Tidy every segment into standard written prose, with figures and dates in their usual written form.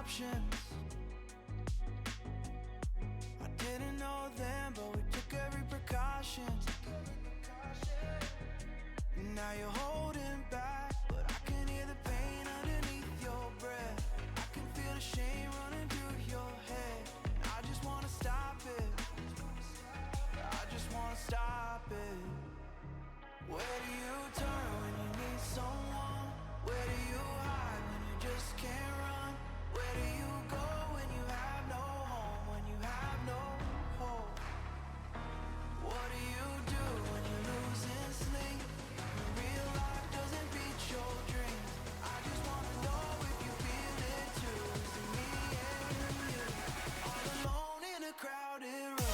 options. I didn't know then, but we took every precaution. Now you're holding back, but I can hear the pain underneath your breath. I can feel the shame running through your head. And I just wanna stop it. I just wanna stop it. Where do you turn when you need someone? Where do you hide when you just can't run? Where do you go when you have no home? When you have no hope? What do you do when you're losing sleep? When real life doesn't beat your dreams? I just wanna know if you feel it too. Is it me and you? All alone in a crowded room.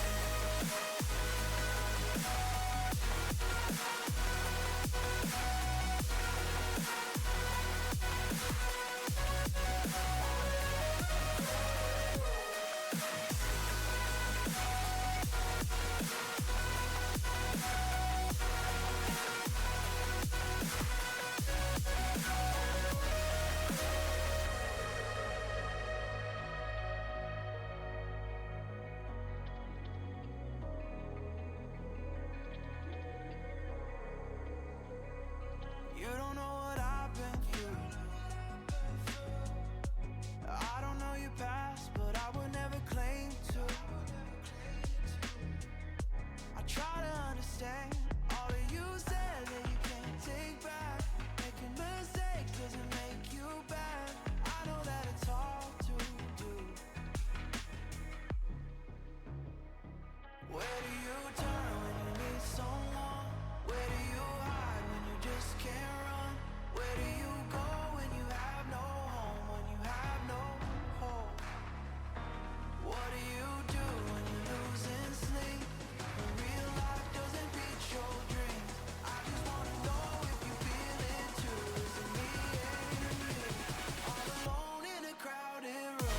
You don't know what I've been through. I don't know your past, but I would never claim to. I try to understand all that you said that you can't take back. Making mistakes doesn't make you bad. I know that it's hard to do. Where do you turn when you need someone? Where do you hide when you just can't run? Where do you go when you have no home? When you have no hope? What do you do when you're losing sleep? When real life doesn't beat your dreams? I just wanna know if you feel it too. Is it me and you? All alone in a crowded room.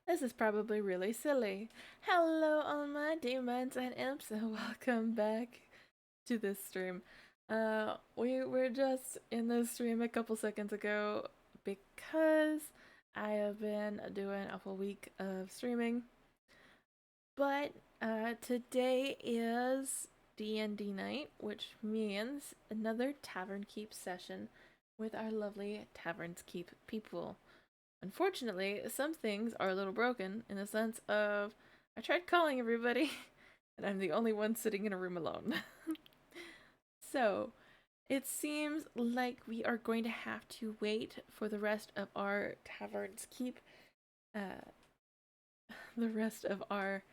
This is probably really silly. Hello, all my demons and imps, and welcome back to this stream. We were just in this stream a couple seconds ago because I have been doing a full week of streaming. But today is D&D night, which means another Tavern Keep session with our lovely Taverns Keep people. Unfortunately, some things are a little broken in the sense of I tried calling everybody, and I'm the only one sitting in a room alone. So, it seems like we are going to have to wait for the rest of our Taverns Keep, the rest of our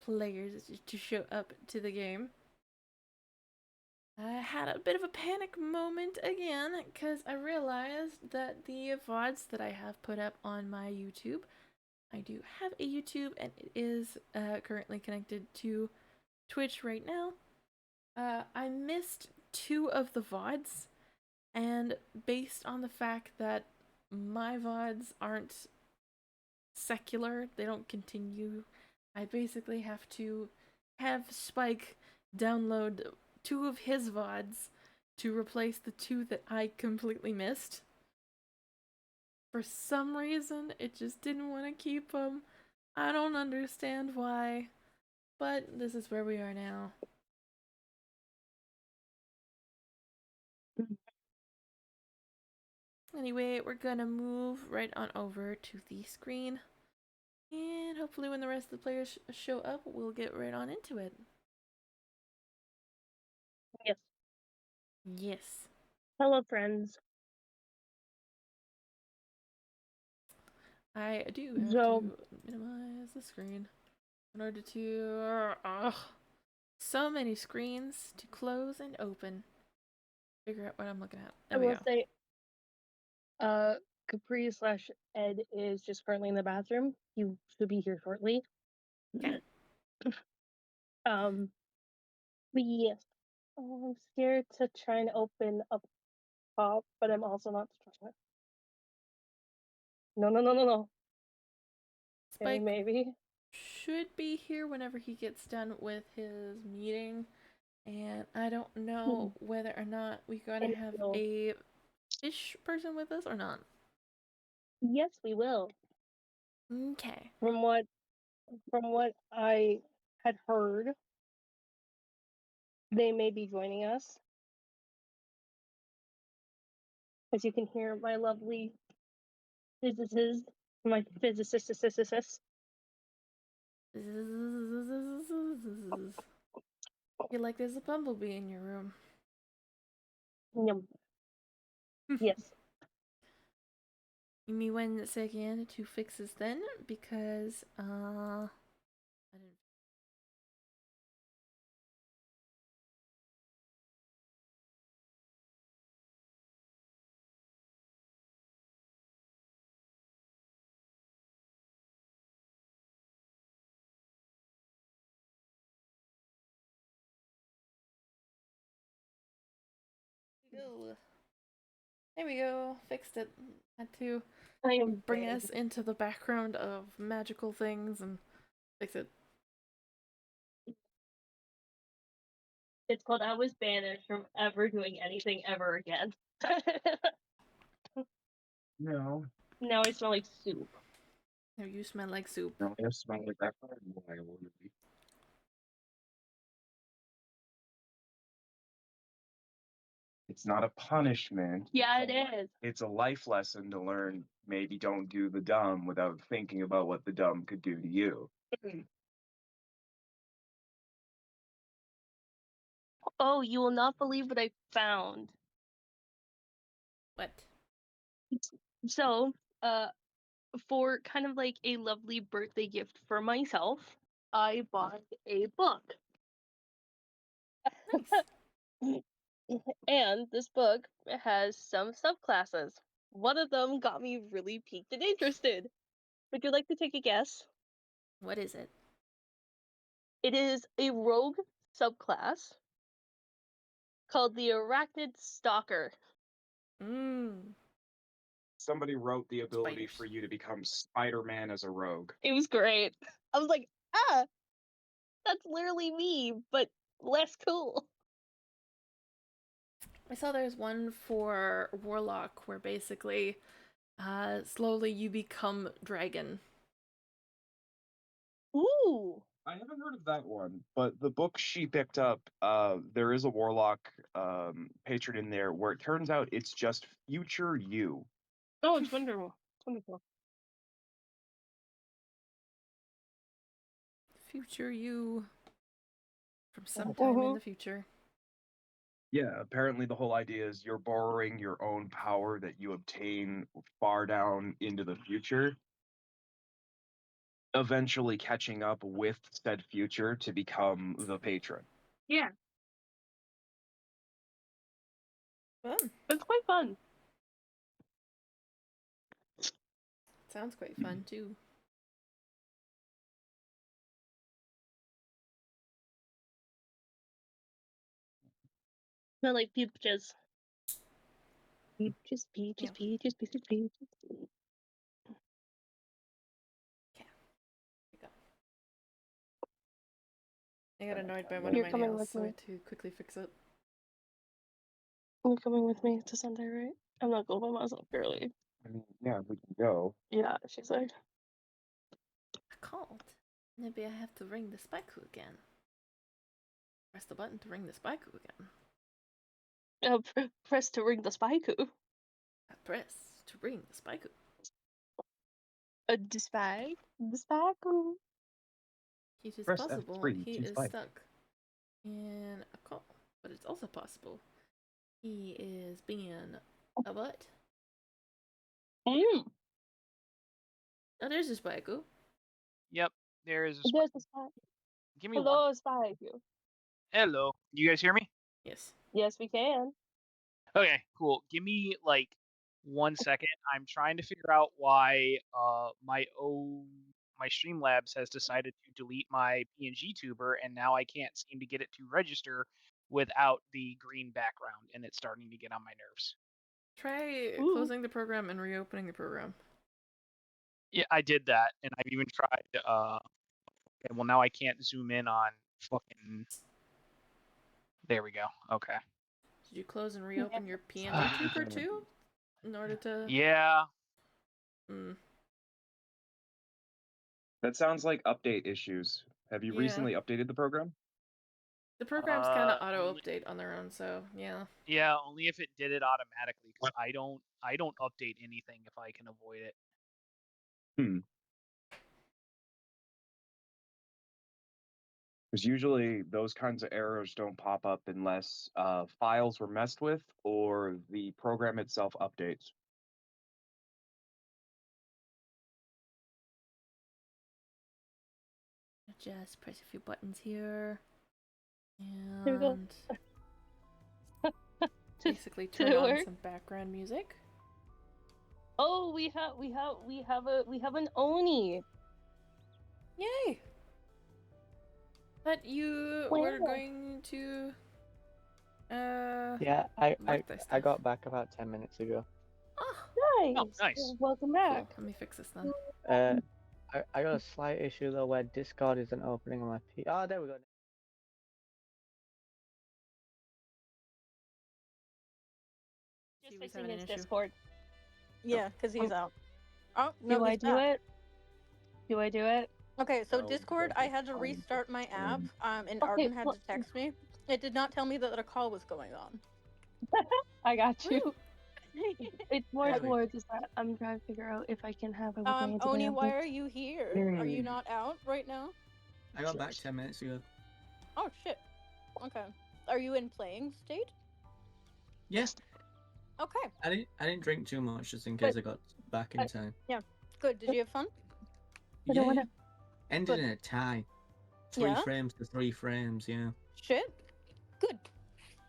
players to show up to the game. I had a bit of a panic moment again because I realized that the VODs that I have put up on my YouTube, I do have a YouTube and it is currently connected to Twitch right now. I missed 2 of the VODs, and based on the fact that my VODs aren't secular, they don't continue, I basically have to have Spike download 2 of his VODs to replace the 2 that I completely missed. For some reason, it just didn't want to keep them. I don't understand why, but this is where we are now. Anyway, we're gonna move right on over to the screen. And hopefully, when the rest of the players show up, we'll get right on into it. Yes. Yes. Hello, friends. I do have So, to minimize the screen in order to. So many screens to close and open. Figure out what I'm looking at. I There we will go. say, Capri slash Ed is just currently in the bathroom. He should be here shortly. Okay. But yes, I'm scared to try and open up top, but I'm also not trying to. No, no, no, no, no. Okay, Spike maybe. should be here whenever he gets done with his meeting. And I don't know whether or not we're gonna And have we'll- a fish person with us or not. Yes, we will. Okay. From what I had heard, they may be joining us. As you can hear, my lovely physicist, my physicist. Feel like there's a bumblebee in your room. Yum. Yes. Give me 1 second to fix this then, because I didn't. Go. There we go. Fixed it. Had to I am bring dead. us into the background of magical things and fix it. It's called I was banished from ever doing anything ever again. No, Now I smell like soup. Now you smell like soup. no, I smell like that. It's not a punishment. Yeah, it is. It's a life lesson to learn. Maybe don't do the dumb without thinking about what the dumb could do to you. Oh, you will not believe what I found. What? So, for kind of like a lovely birthday gift for myself, I bought a book. Nice. And this book has some subclasses. One of them got me really piqued and interested. Would you like to take a guess? What is it? It is a rogue subclass called the Arachnid Stalker. Mmm. Somebody wrote the ability Spiders. for you to become Spider-Man as a rogue. It was great. I was like, that's literally me, but less cool. I saw there's one for Warlock where basically slowly you become dragon. Ooh. I haven't heard of that one, but the book she picked up, there is a warlock patron in there where it turns out it's just future you. Oh, it's wonderful. It's wonderful. Future you. From sometime in the future. Yeah, apparently the whole idea is you're borrowing your own power that you obtain far down into the future, eventually catching up with said future to become the patron. Yeah, Fun. it's quite fun. Sounds quite fun too. Smell like peaches. Peaches, peaches, Yep. peaches, peaches, peaches. Okay. Here we go. I got annoyed by one of You're my coming nails, with so I me. had to quickly fix it. You're coming with me to Sunday, right? I'm not going by myself, girly. I mean, yeah, we can go. Yeah, she's like, I called. Maybe I have to ring the spiku again. Press the button to ring the spiku again. press to ring the spiku. I press to ring the spiku. A dispatch. Dispatch. It is Press possible F3 he to is spike. stuck in a call, but it's also possible he is being a butt. Mm. Oh, there's a Spikey. Yep, there is a There's a spike. Give me one. Hello, spike. Hello. You guys hear me? Yes. Yes, we can. Okay, cool. Give me like 1 second. I'm trying to figure out why my Streamlabs has decided to delete my PNG tuber, and now I can't seem to get it to register without the green background, and it's starting to get on my nerves. Try Ooh. closing the program and reopening the program. Yeah, I did that, and I've even tried. Okay, well, now I can't zoom in on fucking. There we go. Okay. Did you close and reopen your PNG tuber too? In order to. Yeah. Mm. That sounds like update issues. Have you Yeah. recently updated the program? The programs kind of only- auto-update on their own, so yeah. Yeah, only if it did it automatically. Because I don't update anything if I can avoid it. Because usually those kinds of errors don't pop up unless files were messed with or the program itself updates. Just press a few buttons here. Here we go. And basically Did turn it on work? some background music. Oh, we have an Oni. Yay! But you were Wow. going to Yeah, mark this I stuff. got back about 10 minutes ago. Oh, Nice. Oh, nice. Welcome cool. back. Let me fix this then. I got a slight issue though where Discord isn't opening on my P. Oh, there we go. She Just was fixing having an his issue. Discord. Yeah, because he's out. Oh, no, Do I he's do back. it? Do I do it? Okay, so No, Discord, I had to restart my app, and Okay, Arden had well- to text me. It did not tell me that a call was going on. I got you. Woo. It's more There we go. towards is that I'm trying to figure out if I can have it with my Oni, why antibiotics. are you here? Are you not out right now? I got back 10 minutes ago. Oh, shit. Okay. Are you in playing state? Yes, Okay, I didn't drink too much just in case I got back in time. good. Did you have fun? I don't Yeah, wanna- ended Good. in a tie. 3 Yeah? frames to 3 frames, yeah. Shit. Good.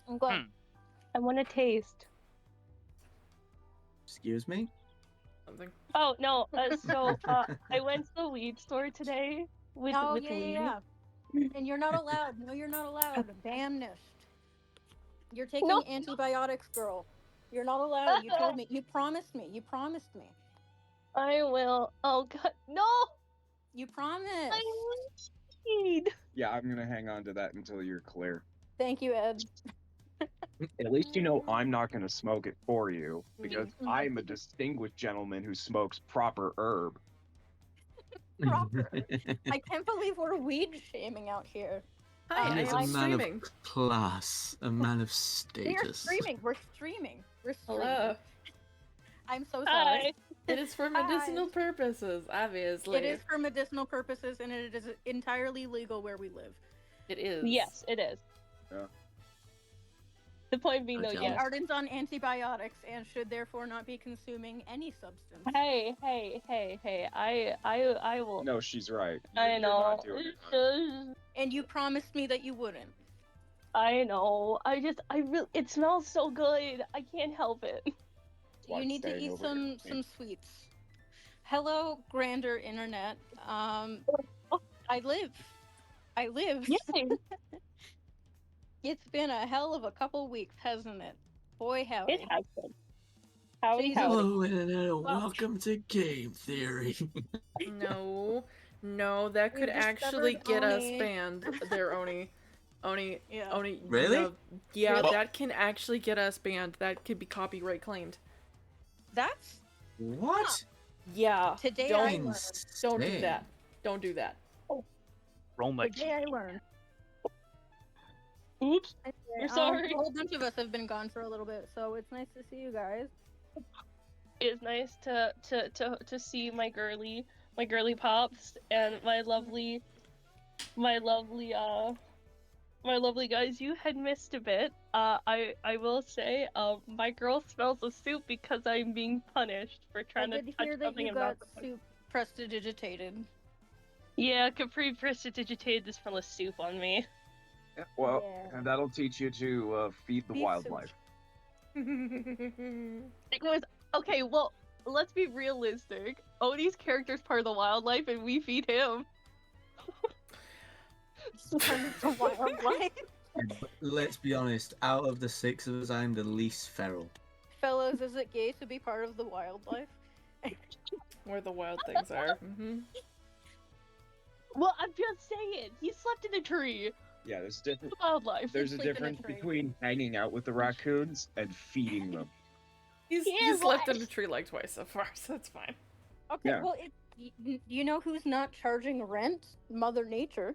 I'm glad. I want to taste. Excuse me? Something. Oh no! So I went to the weed store today with Oh, with yeah, weed. yeah, yeah. And you're not allowed. No, you're not allowed. Damnness. You're taking No. antibiotics, girl. You're not allowed. You told me. You promised me. You promised me. I will. Oh god, no! You promised. I want weed. Yeah, I'm gonna hang on to that until you're clear. Thank you, Ed. At least you know I'm not gonna smoke it for you because Mhm. I'm a distinguished gentleman who smokes proper herb. Proper. I can't believe we're weed shaming out here. Hi, He I is am a man streaming. of class, a man of We're status. streaming. We're streaming. We're streaming. Hello. I'm so Hi. sorry. It is for Hi. medicinal purposes, obviously. It is for medicinal purposes, and it is entirely legal where we live. It is. Yes, it is. Yeah. The point being, though, Okay. And yes. Arden's on antibiotics and should therefore not be consuming any substance. Hey, I will. No, she's right. I You're know. not doing it, hon. And you promised me that you wouldn't. I know. I really. It smells so good. I can't help it. That's why You it's need to staying eat over here. some sweets. Hello, grander internet. I live. Yay! It's been a hell of a couple weeks, hasn't it? Boy, howdy. It has been. Howdy, Jesus. howdy. Hello, Internet, welcome to Game Theory. No, that could We've actually discovered get us Oni. banned. There, Oni. Yeah. Oni. Really? No, yeah, Really? that can actually get us banned. That could be copyright claimed. That's What? Yeah. today Don't- I learned. Don't do Insane. that. Don't do that. Roma. Today I learned. Oops. We're sorry. A whole bunch of us have been gone for a little bit, so it's nice to see you guys. is nice to see my girly pops and my lovely guys. You had missed a bit. I will say, my girl smells the soup because I'm being punished for I trying to did touch hear that something you and not got the punch. soup prestidigitated. Yeah, Capri prestidigitated the smell of soup on me. Yeah, well, Yeah. and that'll teach you to feed the Beef soup. wildlife. It goes, okay, well, let's be realistic. Odie's character's part of the wildlife and we feed him. Part of the wildlife. But let's be honest, out of the 6 of us, I'm the least feral. Fellows, is it gay to be part of the wildlife? Where the wild things are. Mm-hmm. Well, I'm just saying, he slept in a tree. Yeah, there's different. Wildlife. There's a sleep in a difference tree. between hanging out with the raccoons and feeding them. He's Yeah, slept what? in a tree like twice so far, so that's fine. Okay, Yeah. well, you know who's not charging rent? Mother Nature.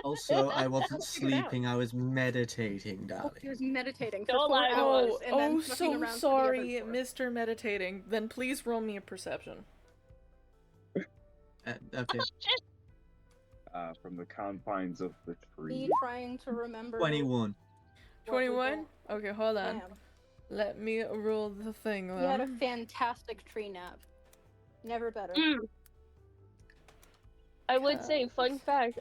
Also, I wasn't Figure it out. sleeping, I was meditating, He darling. was meditating for Don't 4 lie to hours Oh, and then oh, fucking so around for the other sorry, 4. Mr. Meditating. Then please roll me a perception. Okay, From the confines of the tree. Me trying to remember. 21. what we 21? got. Okay, hold on. Damn. Let me roll the thing You had a then. fantastic tree nap. Never better. I would say, fun fact,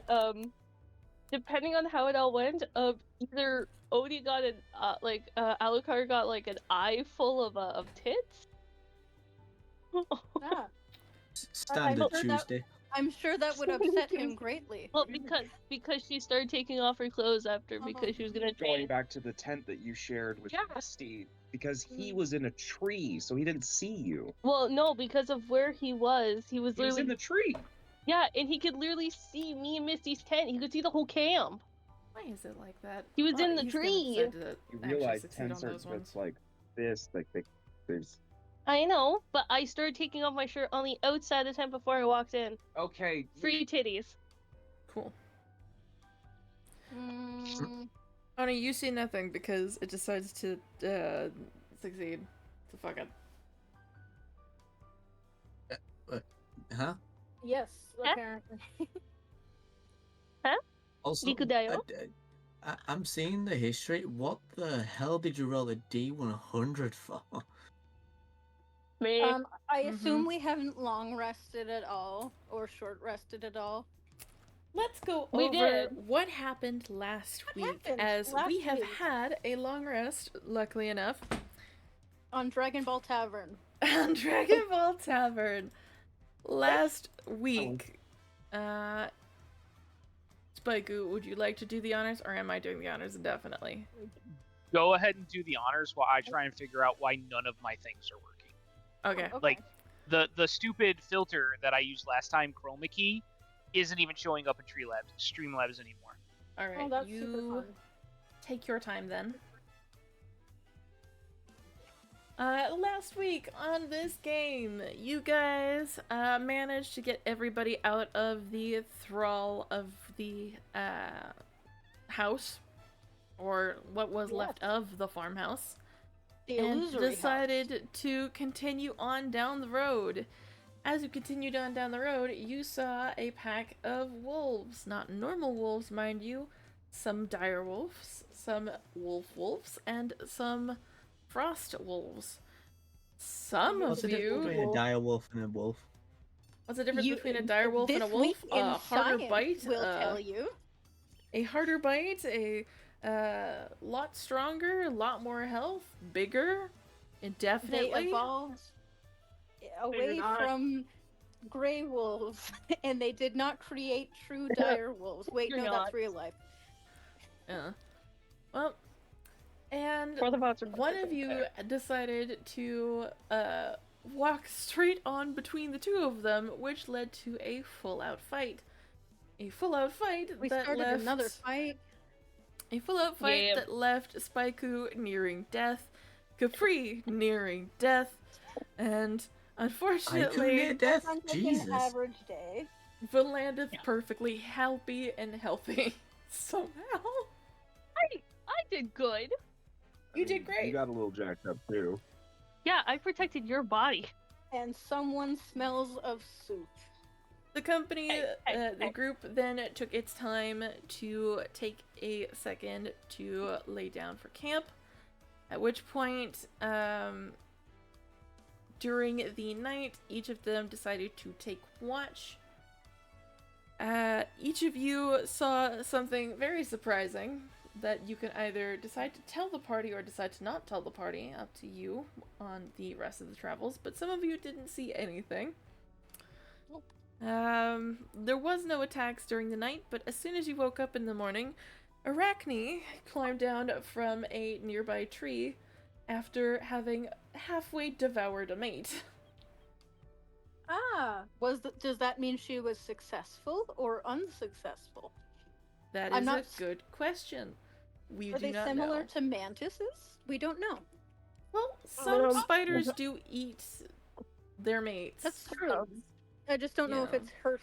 depending on how it all went, either Odie got an, Alucard got, like, an eye full of tits? Ah, Standard heard that- Tuesday. I'm sure that would upset him greatly. Well, because she started taking off her clothes after, because she was gonna Going train. back to the tent that you shared with Yeah. Steve, because he was in a tree, so he didn't see you. Well, no, because of where he was He was literally... in the tree. Yeah, and he could literally see me and Misty's tent. He could see the whole camp. Why is it like that? He was in the he's gonna tree. decide to You actually realize succeed tents on are those just ones. like this, like there's. I know, but I started taking off my shirt on the outside of the tent before I walked in. Okay. Free titties. Cool. Mm, Oh no, you see nothing because it decides to succeed. So fuck it. Huh? yes, Huh? apparently. Also, Rikudayo? I'm seeing the history. What the hell did you roll a D100 for? Me. I assume we haven't long rested at all, or short rested at all. Let's go We over did. what happened last week, happened as last we have week? had a long rest, luckily enough, On Dragon Ball Tavern. on Dragon Ball Tavern. Last week, Spaiku, would you like to do the honors, or am I doing the honors indefinitely? Go ahead and do the honors while I try and figure out why none of my things are working. Okay. Okay. Like, the stupid filter that I used last time, Chroma Key, isn't even showing up in Streamlabs anymore. Alright, Oh, that's super you fun. take your time then. Last week on this game, you guys managed to get everybody out of the thrall of the house, or what was left of the farmhouse, The and illusory house. decided to continue on down the road. As you continued on down the road, you saw a pack of wolves. Not normal wolves, mind you. Some dire wolves, some wolves, and some frost wolves. Some What's of the difference between you... a dire wolf and a wolf? What's the difference You- between a dire wolf and a this wolf? week in A harder science bite? will tell you. A harder bite, a lot stronger, a lot more health, bigger, They indefinitely. evolved away not. from gray wolves, and they did not create true dire wolves. Wait, You're no, not. that's real life. Yeah. Well, and For the bots are one of you decided to walk straight on between the two of them, which led to a full-out fight. A full-out fight We that started left another fight. a full-out fight Yeah. that left Spaiku nearing death, Capri nearing death, and unfortunately, near death? Sounds like Jesus. an average day. Valandeth perfectly healthy and healthy somehow. I did good. You did great. You got a little jacked up too. Yeah, I protected your body. And someone smells of soup. The company, Hey, the group then took its time to take a second to lay down for camp, at which point, during the night, each of them decided to take watch. Each of you saw something very surprising that you can either decide to tell the party or decide to not tell the party, up to you on the rest of the travels, but some of you didn't see anything. There was no attacks during the night, but as soon as you woke up in the morning, Arachne climbed down from a nearby tree after having halfway devoured a mate. Does that mean she was successful or unsuccessful? That I'm is not a good question. We Are do they not similar know. to mantises? We don't know. Well, some spiders do eat their mates. That's true. I just don't know if Yeah. it's her.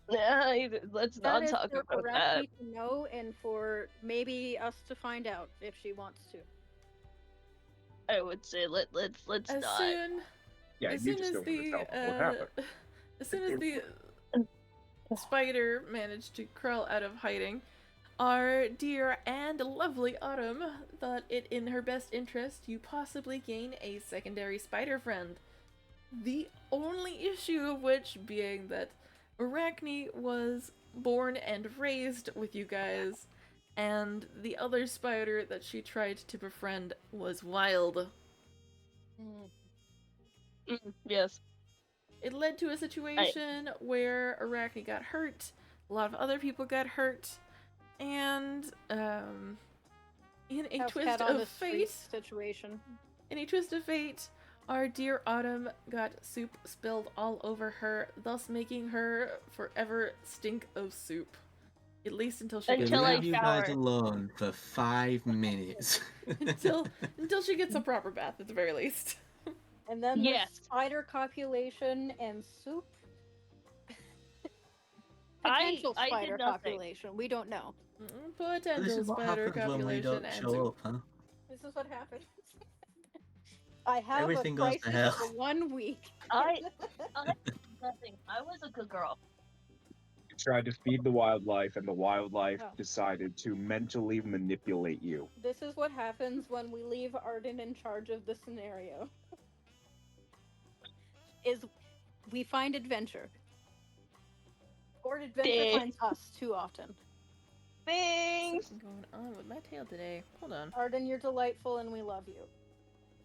Yeah, let's That not is talk for about that. Arachne to know, and for maybe us to find out if she wants to. I would say let's As not. soon Yeah, as you soon just as don't want to tell the them what happened. as soon as the spider managed to crawl out of hiding, our dear and lovely Autumn thought it in her best interest you possibly gain a secondary spider friend. The only issue of which being that Arachne was born and raised with you guys, and the other spider that she tried to befriend was wild. Yes. It led to a situation where Arachne got hurt, a lot of other people got hurt, and in a twist of fate, our dear Autumn got soup spilled all over her, thus making her forever stink of soup. At least until she gets Until I back. Leave you guys alone for 5 minutes. until she gets a proper bath at the very least. And then Yes. there's spider copulation and soup. I Spider did nothing. copulation. We don't know. Potential This is what spider happens when we copulation don't and show soup. up, huh? This is what happens. I have Everything a goes to crisis hell. for 1 week. I did nothing. I was a good girl. You tried to feed the wildlife, and the wildlife Oh. decided to mentally manipulate you. This is what happens when we leave Arden in charge of the scenario. Is we find adventure. Or adventure finds us too often. Thanks. Something going on with my tail today. Hold on. Arden, you're delightful and we love you.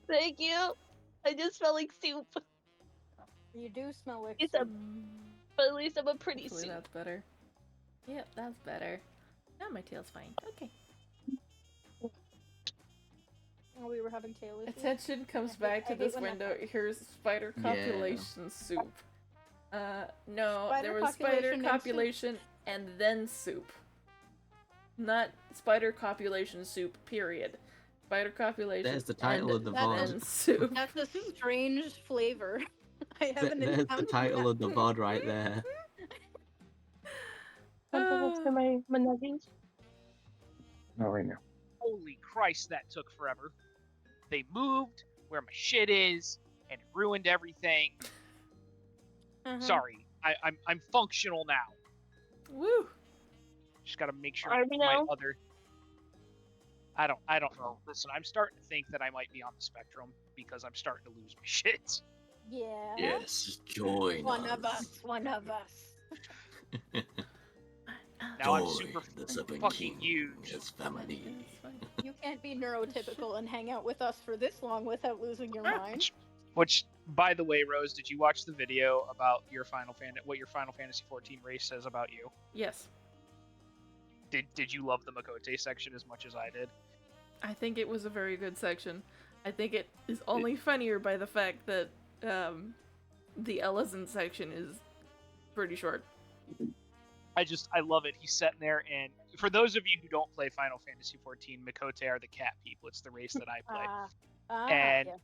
Thank you. I just smell like soup. You do smell like It's soup. but at least I'm a pretty Hopefully soup. that's better. Yep, that's better. Now my tail's fine. Okay. Oh, we were having tail issues. Attention comes back to I hate this when that window. happens. Here's spider Yeah. copulation soup. No, Spider there was spider copulation and soup. copulation and then soup. Not spider copulation soup, period. Spider copulation There's the title and of the then VOD. soup. That's a strange flavor. I haven't There's the encountered title that. of the VOD right there. To my nuggies. Not right now. Holy Christ, that took forever. They moved where my shit is, and it ruined everything. Sorry, I'm functional now. Woo! Just gotta make sure Are we my now? other. I don't know. Listen, I'm starting to think that I might be on the spectrum because I'm starting to lose my shit. Yeah. Yes, join One of us. One of us. Now I'm Join super the Seven fucking Kingdoms huge. family. You can't be neurotypical and hang out with us for this long without losing your mind. Which, by the way, Rose, did you watch the video about your what your Final Fantasy 14 race says about you? Yes. Did you love the Makote section as much as I did? I think it was a very good section. I think it is only funnier by the fact that the Ellison section is pretty short. I love it. He's sitting there, and for those of you who don't play Final Fantasy 14, Makote are the cat people. It's the race that I play. And yeah.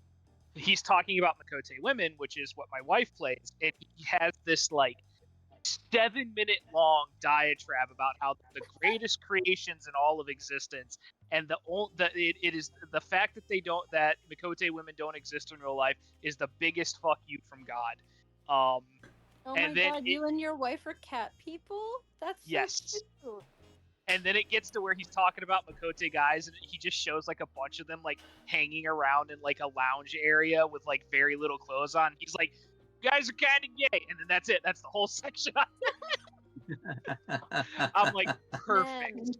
he's talking about Makote women, which is what my wife plays, and he has this, like, 7-minute long diatribe about how the greatest creations in all of existence, and it is the fact that Mikote women don't exist in real life is the biggest fuck you from God. Oh and my then god, you and your wife are cat people? That's so Yes. cute. And then it gets to where he's talking about Mikote guys, and he just shows like a bunch of them like hanging around in like a lounge area with like very little clothes on. He's like, "You guys are kind of gay," and then that's it. That's the whole section. I'm like, perfect.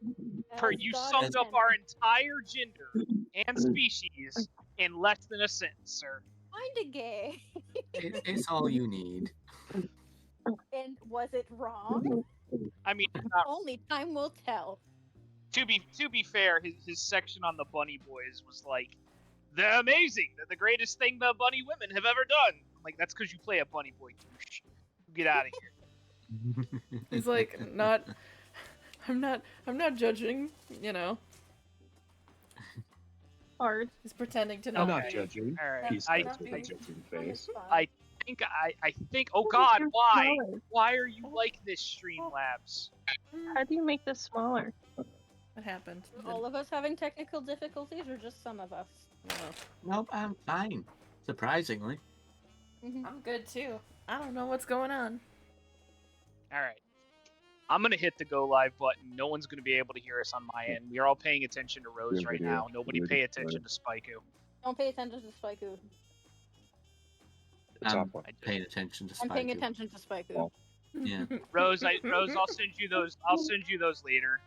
As You God summed up intended. our entire gender and species in less than a sentence, sir. Kinda gay. It's all you need. And was it wrong? I mean, it's not, Only time will tell. to be fair, his section on the bunny boys was like, "They're amazing. They're the greatest thing the bunny women have ever done." I'm like, that's because you play a bunny boy, douche. Get out of here. He's like, I'm not judging, you know. Hard. He's pretending to I'm not not be. judging. All right. He I says with a I- judging Fun face. is fun. I think. Oh God, You're why? smaller. Why are you like this, Streamlabs? How do you make this smaller? What happened? All of us having technical difficulties, or just some of us? Nope, I'm fine. Surprisingly. I'm good too. I don't know what's going on. All right. I'm gonna hit the go live button. No one's gonna be able to hear us on my end. We are all paying attention to Rose Good right video. now. Nobody Good pay video. attention to Spaiku. Don't pay attention to Spaiku. The top I'm one. paying attention to I'm paying Spike. attention to Spaiku. Well, Yeah. Rose, I'll send you those. I'll send you those later.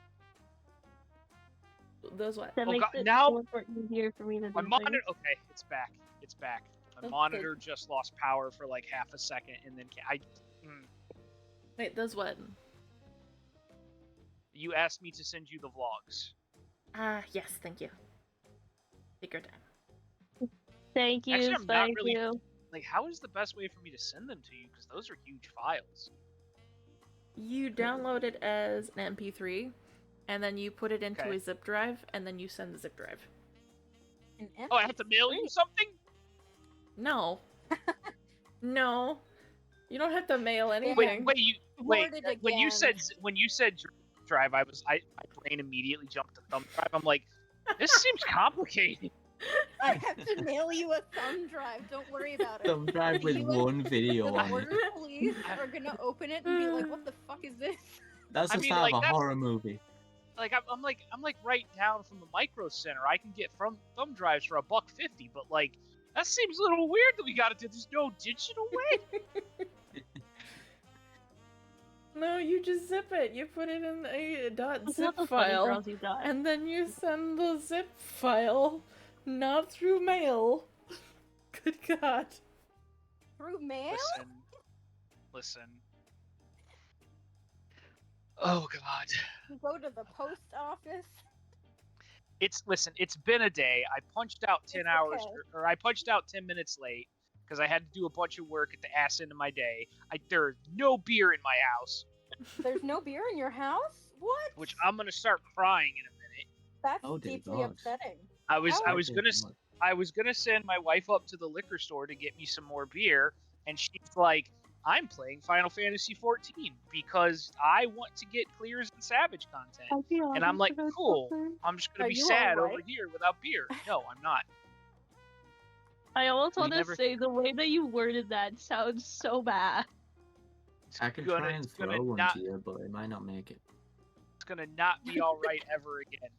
Those what? That Oh, makes God, it now- so much more easier for me to do My things. monitor. Okay, it's back. It's back. My Okay. monitor just lost power for like half a second, and then Wait, those what? you asked me to send you the vlogs. Yes, thank you. Take your time. Thank you, Actually, I'm not thank really- you. Like, how is the best way for me to send them to you? Because those are huge files. You download it as an MP3, and then you put it into Okay. a zip drive, and then you send the zip drive. Oh, I have to mail you something? No. No. You don't have to mail anything. Wait, Worded when you again. said drive, my brain immediately jumped to thumb drive. I'm like, this seems complicated. I have to mail you a thumb drive. Don't worry about it. Thumb drive with You and one video The on it. border police are gonna open it and be like, "What the fuck is this?" That's I the mean, start like, of a that's- horror movie. Like I'm like right down from the Micro Center. I can get from thumb drives for $1.50, but like that seems a little weird that we gotta do. There's no digital way. No, you just zip it. You put it in a Look .zip at the funny file, girls you got. and then you send the zip file, not through mail. Good God. Through mail? Listen. Oh God. You go to the post office. It's been a day. I punched out 10 It's hours, okay. or I punched out 10 minutes late because I had to do a bunch of work at the ass end of my day. There's no beer in my house, There's no beer in your house? What? which I'm gonna start crying in a minute. That's Oh, dear deeply God. upsetting. I was How- gonna send my wife up to the liquor store to get me some more beer, and she's like, "I'm playing Final Fantasy 14 because I want to get Clears and Savage content." And I'm like, "Cool. I'm just gonna Are be you sad alright? over here without beer." No, I'm not. I almost We want to never- say the way that you worded that sounds so bad. I can gonna- try and it's gonna throw one not- to you, but it might not make it. It's gonna not be all right ever again.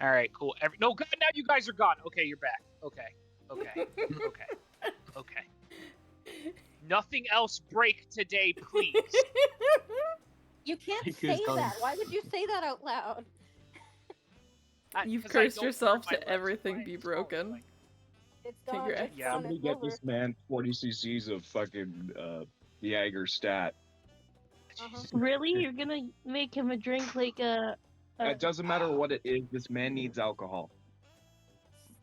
All right, cool. No, God, now you guys are gone. Okay, you're back. Okay. Nothing else break today, please. You can't Like, say who's gone? that. Why would you say that out loud? You've 'Cause I cursed don't yourself burn my to legs everything fine, be it's all broken. fine. It's Take gone. your It's Yeah. gone. Somebody It's get over. this man 40 cc's of fucking Viagra stat. Really? You're gonna make him a drink like a It doesn't matter what it is. This man needs alcohol.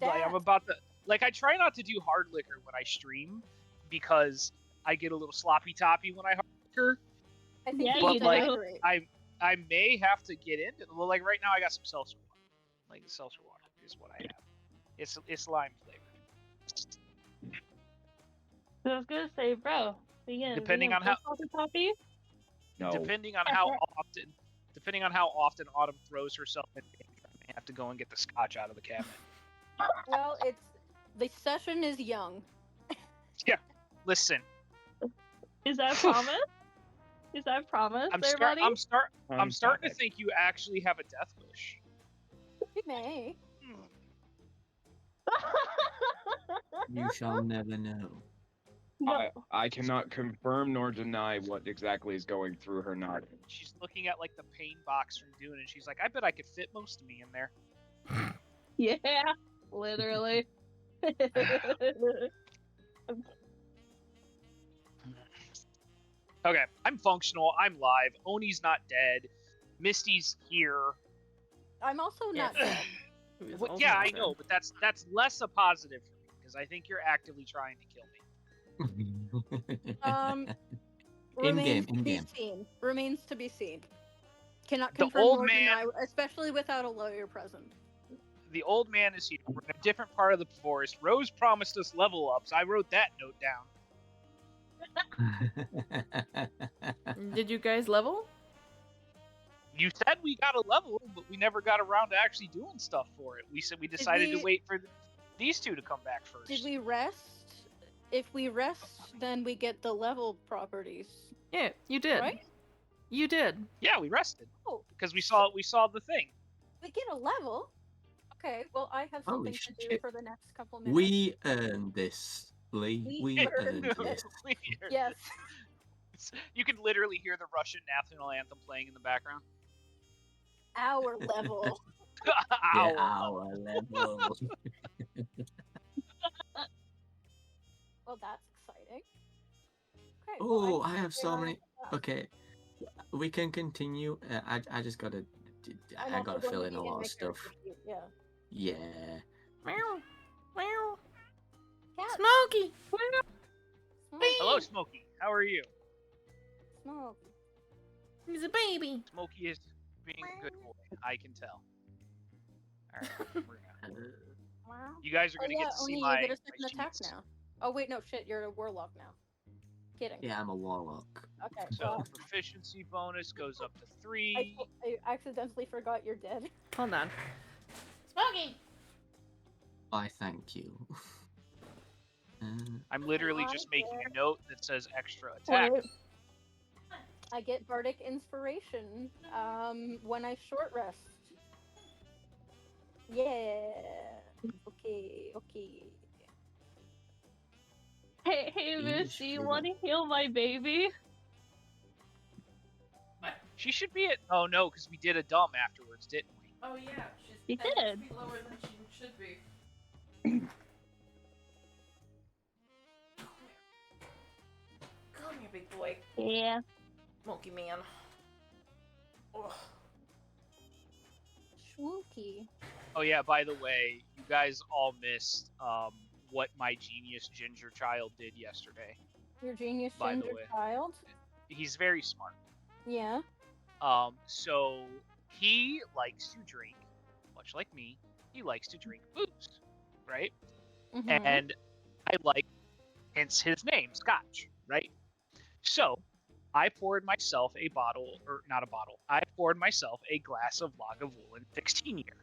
Like, I'm about to. Like, I try not to do hard liquor when I stream because I get a little sloppy toppy when I hard liquor. I think Yeah, you But, need to like, hydrate. I may have to get into. Well, like right now, I got some seltzer water. Like seltzer water is what I have. It's lime flavored. I was gonna say, bro, The end. Depending on how Salty Poppy. No. depending on how often Autumn throws herself in danger, I may have to go and get the scotch out of the cabinet. Well, the session is young. Yeah, listen, Is that promise? Is that promise, everybody? I'm starting to think you actually have a death wish. We may. You shall never know. No. I cannot confirm nor deny what exactly is going through her knot. She's looking at like the pain box from Dune, and she's like, "I bet I could fit most of me in there." Yeah, literally. Okay, I'm functional. I'm live. Oni's not dead. Misty's here. I'm also not dead. Well, yeah, I know, but that's less a positive for me because I think you're actively trying to kill me. Remains to be in-game. seen. Remains to be seen. Cannot The confirm old nor man- deny, especially without a lawyer present. The old man is here. We're in a different part of the forest. Rose promised us level ups. I wrote that note down. Did you guys level? You said we got a level, but we never got around to actually doing stuff for it. We said we decided to wait for these two to come back first. Did we rest? If we rest, then we get the level properties. Yeah, you did. Right? You did. Yeah, we rested. Oh, because we saw the thing. we get a level? Okay, well, I have Holy something to do shit. for the next couple minutes. We earned this, Lee. We earned this. Yes. You can literally hear the Russian national anthem playing in the background. Our level. Yeah, our level. Well, that's exciting. Okay. Oh, well, I have so many. yeah. Okay, we can continue. I just gotta. I'm I also gotta going fill to in be a lot my of stuff. character sheet, Yeah. Yeah. Meow. Meow. Cat. Smokey. Hello, Smokey. How are you? Smoke. He's a baby. Smokey is being a good boy. I can tell. All right, we're gonna. Wow. You guys are gonna get to see Oni, my you get a second attack sheets. now. Oh wait, no shit, you're a warlock now. Kidding. Yeah, I'm a warlock. Okay. So Well, proficiency bonus goes up to I 3. accidentally forgot you're dead. Hold on. Smokey. I thank you. I'm literally just Hi making there. a note that says extra attack. Wait. I get bardic inspiration when I short rest. Yeah. Okay. Hey, Miss, do you want to heal my baby? She should be at. Oh no, because we did a dumb afterwards, didn't we? Oh yeah, You 10 did. feet lower than she should be. Come here, big boy. Yeah. Smokey man. Ugh. Schwooky. Oh yeah. By the way, you guys all missed what my genius ginger child did yesterday. Your genius By the ginger way. child. He's very smart. Yeah. So he likes to drink, much like me. He likes to drink booze, right? Mhm. And I like, hence his name, Scotch, right? So I poured myself a bottle, or not a bottle. I poured myself a glass of Lagavulin 16 year.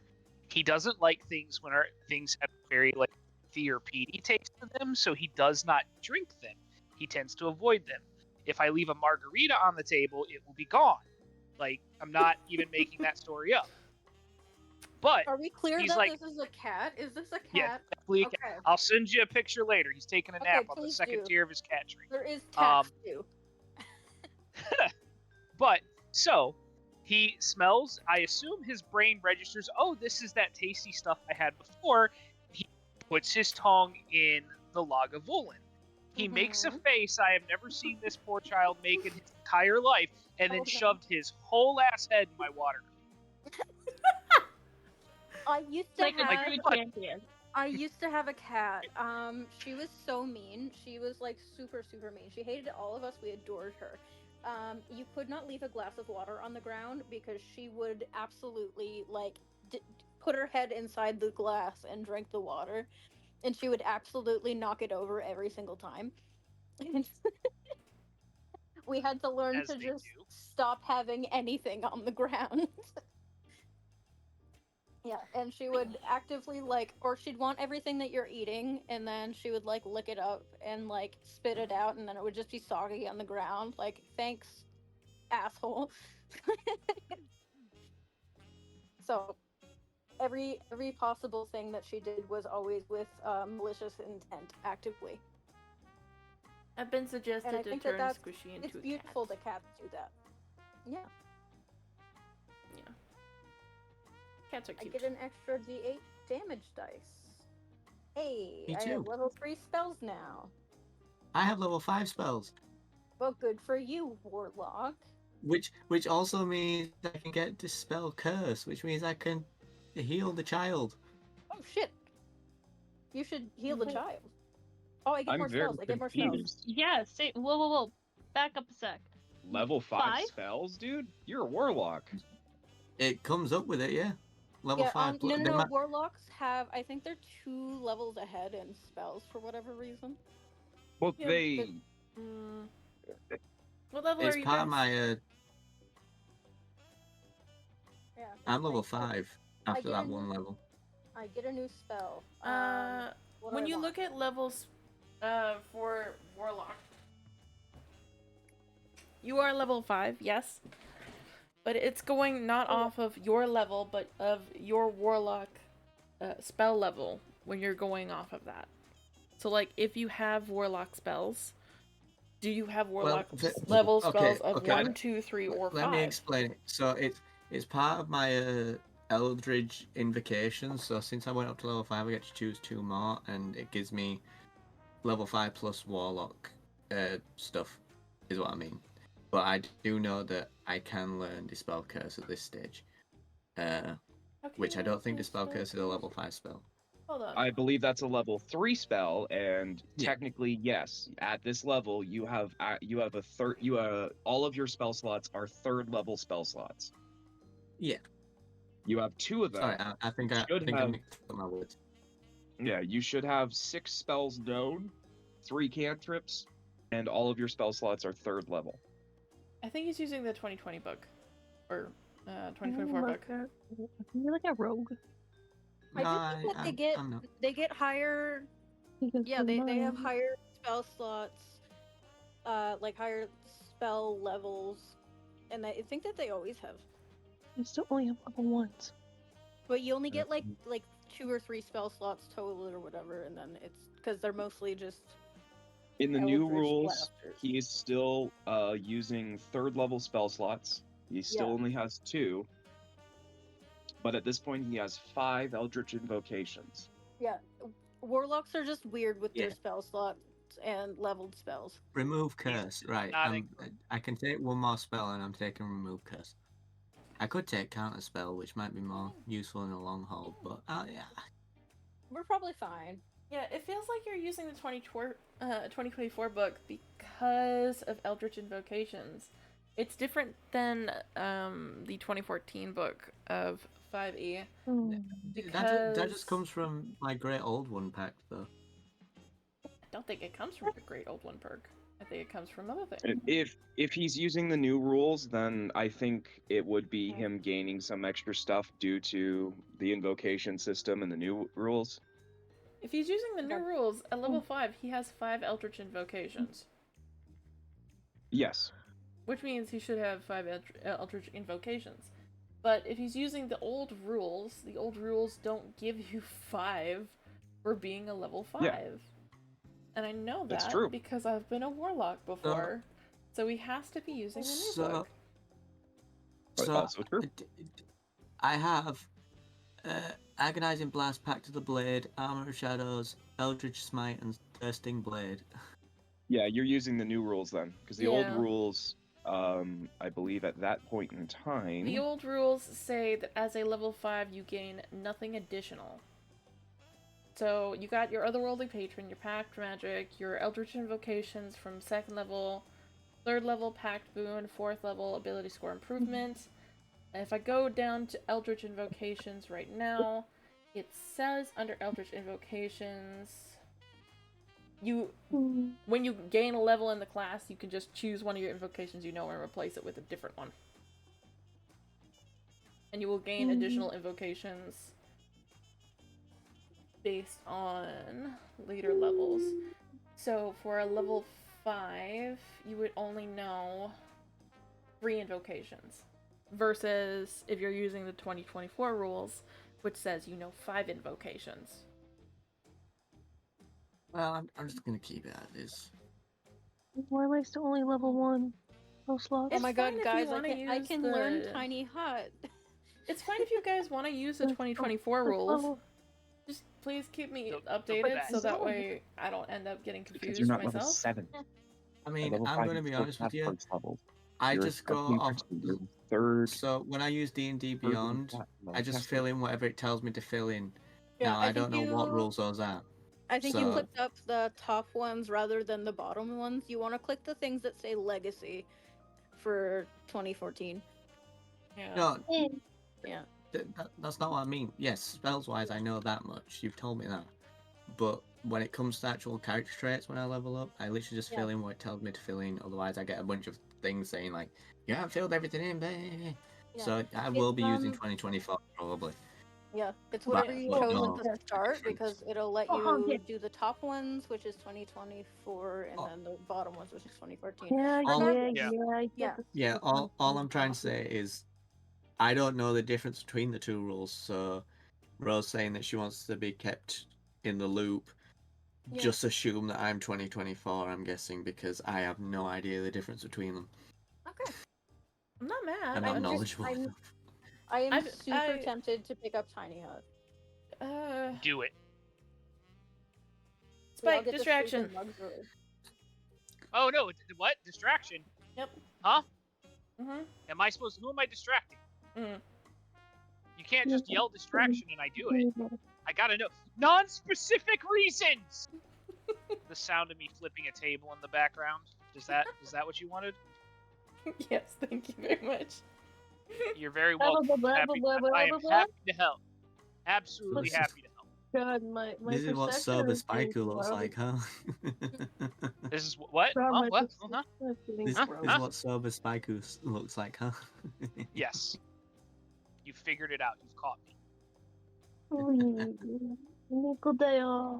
He doesn't like things when things have very like earthy or peaty taste to them, so he does not drink them. He tends to avoid them. If I leave a margarita on the table, it will be gone. Like, I'm not even making that story up. But Are we clear he's that like, this is a cat? Is this a cat? yeah, definitely a cat. Okay. I'll send you a picture later. He's taking a Okay, nap on the please second do. tier of his cat tree. There is tax too. But so he smells. I assume his brain registers. Oh, this is that tasty stuff I had before. He puts his tongue in the Lagavulin. He makes a face I have never seen this poor child make in his entire life, and then Hold on. shoved his whole ass head in my water. I used to Like a have. true champion. I used to have a cat. She was so mean. She was like super mean. She hated all of us. We adored her. You could not leave a glass of water on the ground because she would absolutely like put her head inside the glass and drink the water, and she would absolutely knock it over every single time. We had to learn As to they just do. stop having anything on the ground. Yeah, and she would actively or she'd want everything that you're eating, and then she would lick it up and spit it out, and then it would just be soggy on the ground. Like, thanks, asshole. So every possible thing that she did was always with malicious intent, actively. I've been And suggested I to think turn that's Squishy into it's a beautiful cat. that cats do that. Yeah. Yeah. Cats are I cute. get an extra D8 damage dice. Hey, Me I too. have level 3 spells now. I have level 5 spells, Well, good for you, Warlock. which also means I can get Dispel Curse, which means I can heal the child. Oh shit! You should heal the child. Oh, I get I'm more very spells. I get more spells. confused. Yeah, say whoa. Back up a sec. Level 5 5? spells, dude? You're a warlock. It comes up with it, yeah. Level Yeah, 5. no. Warlocks have, I think they're 2 levels ahead in spells for whatever reason. Well, Yeah, they... What level It's are you part guys? of my. Yeah. I'm level like, 5 after get that a one new- level. I get a new spell. What When do I you want? look at levels, for Warlock, you are level 5, yes, but it's going not off of your level, but of your Warlock, spell level when you're going off of that. So, like, if you have Warlock spells, do you have Warlock level spells of 1, 2, 3, or 5? Let me explain it. So it's part of my Eldritch invocations. So since I went up to level 5, I get to choose 2 more, and it gives me level 5 plus Warlock stuff, is what I mean. But I do know that I can learn Dispel Curse at this stage, which I don't think Dispel Curse is a level 5 spell. Hold on. I believe that's a level 3 spell, and technically, yes, at this level, you have a third. All of your spell slots are 3rd level spell slots. Yeah. You have 2 of them. Sorry, I think I mixed up my words. Yeah, you should have 6 spells known, 3 cantrips, and all of your spell slots are 3rd level. I think he's using the 2020 book, or 2024 book. Can you look at Rogue? I do think that they get higher. Yeah, they have higher spell slots, higher spell levels, and I think that they always have. You still only have level 1s. But you only get like 2 or 3 spell slots total or whatever, and then it's because they're mostly just. In the new Eldritch rules, blasters. he is still using 3rd level spell slots. He still only has 2. But at this point, he has 5 Eldritch invocations. Yeah, Warlocks are just weird with their spell slots and leveled spells. Remove Curse, right. I can take 1 more spell, and I'm taking Remove Curse. I could take Counter Spell, which might be more useful in the long haul, but yeah. We're probably fine. Yeah, it feels like you're using the 2024 book because of Eldritch Invocations. It's different than the 2014 book of 5e. That just comes from my Great Old One pack, though. I don't think it comes from the Great Old One perk. I think it comes from other things. If he's using the new rules, then I think it would be him gaining some extra stuff due to the invocation system and the new rules. If he's using the new rules, at level 5, he has 5 Eldritch Invocations. Yes. Which means he should have 5 Eldritch Invocations. But if he's using the old rules don't give you 5 for being a level 5. Yeah. And I know that That's true. because I've been a warlock before. So he has to be using the new book. Also true. I have Agonizing Blast, Pact of the Blade, Armor of Shadows, Eldritch Smite, and Thirsting Blade. Yeah, you're using the new rules then, because the old rules, I believe at that point in time... The old rules say that as a level 5, you gain nothing additional. So you got your Otherworldly Patron, your Pact Magic, your Eldritch Invocations from 2nd level, 3rd level Pact Boon, 4th level Ability Score Improvement. And if I go down to Eldritch Invocations right now, it says under Eldritch Invocations... when you gain a level in the class, you can just choose one of your invocations you know and replace it with a different one. And you will gain additional invocations based on later levels. So for a level 5, you would only know 3 invocations. Versus if you're using the 2024 rules, which says you know 5 invocations. Well, I'm just gonna keep it as is. Why am I still only level 1? No slots. It's Oh my fine god, if guys, you want to use I can the... learn Tiny Hut. It's fine if you guys want to use the 2024 rules. Just please keep me updated so that way I don't end up getting Because confused you're not level myself. 7. I mean, level I'm 5, gonna you be still honest have with you. first level. I You're just go off. your third. So when I use D&D third level Beyond, I just caster. fill in whatever it tells me to fill in. Yeah, Now I don't know what rules those are. I think you So clicked up the top ones rather than the bottom ones. You want to click the things that say Legacy for 2014. Yeah. no, Yeah. that's not what I mean. Yes, spells wise, I know that much. You've told me that. But when it comes to actual character traits, when I level up, I literally just fill in what it tells me to fill in. Otherwise, I get a bunch of things saying like, "You haven't filled everything in." Blah. Yeah. So I will be using 2024 probably. Yeah, it's whatever you chose no. at the start because it'll let you do the top ones, which is 2024, and then the bottom ones, which is 2014. Yeah, all I'm trying to say is I don't know the difference between the two rules. So Rose saying that she wants to be kept in the loop. Yeah. Just assume that I'm 2024, I'm guessing, because I have no idea the difference between them. Okay. I'm not mad. I'm not knowledgeable enough. I am super tempted to pick up Tiny Hut. Do it. Spike, distraction. Oh no, what? Distraction? Yep. Huh? Mm-hmm. Am I supposed to, who am I distracting? Mm. You can't just yell distraction and I do it. I gotta know. Non-specific reasons! The sound of me flipping a table in the background. Is that what you wanted? Yes, thank you very much. You're very welcome. I am happy to help. Absolutely happy to help. God, my This is what sober Spiker looks like, huh? This is what? Huh? What? Huh? This is what sober Spiker looks like, huh? Yes. You figured it out. You've caught me.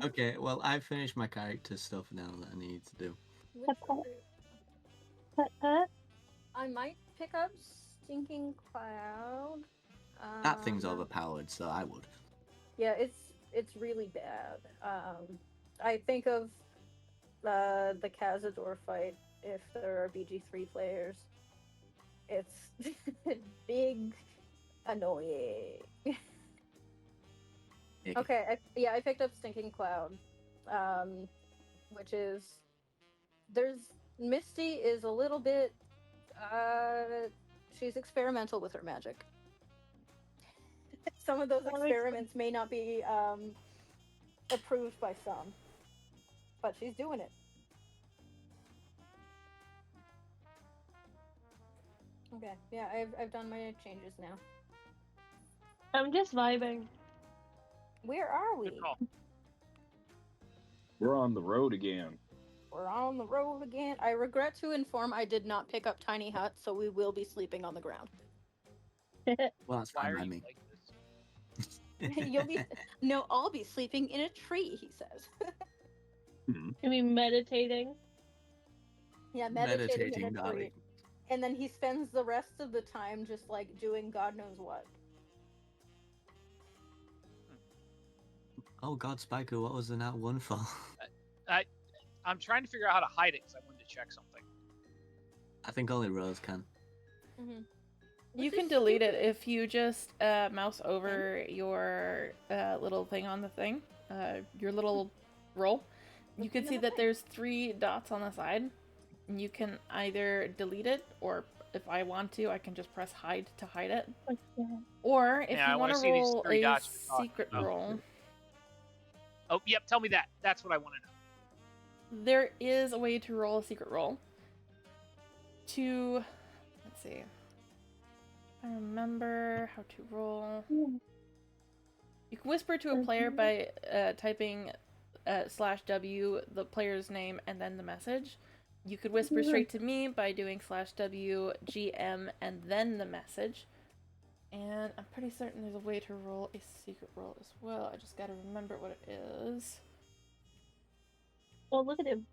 Okay, well, I've finished my character stuff now that I need to do. I might pick up Stinking Cloud. That thing's overpowered, so I would. Yeah, it's really bad. I think of the Cazador fight if there are BG3 players. It's big, annoying. Okay, I picked up Stinking Cloud, which is Misty is a little bit she's experimental with her magic. Some of those experiments may not be approved by some, but she's doing it. Okay, yeah, I've done my changes now. I'm just vibing. Where are we? We're on the road again. We're on the road again. I regret to inform I did not pick up Tiny Hut, so we will be sleeping on the ground. Well, that's fine by me. You'll be no, I'll be sleeping in a tree, he says. You mean meditating? Yeah, meditating in a tree. And then he spends the rest of the time just like doing God knows what. Oh God, Spiker, what was the nat 1 for? I'm trying to figure out how to hide it because I wanted to check something. I think only Rose can. Mm-hmm. You can delete it if you just mouse over your little thing on the thing, your little roll. You can see that there's 3 dots on the side. You can either delete it, or if I want to, I can just press hide to hide it. Or if you want to roll a secret roll. Oh, yep, tell me that. That's what I want to know. There is a way to roll a secret roll. Let's see. I remember how to roll. You can whisper to a player by typing /W, the player's name, and then the message. You could whisper straight to me by doing /W, GM, and then the message. And I'm pretty certain there's a way to roll a secret roll as well. I just gotta remember what it is. Oh, look at him.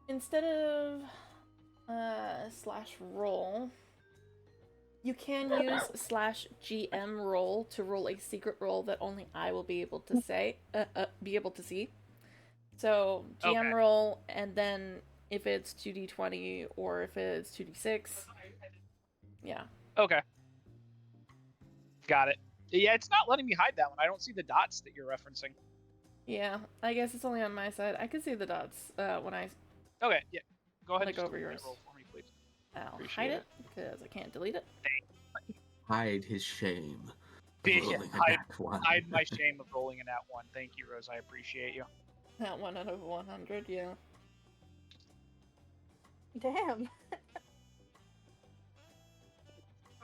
Instead of /roll, you can use /GM roll to roll a secret roll that only I will be able to see. So GM roll, and then if it's 2d20 or if it's 2d6, yeah. Okay. Got it. Yeah, it's not letting me hide that one. I don't see the dots that you're referencing. Yeah, I guess it's only on my side. I can see the dots when I. Okay, yeah. Go ahead and over yours. Roll for me, please. I'll hide it because I can't delete it. Hide his shame. Hide my shame of rolling in that one. Thank you, Rose. I appreciate you. That 1 out of 100, yeah. Damn.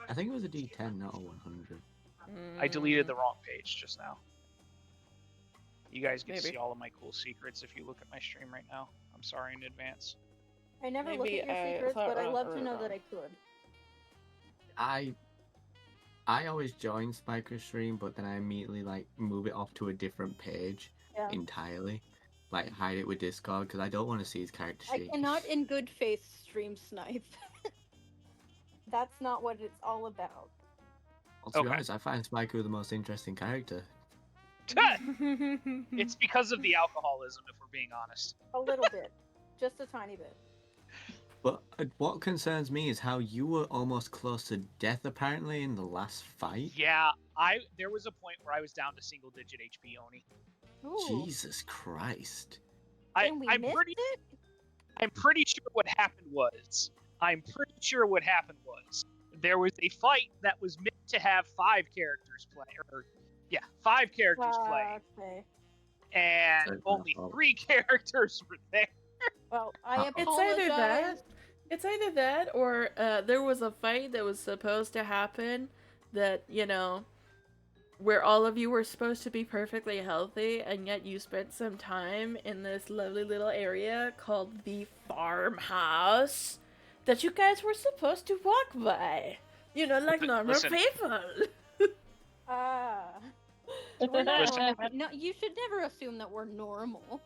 I think it was a D10, not a 100. I deleted the wrong page just now. You guys get to Maybe. see all of my cool secrets if you look at my stream right now. I'm sorry in advance. I never look Maybe at your I secrets, thought but I wrong love or to know wrong. that I could. I always join Spiker's stream, but then I immediately move it off to a different page entirely. Hide it with Discord because I don't want to see his character sheet. I cannot in good faith stream snipe. That's not what it's all about. Well, to be honest, I find Spiker the most interesting character. It's because of the alcoholism, if we're being honest. A little bit. Just a tiny bit. But what concerns me is how you were almost close to death apparently in the last fight. Yeah, there was a point where I was down to single-digit HP, Oni. Ooh. Jesus Christ. I'm pretty sure what happened was there was a fight that was meant to have 5 characters play, 5 characters play, Okay. and only 3 characters were there. Well, I It's apologize. It's either that or there was a fight that was supposed to happen that, where all of you were supposed to be perfectly healthy, and yet you spent some time in this lovely little area called the farmhouse that you guys were supposed to walk by. Like normal people. We're not normal. No, you should never assume that we're normal.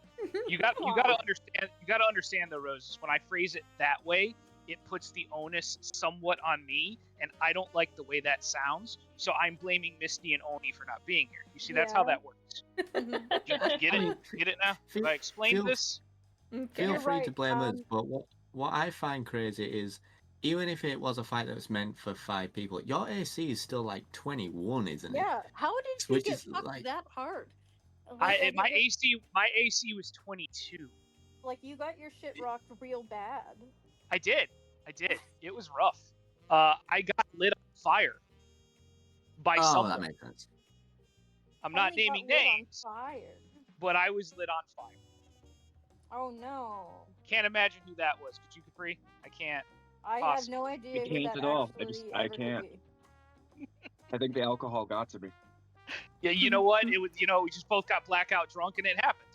You gotta understand though, Roses. When I phrase it that way, it puts the onus somewhat on me, and I don't like the way that sounds. So I'm blaming Misty and Oni for not being here. You see, that's how that works. Get it? Get it now? Have I explained this? Feel free to blame us, but what I find crazy is, even if it was a fight that was meant for 5 people, your AC is still 21, isn't it? Yeah. How did you get fucked that hard? My AC was 22. You got your shit rocked real bad. I did. It was rough. I got lit on fire by someone. That makes sense. I'm not naming names, but I was lit on fire. Oh no. Can't imagine who that was. Could you, Capri? I can't. I have no idea who that actually I can't. I think the alcohol got to me. Yeah, you know what? It was. We just both got blackout drunk, and it happened.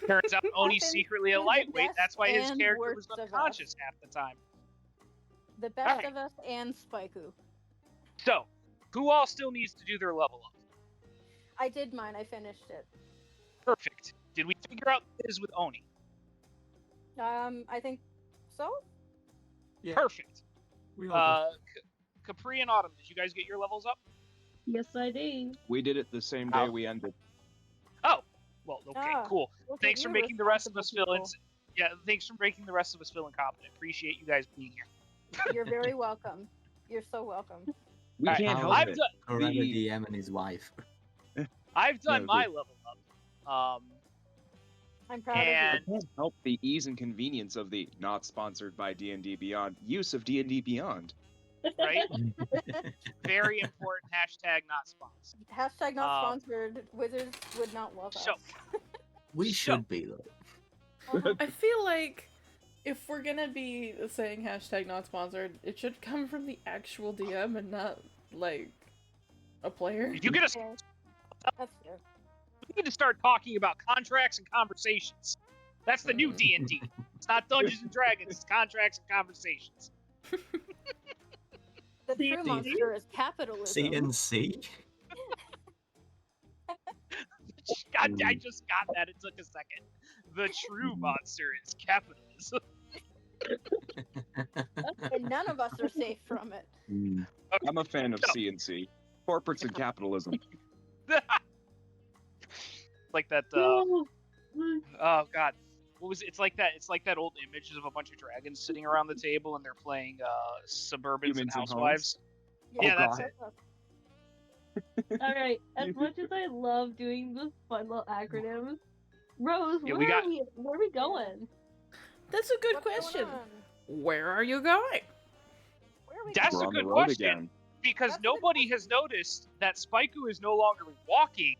Turns out Oni's secretly a lightweight. That's why his character was unconscious half the time. The best of us and Spaiku. So, who all still needs to do their level up? I did mine. I finished it. Perfect. Did we figure out what it is with Oni? I think so. Yeah. Perfect. Capri and Autumn, did you guys get your levels up? Yes, I did. We did it the same day we ended. Oh, well, okay, cool. Thanks for making the rest of us feel thanks for making the rest of us feel incompetent. Appreciate you guys being here. You're very welcome. You're so welcome. We can't help it. DM and his wife. I've done my level up. I'm proud of you. I can't help the ease and convenience of the not sponsored by D&D Beyond use of D&D Beyond. right? Very important. Hashtag not sponsored. Hashtag not sponsored. Wizards would not love So- us. We should be though. I feel like if we're gonna be saying hashtag not sponsored, it should come from the actual DM and not like a player. You get us. Fair. That's fair. We need to start talking about contracts and conversations. That's the new D&D. It's not Dungeons and Dragons. It's contracts and conversations. The true monster is capitalism. CNC. God, I just got that. It took a second. The true monster is capitalism. And none of us are safe from it. I'm a fan of CNC. Corporates and capitalism. Like that. Oh God, what was it? It's like that. It's like that old image of a bunch of dragons sitting around the table and they're playing Suburbans and Humans and Housewives. Yeah, Yeah, that's God. it. All right. As much as I love doing the fun little acronyms, Rose, Yeah, where are we going? That's a good What's going question. on? Where are you going? Where are we That's We're a on the good road question. again. Because That's a good nobody has noticed that Spaiku is no longer walking,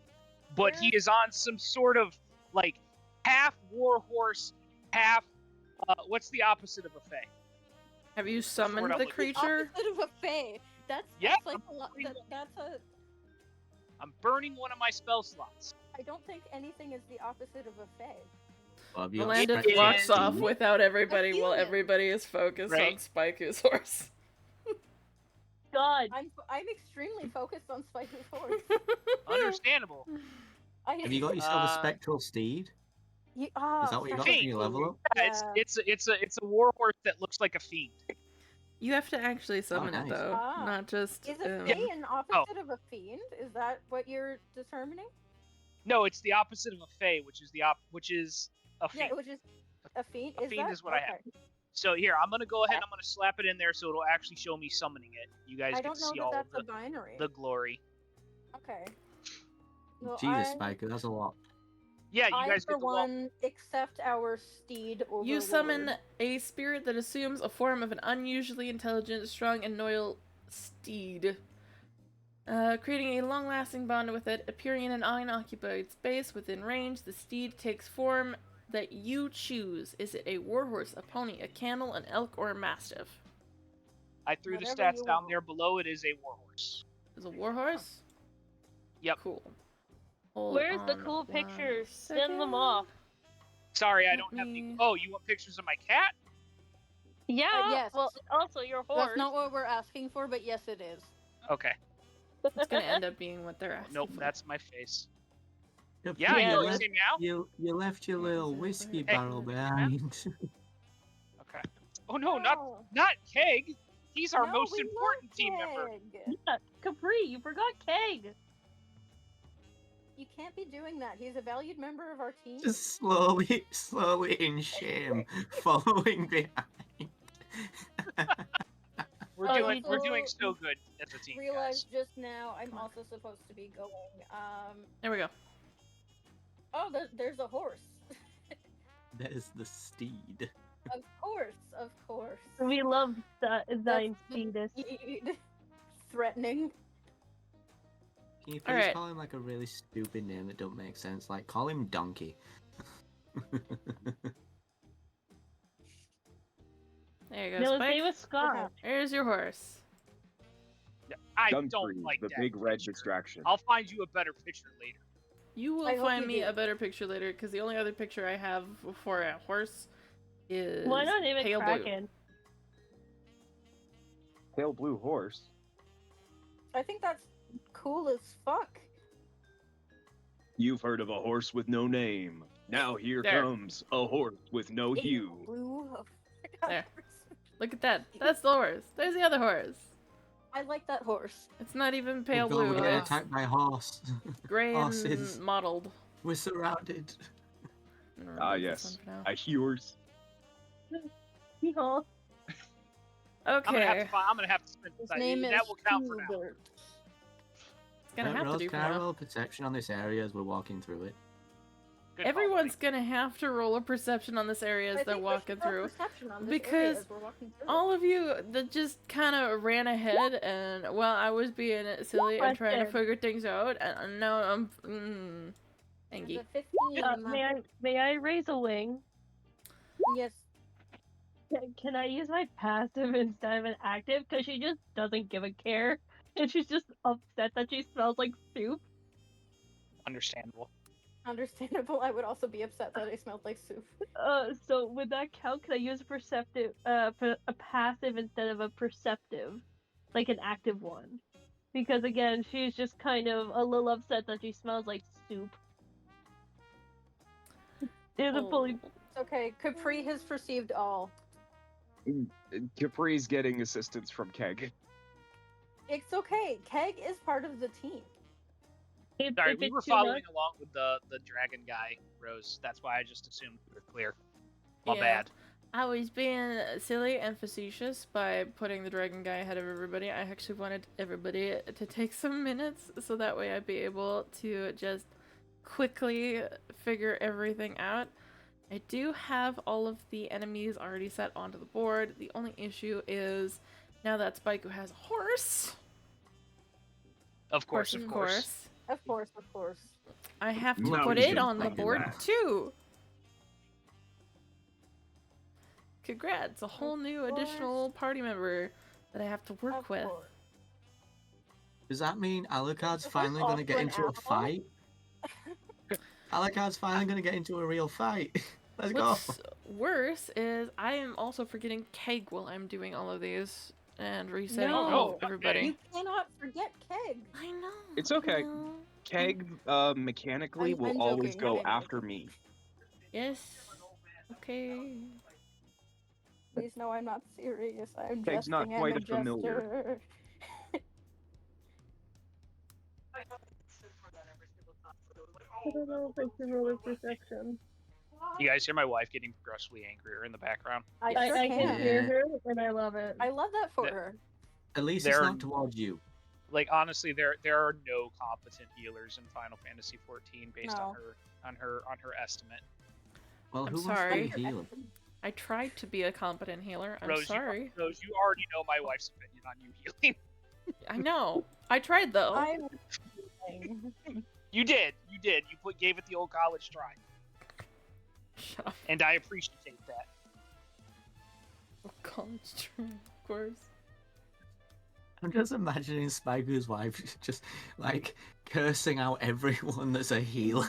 but he is on some sort of like half warhorse, half. What's the opposite of a fae? Have you word summoned I'm the looking creature? Opposite of a fae. That's Yeah, like I'm a lot. That's a. I'm burning one of my spell slots. I don't think anything is the opposite of a fae. Have you got Melandis spectral walks steed? off without everybody while human. everybody is focused Right. on Spiku's horse. God. I'm extremely focused on Spike's horse. Understandable. Have you got yourself a Uh, spectral steed? You, Is that what you got Fiend. from your level up? Yeah, it's a warhorse that looks like a fiend. You have to actually summon it nice. though, Ah. not just. Is a fae an opposite of a fiend? Is that what you're determining? No, it's the opposite of a fae, which is a fiend. Yeah, which is a fiend. A Is fiend that is what I have. okay. So here, I'm gonna go ahead and I'm gonna slap it in there so it'll actually show me summoning it. You guys I get don't to know see that all that's of a binary. the glory. Okay. Well, Jesus, I, Spiker, that's a lot. Yeah, you I guys for get to walk. one accept our steed over. You summon a spirit that assumes a form of an unusually intelligent, strong, and loyal steed, creating a long-lasting bond with it. Appearing in an unoccupied space within range, the steed takes form that you choose. Is it a warhorse, a pony, a camel, an elk, or a mastiff? I threw the Whatever stats you down want. there below. It is a warhorse. Is a warhorse? Yep. Cool. Hold Where's the on cool 1 pictures? Send them second. off. Sorry, I Let don't have the. me- Oh, you want pictures of my cat? Yeah. yes. Well, also your horse. That's not what we're asking for, but yes, it is. Okay. It's gonna end up being what they're asking Nope, for. that's my face. Yep, Yeah, Yeah, you you, say meow. you left your little whiskey barrel behind. Okay. Oh no, not Keg. He's our No, most we important love team member. Keg. Yeah, Capri, you forgot Keg. You can't be doing that. He's a valued member of our team. Just slowly in shame, following behind. We're Oh, doing you- so good as a team, guys. Realized just now I'm also supposed to be going. There we go. Oh, there's a horse. There's the steed. Of course. We love that Zine the Steedus. steed. Threatening. Can you please Alright. call him like a really stupid name that don't make sense? Like, call him Donkey. There you go, No, his Spike. name was Scott. Here's your horse. I Dumfries, don't like the that big red picture. distraction. I'll find you a better picture later. You will I hope find you me do. a better picture later, because the only other picture I have for a horse is Why not name it pale blue. Kraken? Pale blue horse. I think that's cool as fuck. You've heard of a horse with no name. Now here There. comes a horse with no hue. Blue. There. Look at that. That's the horse. There's the other horse. I like that horse. It's not even pale Oh God, blue. we're getting It's attacked by a horse. gray horses. and mottled. We're surrounded. I'm gonna Ah, remove this yes. one for now. A horse. Yeehaw. Okay. I'm gonna have to spend His time. name is That will count for now. Hubert. It's gonna have to Rose, do for can I now. roll perception on this area as we're walking through it? Good call, Everyone's buddy. gonna have to roll a perception on this area as I they're think we walking should roll through. perception on this Because area as we're walking through. all of you that just kind of ran ahead, and while I was being silly and trying to Question. figure things out, and now I'm angry. The 15. May I raise a wing? Yes. Can I use my passive instead of an active? Because she just doesn't give a care. And she's just upset that she smells like soup. Understandable. Understandable. I would also be upset that I smelled like soup. So would that count? Could I use a passive instead of a perceptive? Like an active one? Because again, she's just kind of a little upset that she smells like soup. Isn't fully... It's okay. Capri has perceived all. Capri's getting assistance from Keg. It's okay. Keg is part of the team. Sorry, we were following along with the dragon guy, Rose. That's why I just assumed we were clear. My bad. I was being silly and facetious by putting the dragon guy ahead of everybody. I actually wanted everybody to take some minutes so that way I'd be able to just quickly figure everything out. I do have all of the enemies already set onto the board. The only issue is now that Spike has a horse. Of course. Of course. I have to No, put you it shouldn't on the think of board that. too. Congrats, a whole new additional party member that I have to work with. Does that mean Alucard's Is finally going to get also an into a apple? fight? Alucard's finally going to get into a real fight. Let's go. What's worse is I am also forgetting Keg while I'm doing all of these and resetting No. everybody. You cannot forget Keg. I know. It's okay. I know. Keg, mechanically, I'm will always joking, go I'm after joking. me. Yes. Okay. Please know I'm not serious. I'm Keg's jesting. not I'm quite a a familiar. jester. I don't know if I can roll a perception. You guys hear my wife getting progressively angrier in the background? I I sure can can. hear her, and I love it. I love that for Yeah. her. At least There- it's not towards you. Like honestly, there are no competent healers in Final Fantasy XIV based No. on her estimate. Well, I'm who sorry. wants to be a healer? I tried to be a competent healer. I'm Rose, sorry. Rose, you already know my wife's opinion on you healing. I know. I tried though. I'm You did. You gave it the old college try, Shut up. and I appreciate that. College try, of course. I'm just imagining Spiku's wife just like cursing out everyone that's a healer.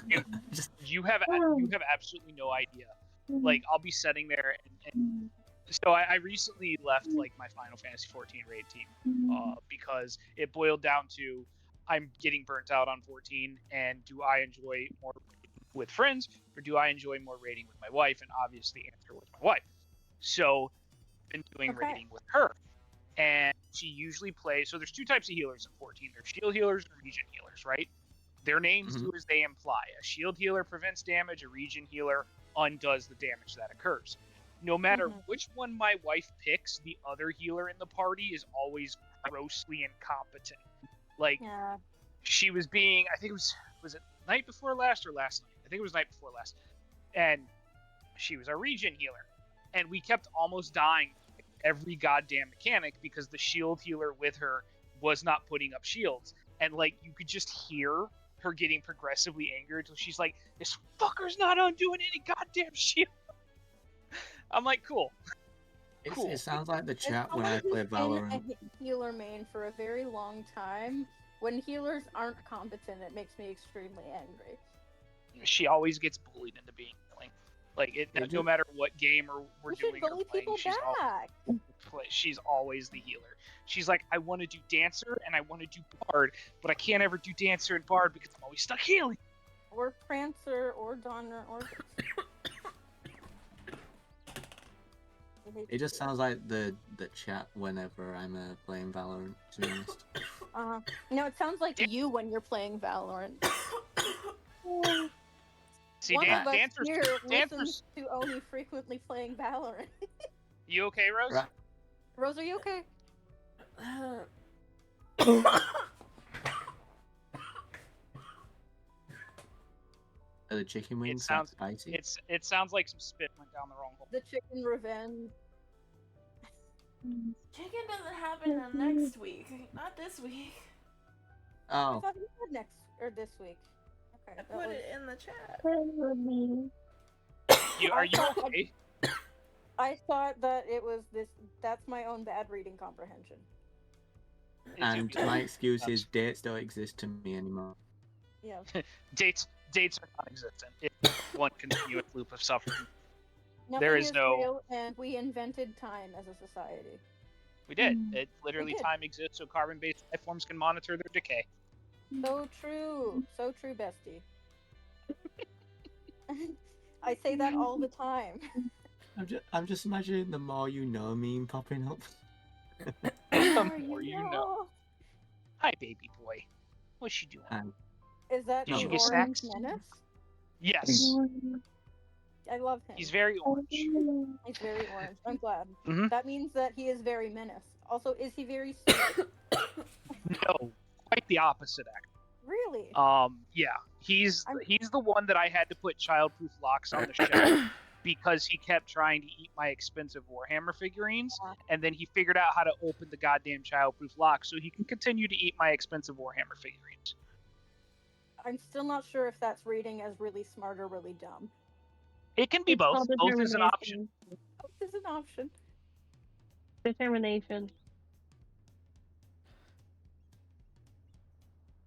Just You have absolutely no idea. Like I'll be sitting there, and so I recently left like my Final Fantasy XIV raid team because it boiled down to I'm getting burnt out on 14, and do I enjoy more with friends or do I enjoy more raiding with my wife? And obviously, the answer was my wife. So I've been doing Okay. raiding with her, and she usually plays. So there's two types of healers in 14. There's shield healers and region healers, right? Their names do as they imply. A shield healer prevents damage. A region healer undoes the damage that occurs. No matter which one my wife picks, the other healer in the party is always grossly incompetent. Like yeah. she was being, I think it was it night before last or last night? I think it was night before last. And she was our region healer, and we kept almost dying every goddamn mechanic because the shield healer with her was not putting up shields, and like you could just hear her getting progressively angry until she's like, "This fucker's not undoing any goddamn shield." I'm like, cool. Cool. It sounds like the As chat when someone I play who's been Valorant. a healer main for a very long time, when healers aren't competent, it makes me extremely angry. She always gets bullied into being healing. Like no matter what game or we're We should doing or bully playing, people back. she's always the healer. She's like, I want to do dancer and I want to do bard, but I can't ever do dancer and bard because I'm always stuck healing. Or Prancer, or Donner, or... It just sounds like the chat whenever I'm playing Valorant, to be honest. No, it sounds like you when you're playing Valorant. See, One of us dancers, here dancers. listens to Oni frequently playing Valorant. You okay, Rose? Right. Rose, are you okay? Are the chicken wings sounds- that spicy? It sounds like some spit went down the wrong hole. The chicken revenge. Chicken doesn't happen until next week, not this week. I Oh, thought you said next or this week. Okay. I that put was- it in the chat. Are you thought- okay? I thought that it was this. That's my own bad reading comprehension. and my excuse is dates don't exist to me anymore. Yeah. Dates are non-existent. It's one continuous loop of suffering. Nothing There is no- real, and we invented time as a society. We did. It literally did. time exists so carbon-based life forms can monitor their decay. So true, bestie. I say that all the time. I'm just imagining the more you know meme popping up. The more you know. Hi, baby boy. What's she doing? And Is that Did the you get Orange snacks? Menace? Yes. I love him. He's very orange. He's very orange. I'm glad. Mhm. That means that he is very menace. Also, is he very sweet? No, quite the opposite, actually. Really? Yeah, he's I'm- the one that I had to put childproof locks on the shelf because he kept trying to eat my expensive Warhammer figurines, Yeah. and then he figured out how to open the goddamn childproof lock so he can continue to eat my expensive Warhammer figurines. I'm still not sure if that's reading as really smart or really dumb. It can be It's both. called Both is an option. Both is an option. Determination.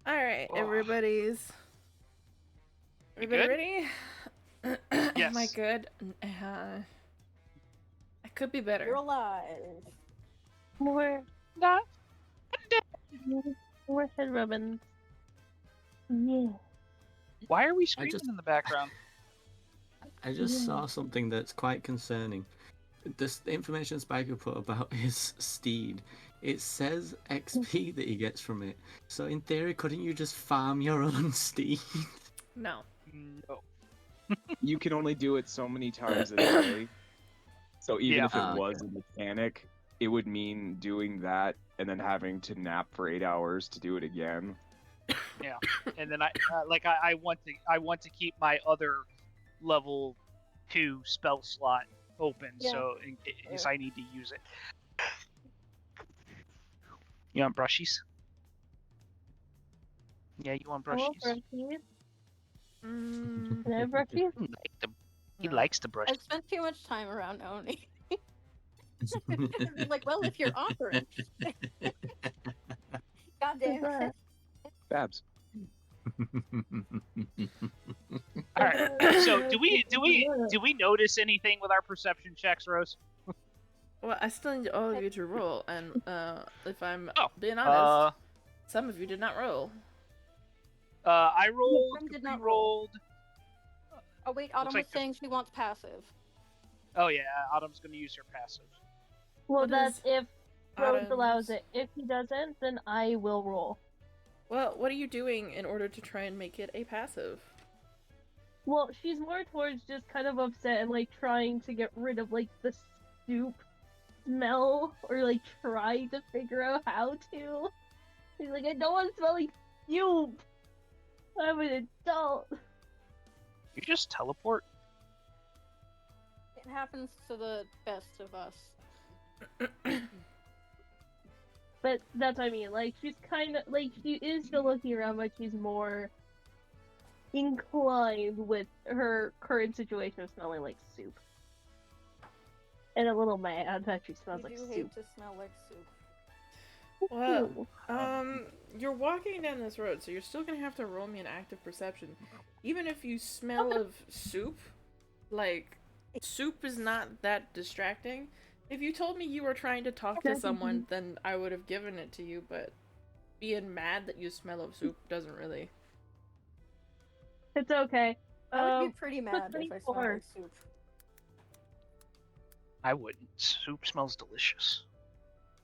All right, Oh. everybody good? ready? Am I Yes. good? I could be better. You're alive. More Nah. head rubbing. Yeah. Why are we screaming just- in the background? I just saw something that's quite concerning. The information Spiker put about his steed, it says XP that he gets from it. So in theory, couldn't you just farm your own steed? No. No. You can only do it so many times a day. So even Yeah. if it Ah, okay. was a mechanic, it would mean doing that and then having to nap for 8 hours to do it again. And then I want to keep my other level 2 spell slot open, Yeah. so in case I need to use it. You want brushies? Yeah, you want Hello, brushies? brushies. Mm, Can I have brushies? He No. likes the brush. I've spent too much time around Oni. Like, well, if you're offering. God damn it. Babs. All right. So do we notice anything with our perception checks, Rose? well, I still need all of you to roll, and if I'm Oh, being honest, some of you did not roll. I rolled. Some did Capri not roll. rolled. Oh, wait, Autumn like was saying she wants passive. Oh yeah, Autumn's gonna use her passive. Well, What that's is if Rose allows Autumn's- it. If he doesn't, then I will roll. Well, what are you doing in order to try and make it a passive? Well, she's more towards just kind of upset and like trying to get rid of like the soup smell or like try to figure out how to. She's like, I don't want to smell like soup. I'm an adult. You just teleport. It happens to the best of us. But that's what I mean. Like she's kind of like she is still looking around, but she's more inclined with her current situation of smelling like soup, and a little mad that she smells You like do soup. hate to smell like soup. Well, you're walking down this road, so you're still gonna have to roll me an active perception. Even if you smell of soup, like, soup is not that distracting. If you told me you were trying to talk to someone, then I would have given it to you, but being mad that you smell of soup doesn't really... It's okay. I would be pretty mad if I smelled 24. like soup. I wouldn't. Soup smells delicious.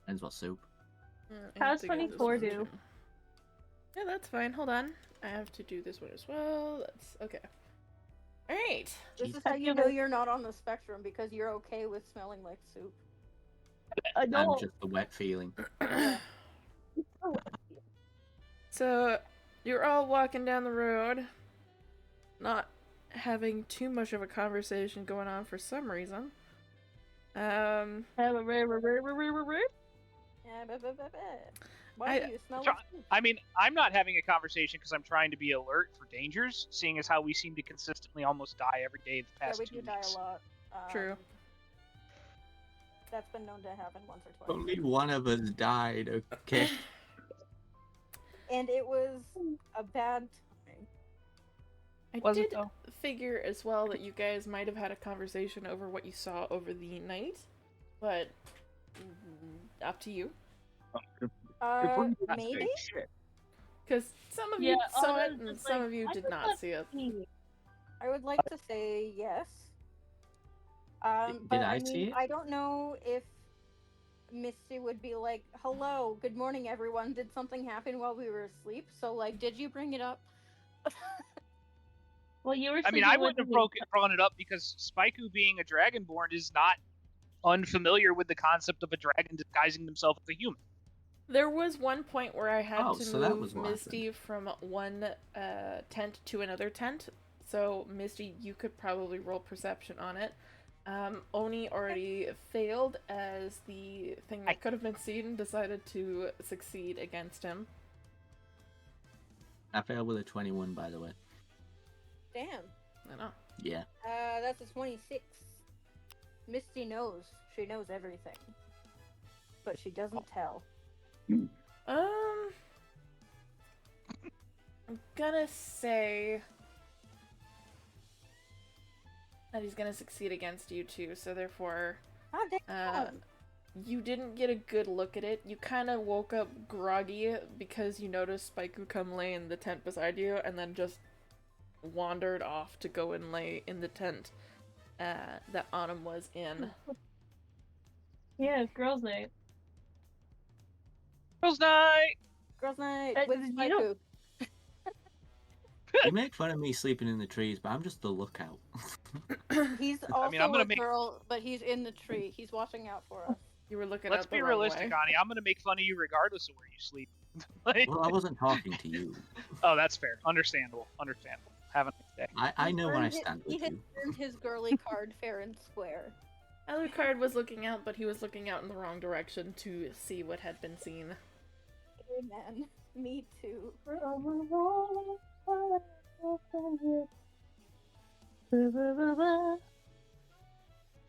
Depends what soup. I have How's to get this 24 one do? too. Yeah, that's fine. Hold on. I have to do this one as well. That's okay. Alright. This Jeez. is how you know you're not on the spectrum, because you're okay with smelling like soup. I I'm don't. just the wet feeling. So, you're all walking down the road. Not having too much of a conversation going on for some reason. Yeah, Why do you smell like food? I mean, I'm not having a conversation because I'm trying to be alert for dangers, seeing as how we seem to consistently almost die every day the Yeah, past we 2 do die weeks. a lot. True. That's been known to happen once or twice. Only one of us died, okay? And it was a bad time. I Was it did though? figure as well that you guys might have had a conversation over what you saw over the night, but up to you. Maybe? Because some of Yeah, you saw I it was and just some like, of you I did just not want see it. to see. I would like to say yes. Did But I I see mean, it? I don't know if Misty would be like, hello, good morning, everyone. Did something happen while we were asleep? So, like, did you bring it up? Well, you were I mean, sleeping I with wouldn't have me. brought it up because Spaiku being a dragonborn is not unfamiliar with the concept of a dragon disguising themselves as a human. There was one point where I had to so that move was what Misty from one tent to another tent. So, Misty, you could probably roll perception on it. Oni already failed as the thing that could have been seen decided to succeed against him. I failed with a 21, by the way. Damn. I know. Yeah. That's a 26. Misty knows. She knows everything. But she doesn't tell. I'm gonna say that he's gonna succeed against you too, so therefore you didn't get a good look at it. You kind of woke up groggy because you noticed Spaiku come lay in the tent beside you and then just wandered off to go and lay in the tent that Autumn was in. Yeah, it's girls' night. Girls' night! Girls' night with You Spaiku. don't- You make fun of me sleeping in the trees, but I'm just the lookout. He's also I'm gonna a make- girl, but he's in the tree. He's watching out for us. You were looking Let's out the be wrong realistic, way. Ani. I'm gonna make fun of you regardless of where you sleep. Like- Well, I wasn't talking to you. Oh, that's fair. Understandable. Have a nice day. I know where I Earned it- stand He with had you. earned his girly card fair and square. Alucard was looking out, but he was looking out in the wrong direction to see what had been seen. Amen. Me too.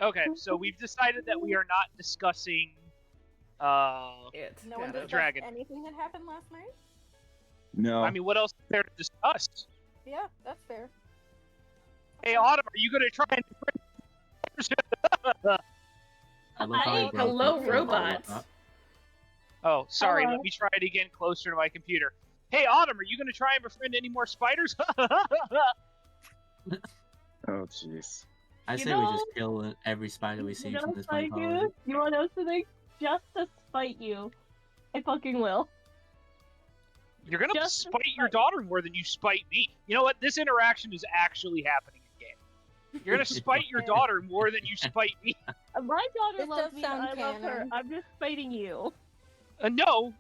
Okay, so we've decided that we are not discussing It. No one Got it. discussed Dragon. anything that happened last night? No. I mean, what else is there to discuss? Yeah, that's fair. Hey, Autumn, are you gonna try and I love how he broke Hello, it from robot. all of Oh, sorry, Hello. let me try it again closer to my computer. Hey, Autumn, are you gonna try and befriend any more spiders? Oh, jeez. I You say we know- just kill every spider we see You from know, this point Spaiku, forward. you want to know something? Just to spite you. I fucking will. You're gonna Just spite your spite. daughter more than you spite me. You know what? This interaction is actually happening in game. You're gonna spite your daughter more than you spite me. My daughter This loves does me and sound I love her. canon. I'm just fighting you. No,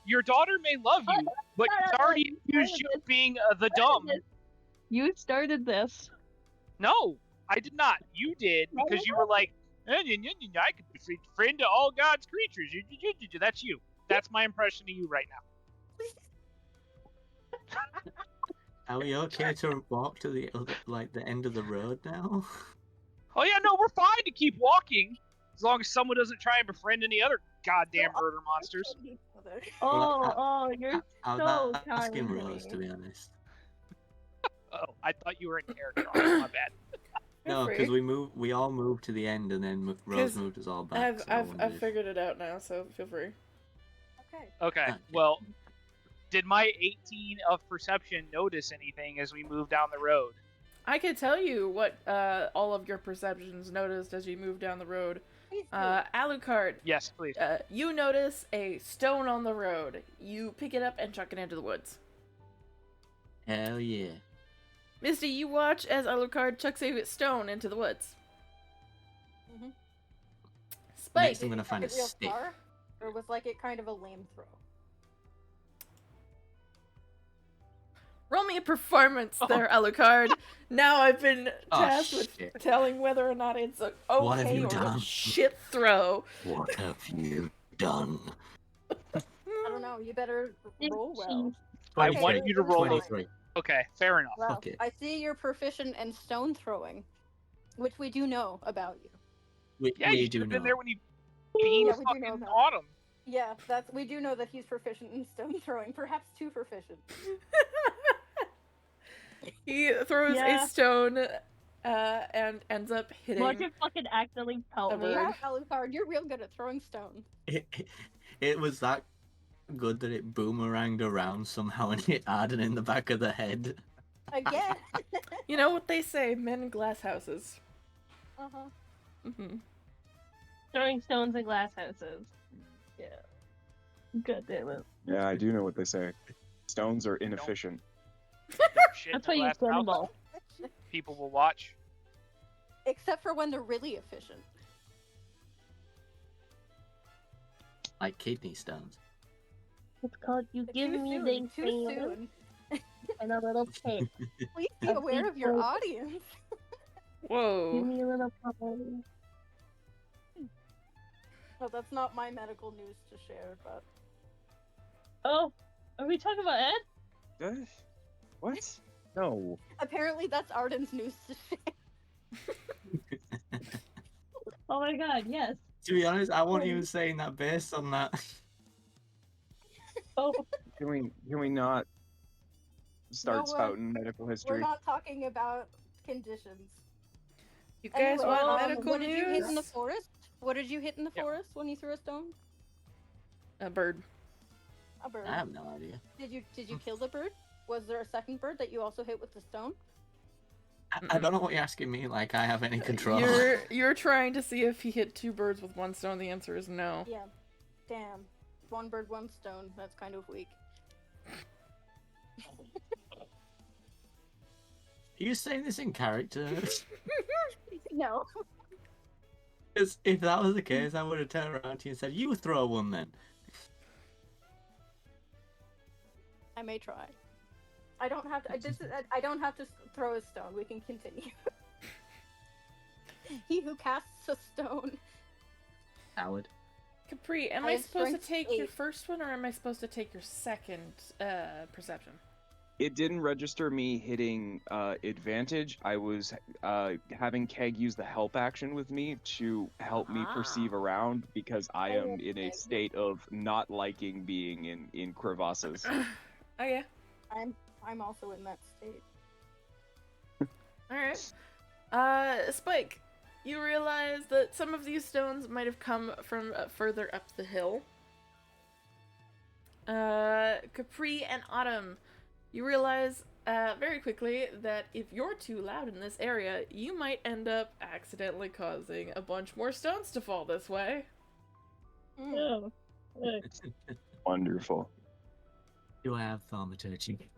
your daughter may love you, but she's already accused you of being the dumb. You started this. No, I did not. You did because you were like, I could be friend to all God's creatures. That's you. That's my impression of you right now. Are we okay to walk to the other, like the end of the road now? Oh yeah, no, we're fine to keep walking as long as someone doesn't try and befriend any other goddamn murder monsters. Oh, you're I so was asking kind to Rose, to me. be honest. Oh, I thought you were in character. My bad. No, free. because we all moved to the end, and then Rose 'Cause moved us all back. so I wondered I've if- figured it out now, so feel free. Okay. Okay, well, did my 18 of perception notice anything as we move down the road? I could tell you what all of your perceptions noticed as you move down the road. Please do. Alucard, Yes, please. you notice a stone on the road. You pick it up and chuck it into the woods. Hell yeah. Misty, you watch as Alucard chucks a stone into the woods. Mhm. Spike, Next I'm gonna find a Is it real stick. far? Or was like it kind of a lame throw? Roll me a performance there, Alucard. Now I've been Oh, tasked with shit. telling whether or not it's a What have okay you or a done? shit throw. What have you done? I don't know. You better roll well. I 23. want you to roll. 23. Okay, fair enough. Well, Okay. I see you're proficient in stone throwing, which we do know about you. Yeah, We you should do have been know. there when you beat Yeah, we do know fucking about it. Autumn. Yeah, we do know that he's proficient in stone throwing, perhaps too proficient. He throws Yeah. a stone and ends up hitting Watch it fucking accidentally pelt a me. bird. Wow, Alucard, you're real good at throwing stones. It was that good that it boomeranged around somehow and hit Arden in the back of the head. Again. You know what they say, men in glass houses. Uh-huh. Mm-hmm. Throwing stones in glass houses. Yeah. God damn it. Yeah, I do know what they say. Stones are inefficient. Don't shit That's in why a you glass house. cannonball. People will watch. Except for when they're really efficient. Like kidney stones. It's called you give Too me soon, the too thing soon. and a little cake. Please be A aware big of your bowl. audience. Give Whoa. me a little party. Well, that's not my medical news to share, but Oh, are we talking about Ed? What? No. apparently that's Arden's news to share. Oh my god, yes. To be honest, I wasn't even saying that based on that. Oh, Can we not start No, spouting medical We're history? not talking about conditions. You guys Anyway, want medical what did you hit in the news? forest? What did you hit in the Yep. forest when you threw a stone? A bird. A bird. I have no idea. Did you kill the bird? Was there a second bird that you also hit with the stone? I don't know what you're asking me, like I have any control. You're trying to see if he hit two birds with one stone. The answer is no. Yeah. Damn. One bird, one stone. That's kind of weak. Are you saying this in character? No. Because if that was the case, I would have turned around to you and said, "You throw one then." I may try. I don't have to. I don't have to throw a stone. We can continue. He who casts a stone. Howard. Capri, am I I have supposed to strength take your 8. first one or am I supposed to take your second perception? It didn't register me hitting advantage. I was having Keg use the help action with me to help me perceive around because I am in a state of not liking being in crevasses. Oh yeah. I'm also in that state. Alright. Spike, you realize that some of these stones might have come from further up the hill. Capri and Autumn, you realize very quickly that if you're too loud in this area, you might end up accidentally causing a bunch more stones to fall this way. oh. Wonderful. Do I have thaumaturgy?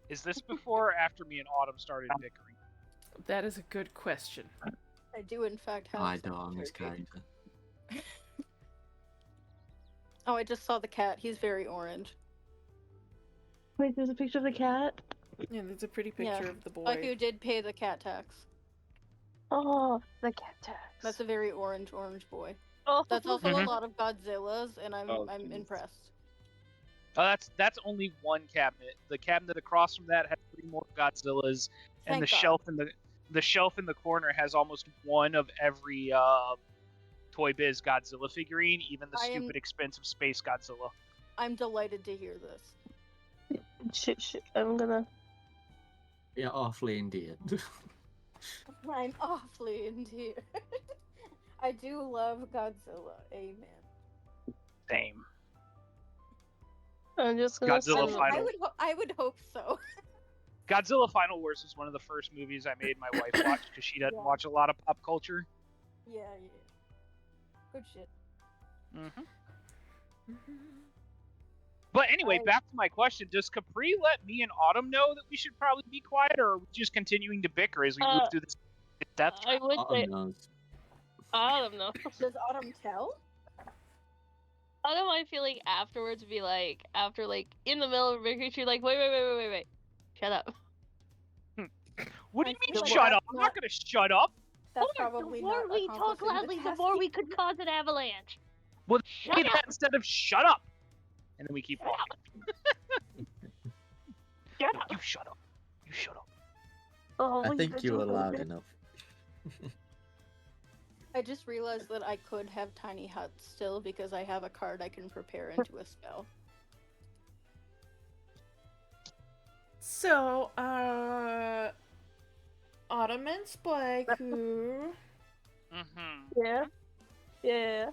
Is this before or after me and Autumn started bickering? That is a good question. I do in fact have. I some don't on this turkey. character. Oh, I just saw the cat. He's very orange. Wait, there's a picture of the cat? Yeah, there's a pretty picture Yeah. of the boy. Like you did pay the cat tax. Oh, the cat tax. That's a very orange boy. Oh, That's also a Mhm. lot of Godzillas, and I'm Oh, I'm jeez. impressed. Oh, that's only one cabinet. The cabinet across from that has 3 more Godzillas, and Thank the God. shelf in the corner has almost one of every Toy Biz Godzilla figurine, even the I am- stupid expensive Space Godzilla. I'm delighted to hear this. shit. I'm gonna. You're awfully endeared. I'm awfully endeared. I do love Godzilla. Amen. Same. I'm just gonna. Godzilla send- Final. I would hope so. Godzilla Final Wars was one of the first movies I made my wife watch because she doesn't Yeah. watch a lot of pop culture. Yeah. Good shit. Mm-hmm. But anyway, I- back to my question: does Capri let me and Autumn know that we should probably be quiet, or are we just continuing to bicker as we move through this death I trap? would say. Autumn knows. I don't know. Does Autumn tell? How do I feel like afterwards be like, after like in the middle of a big you're like, wait. Shut up. What do you I mean feel like shut that's up? I'm not gonna shut up. That's The probably more not we talk accomplishing loudly, the task more we either. could cause an avalanche. Well, Shut say up! that instead of shut up. And then we keep Shut walking. Shut up! You shut up. You shut up. Oh, I my think you were goodness. loud enough. I just realized that I could have tiny huts still because I have a card I can prepare into a spell. So, Autumn and Spike, who... Mm-hmm. Yeah.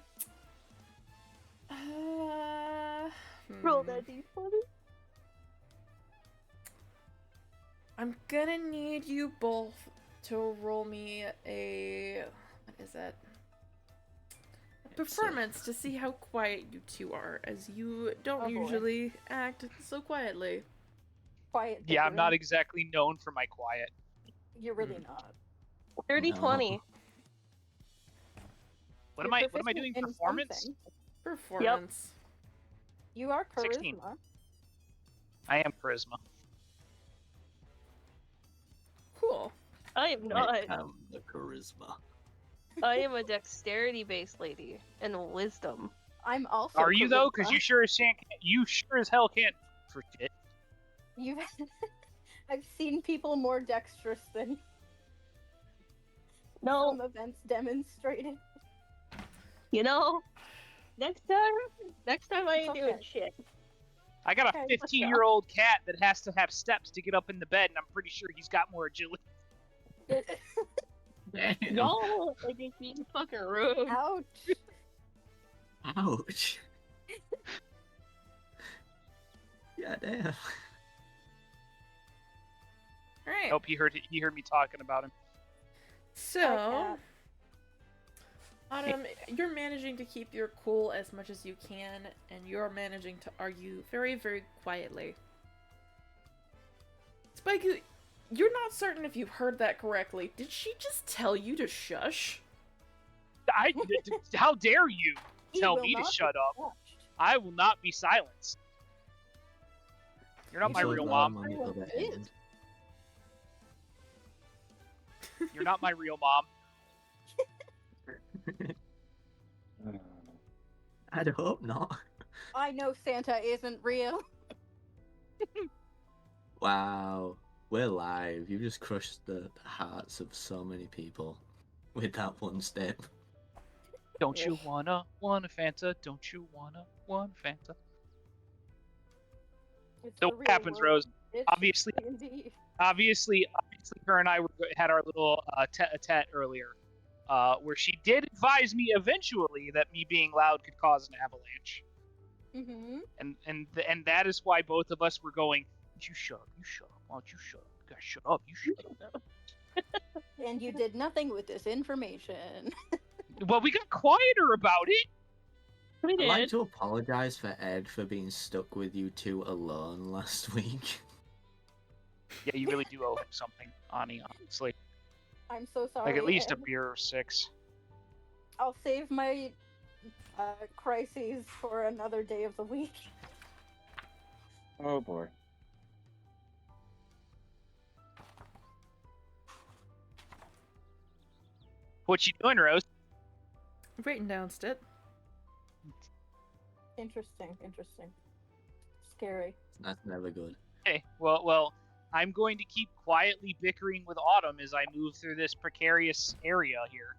Roll hmm. that d20. I'm gonna need you both to roll me a... What is it? A performance to see how quiet you two are, as you don't Oh, boy. usually act so quietly. Quiet. Yeah, I'm not bickering. exactly known for my quiet. You're really not. 30-20. What You're am I proficient doing? in Performance? something. Performance. You are charisma. 16. I am charisma. Cool. I am not. The charisma. I am a dexterity-based lady and wisdom. I'm also. Are you though? Because charisma. you sure as hell can't for shit. You've. I've seen people more dexterous than No, some events demonstrated. you know, next time I ain't It's doing okay. shit. I got Okay, a let's go. 15-year-old cat that has to have steps to get up in the bed, and I'm pretty sure he's got more agility. Damn. Y'all are just being fucking rude. Ouch. Ouch. Yeah, damn. Alright. Nope, he heard me talking about him. So, cat. Autumn, you're managing to keep your cool as much as you can, and you're managing to argue very, very quietly. Spike, you're not certain if you heard that correctly. Did she just tell you to shush? How dare you He tell will me to not shut be up? touched. I will not be silenced. You're not my So real glad mom. I'm on the other It end. You're not my real mom. I'd hope not. I know Santa isn't real. Wow. We're live. You just crushed the hearts of so many people with that one step. Don't you wanna Fanta? Don't you wanna Fanta? It's So the what real happens, world. Rose? It's Obviously, indeed. her and I had our little tete-a-tete earlier, where she did advise me eventually that me being loud could cause an avalanche, Mm-hmm. and that is why both of us were going. You shut up. Why don't you shut up? You guys shut up. You shut up. And you did nothing with this information. Well, we got quieter about it. We I'd like did. to apologize for Ed for being stuck with you two alone last week. Yeah, you really do owe him something, Ani, honestly. I'm so sorry. Like at least a Ed. beer or 6. I'll save my crises for another day of the week. Oh boy. What you doing, Rose? Written down, Stit. Interesting. Scary. That's never good. Okay, well, I'm going to keep quietly bickering with Autumn as I move through this precarious area here.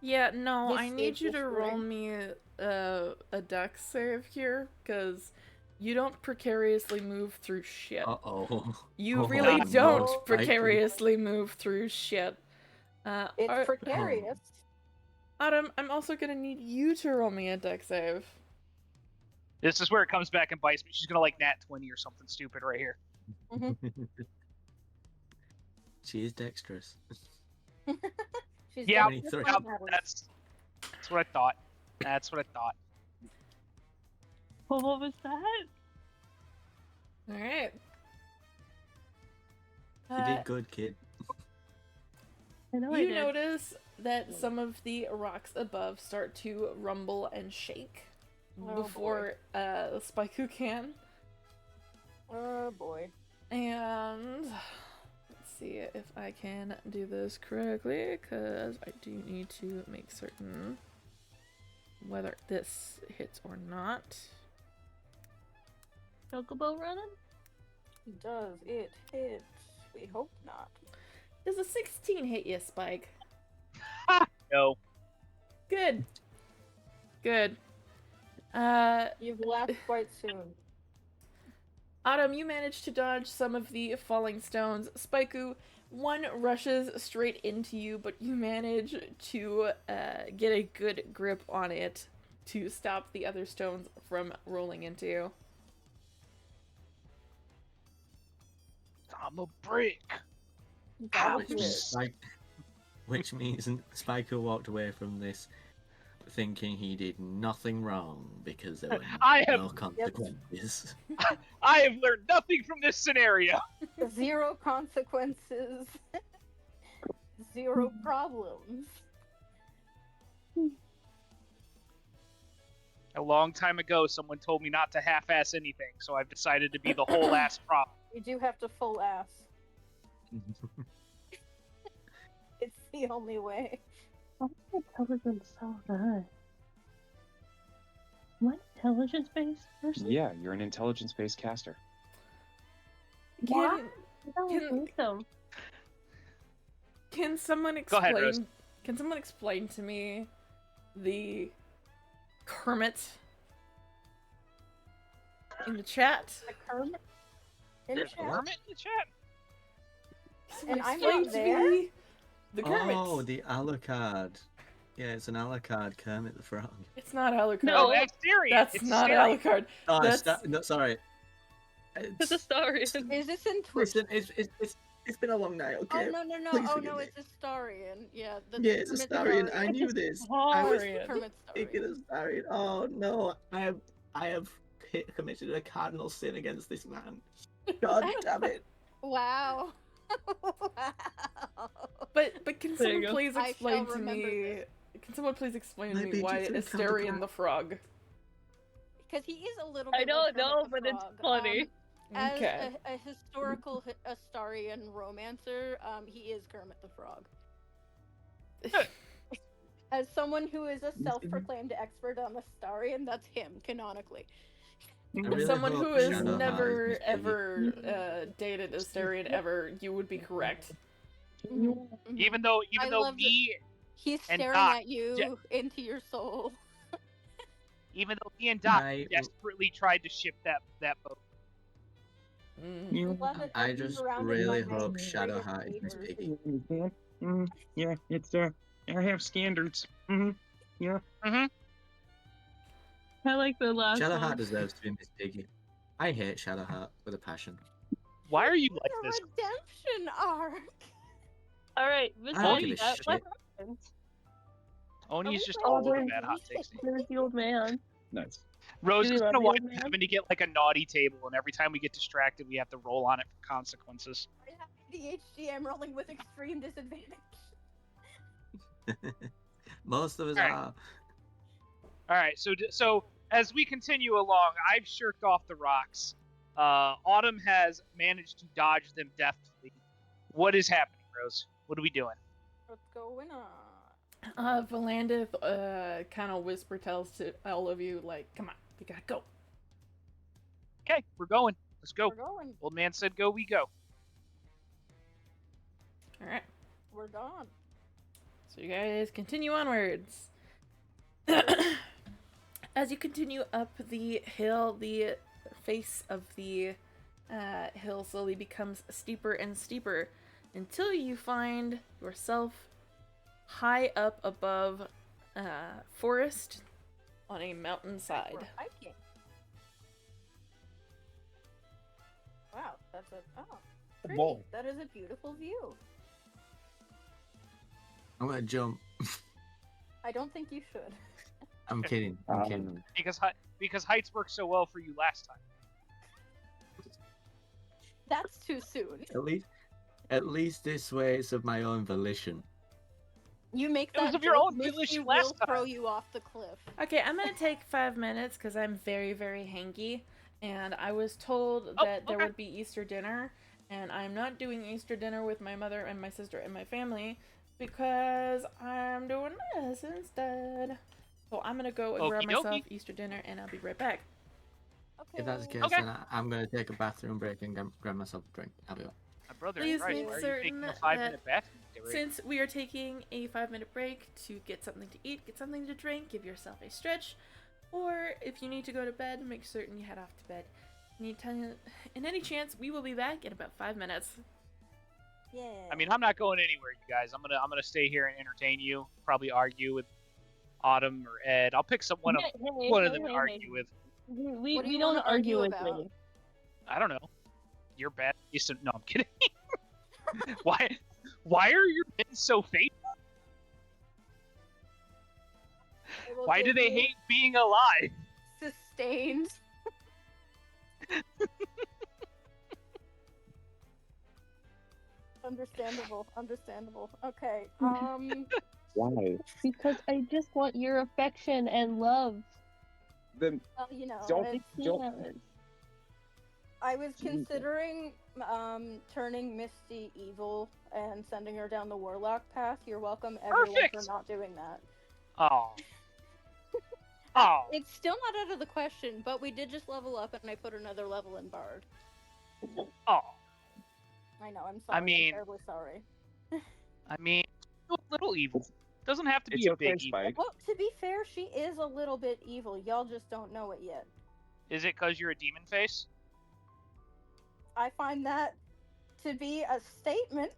Yeah, no, This I need you to dangerous roll terrain. me a dex save here, because you don't precariously move through shit. Uh-oh. You Oh, really no, don't Spikey. precariously move through shit. It's precarious. Autumn, I'm also gonna need you to roll me a dex save. This is where it comes back and bites me. She's gonna like nat 20 or something stupid right here. She is dexterous. She's Yeah, 23. yeah, that's what I thought. That's what I thought. Well, what was that? Alright. You did good, kid. I know I You did. notice that some of the rocks above start to rumble and shake. Oh, before Spaiku can. Oh boy. And let's see if I can do this correctly, because I do need to make certain whether this hits or not. Chocobo running? Does it hit? We hope not. Does a 16 hit you, Spike? No. Good. Good. You've laughed quite soon. Autumn, you manage to dodge some of the falling stones. Spaiku, one rushes straight into you, but you manage to get a good grip on it to stop the other stones from rolling into you. I'm a brick. Which means Spiker walked away from this thinking he did nothing wrong because there were no consequences. I have learned nothing from this scenario. 0 consequences. 0 problems. A long time ago, someone told me not to half-ass anything, so I've decided to be the whole ass prop. You do have to full ass. It's the only way. Why is my intelligence so good? Am I an intelligence-based person? Yeah, you're an intelligence-based caster. Why? I don't think so. Can someone Go explain? ahead, Rose. Can someone explain to me the Kermit in the chat? The Kermit? In There's chat? Kermit in the chat? Someone And I'm explain not to there? me the Kermit. Oh, the Alucard. Yeah, it's an Alucard Kermit the Frog. It's not Alucard. No, that's Styrian. That's It's not Styrian. Alucard. Oh, That's no, sorry. It's a Starian. Is this in Twitch? Listen, it's been a long night, okay? Oh no! Please Oh forgive no! me. It's a Starian. Yeah. Yeah, it's a Kermit Starian. I knew this. I was Kermit thinking Starian. of Starian. Oh no, I have committed a cardinal sin against this man. God damn it. Wow. Wow. But can There you someone go. please I shall explain to remember me? this. Can someone please explain to Might me be why just an Asterion the Frog? Because he is a little bit I don't like Kermit know, the but it's Frog. funny. As Okay. a historical Astarian romancer, he is Kermit the Frog. As someone who is a self-proclaimed expert on Astarian, that's him, canonically. I really Someone hope who has Shadowheart never is Miss Piggy. ever dated Asterion ever, you would be correct. Even though I loved me He's and staring Doc at you into your soul. even though me and Doc I- desperately tried to ship that boat. Mm. Love it I when he's just surrounded really by hope greatest Shadowheart is Miss neighbors. Piggy. Yeah, it's I have standards. Yeah. I like the last Shadowheart one. deserves to be Miss Piggy. I hate Shadowheart with a passion. Why are you It's like a this? redemption arc. Alright, I don't besides give a that, what shit. happened? Oni's just Oh, all over there's- that hot takes. There's the old man. Nice. Rose Do is you love gonna the wind old up man? having to get like a naughty table, and every time we get distracted, we have to roll on it for consequences. I have ADHD. I'm rolling with extreme disadvantage. Most of us Alright. are. All right, so as we continue along, I've shirked off the rocks. Autumn has managed to dodge them deftly. What is happening, Rose? What are we doing? What's going on? Valandith kind of whisper tells to all of you, like, come on, we gotta go. Okay, we're going. Let's go. We're going. Old man said go, we go. Alright, We're gone. so you guys continue onwards. As you continue up the hill, the face of the hill slowly becomes steeper and steeper until you find yourself high up above forest on a mountainside. We're hiking. Wow, that's pretty. Whoa. That is a beautiful view. I'm gonna jump. I don't think you should. I'm kidding. I'm kidding. Because heights worked so well for you last time. That's too soon. At least this way it's of my own volition. You make It was that of your joke, own volition Misty will last throw time. you off the cliff. Okay, I'm gonna take 5 minutes because I'm very, very hanky, and I was told that there would be Easter dinner, and I'm not doing Easter dinner with my mother and my sister and my family because I'm doing this instead. So I'm gonna go and grab Okie myself dokie. Easter dinner, and I'll be right back. Okay. If that's the case, Okay. then I'm going to take a bathroom break and grab myself a drink. I'll be back. My brother, Please Christ, make why are you certain taking a that 5-minute bathroom break? since we are taking a 5-minute break to get something to eat, get something to drink, give yourself a stretch, or if you need to go to bed, make certain you head off to bed. In any chance, we will be back in about 5 minutes. Yeah. I mean, I'm not going anywhere, you guys. I'm gonna stay here and entertain you. Probably argue with Autumn or Ed. I'll pick one of them and argue with. We don't argue with me. I don't know. You're bad. No, I'm kidding. Why are your men so faithful? Why do they hate being alive? Sustained. Understandable. Okay. Why? Because I just want your affection and love. Then Well, you know, don't. I was considering turning Misty evil and sending her down the warlock path. You're welcome, everyone, for not doing that. Oh. Oh. It's still not out of the question, but we did just level up, and I put another level in Bard. Oh. I know. I'm sorry. I'm terribly sorry. I mean, a little evil. Doesn't have to be a big evil. Well, to be fair, she is a little bit evil. Y'all just don't know it yet. Is it because you're a demon face? I find that to be a statement.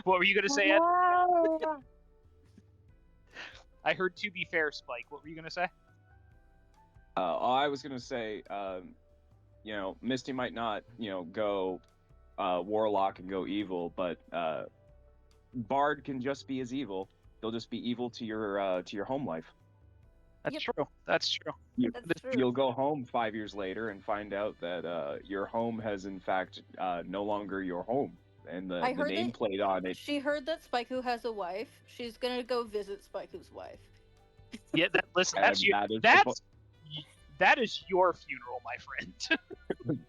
What were you gonna say, Ed? Wow. I heard to be fair, Spike. What were you gonna say? I was gonna say, Misty might not, go warlock and go evil, but Bard can just be as evil. They'll just be evil to your home life. That's true. That's true. You'll go home 5 years later and find out that your home has in fact no longer your home, and the nameplate on it. She heard that Spikeu has a wife. She's gonna go visit Spikeu's wife. Yeah, listen, that is your funeral, my friend.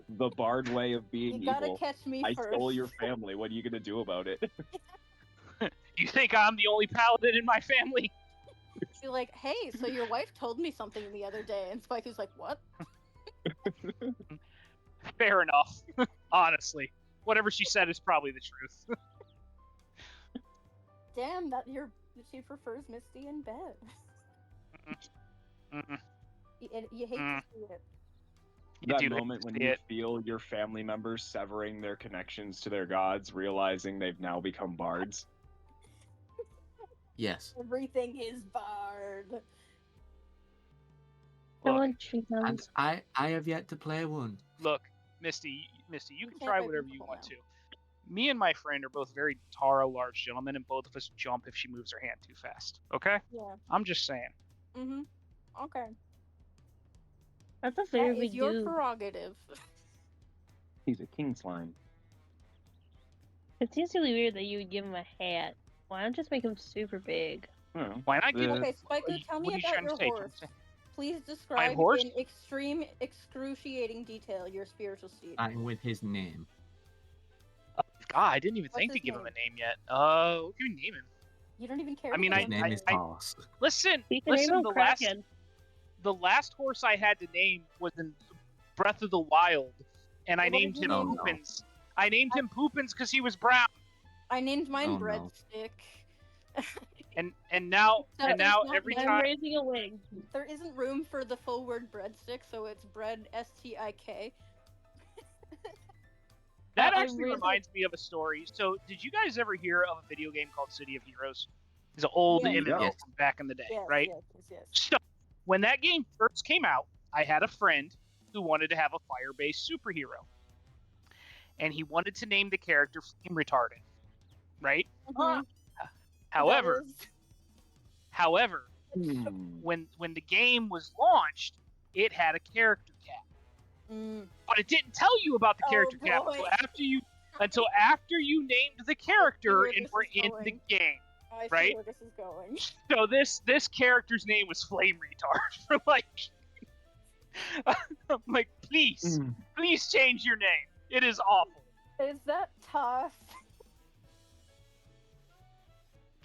The Bard way of being You gotta evil. catch me I first. stole your family. What are you gonna do about it? You think I'm the only paladin in my family? You're like, hey, so your wife told me something the other day, and Spikeu's like, what? Fair enough. Honestly, whatever she said is probably the truth. Damn, she prefers Misty in bed. You hate to see it. That moment when you feel your family members severing their connections to their gods, realizing they've now become bards. Yes. Everything is Bard. And I have yet to play one. Look, Misty, you can try whatever you want to. Me and my friend are both very Taro large gentlemen, and both of us jump if she moves her hand too fast. Okay? Yeah. I'm just saying. Mm-hmm. Okay. That's a very big big your dude. prerogative. He's a king slime. It seems really weird that you would give him a hat. Why not just make him super big? Why not give Okay, Spikeu, tell me about your horse. Please describe in extreme, excruciating detail your spiritual steed. Starting with his name. God, I didn't even think to give him a name yet. What can we name him? You don't even care. I mean, his name is Horse. Listen. The last horse I had to name was in Breath of the Wild, and I named him Poopins. I named him Poopins because he was brown. I named mine Breadstick. And now every time I'm raising a wing. There isn't room for the full word breadstick, so it's bread STIK. That actually reminds me of a story. So, did you guys ever hear of a video game called City of Heroes? It's an old MMO from back in the day, right? Yes. So, when that game first came out, I had a friend who wanted to have a fire-based superhero. And he wanted to name the character Flame Retardant, right? Mm-hmm. However, when the game was launched, it had a character cap. But it didn't tell you about the character cap. So until after you named the character where and this we're is in the going. game. I see Right? where this is going. So this character's name was Flame Retard. For like, I'm like, please change your name. It is awful. Is that tough?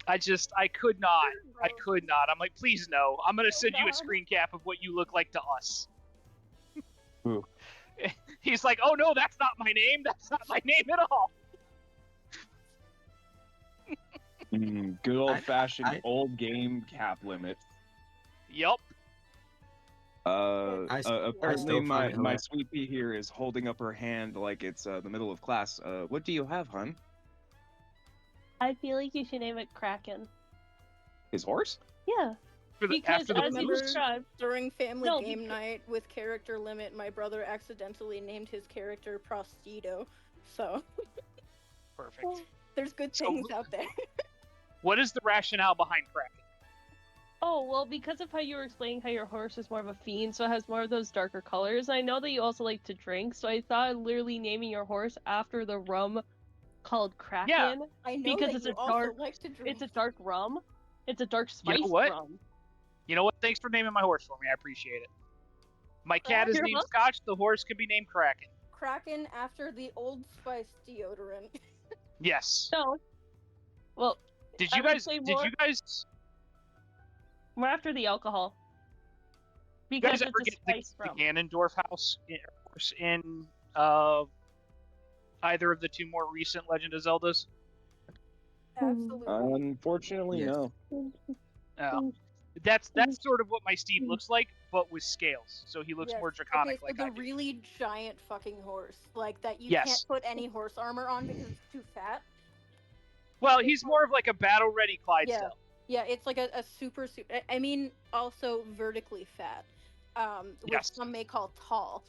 I could not. I could not. I'm like, please no. I'm gonna send you a God. screen cap of what you look like to us. Ooh. He's like, oh no, that's not my name. That's not my name at all. Good old-fashioned old game cap limit. Yep. Apparently still my find her. sweet pea here is holding up her hand like it's the middle of class. What do you have, hun? I feel like you should name it Kraken. His horse? Yeah. Because after the as you boost? described, During family No, game because- night with character limit, my brother accidentally named his character Prostito. So Perfect. there's good So- things out there. What is the rationale behind Kraken? oh, well, because of how you were explaining how your horse is more of a fiend, so it has more of those darker colors. I know that you also like to drink, so I thought literally naming your horse after the rum called Kraken. Yeah. I know Because that it's you a also dark- like to drink. It's a dark rum. It's a dark You know spiced what? rum. You know what? Thanks for naming my horse for me. I appreciate it. My cat is You're named welcome. Scotch. The horse can be named Kraken. Kraken after the Old Spice deodorant. Yes. No. Well, Did I you would guys? say Did more- you guys? we're after the alcohol. You Because guys ever it's a get the spiced rum. Ganondorf house in either of the two more recent Legend of Zeldas? Absolutely. Unfortunately, Yes. no. Oh. That's sort of what my steed looks like, but with scales. So he looks Yes. more draconic, Okay, so like the I do. really giant fucking horse, like that you Yes. can't put any horse armor on because it's too fat. Well, he's more of like a battle-ready Clydesdale. Yeah, it's like a super. I mean, also vertically fat, which Yes. some may call tall.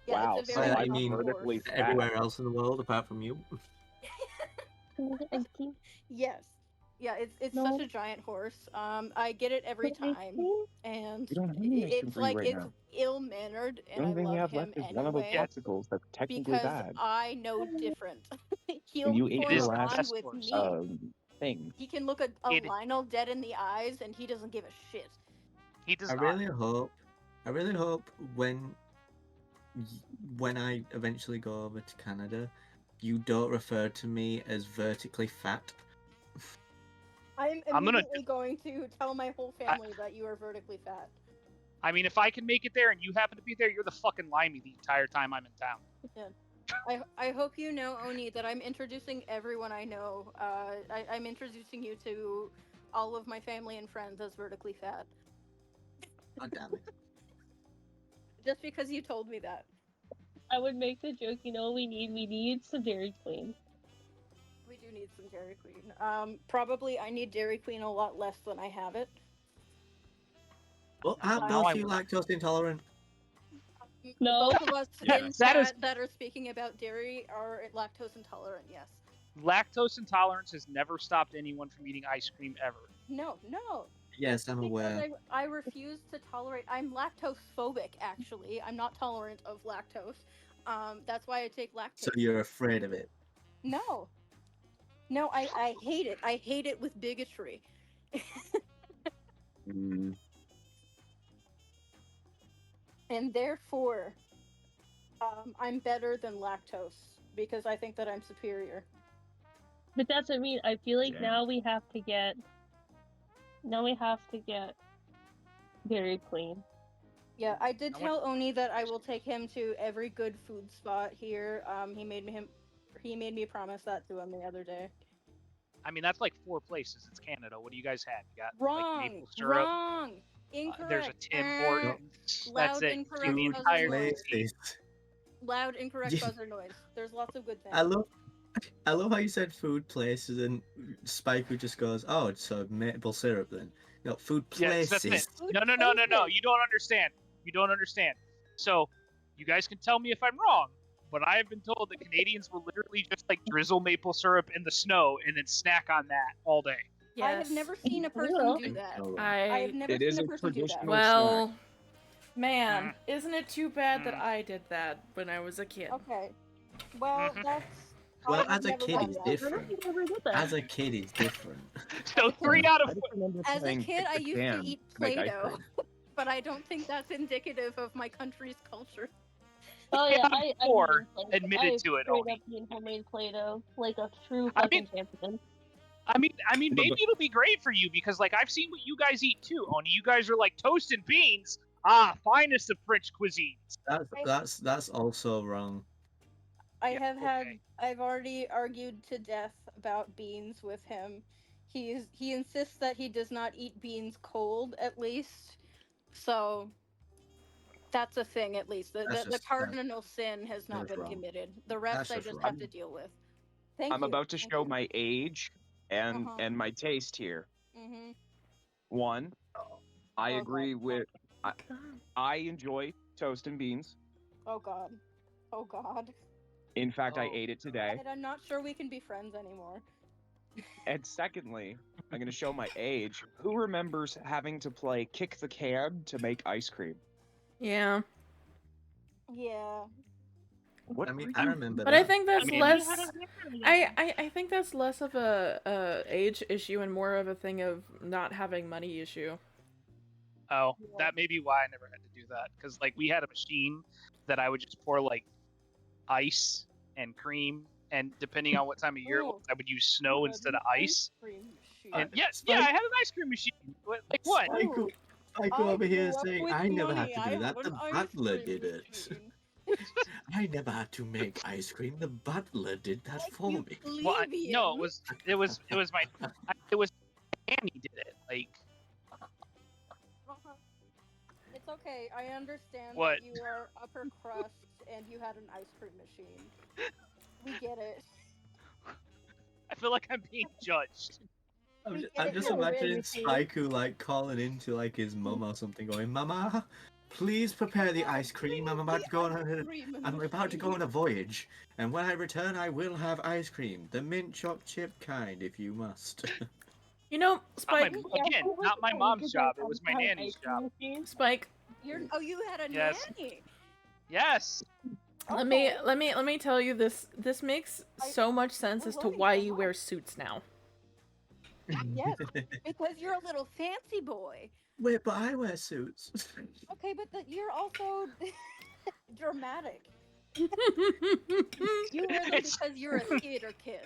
Wow, it's a so very I tall mean, horse. Everywhere else in the world apart from you. Yes. Yeah, it's No. such a giant horse. I get it every time, and We don't have any ice cream it's for you like right it's now. ill-mannered, The and only I thing we love have him left is one of those anyway popsicles that's technically because bad. I know different. He'll And you ate your correspond last with horse. me. Thing. He can look a It- Lionel dead in the eyes, and he doesn't give a shit. He does I not. really hope when I eventually go over to Canada, you don't refer to me as vertically fat. I'm I'm gonna- immediately going to tell my whole family that you are vertically fat. I mean, if I can make it there and you happen to be there, you're the fucking limey the entire time I'm in town. I hope you know, Oni, that I'm introducing everyone I know. I'm introducing you to all of my family and friends as vertically fat. God damn it. Just because you told me that. I would make the joke, we need some Dairy Queen. We do need some Dairy Queen. Probably I need Dairy Queen a lot less than I have it. Well, how No, both I you lactose intolerant? No. Both of us Yeah, in that chat is- that are speaking about dairy are lactose intolerant, yes. Lactose intolerance has never stopped anyone from eating ice cream ever. No. Yes, I'm Because aware. I refuse to tolerate. I'm lactose phobic, actually. I'm not tolerant of lactose. That's why I take lactose. So you're afraid of it. No, I hate it. I hate it with bigotry. And therefore, I'm better than lactose because I think that I'm superior. But that's what I mean. I feel like Damn. now we have to get Dairy Queen. Yeah, I did I tell Oni that I will take him to every good food spot here. He made me promise that to him the other day. I mean, that's like 4 places. It's Canada. What do you guys have? You got Wrong. like maple syrup. Wrong. Incorrect. There's a Tim Eh. Hortons. Loud, That's it. incorrect In the buzzer entire noise. Places. Loud, incorrect Yeah. buzzer noise. There's lots of good things. I love how you said food places and Spike who just goes, oh, it's a maple syrup then. No, food Yes, places. that's it. Food No. places. You don't understand. You don't understand. So, you guys can tell me if I'm wrong, but I have been told that Canadians will literally just like drizzle maple syrup in the snow and then snack on that all day. I have never seen a person Well, do that. Oh, I have never It seen is a a person do that. traditional- Well, Man, isn't it too bad that Mm. I did that when I was a kid? Okay. Well, Mhm. that's. Well, I would as a never kid, done it's that. different. As a kid, it's different. So As a three kid- out of I just remember As a playing kid, kick I the used to can eat to make ice Play-Doh, cream. but I don't think that's indicative of my country's culture. Oh yeah, I four made Play-Doh. admitted I to it, straight Oni. up made homemade Play-Doh like a true I fucking mean, champion. maybe it'll be great for you because, like, I've seen what you guys eat too, Oni. You guys are like toast and beans. Ah, finest of French cuisines. That's also wrong. I Yeah, have had. okay. I've already argued to death about beans with him. He insists that he does not eat beans cold, at least. So that's a thing, at least. The cardinal sin has not that's been wrong. committed. The rest That's I just just wrong. have to deal with. Thank I'm you. about to Thank show you. my age and Uh-huh. and my taste here. Mm-hmm. One, I Oh, agree God. with. I enjoy toast and beans. Oh God. Oh God. In fact, I Oh, ate it today. And I'm not sure we can be friends anymore. And secondly, I'm going to show my age. Who remembers having to play kick the can to make ice cream? Yeah. Yeah. What I mean, were I you? remember But that. I think that's mean- less. I think that's less of a age issue and more of a thing of not having money issue. Oh, Yeah. that may be why I never had to do that. Because, like, we had a machine that I would just pour, like, ice and cream, and depending on what time of year it was, I would use snow instead of ice. Cream machine. And Spike- I had an ice cream machine. Like, what? I go over here grew up saying with I never money. had to I do that. have The an ice butler cream did it. machine. I never had to make ice cream. The butler did that Like for you me. Well, plebeian. no, it was my Annie did it. Like, Uh-huh. It's okay. I understand What? that you are upper crust and you had an ice cream machine. We get it. I feel like I'm being judged. We get I'm it, just you're imagining rich. Spaiku like calling into like his mum or something, going, "Mama, please prepare the ice cream. I'm about to go on a voyage, and when I return, I will have ice cream, the mint chocolate chip kind, if you must." You know, Spike. Not my mom's job. It was my nanny's job. Spike. You had a Yes. nanny. Yes. Let me tell you this. This makes so much sense we're as to learning why so you much. wear suits now. Yes, because you're a little fancy boy. Wait, but I wear suits. Okay, but you're also dramatic. You wear them It's- because you're a theater kid.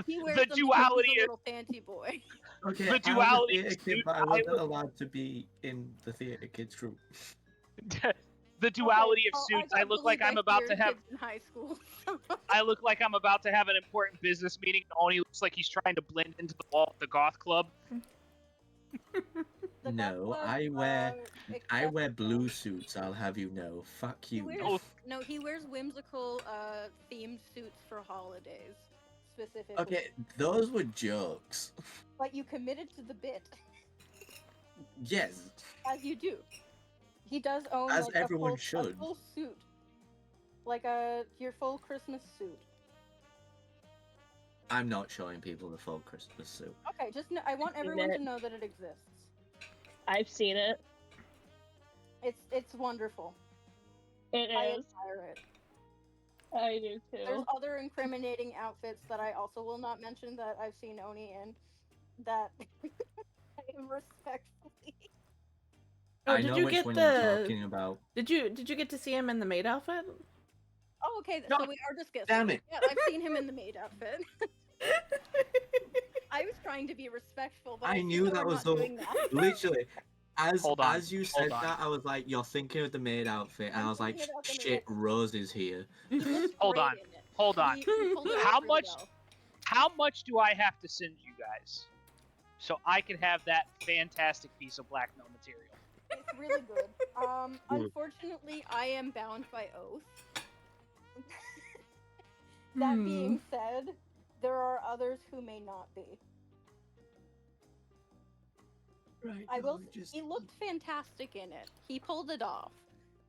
He wears The them duality because he's a little fancy boy. Okay, The I was a duality theatre of kid, but I wasn't allowed to be in the theatre kids group. the duality of well, suits. I I got look like bullied I'm by about to theater have. kids in high school. I look like I'm about to have an important business meeting. Oni looks like he's trying to blend into the wall at the goth club. No, I wear blue suits. I'll have you know. Fuck He you. wears, no, he wears whimsical themed suits for holidays, specifically. Okay, those were jokes. But you committed to the bit, Yes, as you do. He does own as like everyone a should. full suit, like your full Christmas suit. I'm not showing people the full Christmas suit. Okay, I want everyone to know that it exists. I've seen it. It's wonderful. It I is. admire it. I do too. There's other incriminating outfits that I also will not mention that I've seen Oni in that I am respectfully. Oh, I did know you which get one the? you're talking about. Did you get to see him in the maid outfit? Oh, okay. No, So we are discussing. damn it. Yeah, I've seen him in the maid outfit. I was trying to be respectful, but I knew that was the literally. Hold on, As you hold said on. that, I was like, "You're thinking of the maid outfit," and I was like, thinking about the maid "Shit, Rose is here." Hold on. Hold on. He pulled it How off really much? well. How much do I have to send you guys so I can have that fantastic piece of black mail material? It's really good. Unfortunately, I am bound by oath. That being said, there are others who may not be. Right. I will. He looked fantastic in it. He pulled it off,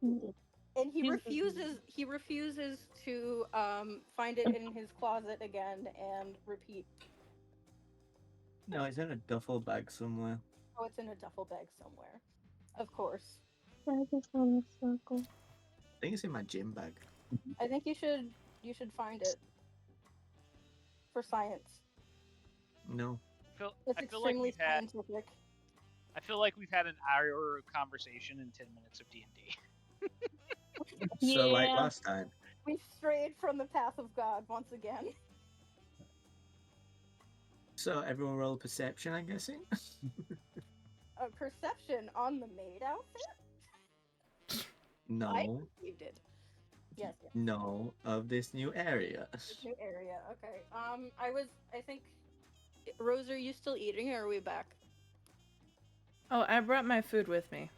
Mm. and he refuses. He refuses to find it in his closet again and repeat. No, it's in a duffel bag somewhere. Oh, it's in a duffel bag somewhere. Of course. I just want a circle. I think it's in my gym bag. I think you should find it for science. No. It's I feel like extremely we've had scientific. I feel like we've had an hour of conversation in 10 minutes of D&D. So like Yeah. last time. We've strayed from the path of God once again. So everyone roll perception, I'm guessing? A perception on the maid outfit? I No. perceived it. Yes, yes. No, of this new area. This new area. Okay. I think Rose, are you still eating or are we back? Oh, I brought my food with me.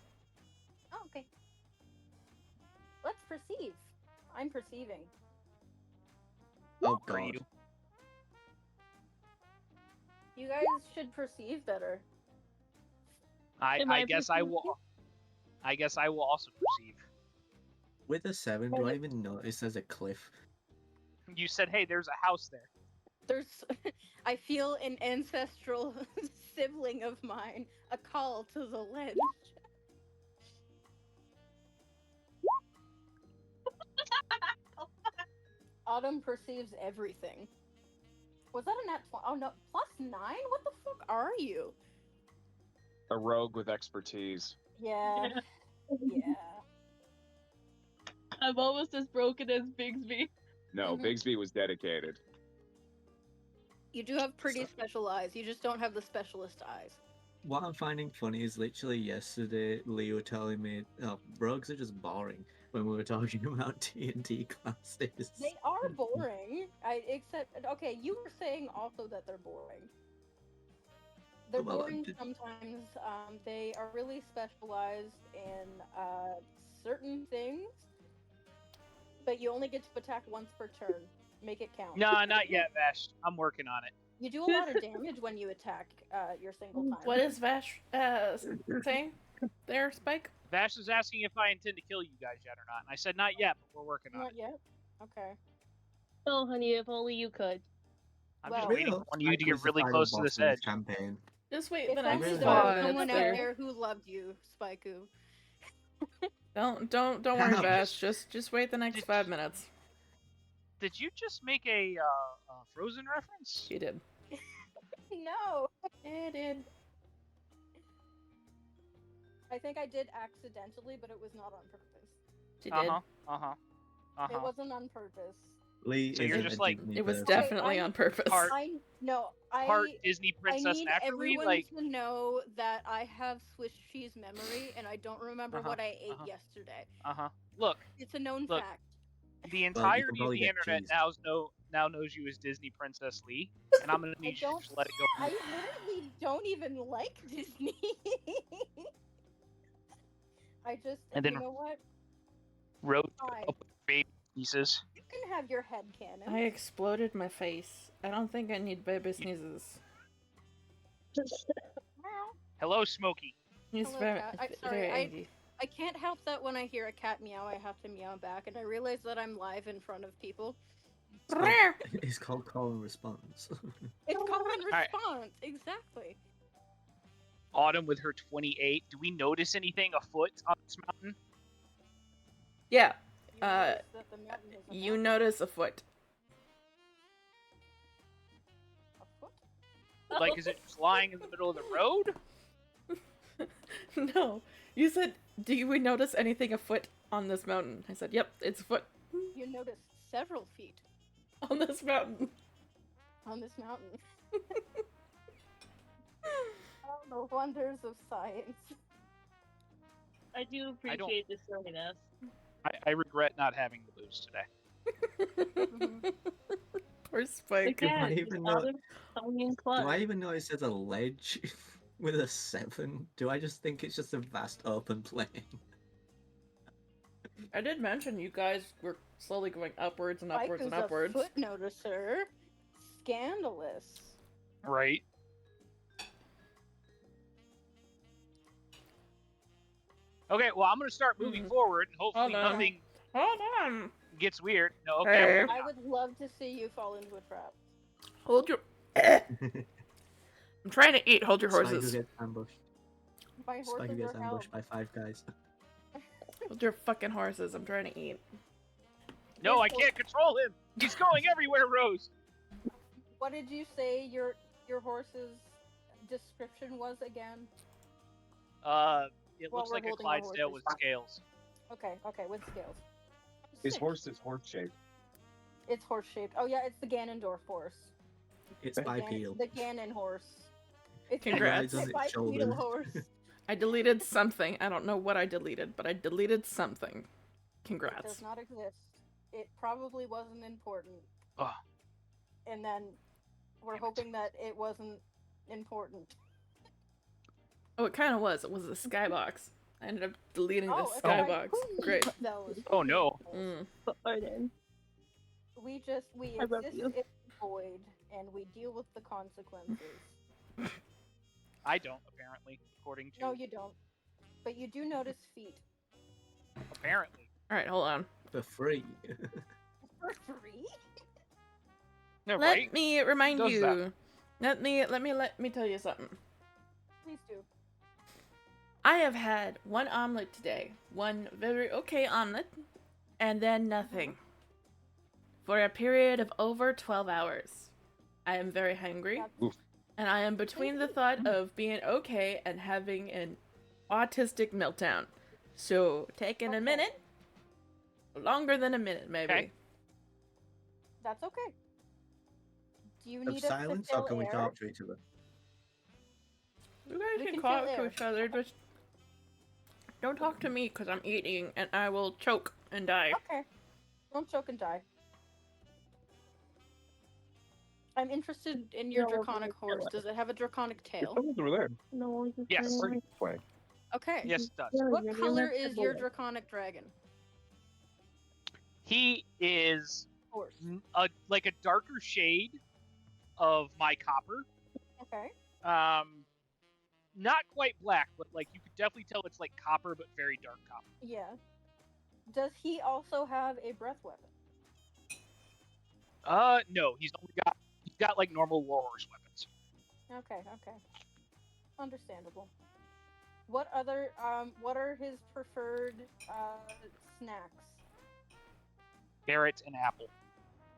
Oh, okay. Let's perceive. I'm perceiving. Oh Are god. you? You guys should perceive better. Am I I guess I will. perceiving? I guess I will also perceive. With a 7, do I even notice there's a cliff? You said, "Hey, there's a house there." There's, I feel an ancestral sibling of mine, a call to the ledge. Autumn perceives everything. Was that a nat 20? Oh no, +9? What the fuck are you? A rogue with expertise. Yeah. Yeah. I'm almost as broken as Bigsby. No, Mhm. Bigsby was dedicated. You do have pretty So- special eyes. You just don't have the specialist eyes. What I'm finding funny is literally yesterday, Leo telling me, oh, rogues are just boring when we were talking about D&D classes. They are boring. Okay, you were saying also that they're boring. They're Well, boring sometimes. They are really specialized in certain things, but you only get to attack once per turn. Make it count. No, not yet, Vash. I'm working on it. You do a lot of damage when you attack your single time. What is Vash saying there, Spike? Vash is asking if I intend to kill you guys yet or not, and I said not yet, but we're working on Not it. yet? Okay. Oh, honey, if only you could. I'm Well- just Really waiting hope on you to Spike get was the really final close to boss this in edge. campaign. Just wait If the only next there was 5 someone minutes out there. there who loved you, Spaiku. Don't worry, Ouch. Vash. Just wait the next Did- 5 minutes. Did you just make a Frozen reference? She did. No! It did. I think I did accidentally, but it was not on purpose. She did. It wasn't on purpose. Lee So you're isn't just a like- Disney It was person. definitely I- on purpose. Part- I Disney princess need naturally, everyone like to know that I have Swiss cheese memory and I don't remember Uh-huh, what I ate uh-huh. yesterday. Look, It's a known Look. fact. the entirety of probably the get internet cheese. now knows you as Disney Princess Lee, and I'm gonna I need you don't. to let it go. I literally don't even like Disney. I just. And then- you know what? Road Fine. up with baby pieces. You can have your head cannon. I exploded my face. I don't think I need baby sneezes. Hello, Smokey. He's Hello, very, cat. I'm sorry, very angry. I can't help that when I hear a cat meow, I have to meow back, and I realize that I'm live in front of people. It's called call and response. It's call and Alright. response, exactly. Autumn with her 28. Do we notice anything afoot on this mountain? Yeah, You notice that the mountain is a you mountain. notice a foot. A foot? Like, is it just lying in the middle of the road? No, you said, do we notice anything afoot on this mountain? I said, yep, it's a foot You notice several feet on this mountain. on this mountain. Oh, the wonders of science. I do appreciate the silliness. I regret not having the booze today. Poor Spike. Do I Again, even know? Autumn, Tony, and Do Clutch. I even know it says a ledge with a 7? Do I just think it's just a vast open plain? I did mention you guys were slowly going upwards and Spike upwards is and upwards. a foot noticer. Scandalous. Right? Okay, well, I'm gonna start moving Mhm. forward, and hopefully Hold on. nothing Hold on. gets weird. No, okay. I'm Hey. working I on would love to see you fall into a trap. Hold your. I'm trying to eat. Hold your Spike horses. who gets ambushed. My Spike who horses gets are held. ambushed by 5 guys. With your fucking horses, I'm trying to eat. No, I can't control him. He's going everywhere, Rose. What did you say your horse's description was again? It Well, looks we're like a holding our Clydesdale horses. with scales. Okay, with scales. His Sick. horse is horse shaped. It's horse shaped. Oh yeah, it's the Ganondorf horse. It's bipedal. The Ganon horse. It's Congrats. the Rides on its bipedal shoulders. horse. I deleted something. I don't know what I deleted, but I deleted something. It Congrats. does not exist. It probably wasn't important. Ugh. And then we're hoping that it wasn't important. Oh, it kind of was. It was the skybox. I ended up deleting the it's skybox. like, Great. That was Oh no. Pardon. we I love exist you. in the void and we deal with the consequences. I don't, apparently, according to... No, you don't. But you do notice feet. Apparently. All right, hold on. For free. For free? No, Let right? me remind Does you. that? Let me tell you something. Please do. I have had one omelet today, one very okay omelet, and then nothing. For a period of over 12 hours. I am very hungry, and I am between the thought of being okay and having an autistic meltdown. So, taking a minute, longer than a minute, maybe. Okay. That's okay. Do you Of need us silence, to fill or can we air? talk to each other? You guys We can can talk fill to air. each other, just don't talk to me because I'm eating and I will choke and die. Okay. Don't choke and die. I'm interested in your No, draconic horse. Does it have a draconic tail? Someone's over there. No, you Yes. can't. Way. Okay. Yes, it does. What You're color meant to is your bullet. draconic dragon? He is Horse. like a darker shade of my copper. Okay. Not quite black, but like you could definitely tell it's like copper, but very dark copper. Yeah. Does he also have a breath weapon? No, he's got like normal warhorse weapons. Okay. Understandable. What are his preferred snacks? Carrots and apple.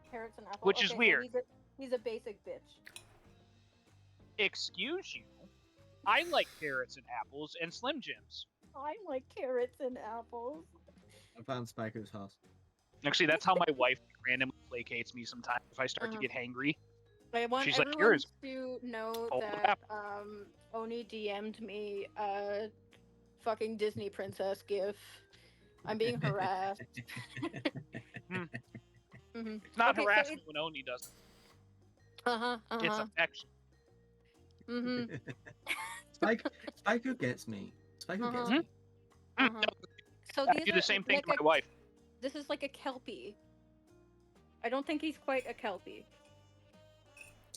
Carrots and apple. Which is so weird. He's a basic bitch. Excuse you. I like carrots and apples and Slim Jims. I like carrots and apples. I found Spiker's house. Actually, that's how my wife randomly placates me sometimes if I start to get hangry. I want She's like, everyone "Here's to know Oh, that Oni DM'd me a fucking Disney princess gif. I'm being harassed. It's not Okay, so harassment when Oni does it. It's affection. Spiker gets me. Spiker gets me. So I these do are the same thing like to my wife. This is like a kelpie. I don't think he's quite a kelpie.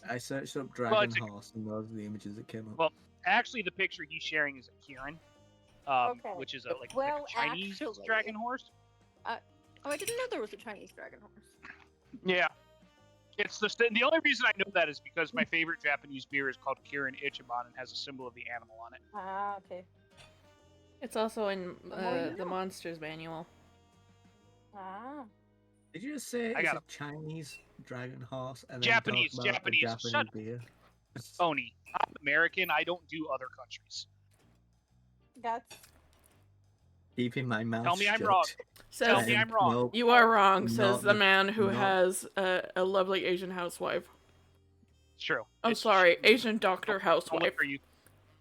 I searched up Well, dragon it's a- horse, and those are the images that came up. Well, actually, the picture he's sharing is a Kieran, Okay. which is like Well, a Chinese actually- dragon horse. Oh, I didn't know there was a Chinese dragon horse. Yeah. It's the only reason I know that is because my favorite Japanese beer is called Kirin Ichiban and has a symbol of the animal on it. Ah, okay. It's also in The more you the know. Monsters Manual. Ah. Did you just say I it's got a Chinese dragon horse and Japanese, then talk about Japanese. a Japanese Shut up. beer? Oni. I'm American. I don't do other countries. That's Keeping my mouth Tell me I'm shut. wrong. Tell Says me I'm wrong. Nope. you are wrong, says Not the the- man who not- has a lovely Asian housewife. It's true. I'm It's sorry, true. Asian doctor I'll look housewife. for you.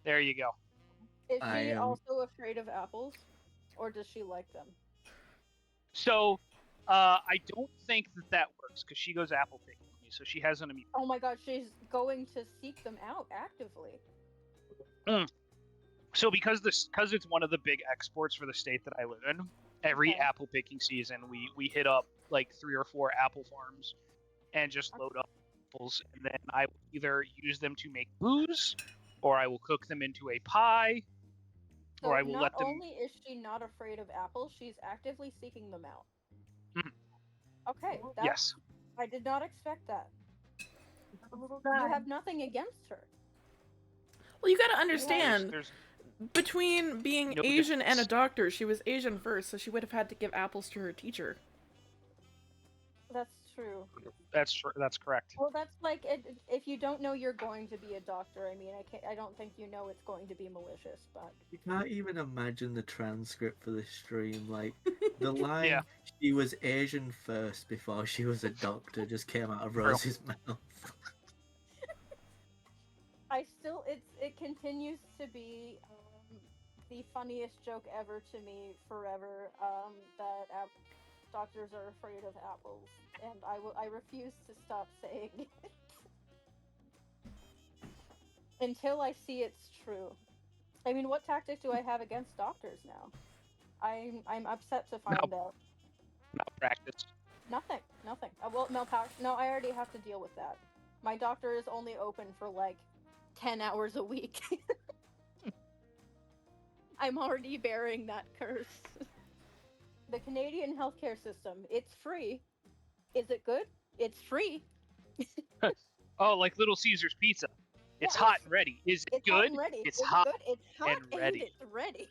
There you go. Is I she am- also afraid of apples? Or does she like them? So, I don't think that works because she goes apple picking with me, so she has an immune. Oh my god, she's going to seek them out actively. So because it's one of the big exports for the state that I live in, every Okay. apple picking season we hit up like 3 or 4 apple farms and just load up apples, and then I will either use them to make booze, or I will cook them into a pie, So or I will not let them. only is she not afraid of apples, she's actively seeking them out. Mhm. Okay, that's, Yes. I did not expect that. You have nothing against her. Well, you gotta understand, There's Between being No Asian and a difference. doctor, she was Asian first, so she would have had to give apples to her teacher. That's true. That's true. That's correct. Well, that's like if you don't know you're going to be a doctor. I mean, I don't think you know it's going to be malicious, but You can't even imagine the transcript for this stream. Like, the line, Yeah. she was Asian first before she was a doctor, just came out of True. Rose's mouth. it continues to be the funniest joke ever to me forever. That doctors are afraid of apples, and I refuse to stop saying it until I see it's true. I mean, what tactic do I have against doctors now? I'm upset to find out. Malpractice. Nothing. Well, no, I already have to deal with that. My doctor is only open for like 10 hours a week. I'm already bearing that curse. The Canadian healthcare system, it's free. Is it good? It's free. Oh, like Little Caesar's pizza. It's Yeah, hot and ready. Is it It's hot good? and ready. It's Is it hot good? It's hot and ready. it's ready.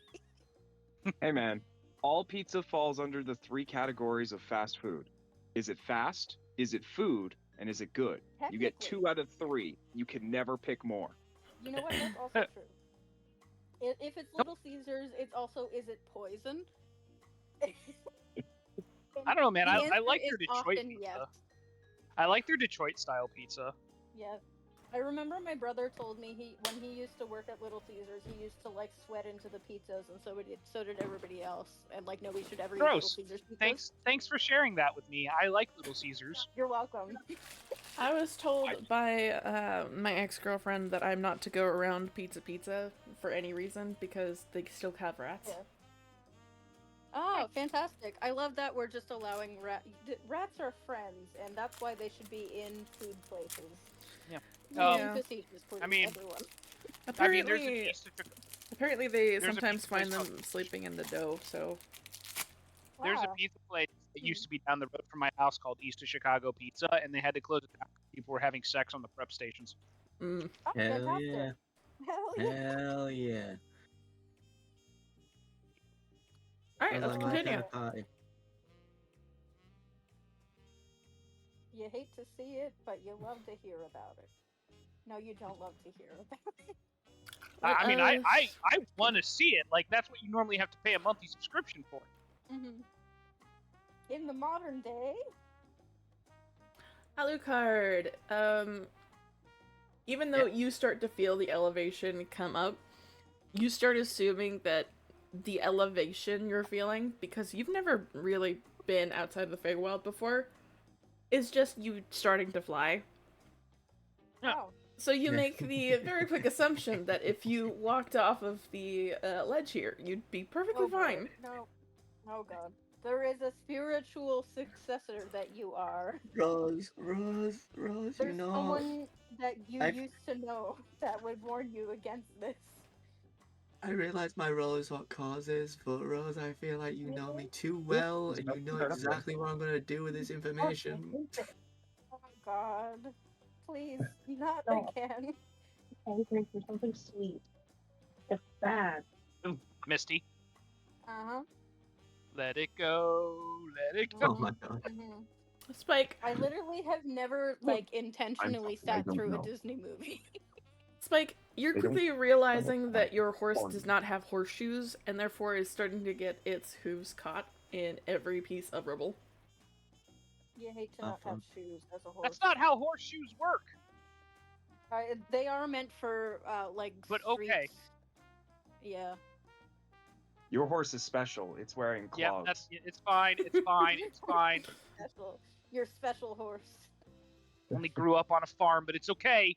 Hey man, all pizza falls under the 3 categories of fast food. Is it fast? Is it food? And is it good? You get Technically. 2 out of 3. You can never pick more. You know what? That's also true. If it's Little Caesars, it's also, is it poison? I don't know, man. The I answer like their is Detroit often pizza. yes. I like their Detroit style pizza. Yeah. I remember my brother told me when he used to work at Little Caesars, he used to like sweat into the pizzas, and so did everybody else, and like nobody should ever eat Little Gross. Caesars pizzas. Thanks for sharing that with me. I like Little Caesars. You're welcome. I was told by my ex-girlfriend that I'm not to go around Pizza for any reason because they still have rats. Yeah. Oh, fantastic! I love that we're just allowing rats are friends, and that's why they should be in food places. Yeah. Yeah. Facetious, please, I mean, everyone. Apparently, apparently they there's a sometimes pizza find place them sleeping in the dough, so... There's a Wow. pizza place that used to be down the road from my house called East of Chicago Pizza, and they had to close it down because people were having sex on the prep stations. Mm. Oh, Hell fantastic. yeah. Hell yeah. Hell yeah. Alright, let's Sounds like my kind continue. of party. You hate to see it, but you love to hear about it. No, you don't love to hear about it. I mean, I want to see it. Like, that's what you normally have to pay a monthly subscription for. Mm-hmm. In the modern day, Alucard, even though you start to feel the elevation come up, you start assuming that the elevation you're feeling, because you've never really been outside of the Feywild before, is just you starting to fly. Yeah. oh, So you make the very quick assumption that if you walked off of the ledge here, you'd be perfectly oh boy. fine. No, oh god, there is a spiritual successor that you are. Rose, you There's know. someone that you I've- used to know that would warn you against this. I realize my role is what causes, but Rose, I feel like you know me too well, and you know exactly what I'm gonna do with this information. Oh god, please, not No. again. Angry for something sweet. It's bad. Misty, Uh-huh. let it go, let it go. Oh my god. Mm-hmm. Spike, I literally have never like intentionally I sat don't through know. a Disney movie. Spike, you're They don't- quickly realizing that like your horse fun. does not have horseshoes, and therefore is starting to get its hooves caught in every piece of rubble. You hate to Oh, not have fun. shoes as a horse. That's not how horseshoes work. They are meant for like. But okay. streets. Yeah. Your horse is special. It's wearing Yeah, clogs. it's fine. It's fine. It's fine. Special. Your special horse. Only grew up on a farm, but it's okay.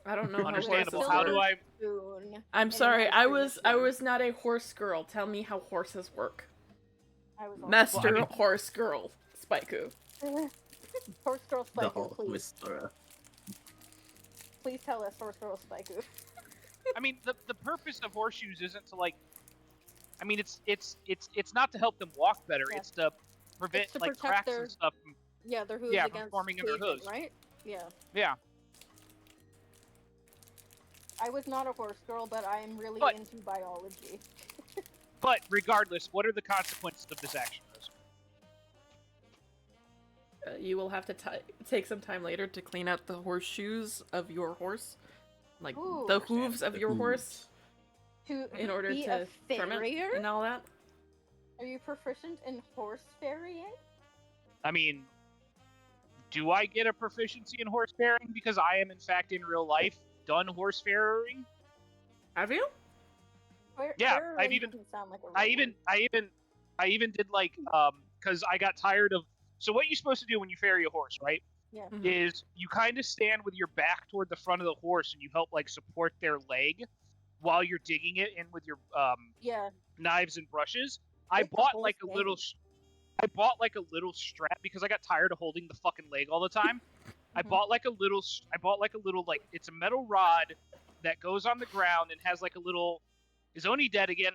I don't know how horses Understandable. horses How work. do I? Soon. I'm And sorry, then I after was this not a horse girl. Tell me how horses work. I was also- Master mean- horse girl, Spikeu. Horse girl The Spikeu, whole please. whisperer. Please tell us, horse girl Spikeu. I mean, the purpose of horseshoes isn't to like. I mean, it's not to help them walk better. Yeah. It's to prevent It's to like protect cracks their- and stuff. From, Yeah, their hooves Yeah, from against forming in their pavement, hooves. right? Yeah. yeah. I was not a horse girl, but I am really But- into biology. But regardless, what are the consequences of this action, Rose? You will have to take some time later to clean out the horseshoes of your horse, like Ooh. the hooves of your hooves. horse, To in order be to a trim it farrier? and all that. Are you proficient in horse ferrying? I mean, do I get a proficiency in horse farrowing because I am in fact in real life done horse farrowing? Have you? Yeah, Farrowing I've even- doesn't sound like a I real even did like because I got tired of. So what you're supposed to do when you ferry a horse, right? Yeah. Mhm. Is you kind of stand with your back toward the front of the horse and you help like support their leg while you're digging it in with your Yeah. knives and brushes. I It's a bought whole like a little. thing. I bought like a little strap because I got tired of holding the fucking leg all the time. I Mhm. bought like a little. I bought like a little like it's a metal rod that goes on the ground and has like a little. Is Oni dead again?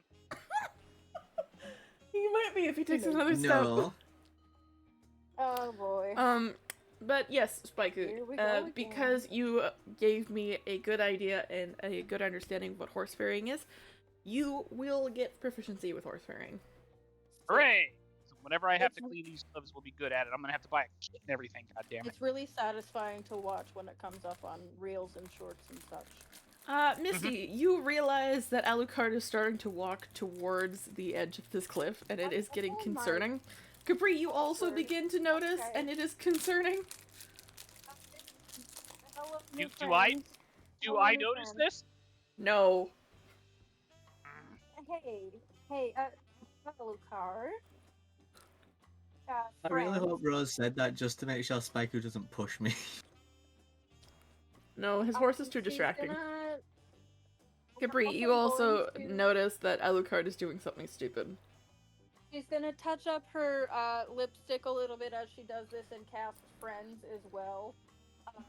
He might be if he takes No. another step. No. Oh boy. But yes, Spaiku, Here we go because you gave me a good idea and a good understanding of what horse ferrying is, you will get proficiency with horse ferrying. Hooray! So whenever I have to It's- clean these gloves, we'll be good at it. I'm gonna have to buy a kit and everything. God damn it! It's really satisfying to watch when it comes up on reels and shorts and such. Misty, you realize that Alucard is starting to walk towards the edge of this cliff, and it is getting Oh my concerning. Capri, you also word. begin to notice, Okay. and it is concerning. Hello, Do- new do I- friends. Do Hello, I new notice friends. this? No. Hey, Alucard. I really Friends. hope Rose said that just to make sure Spaiku doesn't push me. No, his horse is too She's distracting. gonna- Capri, I'm you also going to- notice that Alucard is doing something stupid. She's gonna touch up her lipstick a little bit as she does this and cast Friends as well.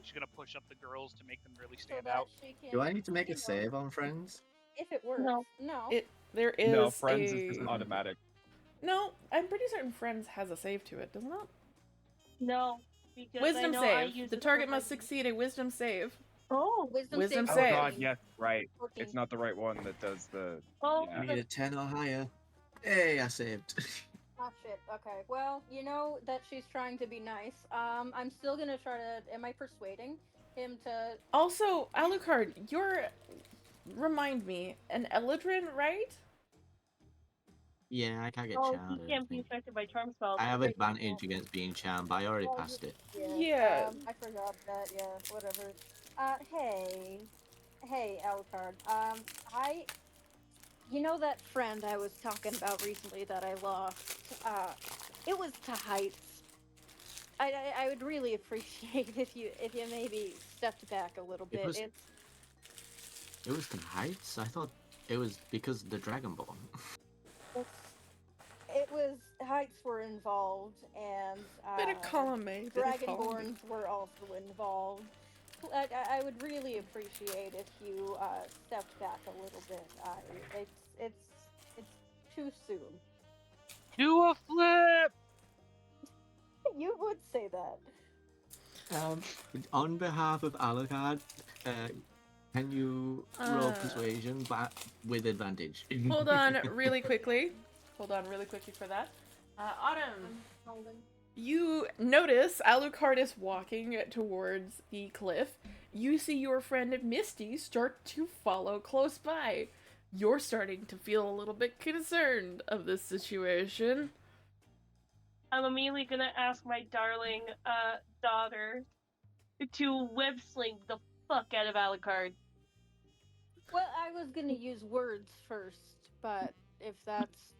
She's gonna push up the girls to make them really So stand that out. she can, Do I need to make a you know, save on Friends? if it works. No. No. There is No, friends a... is just automatic. No, I'm pretty certain Friends has a save to it, doesn't it? No, because I Wisdom know I save. use The it target for must my- succeed a wisdom save. Oh, Wisdom Wisdom save. save. Oh god, yes, right. 14. It's not the right one that does the. oh, Yeah. I need a 10 or higher. Hey, I saved. Oh shit. Okay. Well, you know that she's trying to be nice. I'm still gonna try to. Am I persuading him to? Also, Alucard, you're... Remind me, an Eladrin, right? Yeah, I can't get oh, charmed. he can't be affected by charm spells. I have Wait, advantage against being charmed, but I already Oh, passed it. Yeah. I forgot that. Yeah. Whatever. Hey, Alucard. You know that friend I was talking about recently that I lost? It was to heights. I would really appreciate if you maybe stepped back a little bit. was- It was the heights? I thought it was because of the Dragonborn. It was heights were involved, and Bit of column A, bit of column B. Dragonborns were also involved. I would really appreciate if you stepped back a little bit. It's too soon. Do a flip. You would say that. On behalf of Alucard, can you roll Uh. persuasion, but with advantage? Hold on really quickly. Hold on really quickly for that. Autumn, you notice Alucard is walking towards the cliff. You see your friend Misty start to follow close by. You're starting to feel a little bit concerned of this situation. I'm immediately gonna ask my darling daughter to web sling the fuck out of Alucard. Well, I was gonna use words first, but if that's,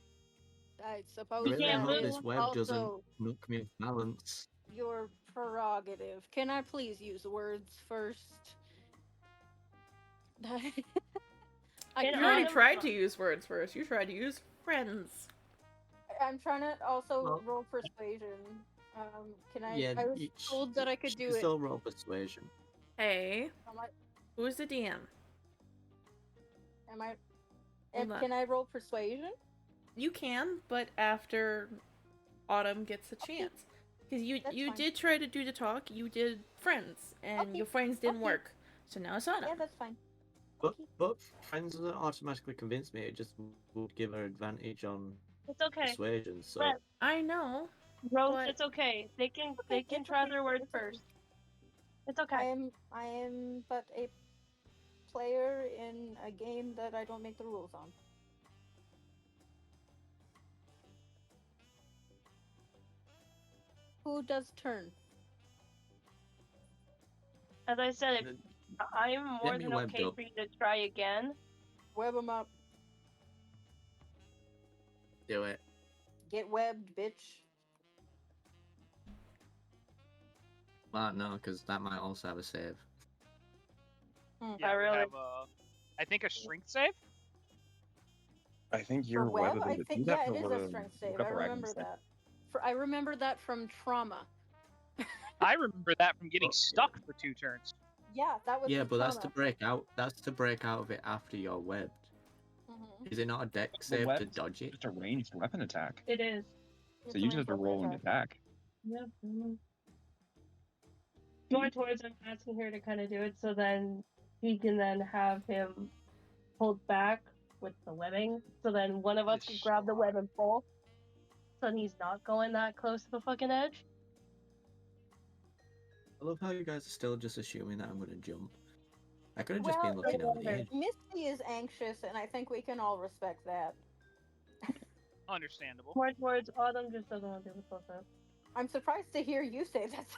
I suppose I really can't hope move. this web also doesn't knock me off balance. your prerogative. Can I please use words first? I Can You already Autumn- tried to use words first. You tried to use friends. I'm trying to also Well- roll persuasion. Can I? Yeah, I was told that I could she do can it. still roll persuasion. Hey, Am I? who's the DM? Am I? Hold on. Can I roll persuasion? You can, but after Autumn gets a chance. Because you That's fine. did try to do the talk, you did friends, and Okay, your friends didn't okay. work. So now it's Autumn. Yeah, that's fine. But friends doesn't automatically convince me. It just would give her advantage on It's okay. persuasion. So But I know. Rose, But- it's okay. They can Okay, it's try okay, their words it's okay. first. It's okay. I am but a player in a game that I don't make the rules on. Who does turn? As I said, I'm more Get me than webbed okay up. for you to try again. Web them up. Do it. Get webbed, bitch. Might no, because that might also have a save. Yeah, I we really- have I think a strength save. I think For you're web, webbable I to think do that. yeah, it but is we're a gonna strength look save. up I a remember ranking that. I remember that from trauma. I remember that from getting Oh, stuck for 2 turns. Yeah, that was Yeah, with but that's to trauma. break out. That's to break out of it after you're webbed. Mhm. Is it not a deck The save to web's dodge it? just a ranged weapon attack. It is. So It's you a just have to ranged roll weapon an attack. Yep. More towards I'm asking her to kind of do it so then he can then have him pulled back with the webbing. So then one of us can grab the web and pull. So then he's not going that close to the fucking edge. I love how you guys are still just assuming that I'm going to jump. I could have just been Well, looking over the edge. Misty is anxious, and I think we can all respect that. Understandable. More towards Autumn just doesn't want to do the close up. I'm surprised to hear you say that's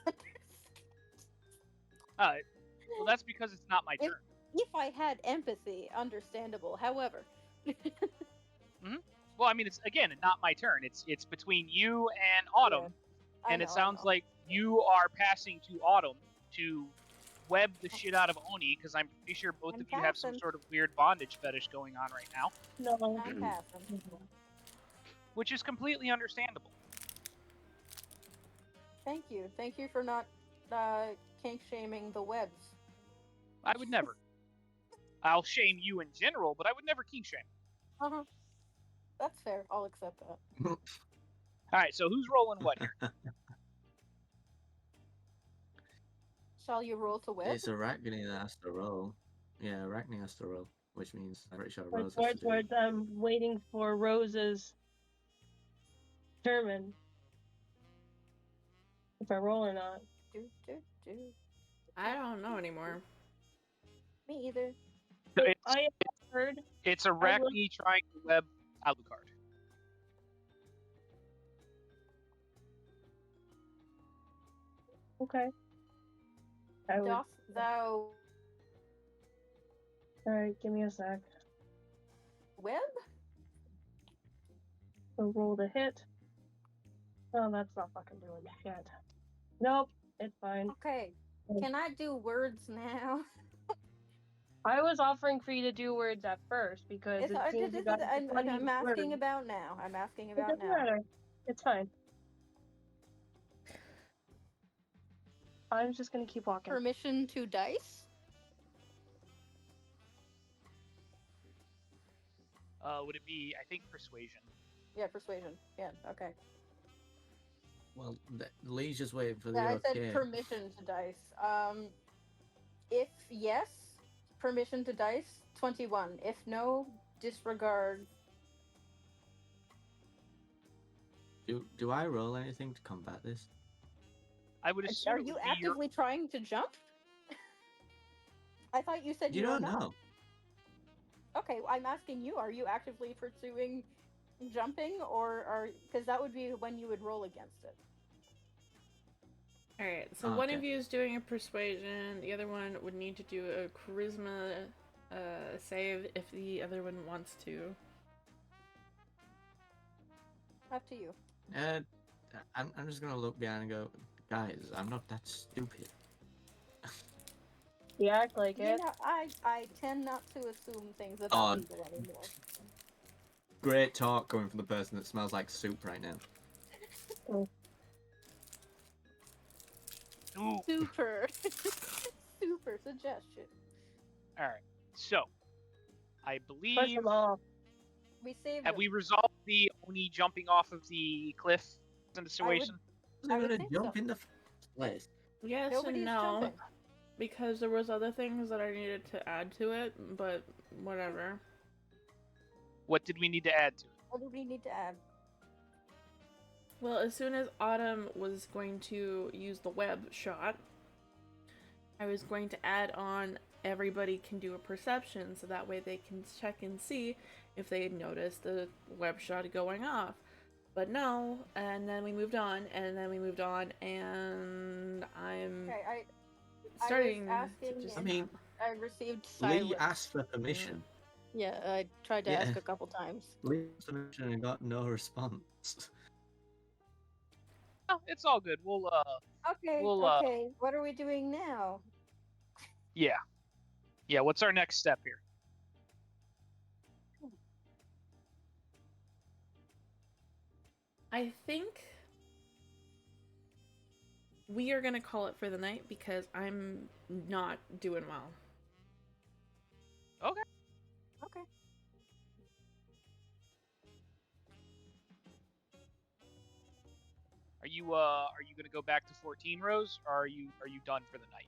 Well, that's because it's not my turn. If I had empathy, understandable. However, Well, I mean, it's again not my turn. It's between you and Autumn, I and know, it I sounds know. like you are passing to Autumn to web the shit out of Oni because I'm pretty sure both I'm of you have some passing. sort of weird bondage fetish going on right now, No. I'm passing. which is completely understandable. Thank you. Thank you for not kink shaming the webs. I would never. I'll shame you in general, but I would never kink shame. Uh-huh. That's fair. I'll accept that. All right, so who's rolling what here? Shall you roll to web? It's Arachne that has to roll. Yeah, Arachne has to roll, which means I'm pretty sure Rose has More to do. towards I'm waiting for Rose's German. If I roll or not. Do. I don't know anymore. Me either. I have heard. It's Arachne trying to web Alucard. Okay. I would. Doth thou Alright, give me a sec. web? So roll the hit. Oh, that's not fucking doing shit. Nope, it's fine. Okay. Can I do words now? I was offering for you to do words at first because it seems you got I'm asking about now. I'm asking It about doesn't now. matter. It's fine. I'm just gonna keep walking. Permission to dice? Would it be? I think persuasion. Yeah, persuasion. Yeah, okay. Well, Lee's just waiting for the Yeah, I okay. said permission to dice. If yes, permission to dice, 21. If no, disregard. Do I roll anything to combat this? I would assume. Are it you would be your- actively trying to jump? I thought you said You you were don't not. know. Okay, well, I'm asking you, are you actively pursuing jumping, or are, because that would be when you would roll against it. Alright, so one of you is doing a persuasion, the other one would need to do a charisma save if the other one wants to. Up to you. I'm just gonna look behind and go, guys, I'm not that stupid. You act like You it. know, I tend not to assume things about people anymore. Great talk coming from the person that smells like soup right now. Ooh. Super. Super suggestion. All right. So, I believe. Push them off. We saved Have him. we resolved the Oni jumping off of the cliff situation? I'm would gonna think jump so. in the first place. Yes Nobody's and no. jumping. because there was other things that I needed to add to it, but whatever. What did we need to add to it? What do we need to add? Well, as soon as Autumn was going to use the web shot, I was going to add on everybody can do a perception, so that way they can check and see if they had noticed the web shot going off. But no, and then we moved on, and and I'm Okay, starting I was to asking just. I mean, I received Lee silence. asked for permission. Yeah, I tried to Yeah. ask a couple times. Lee asked for permission and got no response. Oh, it's all good. We'll Okay, We'll, okay. What are we doing now? yeah. What's our next step here? I think we are gonna call it for the night because I'm not doing well. Okay. Okay. Are you gonna go back to 14, Rose, or are you done for the night?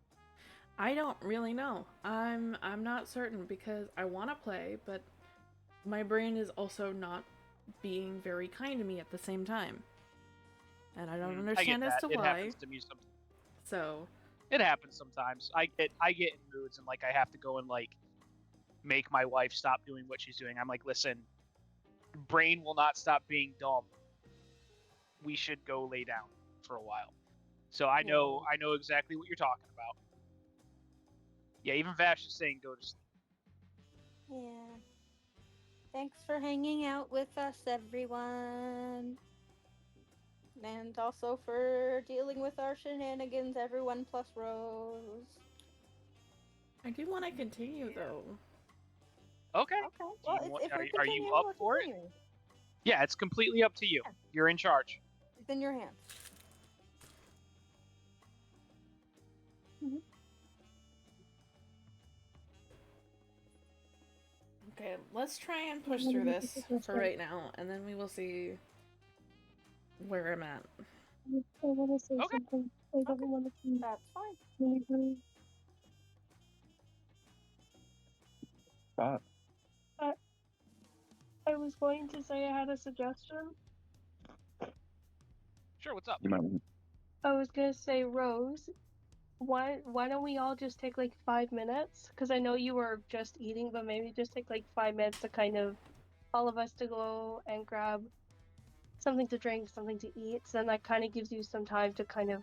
I don't really know. I'm not certain because I want to play, but my brain is also not being very kind to me at the same time. And I don't understand as to it why. happens to me sometimes. So It happens sometimes. I get in moods and like I have to go and like make my wife stop doing what she's doing. I'm like, listen, brain will not stop being dumb. We should go lay down for a while. So I know exactly what you're talking about. Yeah, even Vash is saying go to sleep. Yeah. Thanks for hanging out with us, everyone. And also for dealing with our shenanigans, everyone plus Rose. I do want to continue though. Okay. Okay. Well, if we're are you continuing, up we're for it? continuing. Yeah, it's completely up to you. Yeah. You're in charge. It's in your hands. Okay, let's try and push through this for right now, and then we will see where I'm at. I want to say Okay. something. I don't want to be That's fine. really rude. But I was going to say I had a suggestion. Sure, what's up? you might. I was gonna say, Rose, why don't we all just take like 5 minutes? Because I know you were just eating, but maybe just take like 5 minutes to kind of all of us to go and grab something to drink, something to eat. So then that kind of gives you some time to kind of,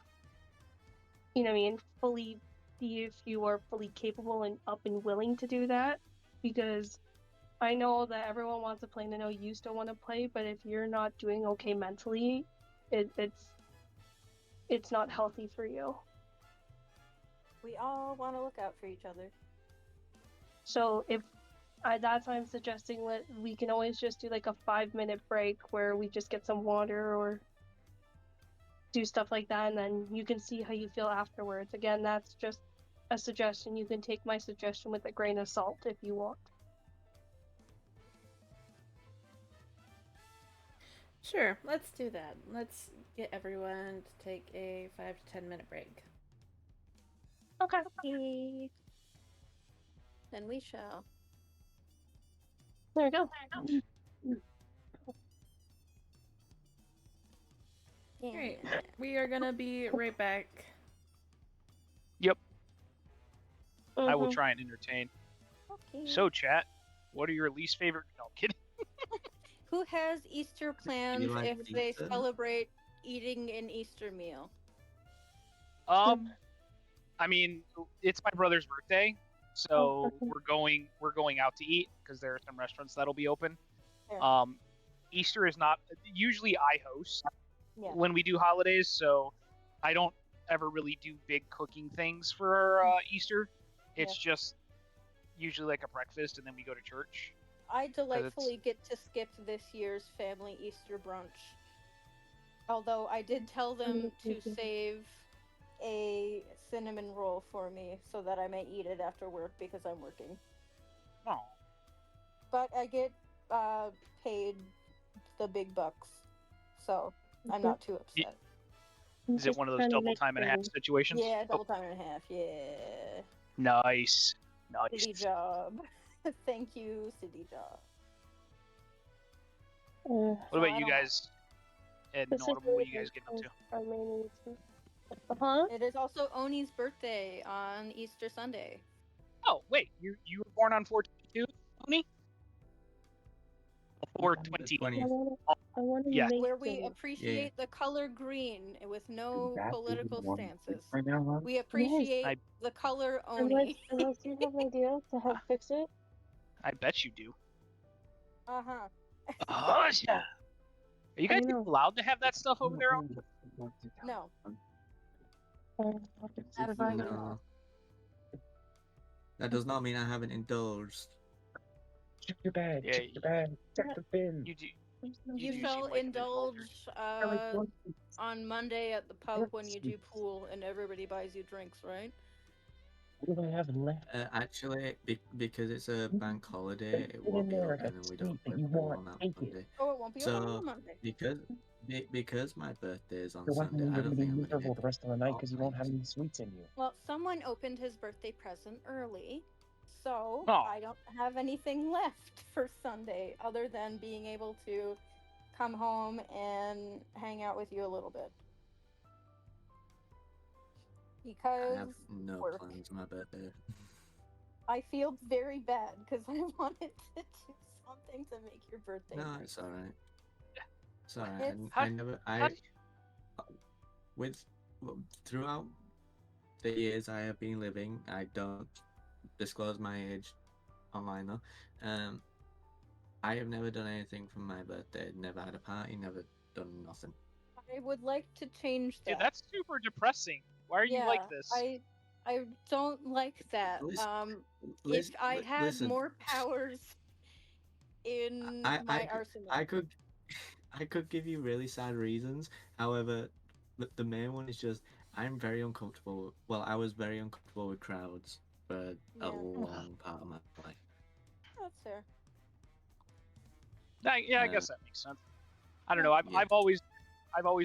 you know what I mean, fully see if you are fully capable and up and willing to do that. Because I know that everyone wants to play and I know you still want to play, but if you're not doing okay mentally, it's not healthy for you. We all want to look out for each other. So that's why I'm suggesting that we can always just do like a 5 minute break where we just get some water or do stuff like that, and then you can see how you feel afterwards. Again, that's just a suggestion. You can take my suggestion with a grain of salt if you want. Sure, let's do that. Let's get everyone to take a 5 to 10 minute break. Okay. Okay. Then we shall. There we go. Yeah. Alright, we are gonna be right back. Yep. I will Mhm. try and entertain. Okay. So, chat, what are your least favorite? No, I'm kidding. Who has Easter plans like if they pizza? celebrate eating an Easter meal? I mean, it's my brother's birthday, so okay. we're going out to eat because there are some restaurants that'll be open. Yeah. Easter is not usually I host Yeah. when we do holidays, so I don't ever really do big cooking things for Easter. It's just usually like a breakfast and then we go to church. I delightfully get to skip this year's family Easter brunch. Although I did tell them to save a cinnamon roll for me so that I may eat it after work because I'm working. Oh. But I get paid the big bucks, so I'm not too upset. I'm Is it just one of those trying to double make time and a half food. situations? Yeah, Oh, double time and a half. Yeah. nice. City Nice. job. Thank you, city job. What So about I you don't know. guys? And This is Autumn, what are you guys getting up to? our main routine. Huh? It is also Oni's birthday on Easter Sunday. Oh, wait, you were born on 422, Oni? 420. 20th. I want to Yeah. make Where we things. appreciate the color green with no political stances. Right now, We appreciate the color Oni. Unless you have an idea to help fix it. I bet you do. Uh-huh. Oh, yeah. Are you guys I know. allowed to have that stuff over there? No. Absolutely no. That does not mean I haven't indulged. Check your bag. Yeah, Check your bag. Check the bin. You do. You do shall seem like an indulge on Monday at the pub when you do pool and everybody buys you drinks, right? What do I have left? Actually, because it's a bank holiday, it won't be open and we don't play pool on that Monday. Oh, it won't be open So, on Monday. because my birthday is on You're welcome. Sunday, I You're don't gonna be think I'm going to be miserable able the to rest of the night all because you won't have night. any sweets in you. Well, someone opened his birthday present early, so Oh. I don't have anything left for Sunday other than being able to come home and hang out with you a little bit. Because I have no work. plans on my birthday. I feel very bad because I wanted to do something to make your birthday. No, nice. it's alright. It's alright. Throughout the years I have been living, I don't disclose my age online though. I have never done anything for my birthday. Never had a party. Never done nothing. I would like to change that. Dude, that's super depressing. Why are you like this? I don't like that. If I had more powers in my arsenal. I could give you really sad reasons. However, the main one is just I'm very uncomfortable. Well, I was very uncomfortable with crowds for a long part of my life. That's fair. I guess that makes sense. I don't know. I've always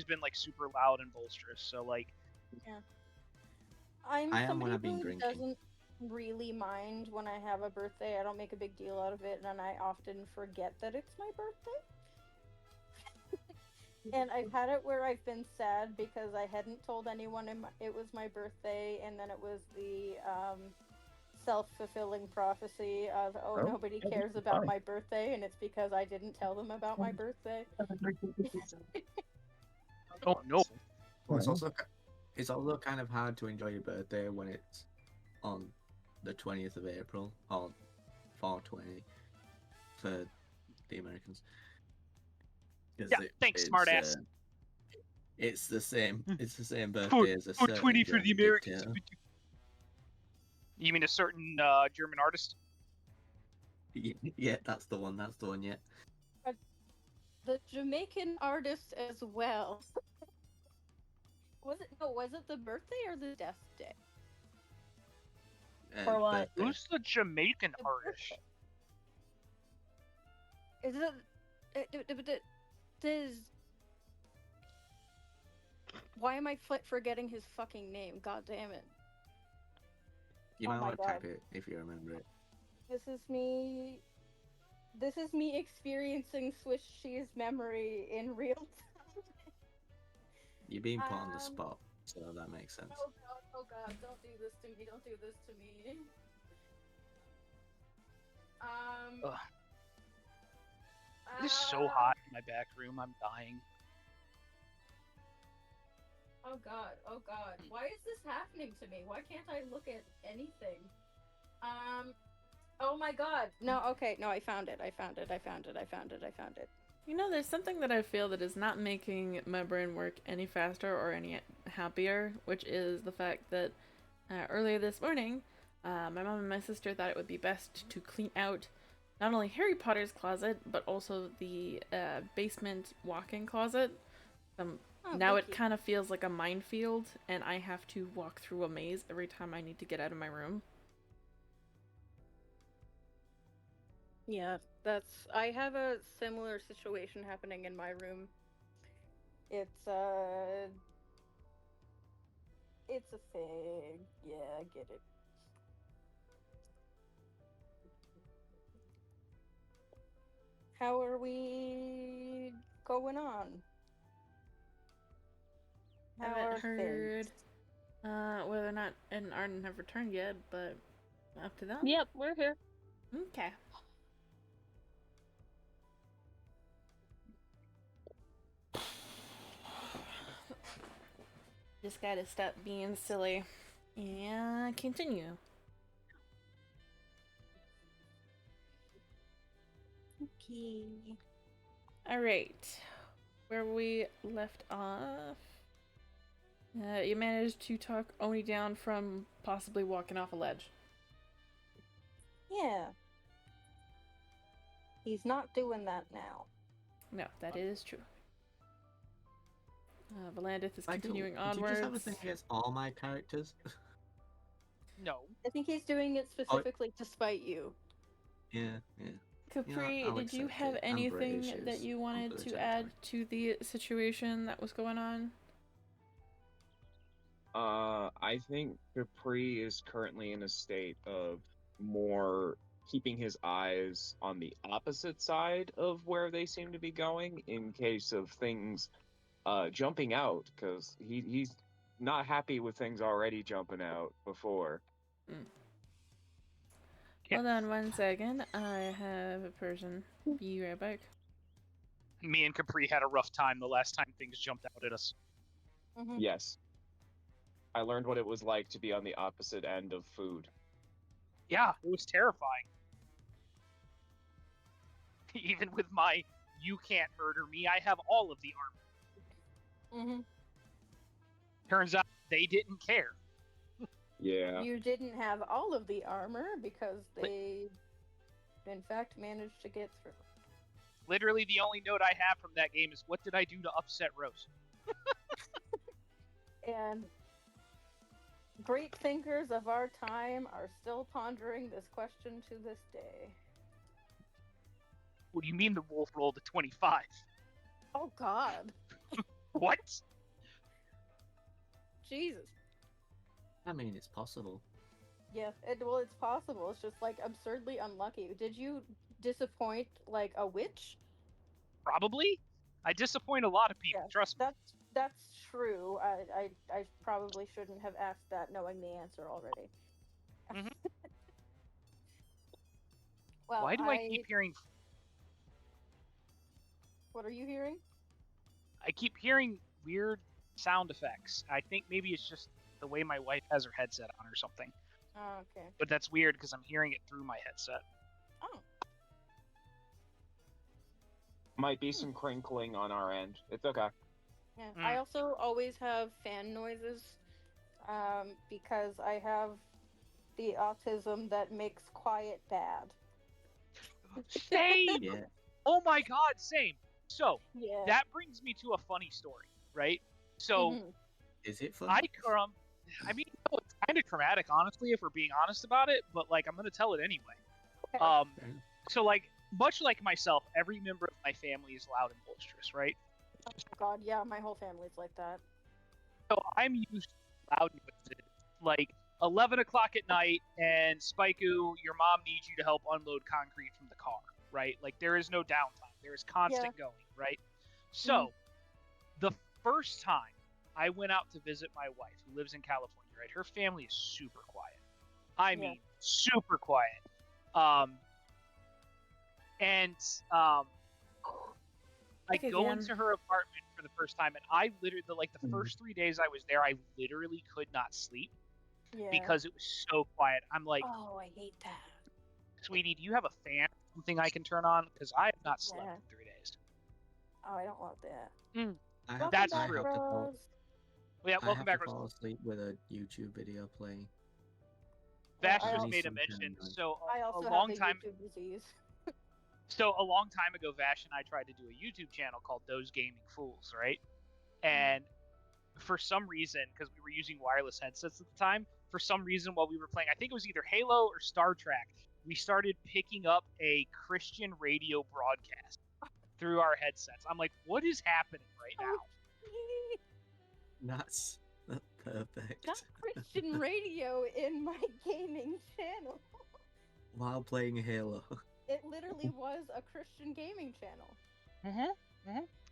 been like super loud and boisterous. So like. Yeah. I'm I am when somebody I've been who drinking. doesn't really mind when I have a birthday. I don't make a big deal out of it, and I often forget that it's my birthday. And I've had it where I've been sad because I hadn't told anyone it was my birthday, and then it was the self-fulfilling prophecy of, nobody cares about my birthday, and it's because I didn't tell them about my birthday. Oh no. Well, it's also kind of hard to enjoy your birthday when it's on the 20th of April or 420 for the Americans. Yeah, thanks, smartass. It's the same. It's the same birthday as a certain 420 for the Americans. dictator. You mean a certain German artist? Yeah, that's the one. That's the one. Yeah. The Jamaican artist as well. Was it the birthday or the death day? For what? Birthday. Who's the Jamaican artist? Is it? Why am I forgetting his fucking name? God damn it! You might want to type it if you remember it. This is me experiencing Swiss cheese memory in real time. You're being put on the spot, so that makes sense. Oh god, don't do this to me, don't do this to me. It is so hot in my back room, I'm dying. Oh god, why is this happening to me? Why can't I look at anything? Oh my god, no, okay, no, I found it. You know, there's something that I feel that is not making my brain work any faster or any happier, which is the fact that earlier this morning, my mom and my sister thought it would be best to clean out not only Harry Potter's closet, but also the basement walk-in closet. Now it kind of feels like a minefield, and I have to walk through a maze every time I need to get out of my room. Yeah, I have a similar situation happening in my room. It's It's a thing. Yeah, I get it. How are we going on? I How haven't are heard things? whether or not Ed and Arden have returned yet, but up to them. Yep, we're here. Okay. Just gotta stop being silly and continue. Okay. Alright. Where we left off. You managed to talk Oni down from possibly walking off a ledge. Yeah. He's not doing that now. No, that is true. Valandith is Michael, continuing did you just have a onwards. thing against all my characters? No. I think he's doing it specifically to spite you. Yeah. Capri, I'll did you accept have it. I'm anything British, that it's you on wanted the to territory. add to the situation that was going on? I think Capri is currently in a state of more keeping his eyes on the opposite side of where they seem to be going in case of things jumping out, because he's not happy with things already jumping out before. Hold on 1 second. I have a person. Be right back. Me and Capri had a rough time the last time things jumped out at us. Mm-hmm. Yes. I learned what it was like to be on the opposite end of food. Yeah, it was terrifying. Even with my "you can't murder me, I have all of the armor." Mm-hmm. Turns out they didn't care. Yeah. You didn't have all of the armor because they, in fact, managed to get through. Literally, the only note I have from that game is, what did I do to upset Rose? And great thinkers of our time are still pondering this question to this day. What do you mean the wolf rolled a 25? Oh, God. What? Jesus. I mean, it's possible. Yeah, it's possible. It's just, like, absurdly unlucky. Did you disappoint, like, a witch? Probably. I disappoint a lot of people, trust me. That's true. I probably shouldn't have asked that knowing the answer already. Mm-hmm. Well, why do I keep hearing... What are you hearing? I keep hearing weird sound effects. I think maybe it's just the way my wife has her headset on or something. Oh, okay. But that's weird because I'm hearing it through my headset. Oh. Might be some crinkling on our end. It's okay. Yeah. I also always have fan noises because I have the autism that makes quiet bad. Same! Yeah. Oh my god, same! So, Yeah. that brings me to a funny story, right? So, Is it fun? I mean, no, it's kind of traumatic, honestly, if we're being honest about it, but, like, I'm gonna tell it anyway. So, like, much like myself, every member of my family is loud and boisterous, right? Oh god, yeah, my whole family's like that. So I'm used to loud noises, like 11 o'clock at night, and Spikeu, your mom needs you to help unload concrete from the car, right? Like, there is no downtime. There is constant going, right? So, the first time I went out to visit my wife, who lives in California, right? Her family is super quiet. I mean, super quiet. I go into her apartment for the first time, and I literally, the first 3 days I was there, I literally could not sleep because it was so quiet. I'm like, oh, I hate that. Sweetie, do you have a fan? Something I can turn on? Because I have not slept in 3 days. Oh, I don't love that. That's true. I welcome back, have to Rose. fall asleep with a YouTube video playing. Vash just made a mention. So I also a long have time. YouTube disease. So a long time ago, Vash and I tried to do a YouTube channel called Those Gaming Fools, right? And for some reason, because we were using wireless headsets at the time, for some reason while we were playing, I think it was either Halo or Star Trek, we started picking up a Christian radio broadcast through our headsets. I'm like, what is happening right now? Perfect. Got Christian radio in my gaming channel. While playing Halo. It literally was a Christian gaming channel.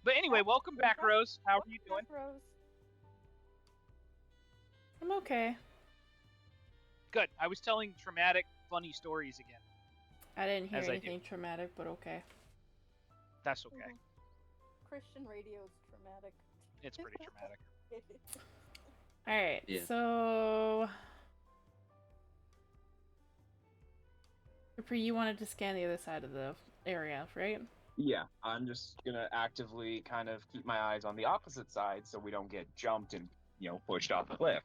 But anyway, welcome back, Rose. How are you doing? Rose. I'm okay. Good. I was telling traumatic, funny stories again. I didn't hear As I anything traumatic, but okay. That's okay. Christian radio is traumatic. It's pretty traumatic. Alright, Yeah. so... Capri, you wanted to scan the other side of the area, right? Yeah, I'm just gonna actively kind of keep my eyes on the opposite side so we don't get jumped and, pushed off the cliff.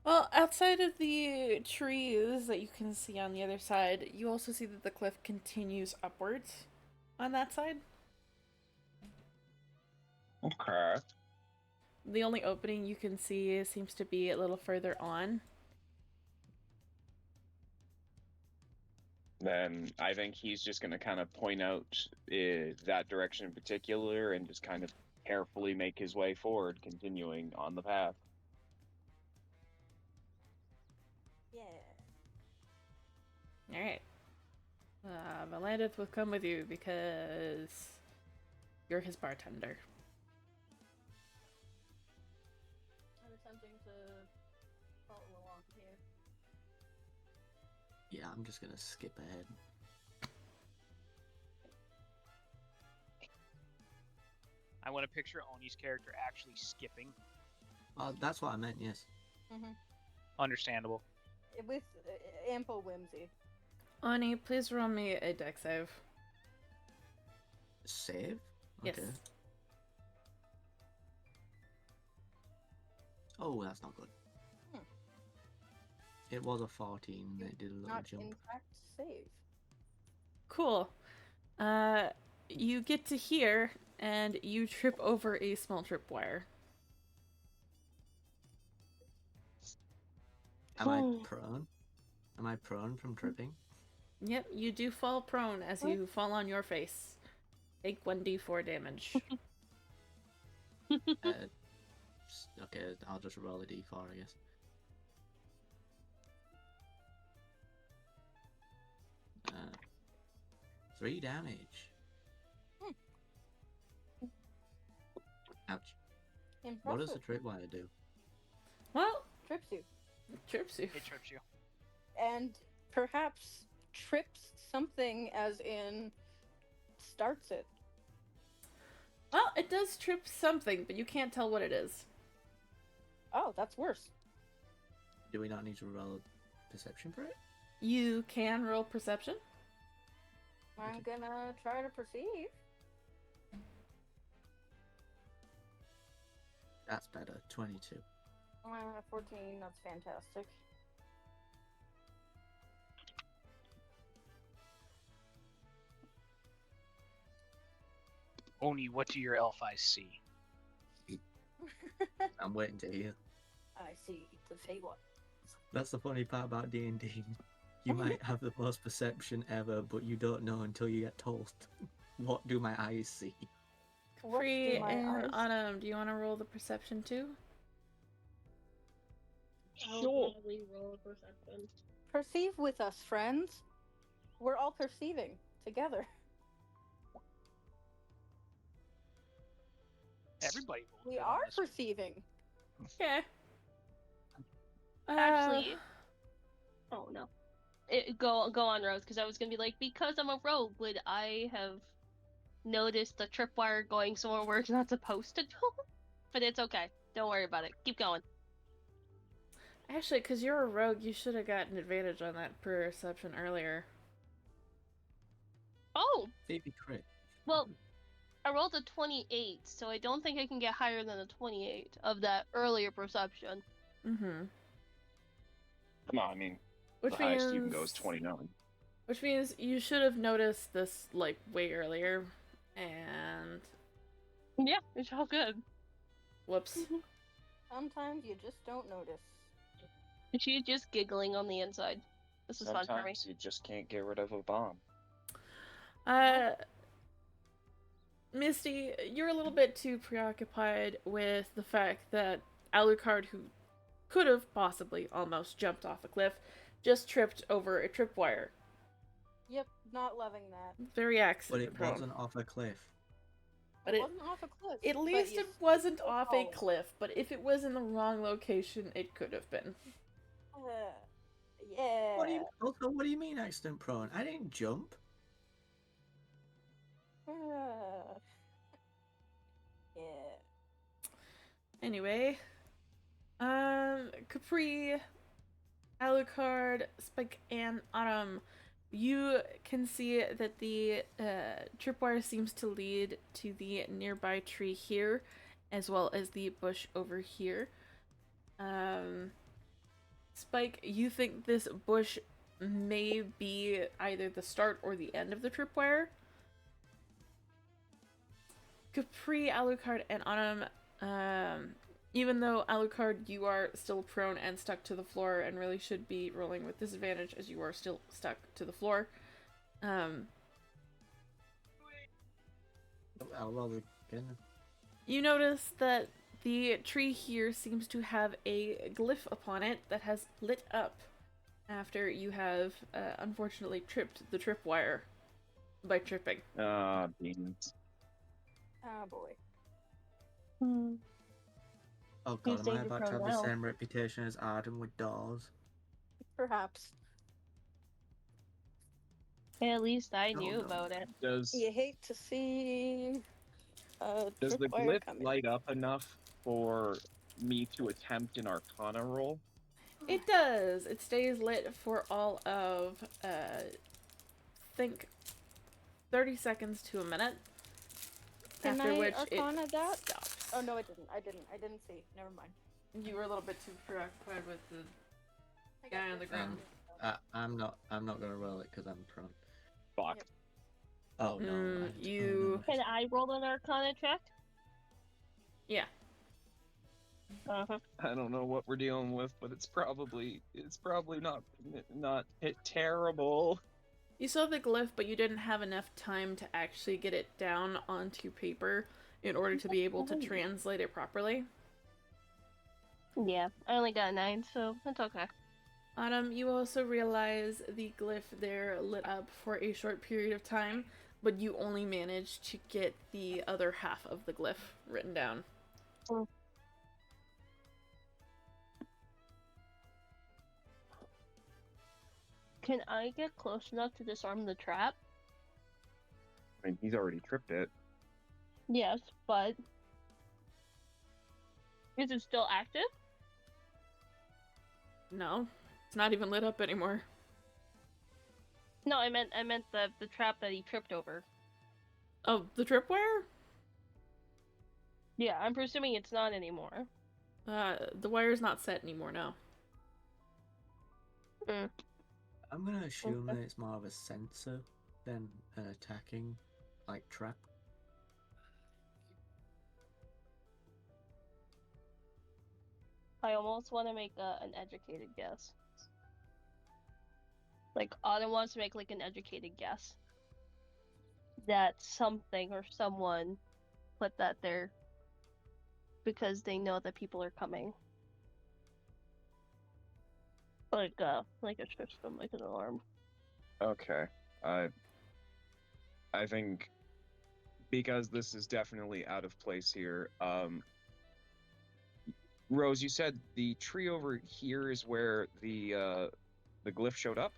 Well, outside of the trees that you can see on the other side, you also see that the cliff continues upwards on that side. Okay. The only opening you can see seems to be a little further on. Then I think he's just gonna kind of point out that direction in particular and just kind of carefully make his way forward, continuing on the path. Yeah. Alright. Melandith will come with you because you're his bartender. I'm attempting to follow along here. Yeah, I'm just gonna skip ahead. I want to picture Oni's character actually skipping. That's what I meant, yes. Understandable. With ample whimsy. Ani, please roll me a deck save. Save? Yes. Okay. Oh, that's not good. It was a 14. It did a little Not jump. in fact save. Cool. You get to here, and you trip over a small tripwire. Am I prone? Am I prone from tripping? Yep, you do fall prone as you fall on your face. Take 1d4 damage. Okay, I'll just roll a d4, I guess. Uh, 3 damage. Ouch. Impressive. What does the tripwire do? Well, Trips you. trips you. It trips you. And perhaps trips something as in starts it. Well, it does trip something, but you can't tell what it is. Oh, that's worse. Do we not need to roll a perception for it? You can roll perception. I'm gonna try to perceive. That's better. 22. 14, that's fantastic. Oni, what do your elf eyes see? I'm waiting to hear. I see the Feywild. That's the funny part about D&D. You might have the most perception ever, but you don't know until you get told. What do my eyes see? Capri my and eyes? Autumn, do you want to roll the perception too? I'll probably roll a perception. Perceive with us, friends. We're all perceiving together. Everybody rolled We good on are this one. perceiving. Okay. Actually, oh no. Go on, Rose, because I was gonna be like, because I'm a rogue, would I have noticed the tripwire going somewhere where it's not supposed to go? But it's okay. Don't worry about it. Keep going. Actually, because you're a rogue, you should have gotten advantage on that perception earlier. Oh, Baby crit. well, I rolled a 28, so I don't think I can get higher than a 28 of that earlier perception. Mm-hmm. Come on, I mean, Which the highest you can means go is 29. Which means you should have noticed this, like, way earlier. And... Yeah, it's all good. Whoops. Sometimes you just don't notice. She's just giggling on the inside. This is fun for me. Sometimes you just can't get rid of a bomb. Misty, you're a little bit too preoccupied with the fact that Alucard, who could have possibly almost jumped off a cliff, just tripped over a tripwire. Yep, not loving that. Very But accident it prone. wasn't off a cliff. But it wasn't off a cliff. At but least you it wasn't still off a fallen. cliff, but if it was in the wrong location, it could have been. Yeah. What do you mean accident prone? I didn't jump. Yeah. Anyway, Capri, Alucard, Spike, and Autumn, you can see that the tripwire seems to lead to the nearby tree here, as well as the bush over here. Spike, you think this bush may be either the start or the end of the tripwire? Capri, Alucard, and Autumn, even though Alucard, you are still prone and stuck to the floor and really should be rolling with disadvantage as you are still stuck to the floor. I'll roll again. You notice that the tree here seems to have a glyph upon it that has lit up after you have unfortunately tripped the tripwire by tripping. Ah, beans. Oh boy. Oh god, Who's am I danger about to have prone the now? same reputation as Arden with doors? Perhaps. At least I Oh, knew no. about it. You hate to see a Does the tripwire glyph come in. light up enough for me to attempt an Arcana roll? It does. It stays lit for all of, think 30 seconds to a minute. Can after I which Arcana it that? stops. Oh no, I didn't. I didn't see. Never mind. You were a little bit too preoccupied with the guy on the ground. I'm not gonna roll it because I'm prone. Fuck. Yep. Oh no. You. Can I roll an Arcana check? Yeah. Uh-huh. I don't know what we're dealing with, but it's probably not terrible. You saw the glyph, but you didn't have enough time to actually get it down onto paper in order to be able to translate it properly. Yeah, I only got a 9, so it's okay. Autumn, you also realize the glyph there lit up for a short period of time, but you only managed to get the other half of the glyph written down. Can I get close enough to disarm the trap? I mean, he's already tripped it. Yes, but is it still active? No, it's not even lit up anymore. No, I meant the trap that he tripped over. Oh, the tripwire? Yeah, I'm presuming it's not anymore. The wire's not set anymore, no. I'm gonna assume that it's more of a sensor than an attacking, like, trap. I almost want to make an educated guess. Like, Autumn wants to make, like, an educated guess that something or someone put that there because they know that people are coming. Like a system, like an alarm. Okay. I think because this is definitely out of place here. Rose, you said the tree over here is where the glyph showed up?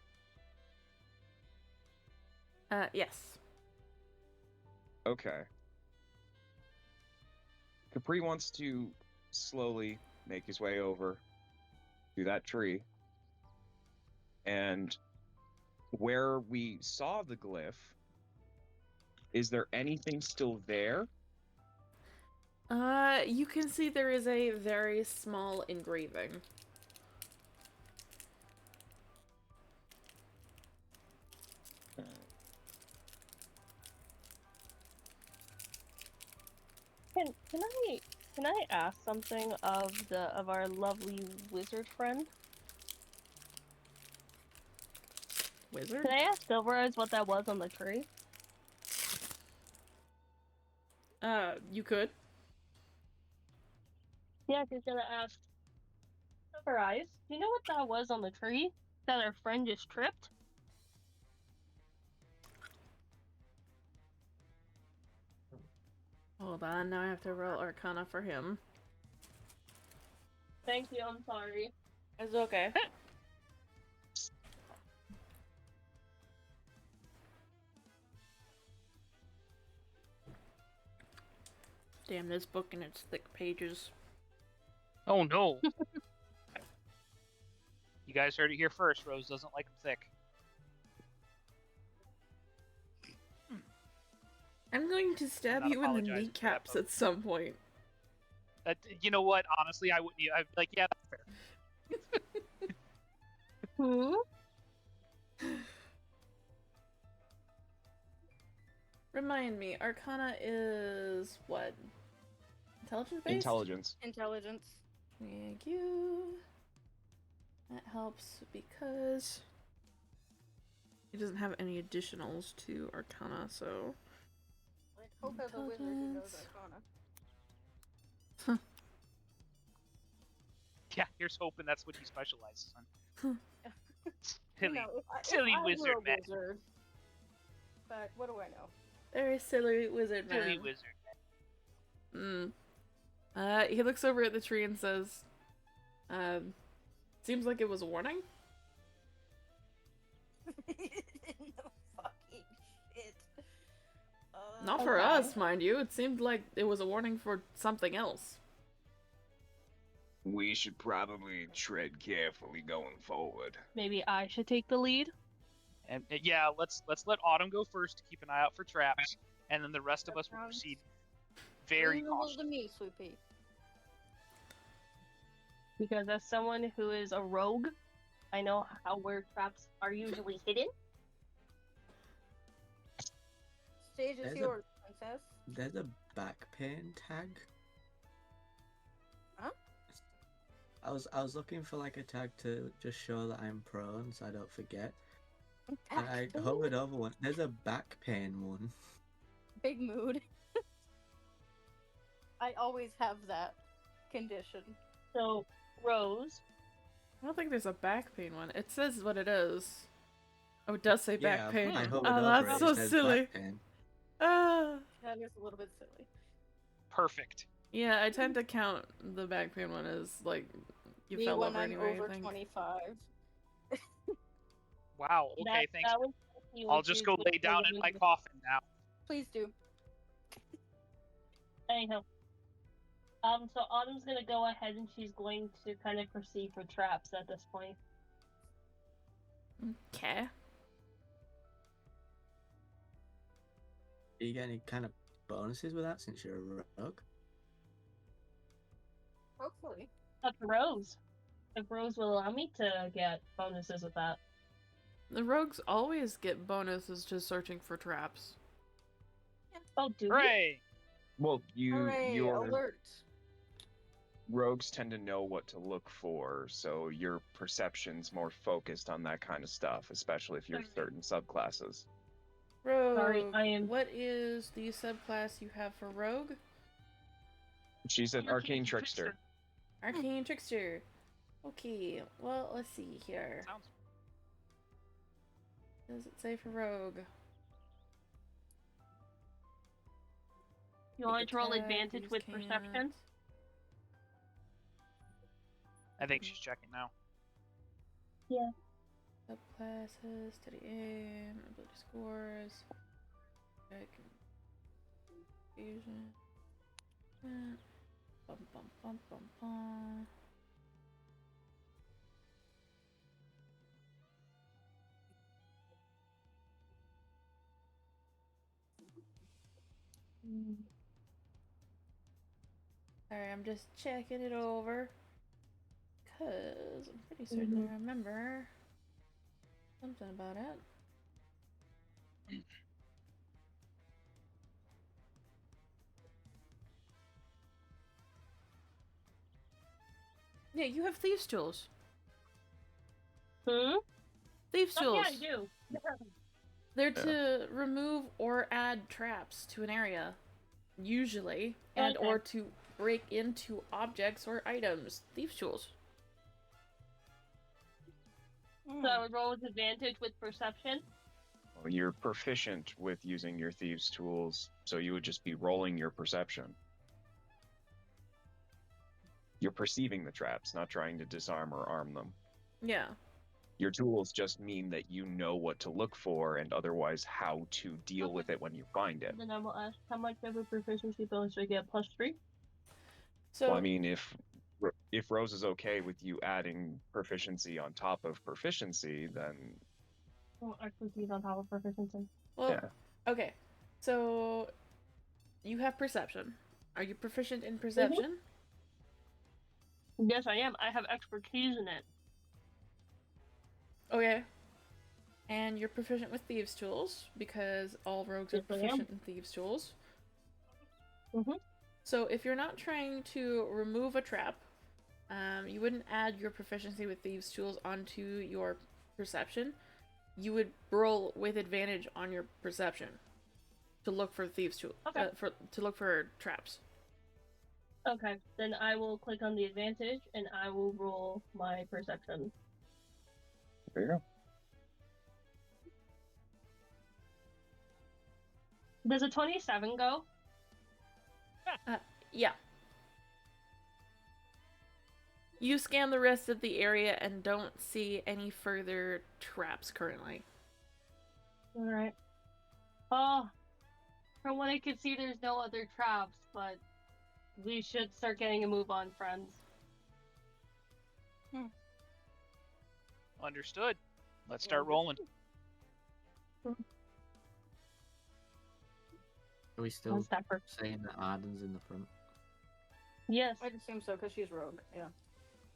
Yes. Okay. Capri wants to slowly make his way over to that tree. And where we saw the glyph, is there anything still there? You can see there is a very small engraving. Can I ask something of our lovely wizard friend? Wizard? Can I ask Silver Eyes what that was on the tree? You could. Yeah, she's gonna ask. So her eyes. Do you know what that was on the tree that our friend just tripped? Hold on, now I have to roll Arcana for him. Thank you, I'm sorry. It's okay. Damn, this book and its thick pages. Oh no! You guys heard it here first. Rose doesn't like them thick. I'm going to stab not you in the apologizing for that, kneecaps but- at some point. You know what? Honestly, I wouldn't. I'd be like, yeah, that's fair. Hmm? Remind me, Arcana is what? Intelligence based? Intelligence. Intelligence. Thank you. That helps because he doesn't have any additionals to Arcana, so. Like, hope as a wizard he knows Arcana. Yeah, here's hoping that's what he specializes on. You Silly, know, silly if I were wizard a man. wizard, but what do I know? Very silly wizard man. Silly wizard man. He looks over at the tree and says, seems like it was a warning. No fucking shit. Not for us, mind you. It seemed like it was a warning for something else. We should probably tread carefully going forward. Maybe I should take the lead? And yeah, let's let Autumn go first to keep an eye out for traps, and then the rest of us will proceed very Reasonable cautiously. to me, Sweet Pea. Because as someone who is a rogue, I know where traps are usually hidden. Stage is There's a- yours, princess. There's a back pain tag. Huh? I was looking for like a tag to just show that I'm prone so I don't forget. And I hovered over one. There's a back pain one. Big mood. I always have that condition. So, Rose. I don't think there's a back pain one. It says what it is. Oh, it does say back pain. I hovered Oh, over that's it. so It says silly. back pain. Ah. That is a little bit silly. Perfect. Yeah, I tend to count the back pain one as like you Me fell when over I'm anyway. over I think. 25. Wow. Okay, thanks. That was he I'll was just used go with lay down the in my lead. coffin now. Please do. Anyhow. So Autumn's gonna go ahead and she's going to kind of proceed for traps at this point. Okay. Do you get any kind of bonuses with that since you're a rogue? Hopefully. Up to Rose. If Rose will allow me to get bonuses with that. The rogues always get bonuses just searching for traps. Oh, do we? Hooray! Well, Hooray, your alert. rogues tend to know what to look for, so your perception's more focused on that kind of stuff, especially if you're certain subclasses. Rogue. Sorry, I am- What is the subclass you have for rogue? She's an arcane trickster. Arcane trickster. Okay. Well, let's see here. Sounds. What does it say for rogue? You want to roll Attack, advantage use with can't. perception? I think she's checking now. Yeah. Subclasses, steady aim, ability scores, check, fusion, bum bum bum bum bum. Sorry, I'm just checking it over. Cause I'm pretty certain I remember something about it. Yeah, you have thieves' tools. Hmm? Thieves' Oh, tools. yeah, I do. They're to remove or add traps to an area, usually, and Okay. or to break into objects or items. Thieves' tools. So I would roll with advantage with perception. Well, you're proficient with using your thieves' tools, so you would just be rolling your perception. You're perceiving the traps, not trying to disarm or arm them. Yeah. Your tools just mean that you know what to look for and otherwise how to deal with it when you find it. Then I will ask, how much of a proficiency bonus do I get? +3? So Well, I mean, if Rose is okay with you adding proficiency on top of proficiency, then Oh, expertise on top of proficiency. well, yeah. okay. So you have perception. Are you proficient in perception? Yes, I am. I have expertise in it. Okay. And you're proficient with thieves' tools because all rogues are Yes, I am. proficient in thieves' tools. Mhm. So if you're not trying to remove a trap, you wouldn't add your proficiency with thieves' tools onto your perception. You would roll with advantage on your perception to look for thieves' tools. Okay. To look for traps. Okay, then I will click on the advantage and I will roll my perception. There you go. Does a 27 go? Yeah. You scan the rest of the area and don't see any further traps currently. Alright. Oh, from what I can see, there's no other traps, but we should start getting a move on, friends. Understood. Let's start rolling. Are we still How's that for? saying that Arden's in the front? Yes. I'd assume so because she's rogue. Yeah.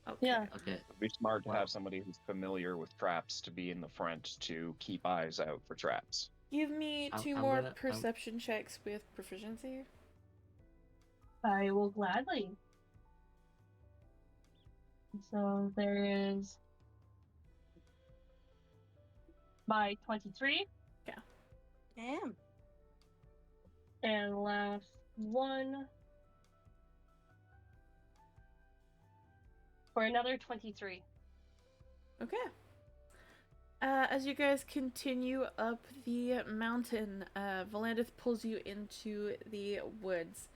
Okay. Yeah. Okay. It'd be smart to have somebody who's familiar with traps to be in the front to keep eyes out for traps. Give me I'm 2 more gonna- perception checks with proficiency. I will gladly. So there is my 23. Damn. And last one for another 23. Okay. As you guys continue up the mountain, Volandith pulls you into the woods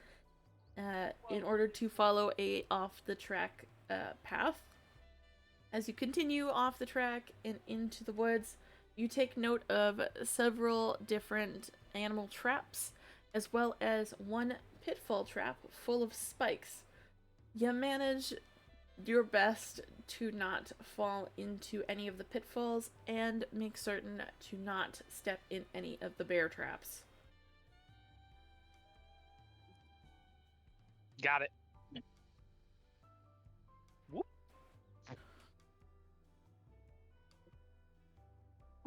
in order to follow a off-the-track path. As you continue off the track and into the woods, you take note of several different animal traps, as well as one pitfall trap full of spikes. You manage your best to not fall into any of the pitfalls and make certain to not step in any of the bear traps. Got it. Whoop.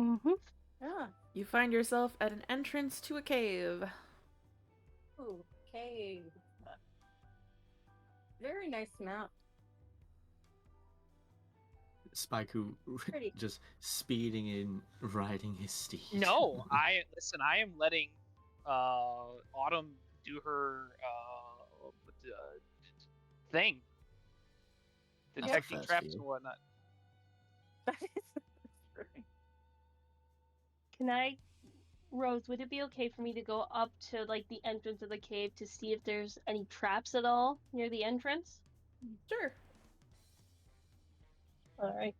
Mm-hmm. Yeah. You find yourself at an entrance to a cave. Ooh, cave. Very nice map. Spike who Pretty. just speeding in, riding his steed. No, listen. I am letting Autumn do her thing, That's detecting the first traps view. and whatnot. That is right. Can I, Rose, would it be okay for me to go up to like the entrance of the cave to see if there's any traps at all near the entrance? Sure. Alright.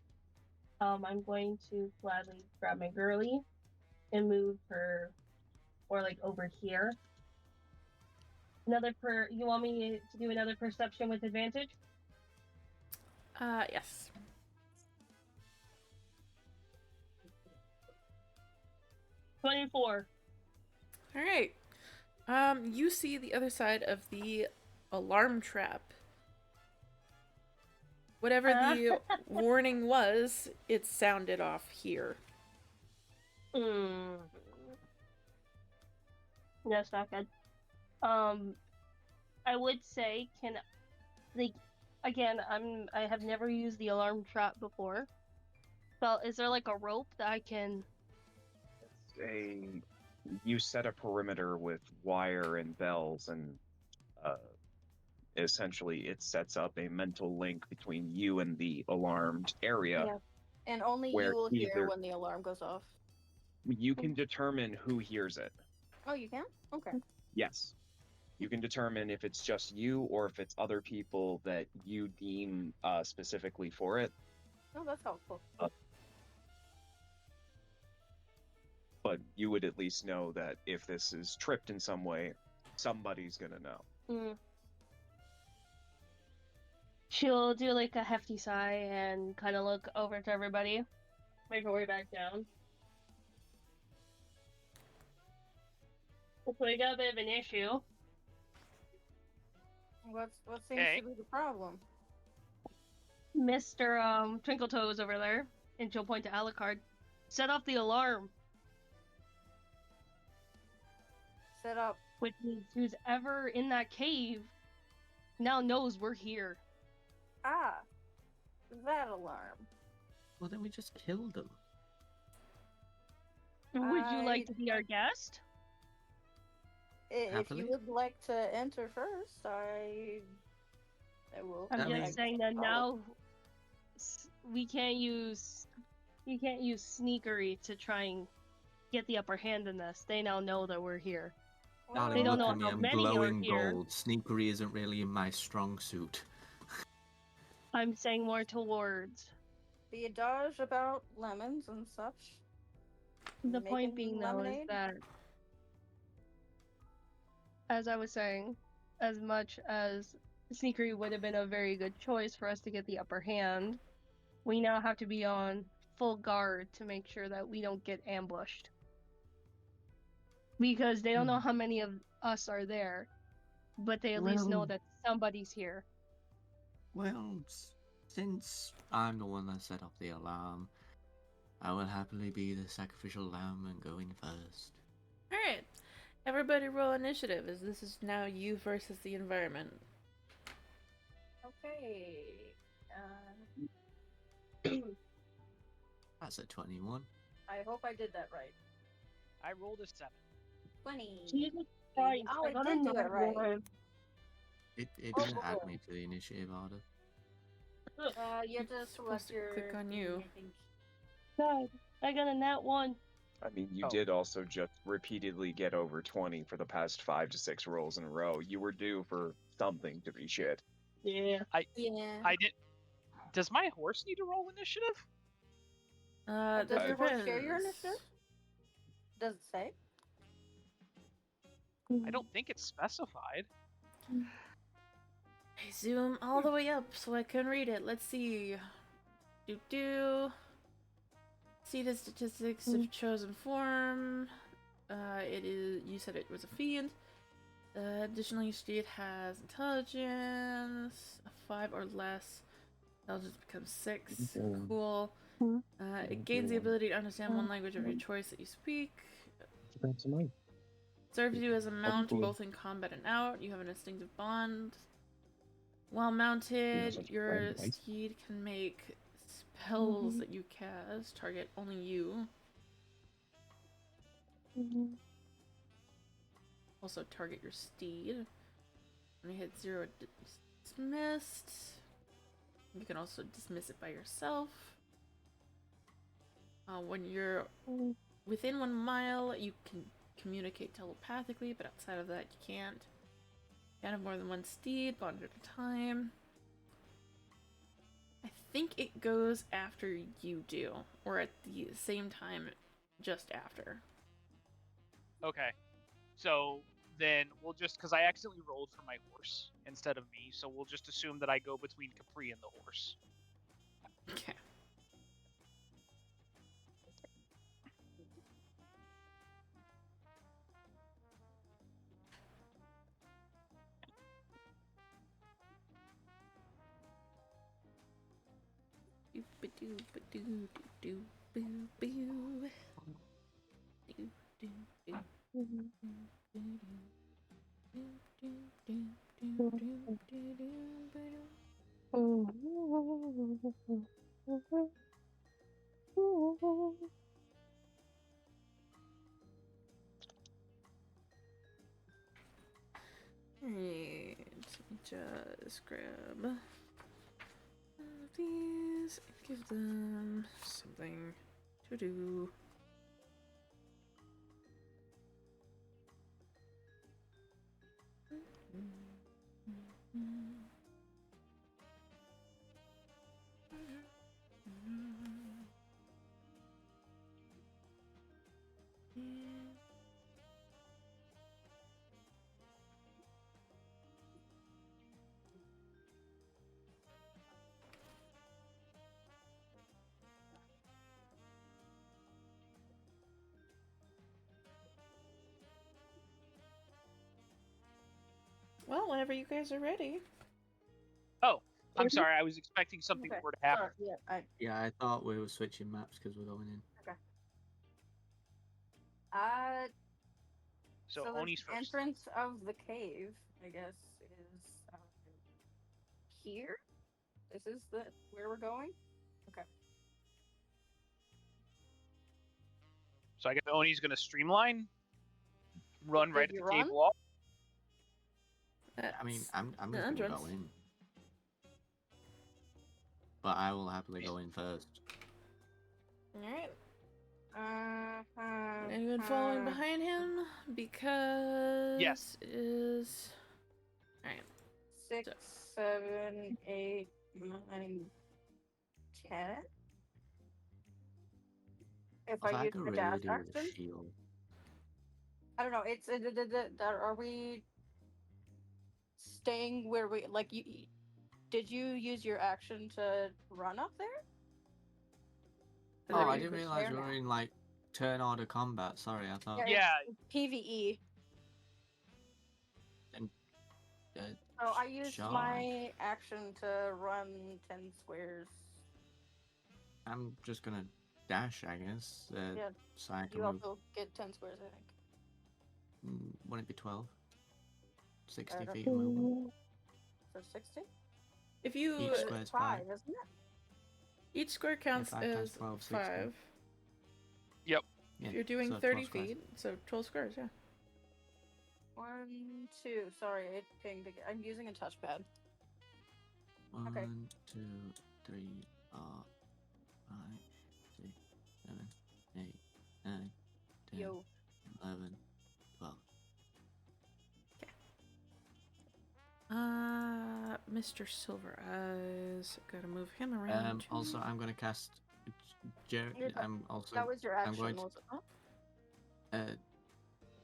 I'm going to gladly grab my girly and move her or like over here. You want me to do another perception with advantage? Yes. 24. Alright. You see the other side of the alarm trap. Whatever the warning was, it sounded off here. That's not good. I would say, again, I have never used the alarm trap before. So, is there like a rope that I can? You set a perimeter with wire and bells, and essentially it sets up a mental link between you and the alarmed area. Yeah. And only Where you will hear either- when the alarm goes off. You can determine who hears it. Oh, you can? Okay. Yes. You can determine if it's just you or if it's other people that you deem specifically for it. Oh, that's helpful. But you would at least know that if this is tripped in some way, somebody's gonna know. She'll do like a hefty sigh and kind of look over to everybody. Make her way back down. So we got a bit of an issue. What seems Okay. to be the problem? Mr. Twinkle Toes over there, and she'll point to Alucard. Set off the alarm, Set up. which means who's ever in that cave now knows we're here. Ah, that alarm. Well, then we just killed them. Would you like I- to be our guest? If Happily. you would like to enter first, I will. I'm I mean- just saying that follow. now we can't use sneakery to try and get the upper hand in this. They now know that we're here. Darling, They don't look know at me, how I'm many are glowing here. gold. Sneakery isn't really in my strong suit. I'm saying more towards. The adage about lemons and such. The point Making being, though, is lemonade? that, as I was saying, as much as sneakery would have been a very good choice for us to get the upper hand, we now have to be on full guard to make sure that we don't get ambushed. Because they don't know how many of us are there, but they at least know Well- that somebody's here. Well, since I'm the one that set off the alarm, I will happily be the sacrificial lamb and go in first. Alright. Everybody roll initiative, as this is now you versus the environment. Okay. That's a 21. I hope I did that right. I rolled a 7. 20. Jesus Christ, Oh, I I got did do another it right. one. It Oh. didn't add me to the initiative order. You have to It's supposed select to your. click on thing, you. I think. God, I got a nat 1. I mean, you Oh. did also just repeatedly get over 20 for the past 5 to 6 rolls in a row. You were due for something to be shit. Yeah. Yeah. I did. Does my horse need to roll initiative? Does your horse share your depends. initiative? Does it say? I don't think it's specified. I zoom all the way up so I can read it. Let's see. See the statistics of chosen form. It is. You said it was a fiend. Additionally, each steed has intelligence, a 5 or less. Intelligence becomes 6. Cool. It gains the ability to understand one language of your choice that you speak. Bring some money. Serves you as a mount cool. both in combat and out. You have an instinctive bond. While mounted, such a your friend, right? steed can make spells that you cast target only you. Also target your steed. When you hit 0, dismissed. You can also dismiss it by yourself. When you're within 1 mile, you can communicate telepathically, but outside of that, you can't. You can have more than one steed, bond at a time. I think it goes after you do, or at the same time, just after. Okay. So then we'll just, because I accidentally rolled for my horse instead of me, so we'll just assume that I go between Capri and the horse. Okay. Alright, let me just grab these. guys. Give them something to do. Well, whenever you guys are ready. Oh, I'm sorry. I was expecting something Okay. more to happen. Sorry, yeah, Yeah, I thought we were switching maps because we're going in. So the Oni's first. entrance of the cave, I guess, is here. This is where we're going. Okay. So I guess Oni's gonna streamline, run right at you the cave run? wall. I mean, I'm the just gonna entrance. go in. But I will happily go in first. Alright. Uh-huh. Anyone following behind him? Because Yes. it is. Alright. 6, 7, 8, 9, 10. If I use my dash with a action, shield. I don't know. It's are we staying where we like? You did you use your action to run up there? Oh, I didn't There realize we now. were in like turn order combat. Sorry, I thought. Yeah. It's PVE. And, Oh, I used sure. my action to run 10 squares. I'm just gonna dash, I guess. Yeah, So I can you move. also get 10 squares, I think. Wouldn't it be 12? 60 don't feet of movement. For 60? If you. Each square is 5. Isn't it? Each square counts 5 times as 12, 60. 5. Yep. Yeah, If you're doing so 30 12 squares. feet, so 12 squares, yeah. 1, 2. Sorry, it pinged again. I'm using a touchpad. 1, Okay. 2, 3, 4, 5, 6, 7, 8, 9, 10, Yo. 11, 12. Mr. Silver Eyes. Gotta move him around. Also, I'm gonna cast. I'm also. That was your action, going to, was it not?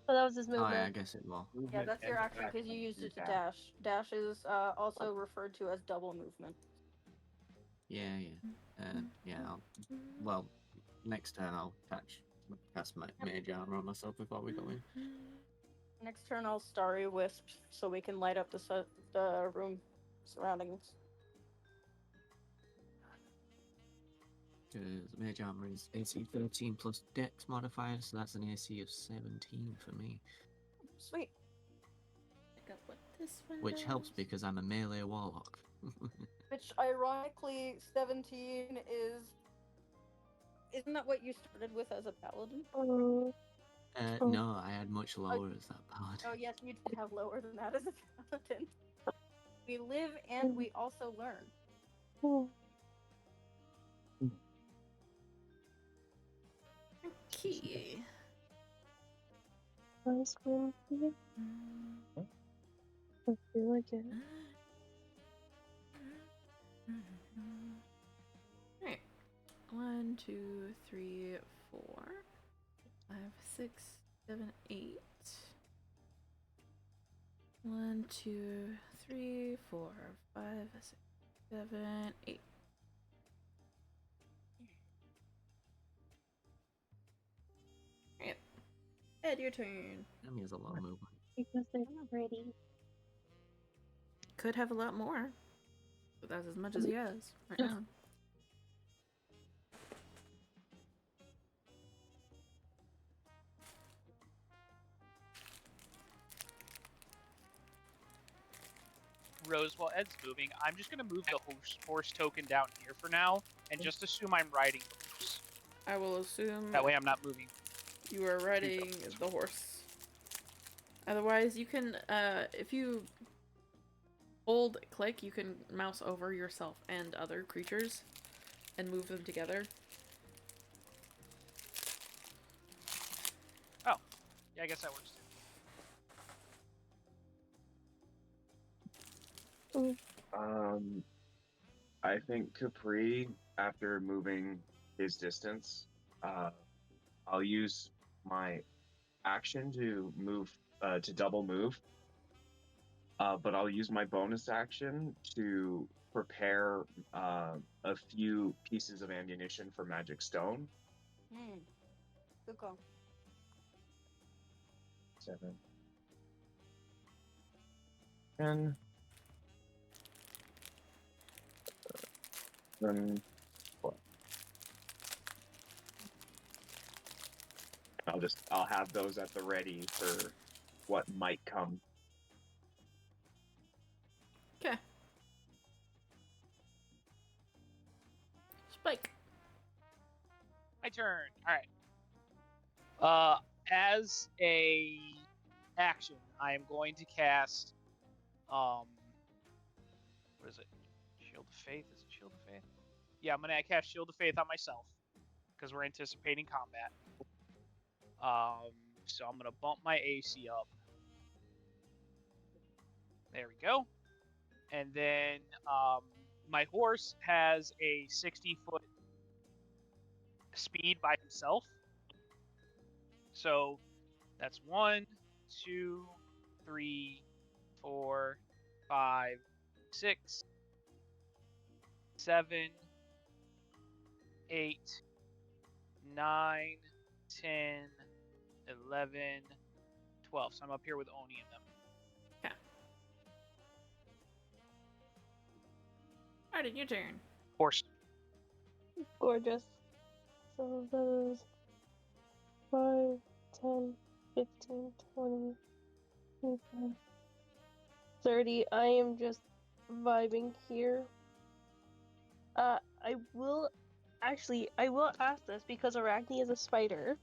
So that was his Oh, movement. yeah, I guess it will. Yeah, that's your action because you used it to dash. Dash is also referred to as double movement. Yeah. Yeah. Well, next turn I'll cast my mage armor on myself before we go in. Next turn, I'll Starry Wisp so we can light up the room surrounding us. Because mage armor is AC 13 plus Dex modifier, so that's an AC of 17 for me. Sweet. Pick up what this one Which does. helps because I'm a melee warlock. Which, ironically, 17 is... Isn't that what you started with as a paladin? No, I had much lower as that paladin. Oh, yes, you did have lower than that as a paladin. We live and we also learn. Key. Nice one. I feel like it. Alright. 1, 2, 3, 4, 5, 6, 7, 8. 1, 2, 3, 4, 5, 6, 7, 8. Alright. Ed, your turn. That means a lot of movement. Because they're not ready. Could have a lot more. But that's as much as he has right now. Rose, while Ed's moving, I'm just gonna move the horse token down here for now, and just assume I'm riding the horse. I will assume That way I'm not moving. you are riding the horse. Otherwise, you can, if you hold click, you can mouse over yourself and other creatures and move them together. Oh, yeah, I guess that works too. I think Capri, after moving his distance, I'll use my action to move, to double move. But I'll use my bonus action to prepare a few pieces of ammunition for Magic Stone. Good call. 7, 10, then 12. I'll have those at the ready for what might come. Okay. Spike. My turn. All right. As a action, I am going to cast. What is it? Shield of Faith? Is it Shield of Faith? Yeah, I'm gonna cast Shield of Faith on myself because we're anticipating combat. So I'm gonna bump my AC up. There we go. And then my horse has a 60-foot speed by himself. So that's 1, 2, 3, 4, 5, 6, 7, 8, 9, 10, 11, 12. So I'm up here with Oni and them. Okay. Alright, your turn. Horse. Gorgeous. So that is 5, 10, 15, 20, 25, 30. I am just vibing here. I will ask this because Arachne is a spider,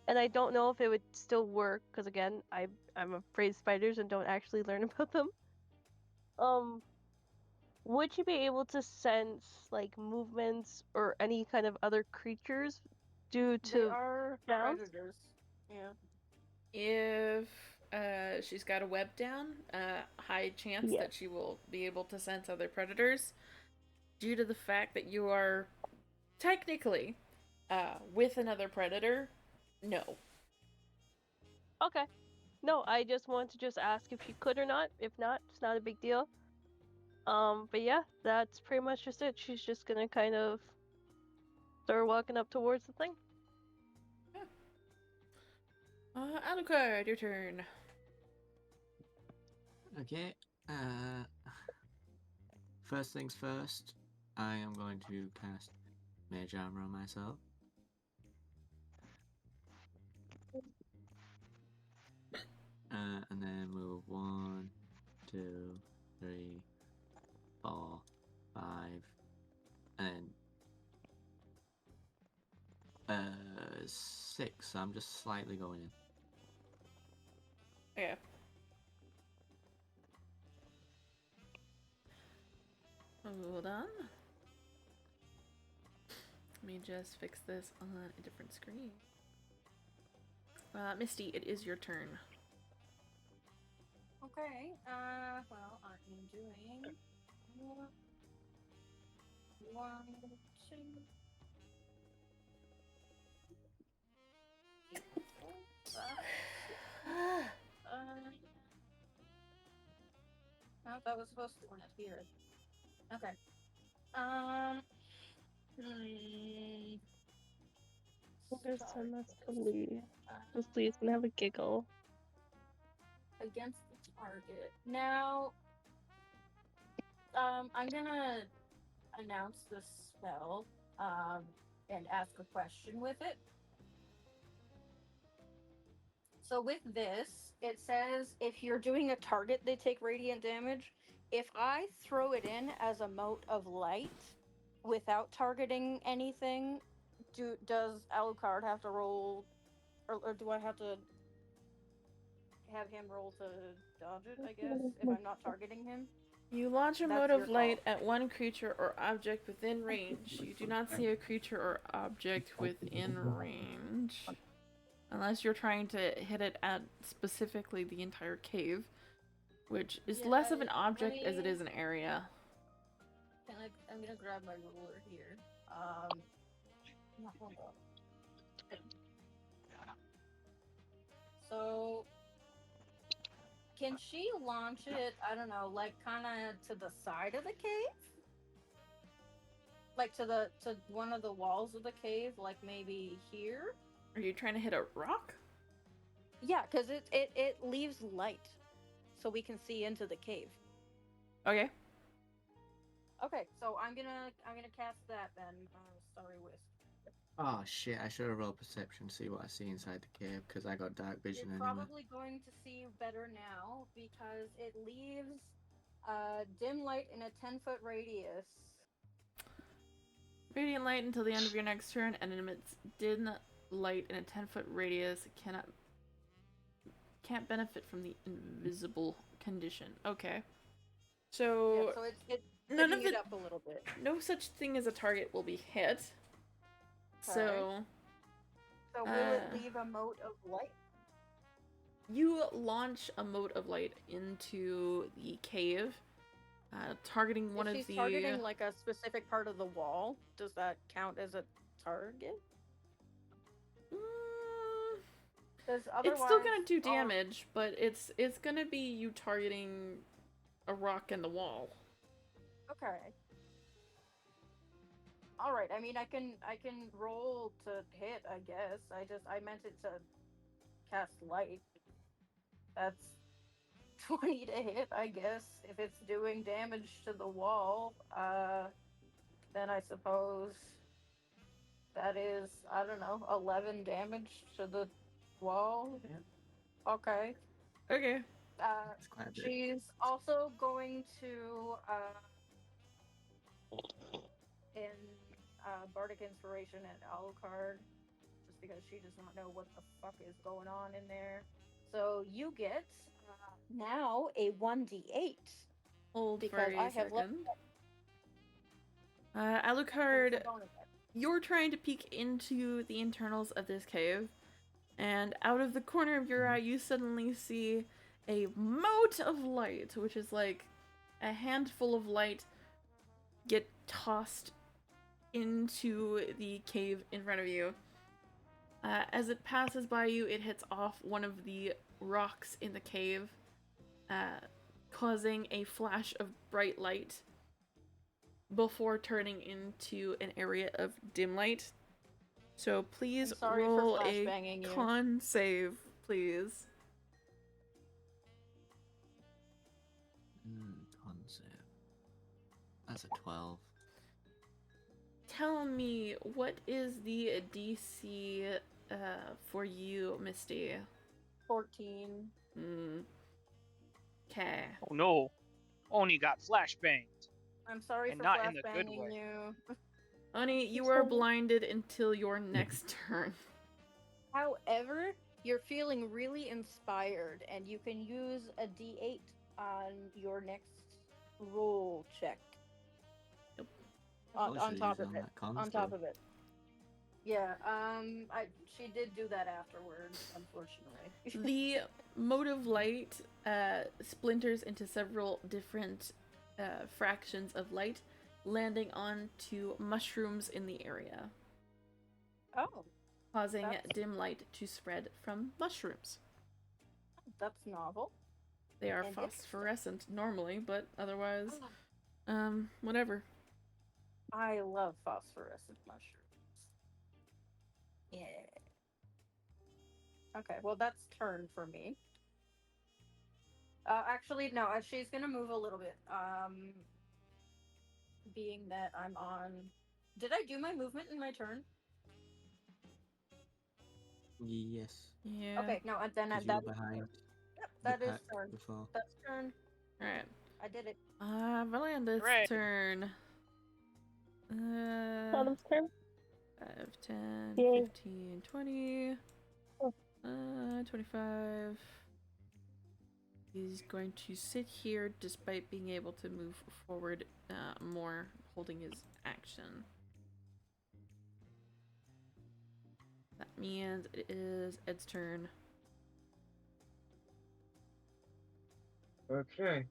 and I don't know if it would still work because again, I'm afraid of spiders and don't actually learn about them. Would you be able to sense like movements or any kind of other creatures due to They are sounds? predators. Yeah. If she's got a web down, high chance Yeah. that she will be able to sense other predators due to the fact that you are technically with another predator. No. Okay. No, I just want to just ask if she could or not. If not, it's not a big deal. But yeah, that's pretty much just it. She's just gonna kind of start walking up towards the thing. Alucard, your turn. Okay. First things first, I am going to cast Mage Armor on myself. And then move 1, 2, 3, 4, 5, and 6. So I'm just slightly going in. Okay. Hold on. Let me just fix this on a different screen. Misty, it is your turn. Okay. Well, I am doing 1, 2, 3, 4, 5, 6. Oh, that was supposed to be here. Okay. There's some that's probably Leslie's gonna have a giggle. Against the target. Now, I'm gonna announce the spell, and ask a question with it. So with this, it says if you're doing a target, they take radiant damage. If I throw it in as a mote of light without targeting anything, does Alucard have to roll, or do I have to have him roll to dodge it, I guess, if I'm not targeting him? You launch a That's mode your of light call. at one creature or object within range. You do not see a creature or object within range. Unless you're trying to hit it at specifically the entire cave, which is Yeah, less of an object as it me- is an area. I'm gonna grab my ruler here. No, hold on. So, can she launch it? I don't know, like kind of to the side of the cave, like to one of the walls of the cave, like maybe here. Are you trying to hit a rock? Yeah, because it leaves light, so we can see into the cave. Okay. Okay, so I'm gonna cast that then. Starry Wisp. Oh shit! I should have rolled perception to see what I see inside the cave because I got dark vision You're anyway. probably going to see better now because it leaves dim light in a 10-foot radius. Radiant light until the end of your next turn and emits dim light in a 10-foot radius. Can't benefit from the invisible condition. Okay. So, Yeah, so it's none of picking the it up a little bit. no such thing as a target will be hit. So will it leave a mote of light? you launch a mote of light into the cave, targeting one If of she's the. targeting like a specific part of the wall, does that count as a target? Because It's still gonna do damage, but it's gonna be you targeting a rock in the wall. Okay. All right. I mean, I can roll to hit. I guess. I meant it to cast light. That's 20 to hit. I guess if it's doing damage to the wall, then I suppose that is, I don't know, 11 damage to the wall. Yeah. Okay. Okay. That's quite a bit. She's also going to in Bardic Inspiration and Alucard, just because she does not know what the fuck is going on in there. So you get now a 1d8. Hold because for a I have left. second. Alucard, you're trying to peek into the internals of this cave, and out of the corner of your eye, you suddenly see a mote of light, which is like a handful of light, get tossed into the cave in front of you. As it passes by you, it hits off one of the rocks in the cave, causing a flash of bright light before turning into an area of dim light. So please roll a con save, please. Con save. That's a 12. Tell me, what is the DC for you, Misty? 14. Okay. Oh no. Oni got flashbanged. I'm sorry and for not in the good flashbanging way. you. Oni, you are blinded until your next turn. However, you're feeling really inspired, and you can use a d8 on your next roll check. Yep. On top of it. On top of it. Yeah, she did do that afterwards, unfortunately. The mote of light splinters into several different fractions of light, landing onto mushrooms in the area. Oh. Causing dim light to spread from mushrooms. That's novel. They are phosphorescent normally, but otherwise, whatever. I love phosphorescent mushrooms. Yeah. Okay, well that's turn for me. Actually, no, she's gonna move a little bit. Being that I'm on... Did I do my movement in my turn? Yes. Yeah. Okay, no, and then that is behind. Yep, that is turn. Before. That's turn. Alright. I did it. Valanda's turn. Autumn's turn. 5, 10, Yay. 15, 20, 25. He's going to sit here despite being able to move forward more, holding his action. That means it is Ed's turn. Okay.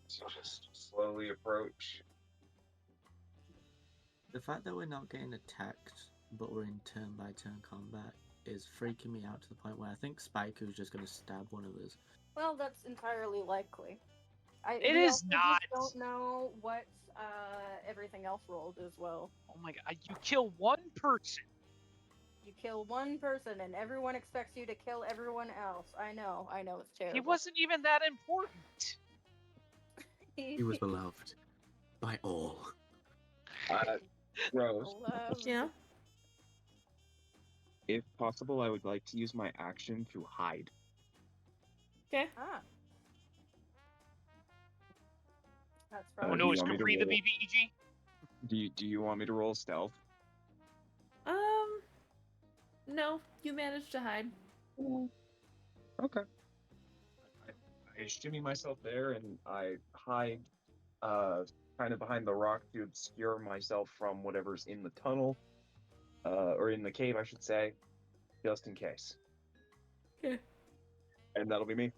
So just slowly approach. The fact that we're not getting attacked, but we're in turn-by-turn combat, is freaking me out to the point where I think Spiku's just going to stab one of us. Well, that's entirely likely. It we is also not. Just don't know what everything else rolled as well. Oh my god! You kill one person. You kill one person, and everyone expects you to kill everyone else. I know, it's terrible. He wasn't even that important. He was beloved by all. Rose, Yeah. if possible, I would like to use my action to hide. Okay. Ah. That's Oh right. no, it's Capri the BBEG? Do you want me to roll stealth? No, you managed to hide. Okay. I shimmy myself there and I hide kind of behind the rock to obscure myself from whatever's in the tunnel. Or in the cave, I should say, just in case. Okay. And that'll be me.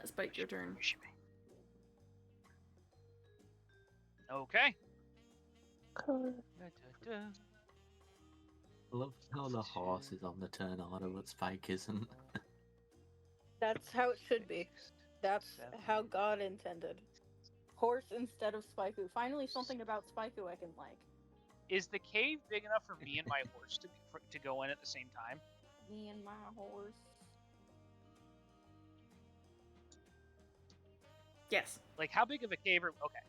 Spike, your turn. Okay. I love how the horse is on the turn order, but Spike isn't. That's how it should be. That's how God intended. Horse instead of Spaiku. Finally, something about Spaiku I can like. Is the cave big enough for me and my horse to go in at the same time? Me and my horse. Yes. Like, how big of a cave are... Okay.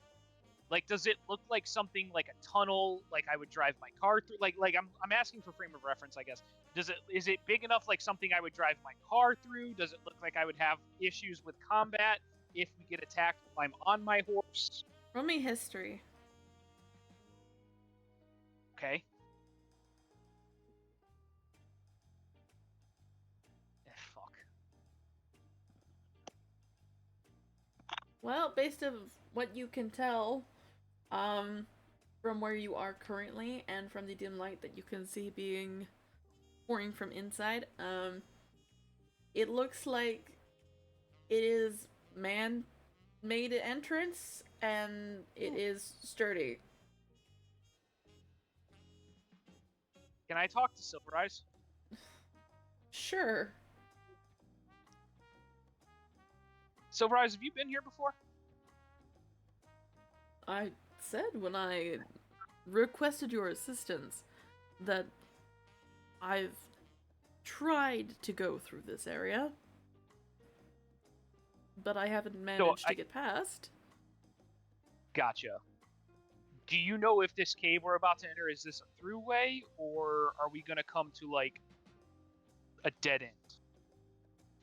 Like, does it look like something like a tunnel, like I would drive my car through? Like I'm asking for frame of reference, I guess. Is it big enough like something I would drive my car through? Does it look like I would have issues with combat if we get attacked if I'm on my horse? Roll me history. Okay. Fuck. Well, based of what you can tell, from where you are currently and from the dim light that you can see being pouring from inside, it looks like it is man-made entrance and it is sturdy. Can I talk to Silver Eyes? Sure. Silver Eyes, have you been here before? I said when I requested your assistance that I've tried to go through this area, but I haven't managed to get past. Gotcha. Do you know if this cave we're about to enter, is this a throughway, or are we going to come to, like, a dead end?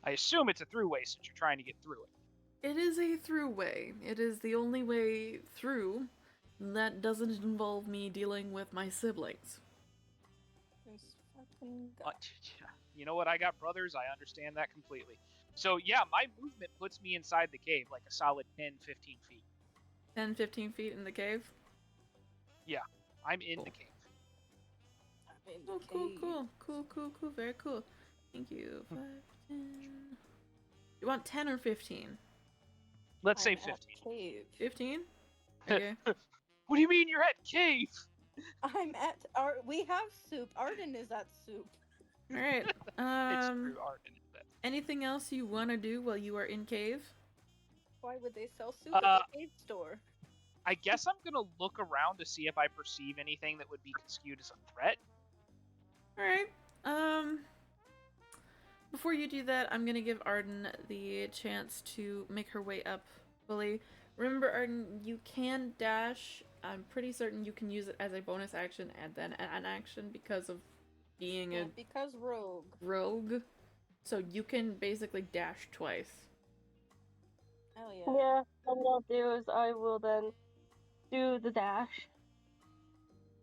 I assume it's a throughway since you're trying to get through it. It is a throughway. It is the only way through that doesn't involve me dealing with my siblings. You know what? I got brothers. I understand that completely. So, yeah, my movement puts me inside the cave, like a solid 10, 15 feet. 10, 15 feet in the cave? Yeah, I'm in the cave. Oh, cool. Very cool. Thank you. 5, 10. You want 10 or 15? Let's say 15. 15? Okay. What do you mean you're at cave? I'm at we have soup. Arden is at soup. Alright. It's true, Arden is at. Anything else you want to do while you are in cave? Why would they sell soup at the cave store? I guess I'm gonna look around to see if I perceive anything that would be construed as a threat. Alright. Before you do that, I'm gonna give Arden the chance to make her way up fully. Remember, Arden, you can dash. I'm pretty certain you can use it as a bonus action and then an action because of being because rogue. Rogue. So you can basically dash twice. Hell yeah. Yeah, what I'll do is I will then do the dash.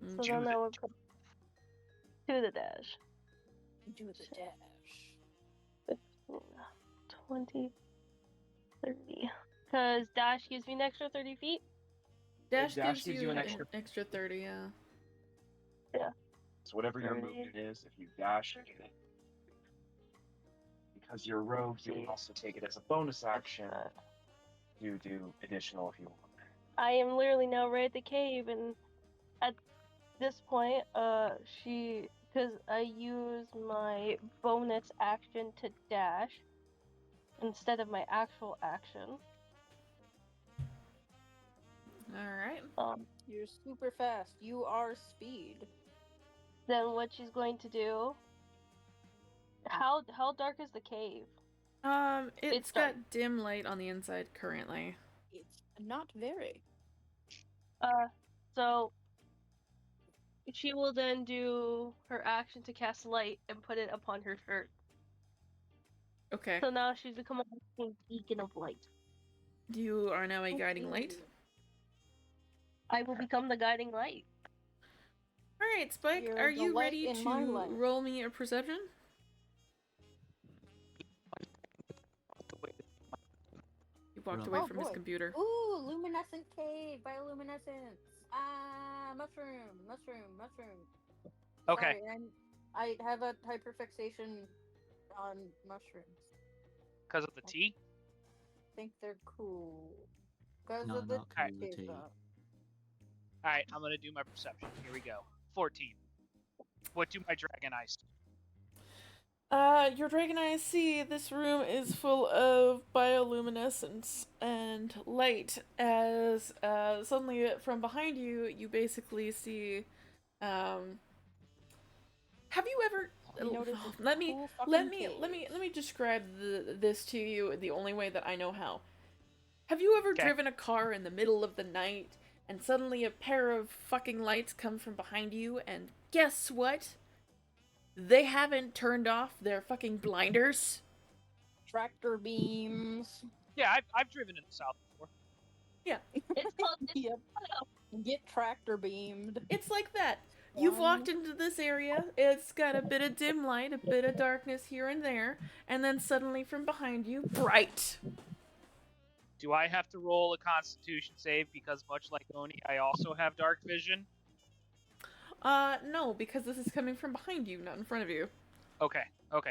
So then I will put... To the dash. Do the dash. 15, 20, 30. Because dash gives me an extra 30 feet. Dash Dash gives you an an extra 30, yeah. Yeah. So whatever your Alright. movement is, if you dash, you get it. Because you're a rogue, you can also take it as a bonus action. You do additional if you want. I am literally now right at the cave, and at this point, because I use my bonus action to dash instead of my actual action. Alright. You're super fast. You are speed. Then what she's going to do? How dark is the cave? It's dark. got dim light on the inside currently. It's not very. So she will then do her action to cast light and put it upon her shirt. Okay. So now she's become a beacon of light. You are now a guiding light. I will become the guiding light. Alright, Spike, You're are the you light ready in my to life. roll me a perception? He walked away from his computer. Ooh, luminescent cave, bioluminescence. Mushroom. Okay. Sorry, I have a hyperfixation on mushrooms. Because of the tea? I think they're cool. Because No, of the not 'cause of the tea. tea. Alright, I'm gonna do my perception. Here we go. 14. What do my dragon eyes do? Your dragon eyes see this room is full of bioluminescence and light as, suddenly from behind you, you basically see, have you ever... Let me describe this to you the only way that I know how. Have you ever driven a car in the middle of the night and suddenly a pair of fucking lights come from behind you and guess what? They haven't turned off their fucking blinders. Tractor beams. Yeah, I've driven in the south before. Yeah. It's called... Yep. Get tractor beamed. It's like that. You've walked into this area, it's got a bit of dim light, a bit of darkness here and there, and then suddenly from behind you, bright. Do I have to roll a constitution save because much like Oni, I also have dark vision? No, because this is coming from behind you, not in front of you. Okay,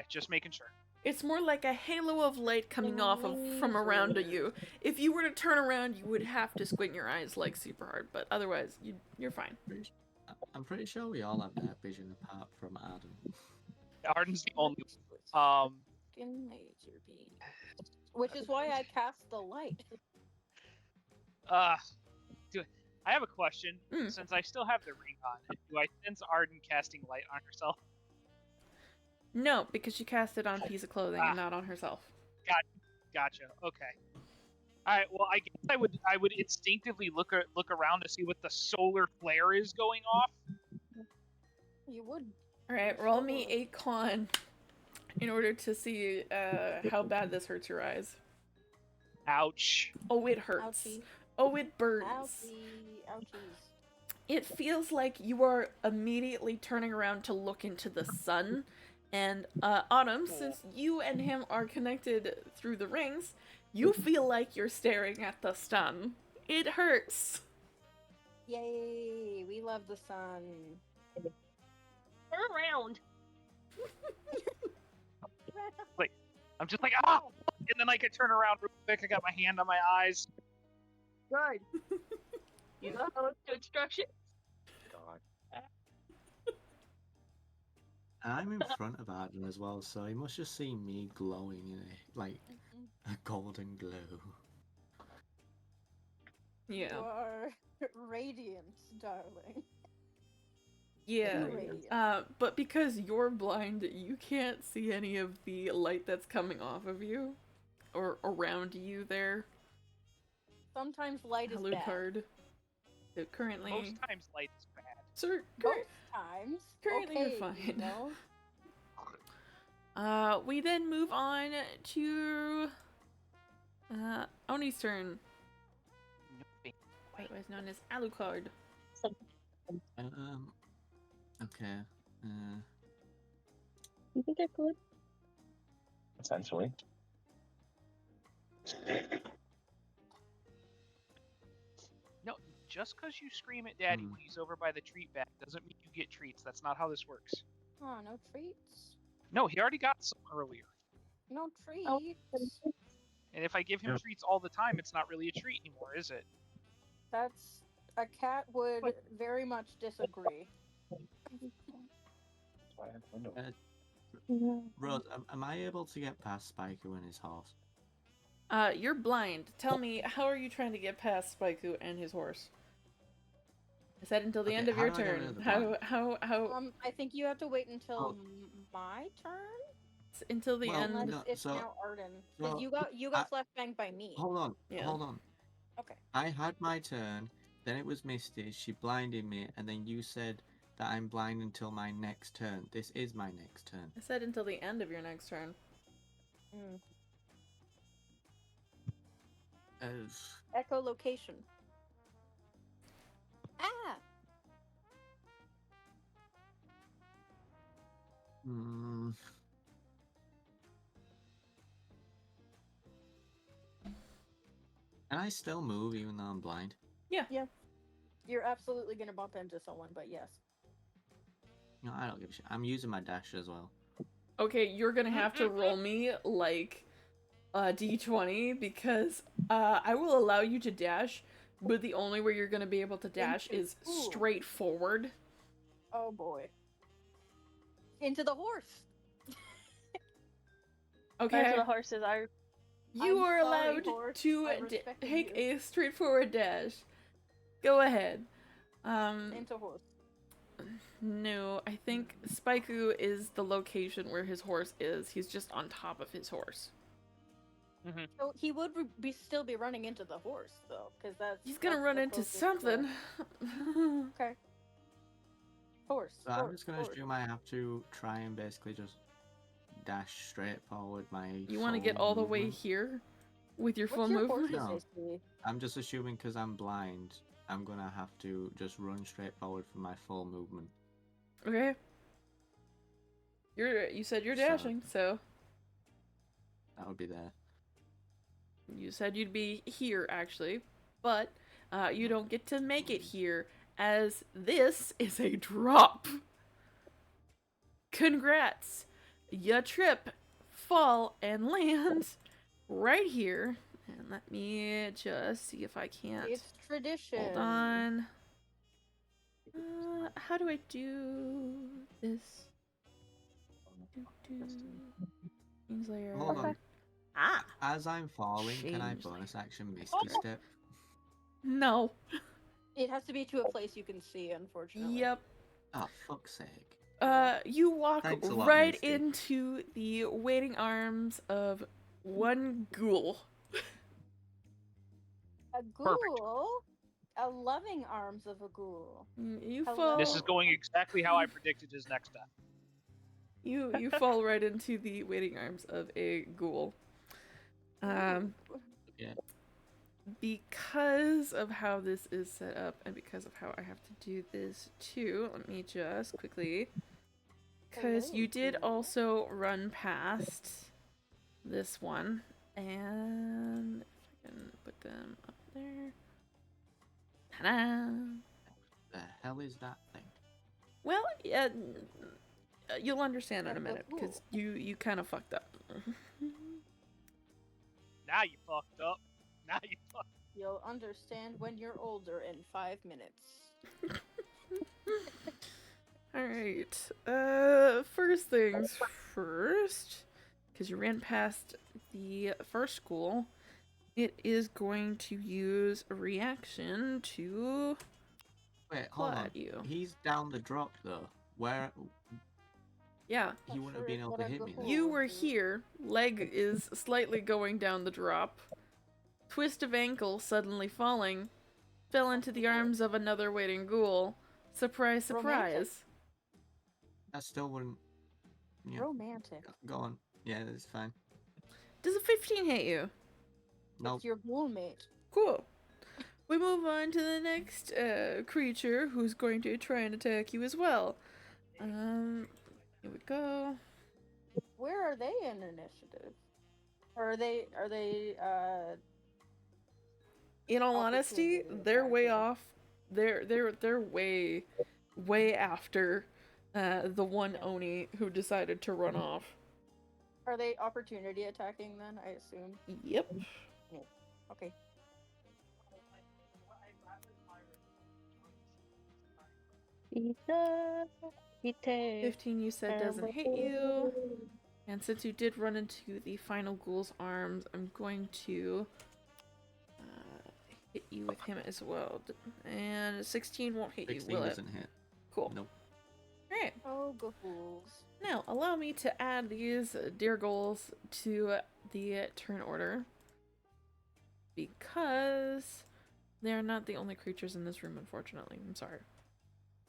just making sure. It's more like a halo of light coming off from around you. If you were to turn around, you would have to squint your eyes like super hard, but otherwise, you're fine. I'm pretty sure we all have that vision apart from Arden. Arden's the only laser beam. Which is why I cast the light. I have a question. Since I still have the ring on, do I sense Arden casting light on herself? No, because she cast it on a piece of clothing and not on herself. Gotcha. Okay. All right. Well, I guess I would instinctively look around to see what the solar flare is going off. You would. All right, roll me a con in order to see how bad this hurts your eyes. Ouch. Oh, it hurts. Ouchie. Oh, it burns. Ouchies. It feels like you are immediately turning around to look into the sun. And, Autumn, since you and him are connected through the rings, you feel like you're staring at the sun. It hurts. Yay, we love the sun. Turn around. Like, I'm just like, ah! And then I can turn around real quick. I got my hand on my eyes. Good. You know how to do instructions? God. I'm in front of Arden as well, so he must just see me glowing in a golden glow. Yeah. You are radiant, darling. Yeah. But because you're blind, you can't see any of the light that's coming off of you or around you there. Sometimes light is bad. Alucard. So currently... Most times light is bad. Sir, Most times. currently okay, you're fine. You know? We then move on to Oni's turn. Otherwise known as Alucard. Okay. You think I could? Essentially. No, just because you scream at Daddy when he's over by the treat bag doesn't mean you get treats. That's not how this works. Oh, no treats. No, he already got some earlier. No Oh, treats. And if I give him treats all the time, it's not really a treat anymore, is it? That's a cat would very much disagree. That's why I have the window. Rose, am I able to get past Spiku and his horse? You're blind. Tell me, how are you trying to get past Spiku and his horse? I said until the Okay, end of how your do I get rid turn. of the How? I think you have to wait until Oh. my turn. Until the Well, end. Unless no, it's so- now Arden. Because so you got I- flash banged by me. Hold on, Yeah. hold on. Okay. I had my turn, then it was Misty, she blinded me, and then you said that I'm blind until my next turn. This is my next turn. I said until the end of your next turn. Mm. Uh, Echolocation. Ah! hmm. Can I still move even though I'm blind? Yeah. Yeah. You're absolutely gonna bump into someone, but yes. No, I don't give a shit. I'm using my dash as well. Okay, you're gonna have to roll me like a d20 because I will allow you to dash, but the only way you're gonna be able to dash is straight forward. Oh boy. Into the horse. Back to Okay. the horses. You I'm are sorry, allowed horse. to I respected take you. a straightforward dash. Go ahead. Into horse. No, I think Spiku is the location where his horse is. He's just on top of his horse. So he would still be running into the horse though, because He's gonna that's run the into closest something. Okay. Horse. So I'm horse, just gonna horse. assume I have to try and basically just dash straight forward my You want to full get all the way movement. here with your What's full your movement? horse's No. AC? I'm just assuming because I'm blind, I'm gonna have to just run straight forward for my full movement. Okay. You said you're So- dashing, so That would be there. you said you'd be here actually, but you don't get to make it here as this is a drop. Congrats. You trip, fall, and land right here. And let me just see if I can't. It's tradition. Hold on. How do I do this? Kingslayer. Hold on. Ah! As I'm falling, can I Change bonus action Misty Step? No. It has to be to a place you can see, unfortunately. Yep. Oh, fuck's sake. You walk Thanks a lot, right Misty. into the waiting arms of one ghoul. A ghoul? A loving arms of a ghoul. You Hello? fall. This is going exactly how I predicted his next step. You fall right into the waiting arms of a ghoul. Yeah. Because of how this is set up and because of how I have to do this too, let me just quickly. Because you did also run past this one, and if I can put them up there. Ta-da! The hell is that thing? Well, yeah, you'll understand in a minute because you kind of fucked up. Now you fucked up. Now you fucked. You'll understand when you're older in 5 minutes. Alright, first things first, because you ran past the first school, it is going to use a reaction to Wait, hold claw on. at you. He's down the drop though. Where Yeah, he wouldn't have been able to hit me. then. you were here, leg is slightly going down the drop, twist of ankle suddenly falling, fell into the arms of another waiting ghoul. Surprise, surprise. Romantic. That still wouldn't. Yeah. Romantic. Go on. Yeah, that's fine. Does a 15 hit you? Nope. It's your ghoul mate. Cool. We move on to the next creature who's going to try and attack you as well. Here we go. Where are they in initiative? Or are they In all honesty, opportunity they're way attacking? off. They're way after the one Oni who decided to run off. Are they opportunity attacking then, I assume? Yep. Yeah. Okay. Ita, ite, 15 you said doesn't hit you. And since you did run into the final ghoul's arms, I'm going to hit you with him as well. And 16 won't hit you, 16 will it? doesn't hit. Cool. Nope. Alright. Oh, ghouls. Now, allow me to add these dear ghouls to the turn order. Because they are not the only creatures in this room, unfortunately. I'm sorry.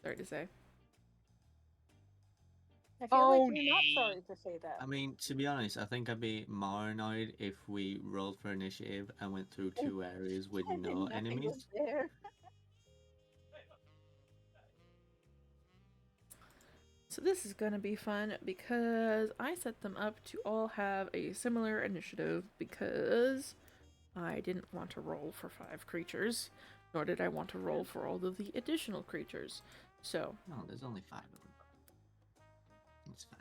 Sorry to say. I feel like you're not sorry to say that. I mean, to be honest, I think I'd be more annoyed if we rolled for initiative and went through 2 areas with no Nothing was enemies. there. So this is gonna be fun because I set them up to all have a similar initiative because I didn't want to roll for 5 creatures, nor did I want to roll for all of the additional creatures. So No, there's only 5 of them. It's fine.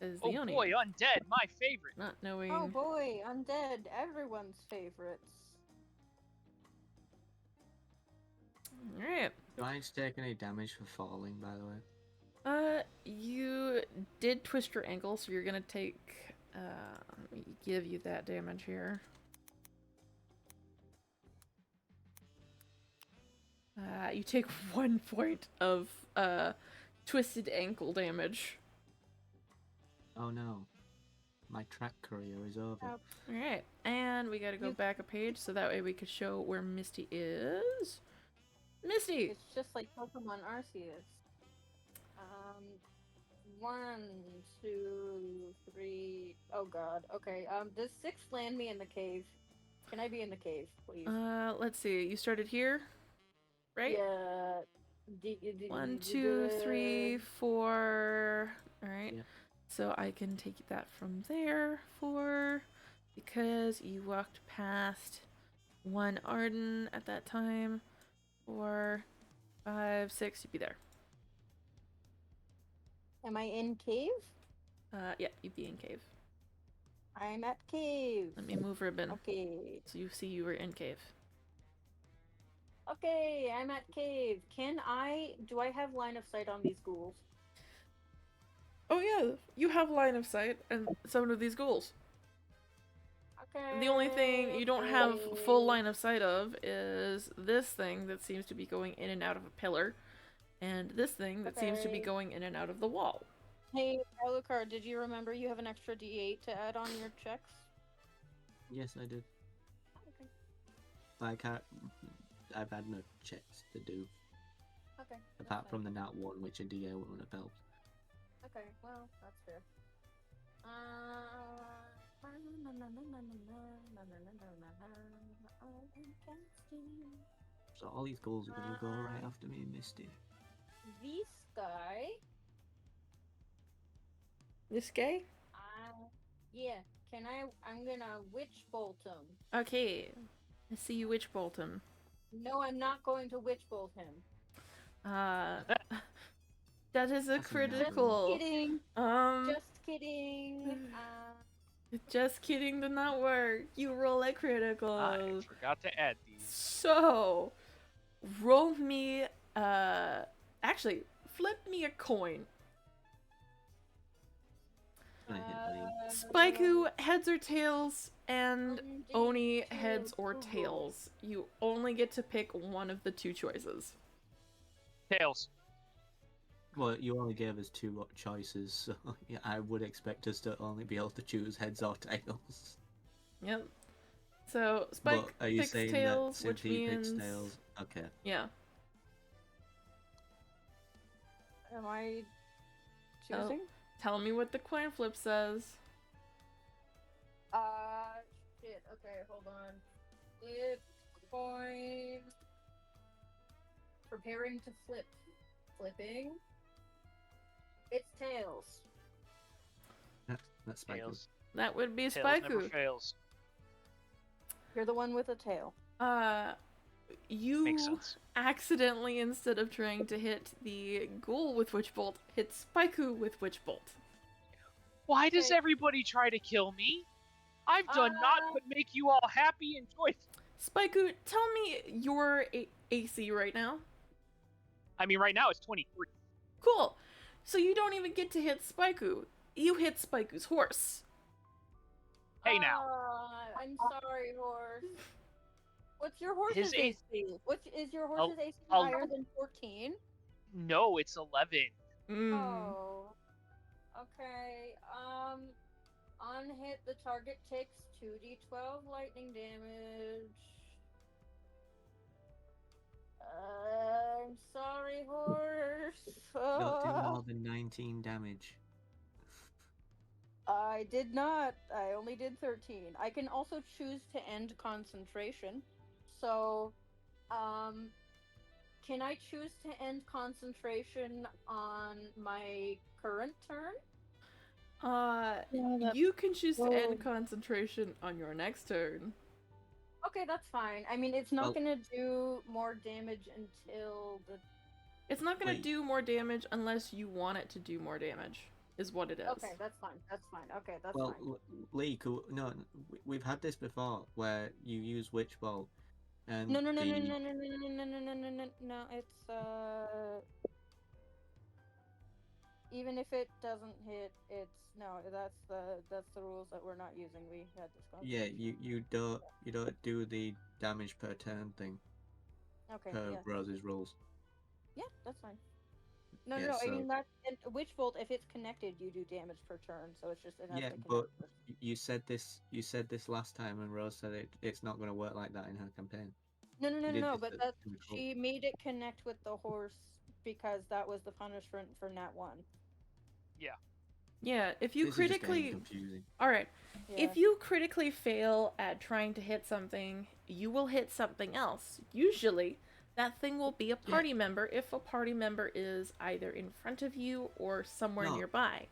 as Oh the Oni, boy, undead, my favorite. not knowing. Oh boy, undead, everyone's favorites. Alright. Do I need to take any damage for falling, by the way? You did twist your ankle, so you're gonna take, let me give you that damage here. You take 1 point of, twisted ankle damage. Oh no. My track career is over. Alright, and we gotta go back a page so that way we could show where Misty is. Misty! It's just like Pokemon Arceus. 1, 2, 3. Oh god. Okay. Does 6 land me in the cave? Can I be in the cave, please? Let's see. You started here, right? Yeah. 1, 2, 3, 4. Alright. Yeah. So I can take that from there. 4. Because you walked past 1 Arden at that time. 4, 5, 6. You'd be there. Am I in cave? Yeah, you'd be in cave. I'm at cave. Let me move ribbon. Okay. So you see you were in cave. Okay, I'm at cave. Do I have line of sight on these ghouls? Oh yeah, you have line of sight and some of these ghouls. Okay. The only thing you don't have full line of sight of is this thing that seems to be going in and out of a pillar, and this thing that seems to be going in and out of the wall. Hey, Alucard, did you remember you have an extra D8 to add on your checks? Yes, I did. Okay. I can't. I've had no checks to do. Okay. Apart from the nat 1, which a DA wouldn't have helped. Okay, well, that's fair. So all these goals are gonna go right after me, Misty. This guy. This guy? Yeah. I'm gonna witch bolt him. Okay. I see you witch bolt him. No, I'm not going to witch bolt him. That is a critical. Just kidding. Just kidding. Just kidding did not work. You roll a critical. I forgot to add these. So, roll me, actually, flip me a coin. Spaiku, heads or tails, and Oni, heads or tails. You only get to pick one of the 2 choices. Tails. Well, you only gave us 2 choices, so yeah, I would expect us to only be able to choose heads or tails. Yep. So, Spike But are you picks saying tails, that which Cynthia means... picks tails? Okay. Yeah. Am I choosing? Tell me what the coin flip says. Shit. Okay, hold on. If Coin. Preparing to flip. Flipping. It's tails. That's Spike. Tails. That would be Tails never Spaiku. fails. You're the one with a tail. Makes You sense. accidentally, instead of trying to hit the ghoul with Witch Bolt, hit Spaiku with Witch Bolt. Why does Okay. everybody try to kill me? I've done naught but make you all happy and joyful. Spaiku, tell me your AC right now. I mean, right now it's 23. Cool. So you don't even get to hit Spaiku. You hit Spaiku's horse. Hey now. I'm sorry, horse. What's your horse's His AC? Is your horse's AC I'll- higher than 14? No, it's 11. Oh. Okay. On hit, the target takes 2d12 lightning damage. I'm sorry, horse. Don't do more than 19 damage. I did not. I only did 13. I can also choose to end concentration. So, can I choose to end concentration on my current turn? You can choose to end concentration on your next turn. Okay, that's fine. I mean, it's not Well- gonna do more damage until the... It's not gonna Wait. do more damage unless you want it to do more damage, is what it is. Okay, that's fine. That's fine. Okay, that's Well, fine. Lee, we've had this before where you use Witch Bolt and No, no, no, the... no, no, no, no, no, no, no, no, no, no, no. It's even if it doesn't hit, it's no. That's the rules that we're not using. We had this conversation. Yeah, you don't do the damage per turn thing Okay. per Yeah. Rose's rules. Yeah, that's fine. No, Yeah, no, no. I so- mean that. And Witch Bolt, if it's connected, you do damage per turn. So it's just it has Yeah, to connect but first. you said this last time, and Rose said it's not going to work like that in her campaign. No, no, no, You did no. this But at- that in the cult. she made it connect with the horse because that was the punishment for Nat 1. Yeah, if you This is just getting critically... confusing. Alright, Yeah. if you critically fail at trying to hit something, you will hit something else. Usually, that thing will be a party member if a party member is either in front of you or somewhere No. nearby.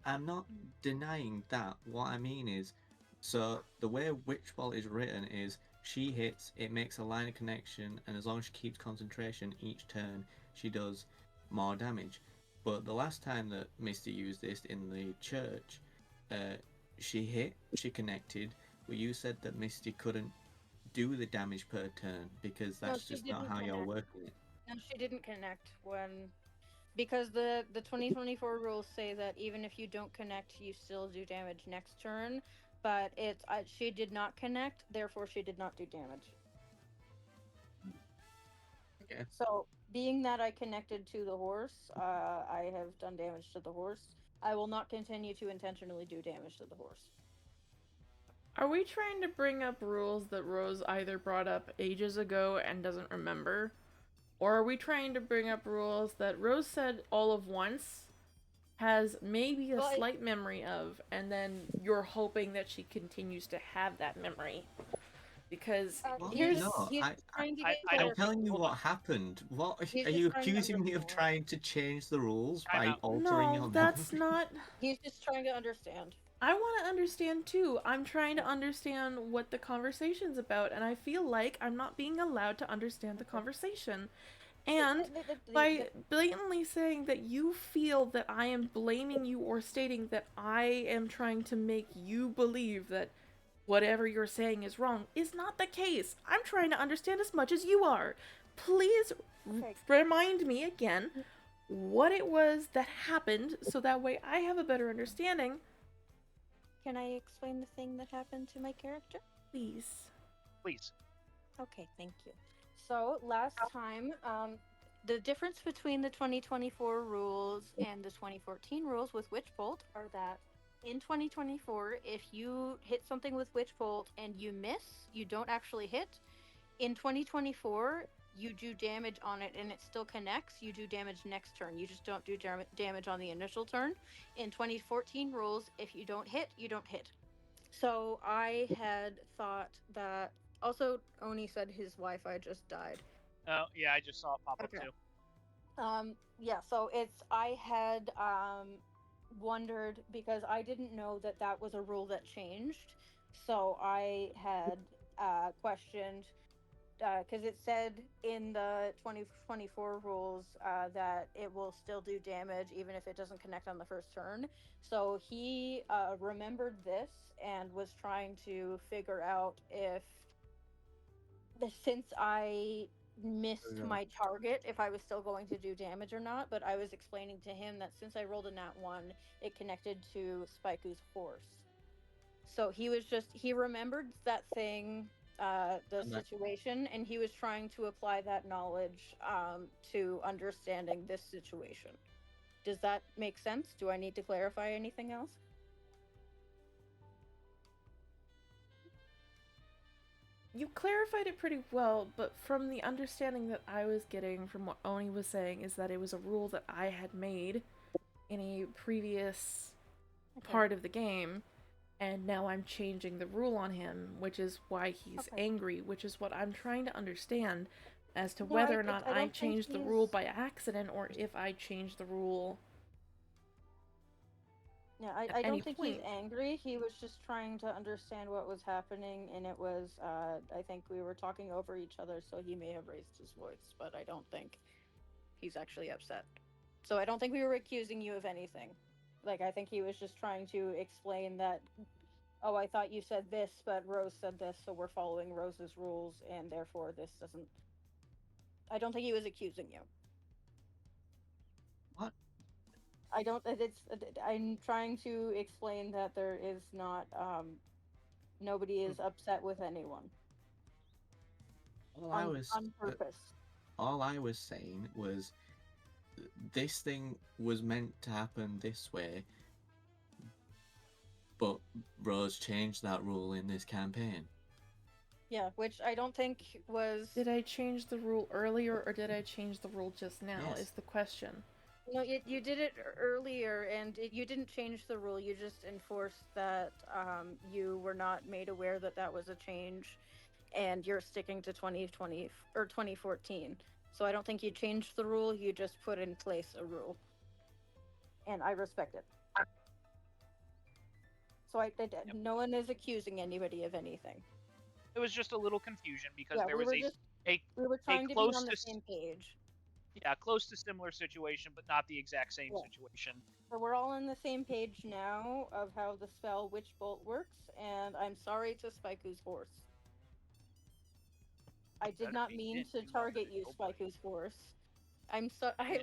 I'm not denying that. What I mean is, so the way Witch Bolt is written is she hits, it makes a line of connection, and as long as she keeps concentration each turn, she does more damage. But the last time that Misty used this in the church, she hit, she connected, but you said that Misty couldn't do the damage per turn because No, that's she just not didn't how you're connect. working it. No, she didn't connect because the 2024 rules say that even if you don't connect, you still do damage next turn. But it's she did not connect, therefore she did not do damage. Okay. So, being that I connected to the horse, I have done damage to the horse. I will not continue to intentionally do damage to the horse. Are we trying to bring up rules that Rose either brought up ages ago and doesn't remember? Or are we trying to bring up rules that Rose said all of once, has maybe a Well, slight memory of, and then you're hoping that she continues to have that memory? Because What? here's... No, he's trying to get I don't I'm telling you hold what on. happened. What He's are just you trying to accusing me of understand. trying to change the rules Time by out. altering your No, that's memory? not... He's just trying to understand. I want to understand too. I'm trying to understand what the conversation's about, and I feel like I'm not being allowed to understand the conversation. And by blatantly saying that you feel that I am blaming you or stating that I am trying to make you believe that whatever you're saying is wrong is not the case. I'm trying to understand as much as you are. Please remind me again what it was that happened so that way I have a better understanding. Can I explain the thing that happened to my character? Please. Please. Okay, thank you. So last time, the difference between the 2024 rules and the 2014 rules with Witch Bolt are that in 2024, if you hit something with Witch Bolt and you miss, you don't actually hit. In 2024, you do damage on it and it still connects. You do damage next turn. You just don't do damage on the initial turn. In 2014 rules, if you don't hit, you don't hit. So I had thought that Also, Oni said his Wi-Fi just died. Oh, yeah, I just saw it pop up Okay. too. Yeah, so I had wondered because I didn't know that that was a rule that changed. So I had questioned because it said in the 2024 rules that it will still do damage even if it doesn't connect on the first turn. So he remembered this and was trying to figure out if, since I missed my target, if I was still going to do damage or not. But I was explaining to him that since I rolled a nat 1, it connected to Spiku's horse. So he remembered that thing, the situation, and he was trying to apply that knowledge to understanding this situation. Does that make sense? Do I need to clarify anything else? You clarified it pretty well, but from the understanding that I was getting from what Oni was saying is that it was a rule that I had made in a previous part of the game, and now I'm changing the rule on him, which is why he's angry, which is what I'm trying to understand as to whether or not I changed the rule by accident or if I changed the rule. Yeah, I don't think he's angry. He was just trying to understand what was happening, and it was, I think we were talking over each other, so he may have raised his voice, but I don't think he's actually upset. So I don't think we were accusing you of anything. Like, I think he was just trying to explain that, oh, I thought you said this, but Rose said this, so we're following Rose's rules, and therefore this doesn't... I don't think he was accusing you. What? I don't... I'm trying to explain that there is not, nobody is upset with anyone. On purpose. All I was saying was this thing was meant to happen this way, but Rose changed that rule in this campaign. Yeah, which I don't think was... Did I change the rule earlier, or did I change the rule just now, Yes. is the question. No, you did it earlier, and you didn't change the rule. You just enforced that you were not made aware that that was a change, and you're sticking to 2020 or 2014. So I don't think you changed the rule. You just put in place a rule, and I respect it. So no one is accusing anybody of anything. It was just a little confusion because Yeah, there we was were trying to be on the same page. Yeah, close to similar situation, but not the exact same situation. So we're all on the same page now of how the spell Witch Bolt works, and I'm sorry to Spiku's horse. I did not mean to target you, Spiku's horse. I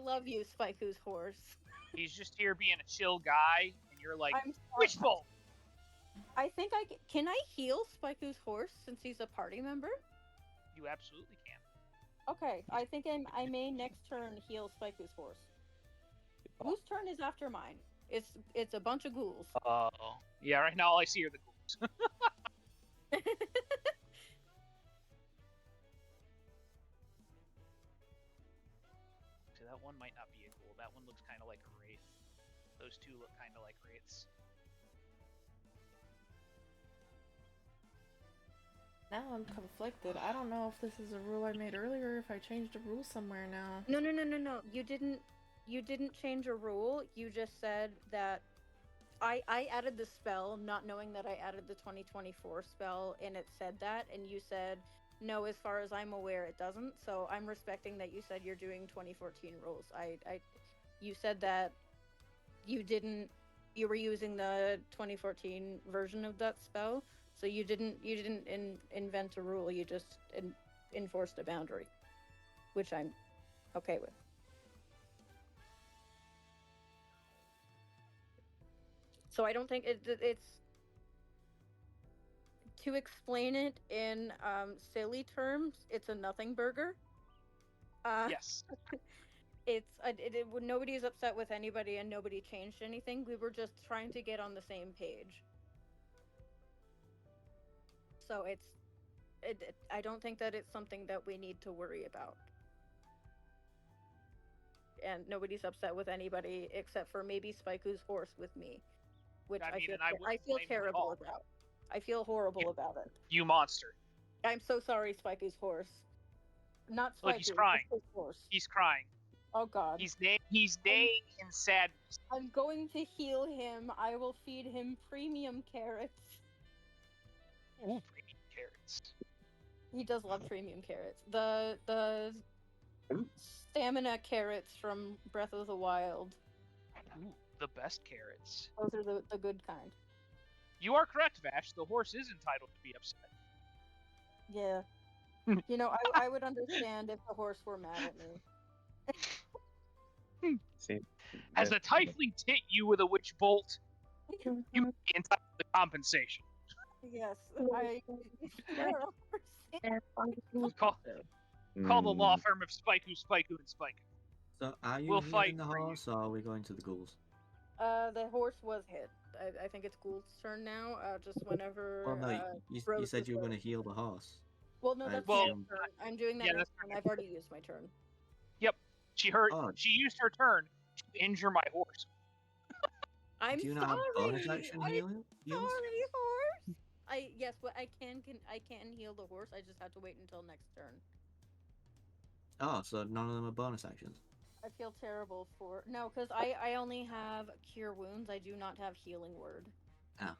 love you, Spiku's horse. He's just here being a chill guy, and you're like, Witch Bolt! I think can I heal Spiku's horse since he's a party member? You absolutely can. Okay, I think I may next turn heal Spiku's horse. Whose turn is after mine? It's a bunch of ghouls. Oh. Yeah, right now all I see are the ghouls. So that one might not be a ghoul. That one looks kind of like a wraith. Those two look kind of like wraiths. Now I'm conflicted. I don't know if this is a rule I made earlier, if I changed a rule somewhere now. No. You didn't change a rule. You just said that I added the spell, not knowing that I added the 2024 spell, and it said that, and you said, no, as far as I'm aware, it doesn't. So I'm respecting that you said you're doing 2014 rules. You said that you were using the 2014 version of that spell. So you didn't invent a rule. You just enforced a boundary, which I'm okay with. So I don't think it's to explain it in silly terms. It's a nothing burger. Yes. Nobody is upset with anybody, and nobody changed anything. We were just trying to get on the same page. So I don't think that it's something that we need to worry about. And nobody's upset with anybody except for maybe Spiku's horse with me, which I feel terrible about. I feel horrible about it. You monster. I'm so sorry, Spiky's horse. Not Spiky. Look, he's crying. His horse. He's crying. Oh God. He's neighing in sadness. I'm going to heal him. I will feed him premium carrots. Ooh, premium carrots. He does love premium carrots. The stamina carrots from Breath of the Wild. Ooh, the best carrots. Those are the good kind. You are correct, Vash. The horse is entitled to be upset. Yeah. You know, I would understand if the horse were mad at me. See, As a tiefling hit you with a witch bolt, you may be entitled to compensation. Yes, you're a horse. Call the law firm of Spikoo, and Spikoo. So, are you We'll healing fight the for you. horse, or are we going to the ghouls? The horse was hit. I think it's Ghoul's turn now. Just whenever. Well, no, you Rose said is you were going ready. to heal the horse. Well, no, I that's Well, my assumed- turn. I'm doing that yeah, next that's turn. I've already used my turn. Yep. She Oh. used her turn to injure my horse. I'm Do you sorry. not have bonus action I'm heals? sorry, horse. Yes, but I can heal the horse. I just have to wait until next turn. Oh, so none of them are bonus actions. I feel terrible for because I only have cure wounds. I do not have healing word. Oh.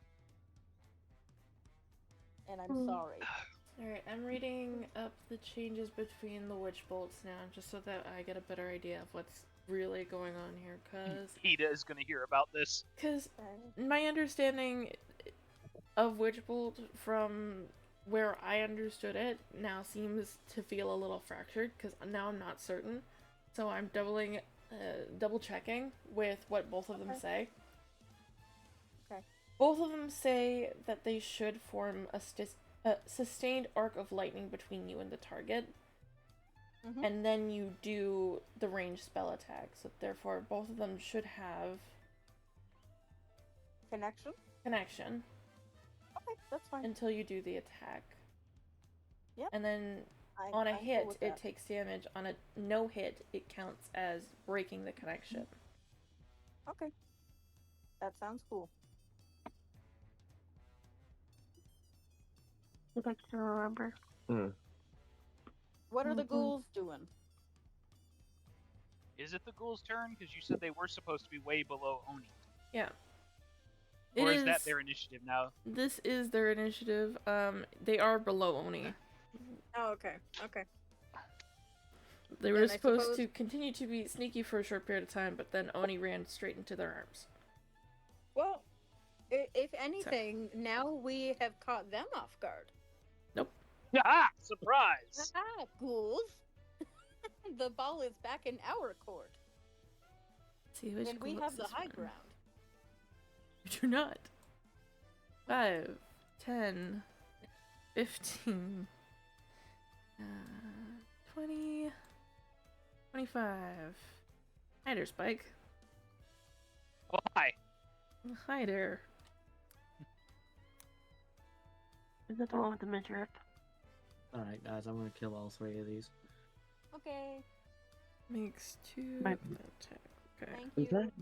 And I'm sorry. Alright, I'm reading up the changes between the witch bolts now, just so that I get a better idea of what's really going on here, Hida is going to hear about this. Because my understanding of witch bolt from where I understood it now seems to feel a little fractured, because now I'm not certain. So I'm double checking with what both of them say. Okay. Both of them say that they should form a sustained arc of lightning between you and the target. Mhm. And then you do the ranged spell attack. So therefore, both of them should have connection. Okay, that's fine. Until you do the attack. Yep. And then on a hit, it takes damage. On a no hit, it counts as breaking the connection. Okay. That sounds cool. I'd like to remember. What are the ghouls doing? Is it the ghoul's turn? Because you said they were supposed to be way below Oni. Yeah. Or is that their initiative now? This is their initiative. They are below Oni. Oh, okay. Okay. They were supposed to continue to be sneaky for a short period of time, but then Oni ran straight into their arms. Well, if anything, now we have caught them off guard. Nope. Ah! Surprise! Ah, ghouls! The ball is back in our court. See which and we ghoul have is the this high one? ground. You do not. 5, 10, 15, 20, 25. Hi there, Spike. Well, hi. Hi there. Is that the one with the midriff? Alright, guys, I'm going to kill all 3 of these. Okay. Makes 2 Right. attack. Okay. Thank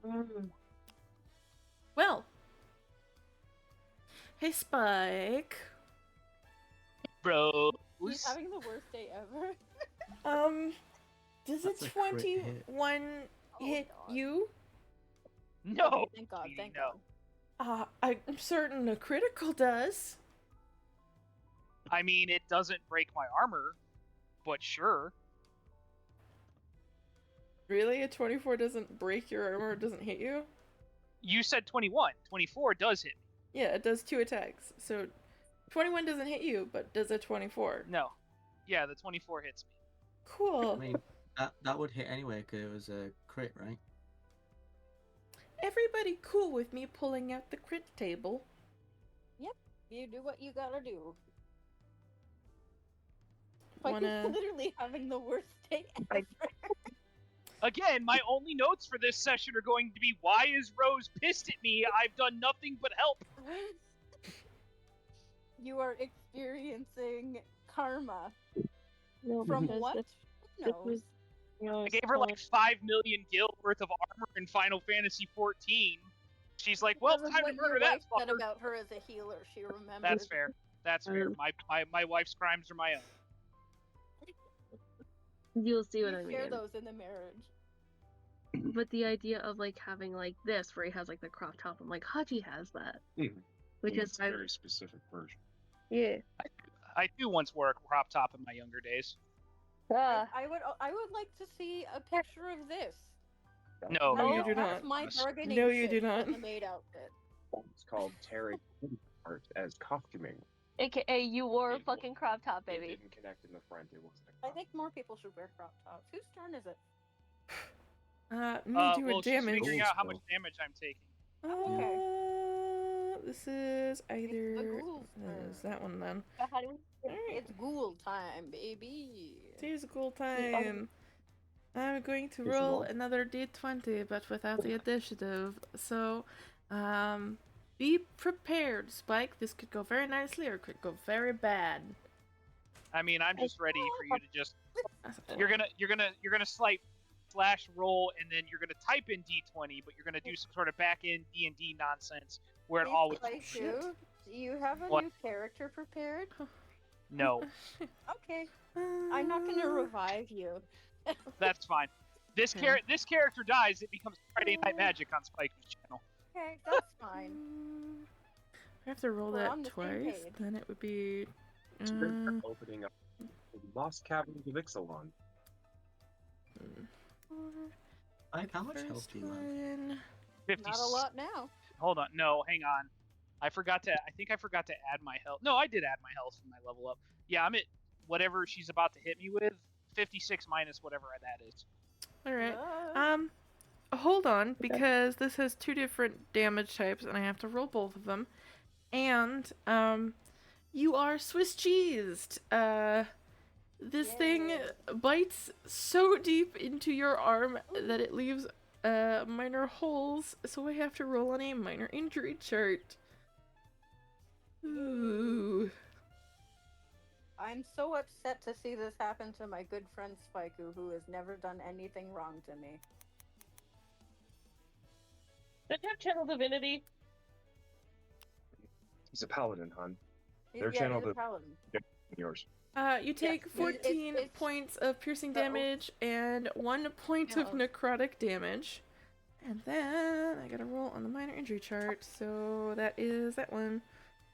you. Well. Hey, Spike. Bro. He's having the worst day ever. Does That's a a crit hit. 21 hit God. you? No! Thank God, Sweetie, thank no. God. I'm certain a critical does. I mean, it doesn't break my armor, but sure. Really? A 24 doesn't break your armor, it doesn't hit you? You said 21. 24 does hit me. Yeah, it does 2 attacks. So 21 doesn't hit you, but does a 24. No. Yeah, the 24 hits me. Cool. I mean, that would hit anyway, because it was a crit, right? Everybody cool with me pulling out the crit table? Yep. You do what you gotta do. Like Wanna... he's literally having the worst day ever. Again, my only notes for this session are going to be, why is Rose pissed at me? I've done nothing but help. You are experiencing karma. No, From because what? This was, I gave her like 5 million gil worth of armor in Final Fantasy 14. She's like, well, Because of time to what your murder that wife said fucker. about her as a healer, she remembers. That's fair. That's fair. My wife's crimes are my own. You'll see what You I share mean. those in the marriage. But the idea of like having like this, where he has like the crop top, I'm like, Hachi has that. Because It's a very specific version. Yeah. I do once wear a crop top in my younger days. I would like to see a picture of this. No, No, you you do don't. That's not. my bargaining No, you chip do not. in the maid outfit. It's called tearing art as costuming. AKA, you wore a It fucking crop top, It baby. didn't connect in the front. It wasn't a I crop. think more people should wear crop tops. Whose turn is it? Me doing Well, she's damage. figuring out how much damage I'm taking. This is either ghouls' this is that one then. Alright. It's ghoul time, baby. Here's ghoul time. I'm going to roll another d20, but without the initiative. So, be prepared, Spike. This could go very nicely or it could go very bad. I mean, I'm just ready for you to just. You're gonna slash roll, and then you're gonna type in D20, but you're gonna do some sort of back end D&D nonsense where it always. Do you have a What? new character prepared? No, Okay. I'm not gonna revive you. that's fine. This character dies, it becomes Friday Night Magic on Spike's channel. Okay, that's fine. I have to roll We're that on the same twice. page. Then it would be. Opening up the Lost Caverns of Ixalan. How much health do you have? 50. Not a lot now. Hold on, no, hang on. I think I forgot to add my health. No, I did add my health in my level up. Yeah, I'm at whatever she's about to hit me with. 56 minus whatever that is. Alright. Hold on, because this has two different damage types, and I have to roll both of them. And, you are Swiss cheesed. This thing bites so deep into your arm that it leaves minor holes, so I have to roll on a minor injury chart. Ooh. I'm so upset to see this happen to my good friend Spikey, who has never done anything wrong to me. Does he have channel divinity? He's a paladin, hon. He's Their channel a paladin. yours. You take 14 points of piercing damage and 1 point of necrotic damage. And then I gotta roll on the minor injury chart, so that is that one.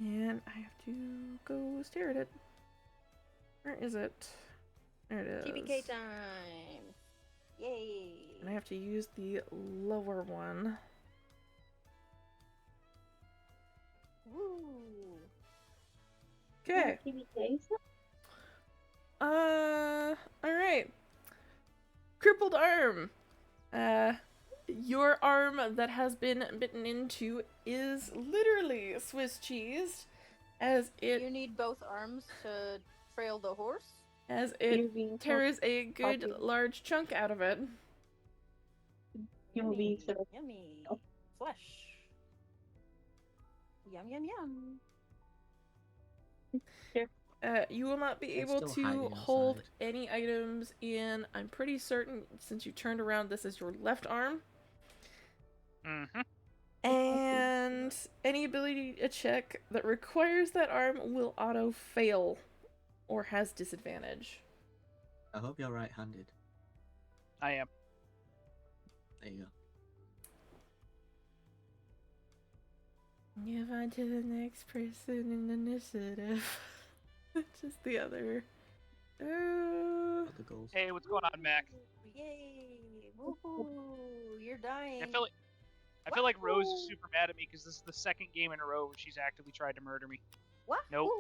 And I have to go stare at it. Where is it? There it is. TBK time! Yay! And I have to use the lower one. Woo! Okay. Alright. Crippled arm. Your arm that has been bitten into is literally Swiss cheese, as it. You need both arms to trail the horse? As it tears a good large chunk out of it. Yummy, yummy. Flesh. Yum, yum, yum. You will not be It's able still to hiding hold outside. any items in. I'm pretty certain, since you turned around, this is your left arm. And any ability to check that requires that arm will auto fail or has disadvantage. I hope you're right-handed. I am. There you go. Move on to the next person in initiative. Just the other. Other goals. Hey, what's going on, Mac? Yay! Woohoo! You're dying. I feel like Rose is super mad at me because this is the second game in a row where she's actively tried to murder me. What? Nope.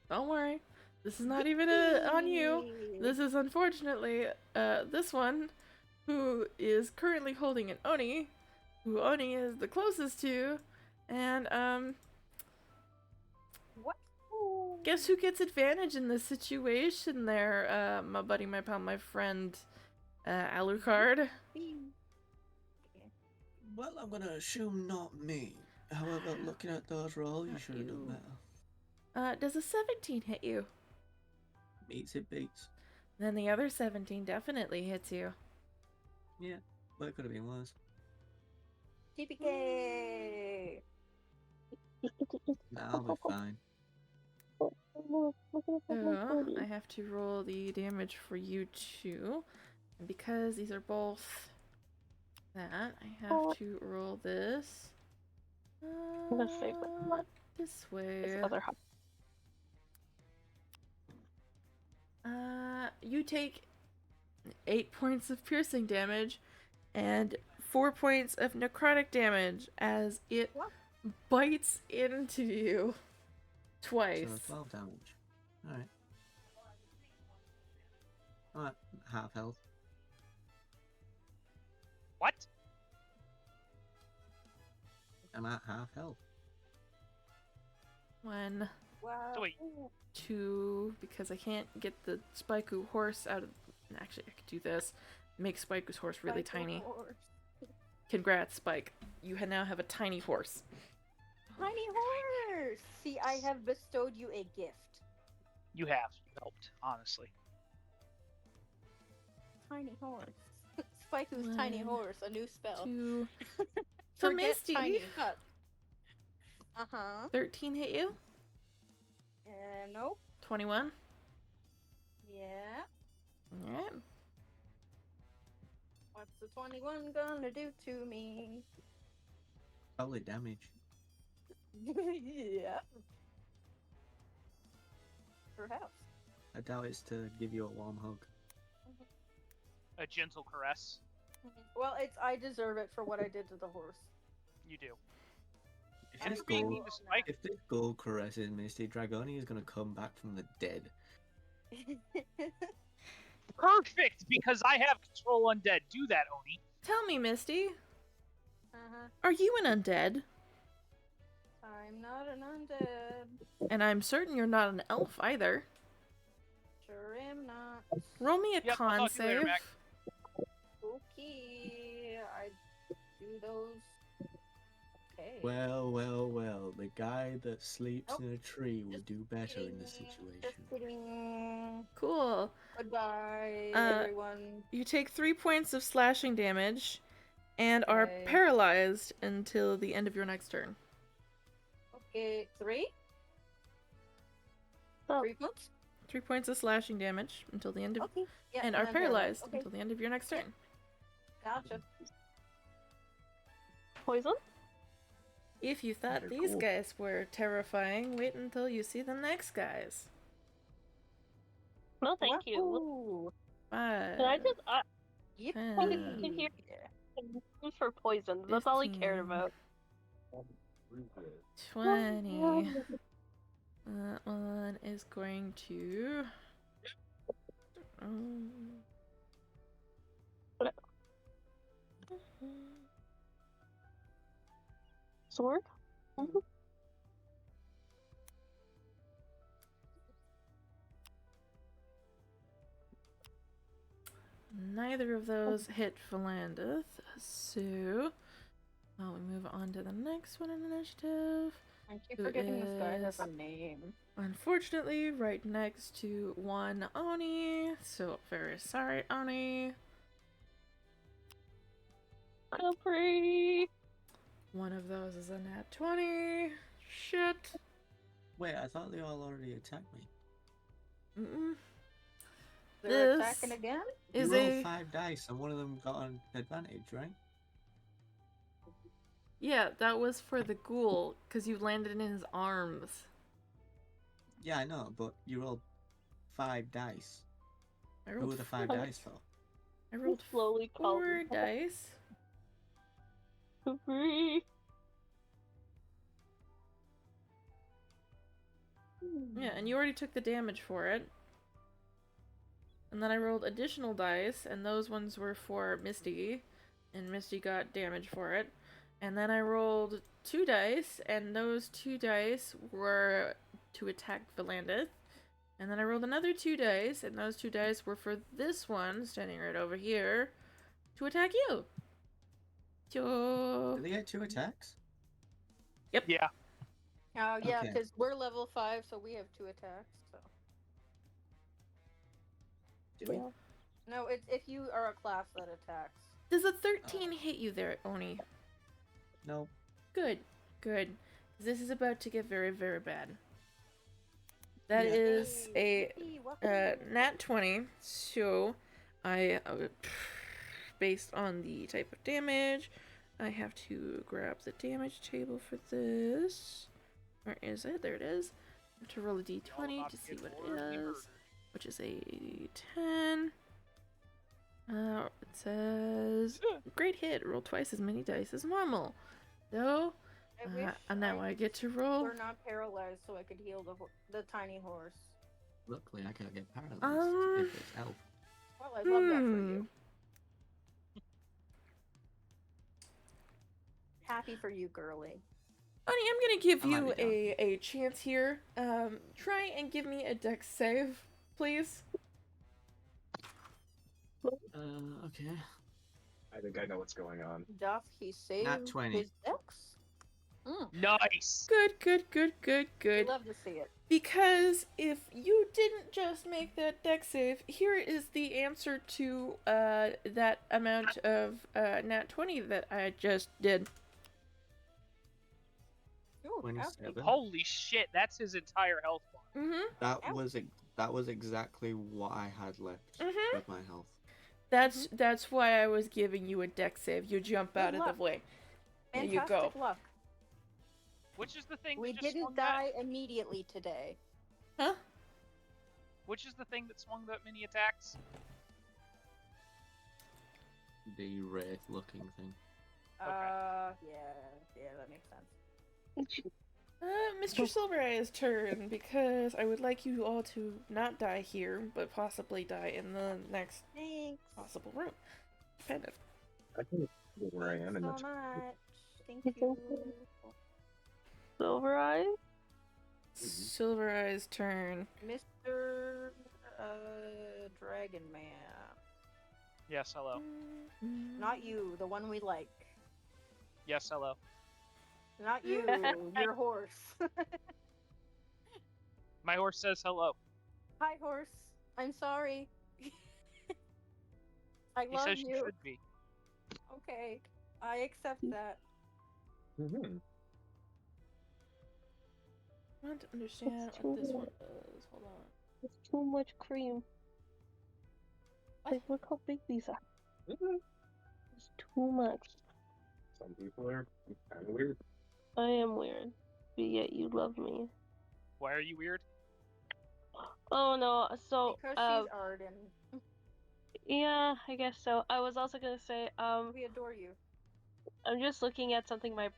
Don't worry. This is not even on you. This is unfortunately this one, who is currently holding an Oni, who Oni is the closest to, and What? guess who gets advantage in this situation there, my buddy, my pal, my friend, Alucard. Well, I'm gonna assume not me. However, looking at those rolls, you should have done better. Does a 17 hit you? Beats it beats. Then the other 17 definitely hits you. Yeah, but it could have been worse. TPK! I'll be fine. So I have to roll the damage for you two. And because these are both that, I have to roll this. I'm gonna save my This way. this other hop. You take 8 points of piercing damage and 4 points of necrotic damage as it bites into you twice. So 12 damage. Alright. Alright, half health. What? I'm at half health. 1, Wow. So wait, 2, because I can't get the Spaiku horse out of... Actually, I could do this. Make Spaiku's horse really tiny. Congrats, Spike. You now have a tiny horse. Tiny horse! See, I have bestowed you a gift. you have helped, honestly. Tiny horse. Spiku's tiny 1, horse, a new spell. 2. So Forget Misty, tiny cut. Uh-huh. 13 hit you? Nope. 21? Yeah. Alright. What's the 21 gonna do to me? Probably damage. Yeah. Perhaps. I doubt it's to give you a warm hug. A gentle caress. Well, I deserve it for what I did to the horse. You do. If And this for being gold, mean to Spike, if this gold caresses Misty, Dragoni is gonna come back from the dead. perfect, because I have control undead. Do that, Oni. Tell me, Misty, Uh-huh. are you an undead? I'm not an undead. And I'm certain you're not an elf either. Sure am not. Roll me a Yep, I'll con talk to you later, save. Mac. Okay. I do those. Okay. Well, the guy that sleeps Nope. in a tree will Just do better in this kidding. situation. Just kidding. Cool. Goodbye, Uh, everyone. You take 3 points of slashing damage and are Okay. paralyzed until the end of your next turn. Okay, 3? Oh. 3 points? 3 points of slashing damage until the end of... Okay. Yeah, and are I'm paralyzed Okay, until the end of your next turn. gotcha. Poison? If you thought They're these cool. guys were terrifying, wait until you see the next guys. No, thank you. Wahoo! 5, Can I just Yippee! can hear- use for poison? That's all he cared 15. about. 20. That one is going to... Sword? Neither of those hit Philandeth, so we move on to the next one in initiative. I keep Who forgetting this guy has is- a name. Unfortunately, right next to one Oni, so very sorry, Oni. Capri! One of those is a nat 20. Shit. Wait, I thought they all already attacked me. Mm-mm. They're This attacking again? You Is rolled a... 5 dice, and one of them got an advantage, right? Yeah, that was for the ghoul, because you landed in his arms. Yeah, I know, but you rolled 5 dice. I Who rolled were the 5 four- dice for? I rolled Slowly called 4 dice. Capri! Yeah, and you already took the damage for it. And then I rolled additional dice, and those ones were for Misty, and Misty got damage for it. And then I rolled 2 dice, and those 2 dice were to attack Philandeth. And then I rolled another 2 dice, and those 2 dice were for this one, standing right over here, to attack you. Did they get 2 attacks? Yeah. Oh, yeah, Okay. because we're level 5, so we have 2 attacks. So Do we? no, it's if you are a class that attacks. Does a 13 hit you there, Oni? No. Good, good. This is about to get very, very bad. That Yeah. is a Yippee, wahoo. nat 20, so I, based on the type of damage, I have to grab the damage table for this. Where is it? There it is. I have to roll a d20 to see what it is, which is a 10. It says, great hit, roll twice as many dice as normal. So, I wish and now I get to roll. We're not paralyzed, so I could heal the tiny horse. Luckily, I can't get paralyzed if it's elf. Well, I love that for you. Happy for you, girly. Honey, I'm gonna give I might you be a chance here. Try and give me a dex save, please. Okay. I think I know what's going on. Doth he save Nat 20. his dex? Nice. Good. Love to see it. Because if you didn't just make that dex save, here is the answer to that amount of nat 20 that I just did. Ooh, 27. Holy shit, that's his entire health bar. That was exactly what I had left with my health. That's why I was giving you a dex save. You jump out of the way. There you go. Fantastic luck. Which is the thing We that just didn't swung that? die immediately today. Huh? Which is the thing that swung that mini attacks? The wraith looking thing. Yeah, that makes sense. Mr. Silvereye's turn, because I would like you all to not die here, but possibly die in the next possible room. Dependent. I can know where I am in the So much. Thank you. Silver Eye? Silvereye's turn. Mr. Dragon Man. Yes, hello. Not you, the one we like. Yes, hello. Not you, your horse. My horse says hello. Hi, horse. I'm sorry. I He love says you. you should be. Okay, I accept that. Mm-hmm. I want to understand what this one is. Hold on. It's too much cream. Like, look how big these are. It's too much. Some people are kind of weird. I am weird, but yet you love me. Why are you weird? Oh no, so Because she's Arden. yeah, I guess so. I was also gonna say, We adore you. I'm just looking at something like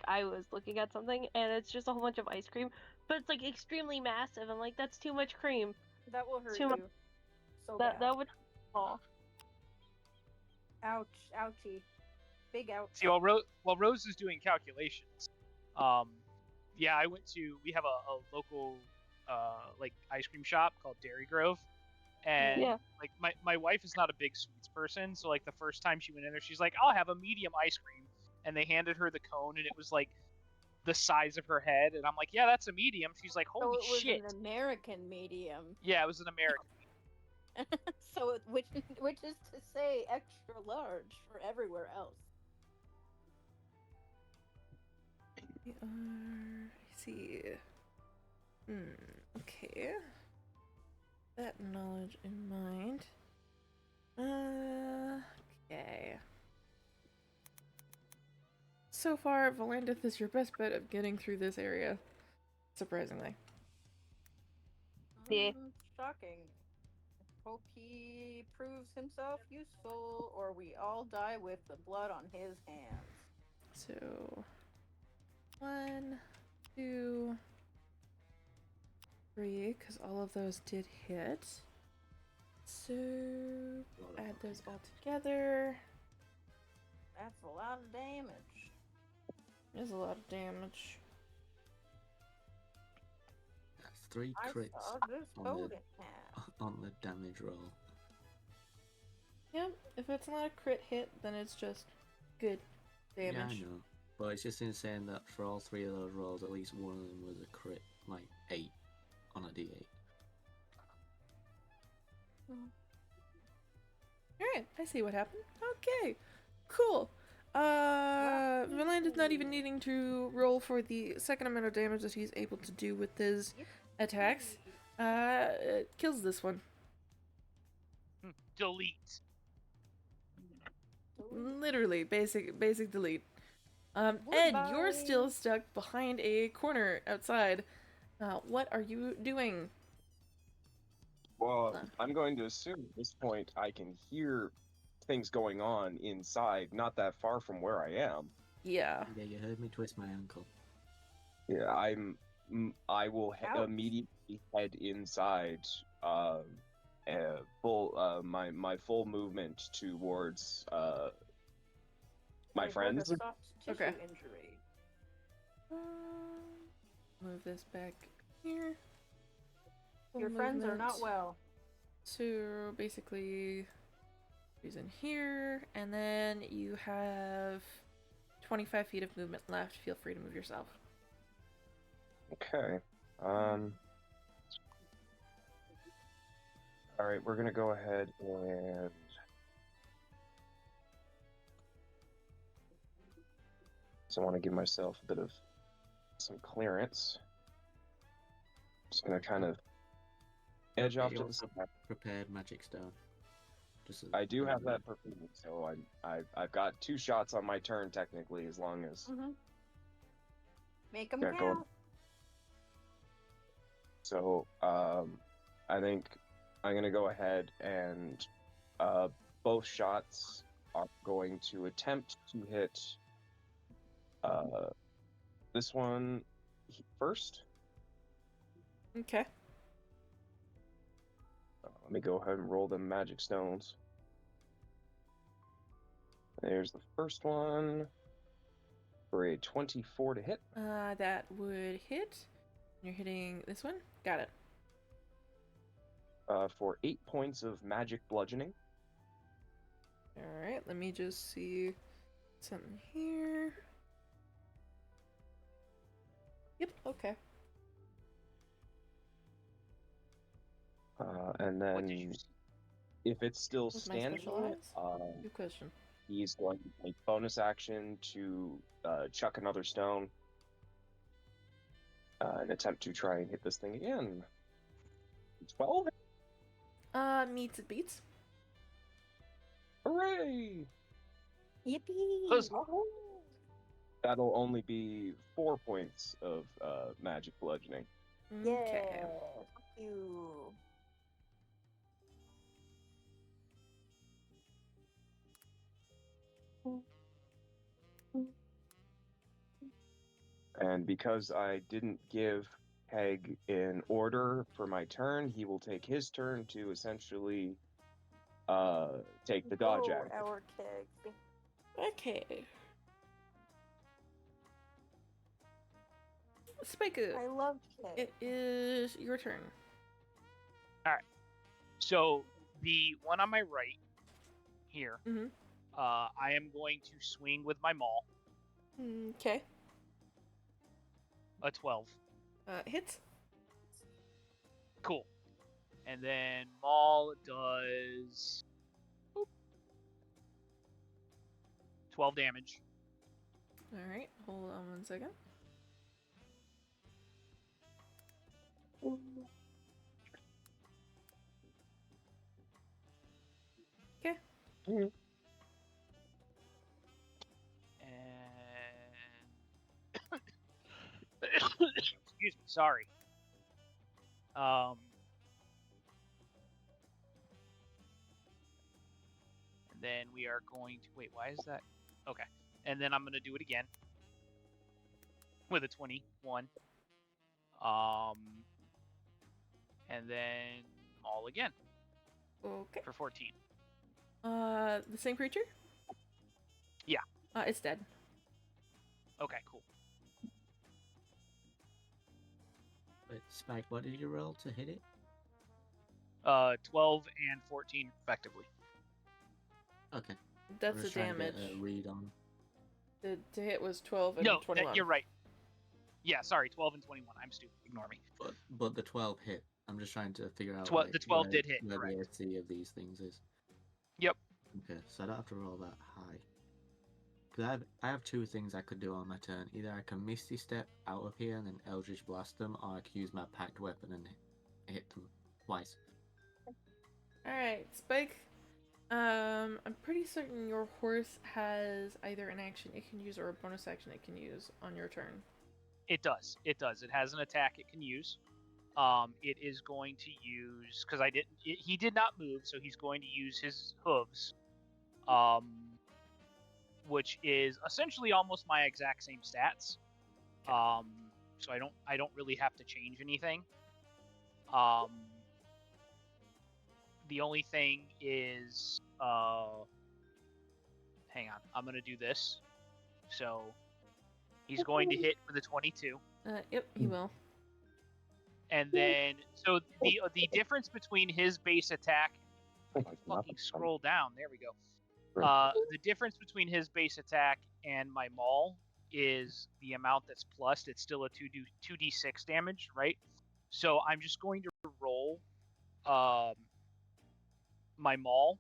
I was looking at something and it's just a whole bunch of ice cream, but it's like extremely massive. I'm like, that's too much cream. That will hurt Too you. much. So bad. That would fall. Ouch, ouchie. Big ouch. See, while Rose is doing calculations, yeah, we have a local like ice cream shop called Dairy Grove, and Yeah. like my wife is not a big sweets person, so like the first time she went in there, she's like, I'll have a medium ice cream, and they handed her the cone, and it was like the size of her head, and I'm like, yeah, that's a medium. She's like, holy so it was shit. an American medium. Yeah, it was an American. So which is to say extra large for everywhere else. We are. I see. Okay. That knowledge in mind. Okay. So far, Valandith is your best bet of getting through this area. Surprisingly. Yeah. Shocking. Hope he proves himself useful, or we all die with the blood on his hands. So, 1, 2, 3, because all of those did hit. So, add those all together. That's a lot of damage. There's a lot of damage. That's 3 I crits saw this on golden the, hat. on the damage roll. Yep, if it's not a crit hit, then it's just good damage. Yeah, I know. But it's just insane that for all 3 of those rolls, at least one of them was a crit, like 8 on a d8. Alright, I see what happened. Okay, cool. Verlaine is not even needing to roll for the second amount of damage that he's able to do with his attacks. It kills this one. Delete. Literally, basic delete. Ed, you're still stuck behind a corner outside. What are you doing? Well, I'm going to assume at this point I can hear things going on inside, not that far from where I am. Yeah. Yeah, you heard me twist my ankle. Yeah, I will immediately head inside. My full movement towards my friends. A soft tissue Okay. injury. Move this back here. Your Full friends are movement. not well. So basically, he's in here, and then you have 25 feet of movement left. Feel free to move yourself. Okay. All right, we're gonna go ahead and so I want to give myself a bit of some clearance. Just gonna kind of edge off to the side. Prepared magic stone. I do have that prepared, so I've got 2 shots on my turn technically, as long as Make them Yeah, count. So I think I'm gonna go ahead and both shots are going to attempt to hit this one first. Okay. Let me go ahead and roll them magic stones. There's the first one for a 24 to hit. That would hit. You're hitting this one? Got it. For 8 points of magic bludgeoning. Alright, let me just see something here. Yep, okay. And then, if it's still With my standing, special eyes? Good question. he's going to take bonus action to chuck another stone and attempt to try and hit this thing again. 12? Meets it beats. Hooray! Yippee! That'll only be 4 points of magic bludgeoning. Okay. Yeah. Fuck you. And because I didn't give Peg in order for my turn, he will take his turn to essentially take the dodge Oh, action. our keg. Okay. Spiku, I love keg. it is your turn. Alright. So, the one on my right here, I am going to swing with my maul. Okay. A 12. Hits. Cool. And then maul does 12 damage. Alright, hold on one second. Okay. And excuse me, sorry. And then we are going to wait. Why is that? Okay. And then I'm gonna do it again with a 21. And then all again. Okay. For 14. The same creature? Yeah. It's dead. Okay, cool. Wait, Spike, what did you roll to hit it? 12 and 14 respectively. Okay. That's I'm the just trying to get damage. a read on. The to hit was 12 and No, 21. you're right. Yeah, sorry, 12 and 21. I'm stupid. Ignore me. But the 12 hit. I'm just trying to figure out The 12 did hit, where correct. the AC of these things is. Yep. Okay, so I don't have to roll that high. Because I have two things I could do on my turn. Either I can Misty Step out of here and then Eldritch Blast them, or I could use my packed weapon and hit them twice. Alright, Spike. I'm pretty certain your horse has either an action it can use or a bonus action it can use on your turn. It does. It does. It has an attack it can use. It is going to use, because he did not move, so he's going to use his hooves, which is essentially almost my exact same stats. So I don't really have to change anything. The only thing is, hang on, I'm gonna do this. So he's going to hit with a 22. Yep, he will. And then, so the difference between his base attack, fucking scroll down, there we go. The difference between his base attack and my maul is the amount that's plus. It's still a 2d6 damage, right? So I'm just going to roll my maul,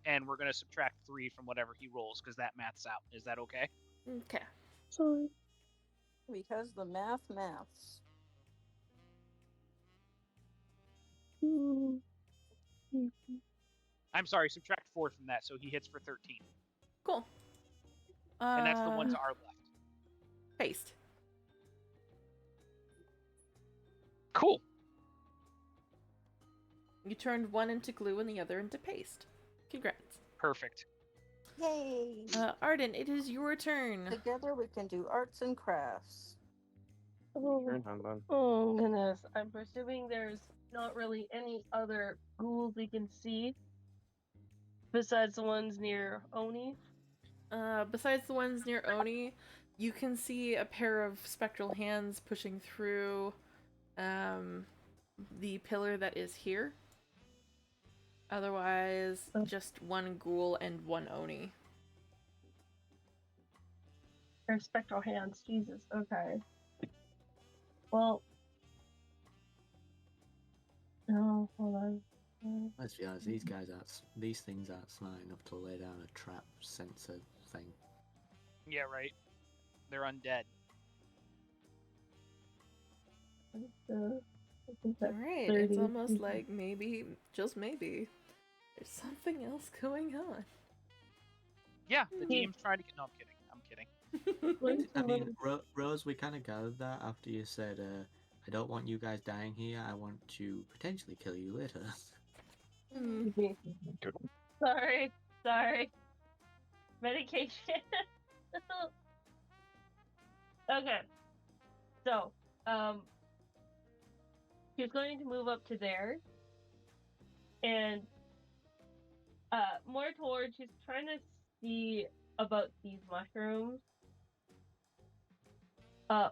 and we're going to subtract 3 from whatever he rolls, because that maths out. Is that okay? Okay. Sorry. Because the maths. I'm sorry, subtract 4 from that, so he hits for 13. Cool. And that's the one to our left. Paste. Cool. You turned one into glue and the other into paste. Congrats. Perfect. Yay! Arden, it is your turn. Together we can do arts and crafts. Oh goodness, I'm presuming there's not really any other ghouls we can see besides the ones near Oni. Besides the ones near Oni, you can see a pair of spectral hands pushing through the pillar that is here. Otherwise, just one ghoul and one Oni. They're spectral hands, Jesus, okay. Well, no, hold on. Let's be honest, these things aren't smart enough to lay down a trap sensor thing. Yeah, right. They're undead. Alright, it's almost like maybe, just maybe, there's something else going on. Yeah, the DM's trying to get... No, I'm kidding. I mean, Rose, we kind of gathered that after you said, I don't want you guys dying here, I want to potentially kill you later. Sorry. Medication. Okay. So, she's going to move up to there. And, more towards, she's trying to see about these mushrooms.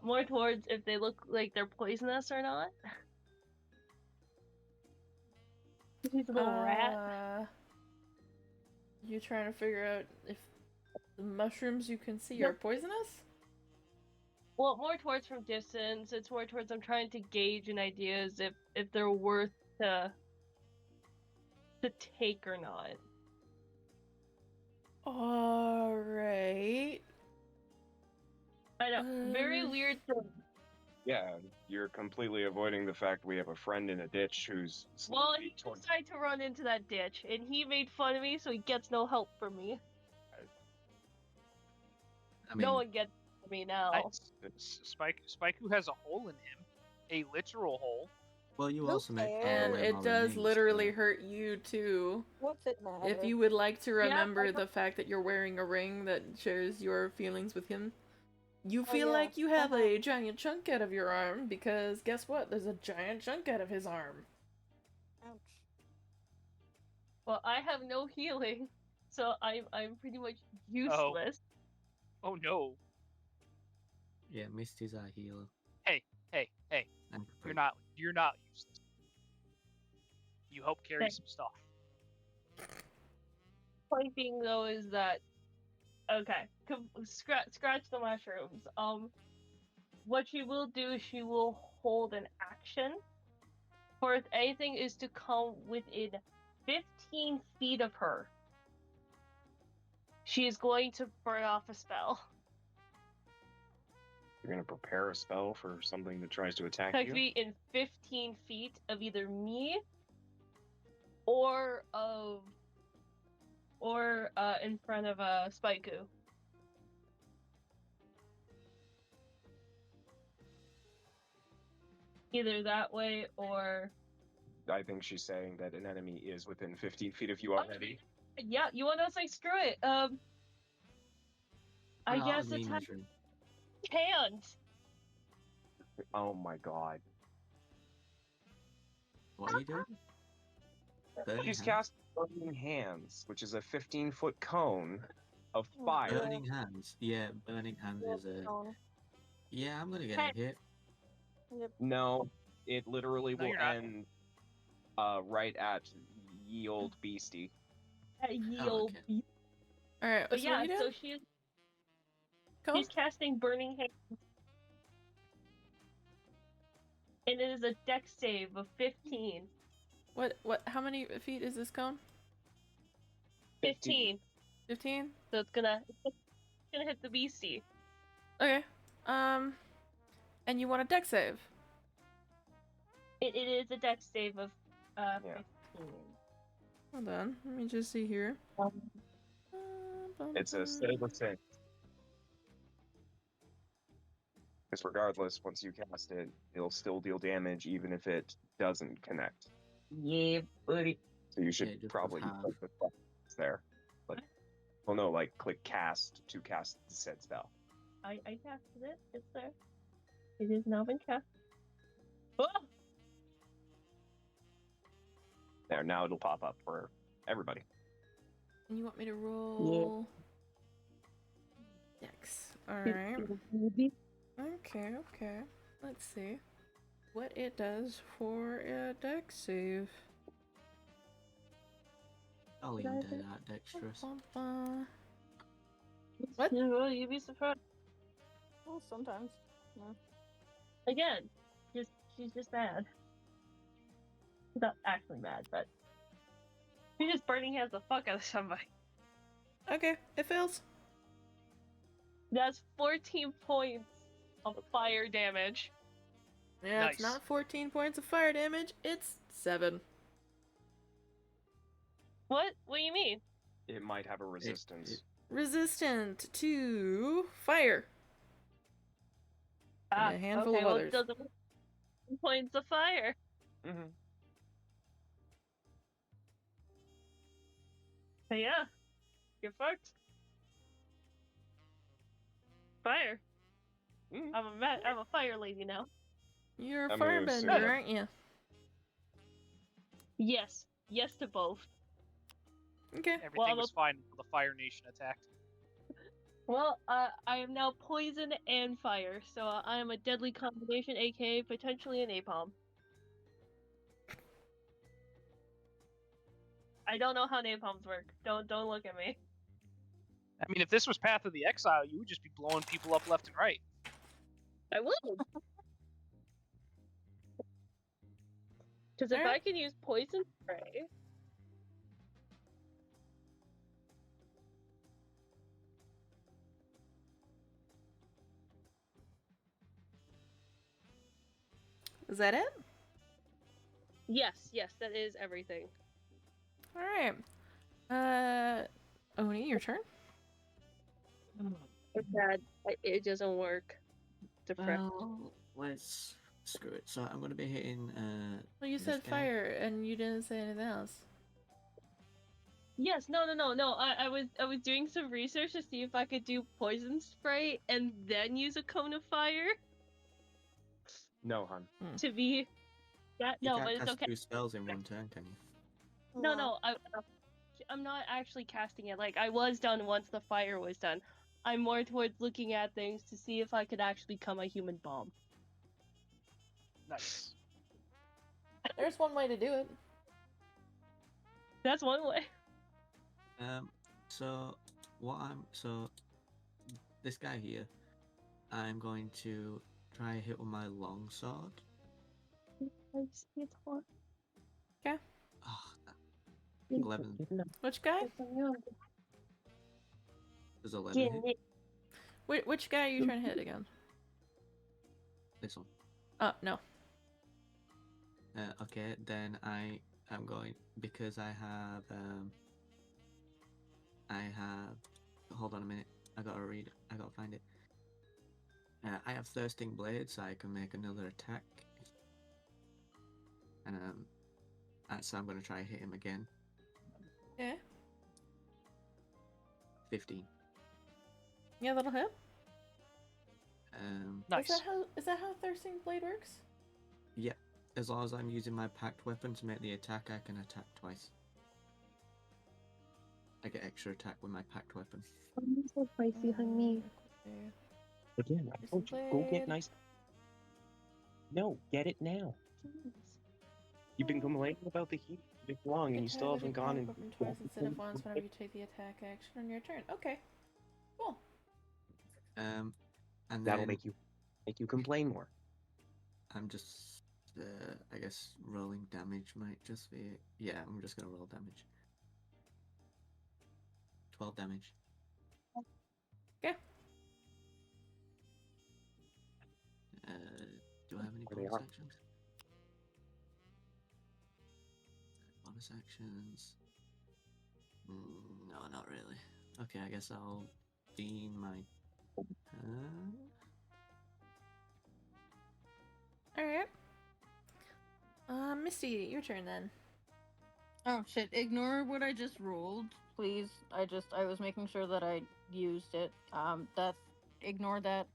More towards if they look like they're poisonous or not. She's a little rat. You trying to figure out if the mushrooms you can see are poisonous? Well, more towards from distance. It's more towards I'm trying to gauge an idea as if they're worth to take or not. Alright. I know. Very weird thing. Yeah, you're completely avoiding the fact we have a friend in a ditch who's... Well, he decided to run into that ditch, and he made fun of me, so he gets no help from me. I mean, no one gets me now. Spike who has a hole in him. A literal hole. Well, you also make and it does literally hurt you too. What's it matter? If you would like to remember the fact that you're wearing a ring that shares your feelings with him, you feel like you have a giant chunk out of your arm because guess what? There's a giant chunk out of his arm. Ouch. Well, I have no healing, so I'm pretty much useless. Oh no. Yeah, Misty's our healer. Hey. You're not useless. You help carry some stuff. Point being though is that okay, scratch the mushrooms. What she will do is she will hold an action. For if anything is to come within 15 feet of her, She is going to burn off a spell. You're gonna prepare a spell for something that tries to attack Have to you. be in 15 feet of either me or in front of a Spaiku. Either that way or. I think she's saying that an enemy is within 15 feet of you already. Yeah, you want to say screw it? I What guess are me it's measuring? hands. Oh my god. What are you doing? Burning She's hands? cast Burning Hands, which is a 15-foot cone of fire. Burning hands. Yeah, burning hands is a. Yeah, I'm gonna get a hit. No, it literally No, will you're not. end right at ye old beastie. Yield. okay. Alright, But so what yeah, are you so doing? she's casting burning hands. And it is a dex save of 15. How many feet is this cone? 15. 15? So it's gonna hit the beastie. Okay. And you want a deck save? It is a dex save of 15. Hold on, let me just see here. It's a save of 6. Because regardless, once you cast it, it'll still deal damage even if it doesn't connect. Yeah, buddy. So you Yeah, should it just probably does have- click the buttons there. But, well, no, like click cast to cast the said spell. I casted it. It's there. It has now been cast. Oh! There, now it'll pop up for everybody. And you want me to roll dex. Alright. Okay. Let's see what it does for a dex save. I'll even do that dexterous. What? Yeah, well, you'd be surprised. Well, sometimes. Yeah. Again, she's just mad. She's not actually mad, but she's just burning hands the fuck out of somebody. Okay, it fails. That's 14 points of fire damage. Yeah, Nice. it's not 14 points of fire damage, it's 7. What? What do you mean? It might have a resistance. Resistant to fire. And a handful okay, of well, others. it doesn't 14 points of fire. Mm-hmm. So yeah, you're fucked. Fire. Mm. I'm a fire lady now. You're a I'm gonna firebender, assume- aren't you? Yes to both. Okay. Everything was fine until the Fire Nation attacked. Well, I am now poison and fire, so I am a deadly combination, aka potentially a napalm. I don't know how napalms work. Don't look at me. I mean, if this was Path of the Exile, you would just be blowing people up left and right. I will. Because if I can use poison spray. Is that it? Yes, that is everything. Alright. Oni, your turn. It's bad. It doesn't work. Well, let's screw it. So I'm gonna be hitting. Well, you this said guy. fire, and you didn't say anything else. Yes, no. I was doing some research to see if I could do poison spray and then use a cone of fire No, hun. to be. Yeah, You no, can't but it's cast okay. 2 spells in one turn, can you? No, I'm not actually casting it. Like, I was done once the fire was done. I'm more towards looking at things to see if I could actually become a human bomb. Nice. There's one way to do it. That's one way. So this guy here, I'm going to try hit with my longsword. It's hard. Okay. Oh, 11. Which guy? Does 11 Get hit? it. Which guy are you trying to hit again? This one. Oh, no. Okay, then I am going because I have hold on a minute. I gotta read it. I gotta find it. I have Thirsting Blade, so I can make another attack. And so I'm gonna try hit him again. Yeah. 15. Yeah, that'll hit. Nice. Is that how Thirsting Blade works? Yeah. As long as I'm using my packed weapon to make the attack, I can attack twice. I get extra attack with my packed weapon. I'm so spicy, honey. Again, I told you, go get nice. No, get it now. You've been complaining about the heat this long, and you still haven't gone and. Twice instead of once whenever you take the attack action on your turn. Okay. Cool. And That'll then make you complain more. I'm just, I guess rolling damage might just be. Yeah, I'm just gonna roll damage. 12 damage. Okay. Do I have any There they bonus are. actions? Bonus actions. No, not really. Okay, I guess I'll be my. Alright. Misty, your turn then. Oh shit, ignore what I just rolled, please. I was making sure that I used it. Ignore that.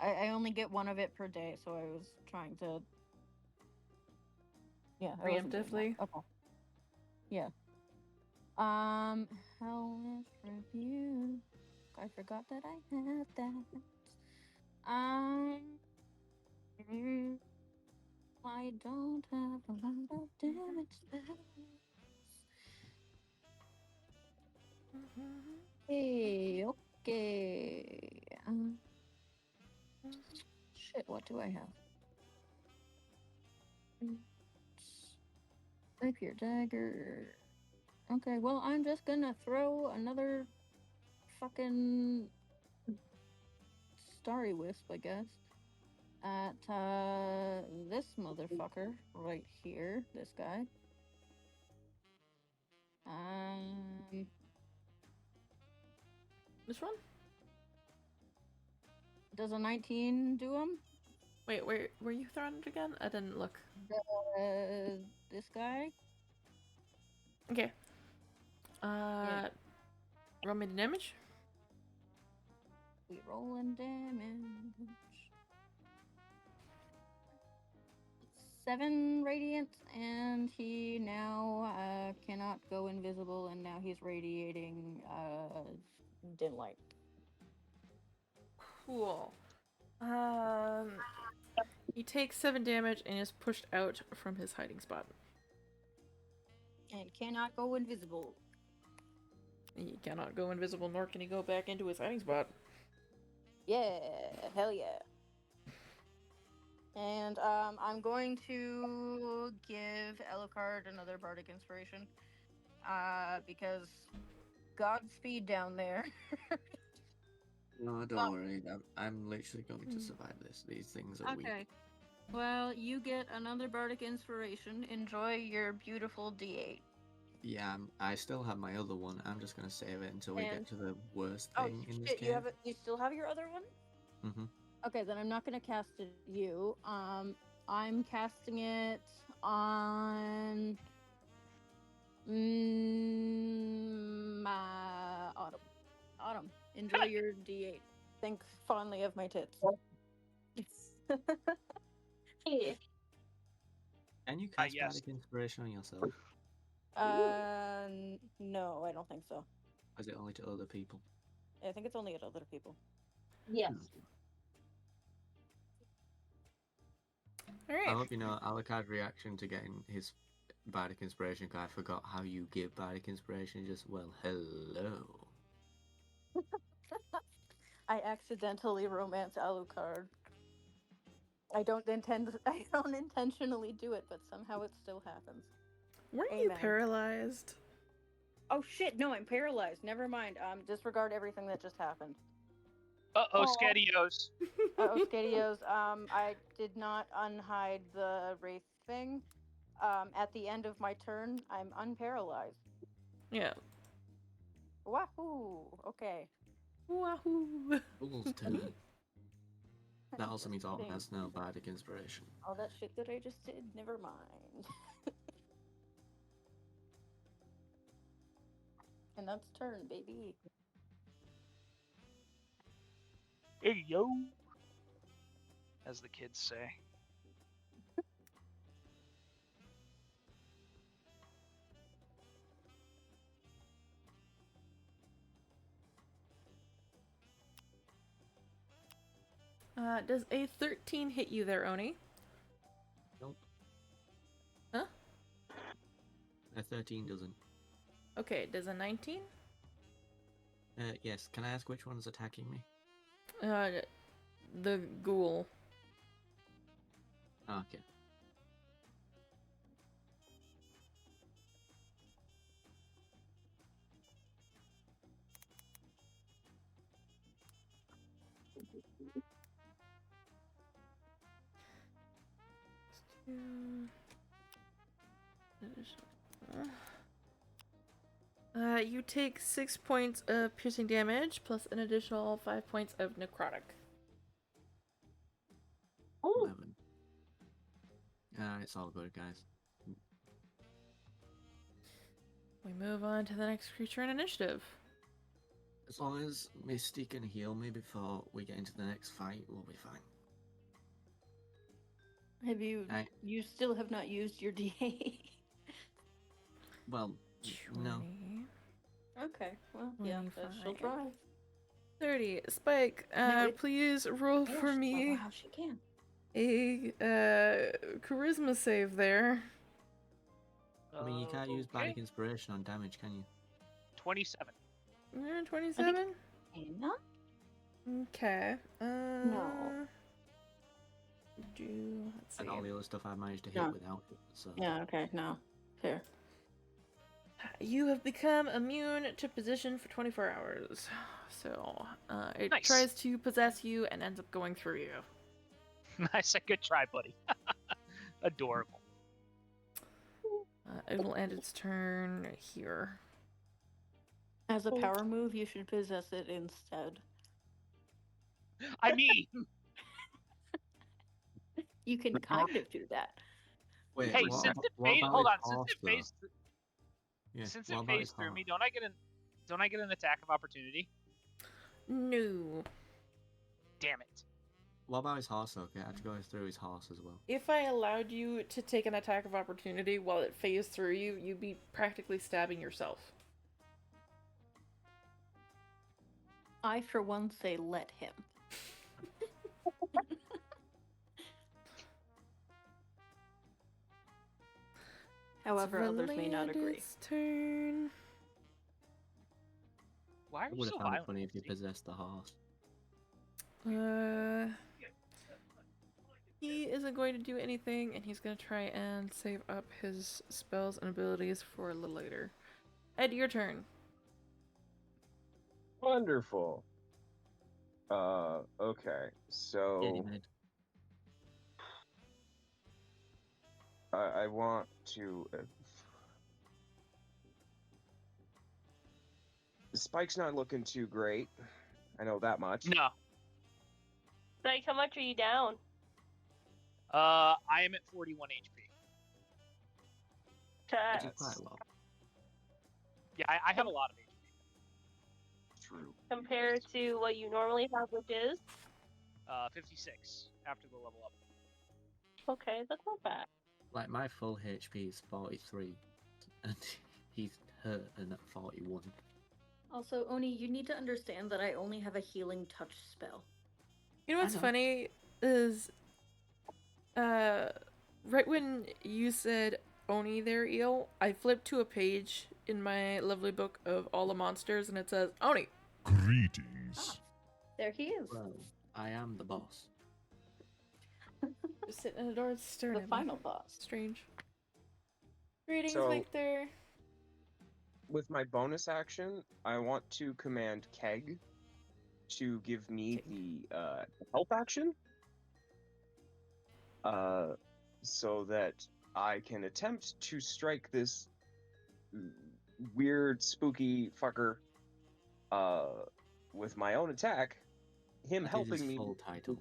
I only get one of it per day, so I was trying to. Yeah, I wasn't doing that. Preemptively. Okay. Yeah. Hellish Rebuke. I forgot that I had that. I don't have a lot of damage spells. Hey, okay. Shit, what do I have? Rapier dagger. Okay, well, I'm just gonna throw another fucking Starry Wisp, I guess, at this motherfucker right here. This guy. This one? Does a 19 do him? Wait, where were you throwing it again? I didn't look. This guy. Okay. Roll me the damage. We rolling damage. 7 radiant, and he now cannot go invisible, and now he's radiating dim light. Cool. He takes 7 damage and is pushed out from his hiding spot. And cannot go invisible. He cannot go invisible, nor can he go back into his hiding spot. Yeah, hell yeah. And I'm going to give Alucard another bardic inspiration. Because Godspeed down there. No, don't worry. I'm literally going to survive this. These things are weak. Okay. Well, you get another bardic inspiration. Enjoy your beautiful D8. Yeah, I still have my other one. I'm just gonna save it until we get to the worst thing in this shit, cave. you still have your other one? Mm-hmm. Okay, then I'm not gonna cast it at you. I'm casting it on my Autumn. Autumn, enjoy your D8. Think fondly of my tits. Yeah. Can you cast yes. bardic inspiration on yourself? No, I don't think so. Or is it only to other people? I think it's only at other people. Yes. Alright. I hope you know Alucard's reaction to getting his bardic inspiration, because I forgot how you give bardic inspiration. Just, well, hello. I accidentally romance Alucard. I don't intentionally do it, but somehow it still happens. Weren't you Amen. paralyzed? Oh shit! No, I'm paralyzed. Never mind. Disregard everything that just happened. Uh-oh, Skadios. Uh-oh, Skadios. I did not unhide the wraith thing. At the end of my turn, I'm unparalyzed. Yeah. Wahoo! Okay. Wahoo! Fool's turn. That I'm also just means Autumn kidding. has no bardic inspiration. All that shit that I just did. Never mind. And that's turn, baby. Hey, yo. As the kids say. Does a 13 hit you there, Oni? Nope. Huh? A 13 doesn't. Okay, does a 19? Yes. Can I ask which one's attacking me? The ghoul. Oh, okay. You take 6 points of piercing damage plus an additional 5 points of necrotic. 11. It's all good, guys. We move on to the next creature in initiative. As long as Misty can heal me before we get into the next fight, we'll be fine. Have you? You still have not used your DA. Well, no. 20. Okay. Well, yeah, she'll 25. try. 30. Spike, please roll for me How she can. a charisma save there. I mean, you can't use bardic inspiration on damage, can you? 27. 27? Anna? Okay. No. Let's see. And all the other stuff I managed to hit without it, so... Yeah, okay, no. Fair. You have become immune to possession for 24 hours. So, it Nice. tries to possess you and ends up going through you. I said good try, buddy. Adorable. It will end its turn here. As a power move, you should possess it instead. I mean... You can kind of do that. Wait, hey, what, since it what phased, about hold his on, horse, since what it about his phased through horse? me, don't I get an attack of opportunity? No. Damn it. What about his horse, okay? I have to go through his horse as well. If I allowed you to take an attack of opportunity while it phased through you, you'd be practically stabbing yourself. I, for one, say let him. However, others may not agree. Turn. Why are It you would so have found it violent? funny if you possessed the horse. He isn't going to do anything, and he's going to try and save up his spells and abilities for a little later. Ed, your turn. Wonderful. Okay, so I want to. Spike's not looking too great. I know that much. No. Like, how much are you down? I am at 41 HP. Which is quite low. Yeah, I have a lot of HP. True. Compared to what you normally have, which is? 56 after the level up. Okay, that's not bad. Like, my full HP is 43, and he's hurt and at 41. Also, Oni, you need to understand that I only have a healing touch spell. You know what's funny is, right when you said Oni there, Eel, I flipped to a page in my lovely book of all the monsters, and it says Oni. Greetings. There he is. Well, I am the boss. Just sitting in the door staring The at final me. boss. Strange. Greetings, So- Victor. with my bonus action, I want to command Keg to give me the help action, so that I can attempt to strike this weird, spooky fucker with my own attack. Him That is helping his me. full title.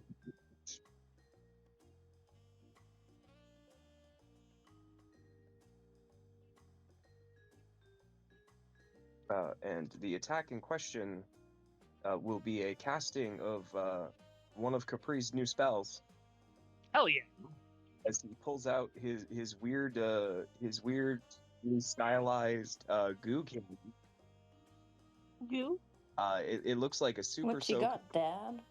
And the attack in question will be a casting of one of Capri's new spells. Hell yeah! As he pulls out his weird stylized goo candy. Goo? It looks like a super What you soaker. got, Dad?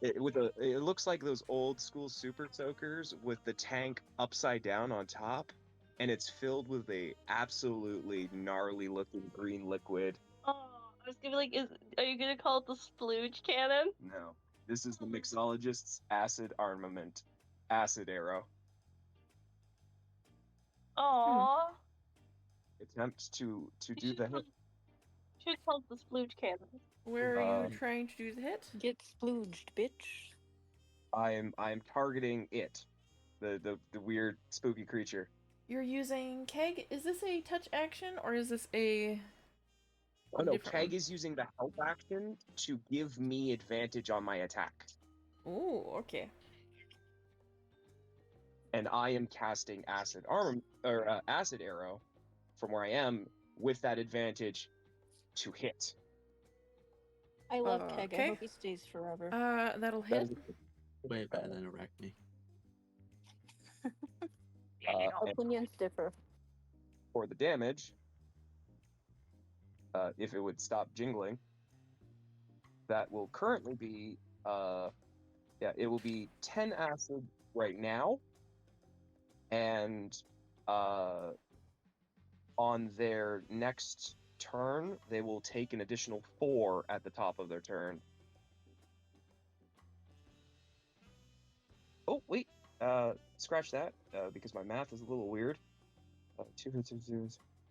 It looks like those old school super soakers with the tank upside down on top, and it's filled with a absolutely gnarly looking green liquid. Oh, I was gonna be like, are you gonna call it the splooge cannon? No, this is the mixologist's acid armament, acid arrow. Aww. Attempts to do the hit. Should call it the splooge cannon. Where are you trying to do the hit? Get splooged, bitch. I'm targeting it, the weird spooky creature. You're using Keg. Is this a touch action or is this a? Oh no, different Keg one? is using the help action to give me advantage on my attack. Ooh, okay. And I am casting acid arrow from where I am with that advantage to hit. I love Keg. I Okay. hope he stays forever. That'll hit. Way better than Arachne. Opinions differ. For the damage, if it would stop jingling, that will currently be it will be 10 acid right now, and on their next turn they will take an additional 4 at the top of their turn. Oh wait, scratch that because my math is a little weird. 2 hits.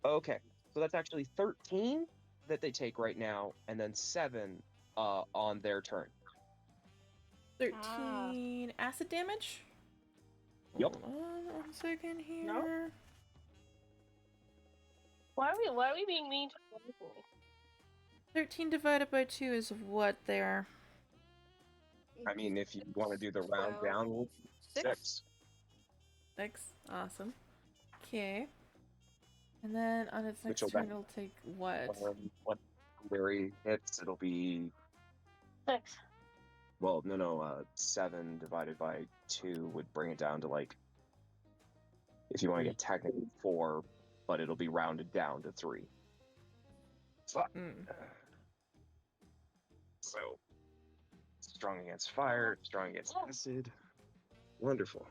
Okay, so that's actually 13 that they take right now, and then 7 on their turn. 13 acid damage? Yep. Hold on 1 second here. No. Why are we being mean to people? 13 divided by 2 is what there? I mean, if you want to do the round down, we'll 6. 6. Awesome. Okay. And then on its next Which will turn, then- it'll take what? What Larry hits, it'll be 6. well, no. 7 divided by 2 would bring it down to like, if you want to get technically 4, but it'll be rounded down to 3. Fuck. So, strong against fire, strong against acid. Wonderful.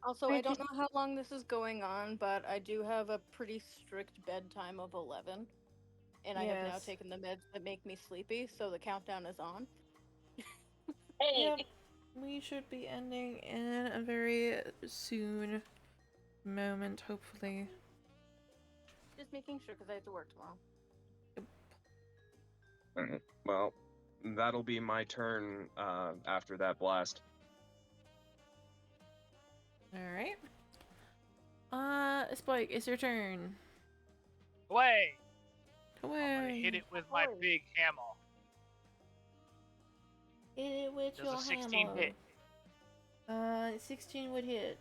Also, I don't know how long this is going on, but I do have a pretty strict bedtime of 11. And I have now Yes. taken the meds that make me sleepy, so the countdown is on. Hey! Yep. We should be ending in a very soon moment, hopefully. Just making sure, because I have to work tomorrow. Alright. Well, that'll be my turn after that blast. Alright. Spike, it's your turn. Away! Away. I'm gonna hit it with my big hammer. Hit it with Does your a 16 hammer. hit? 16 would hit.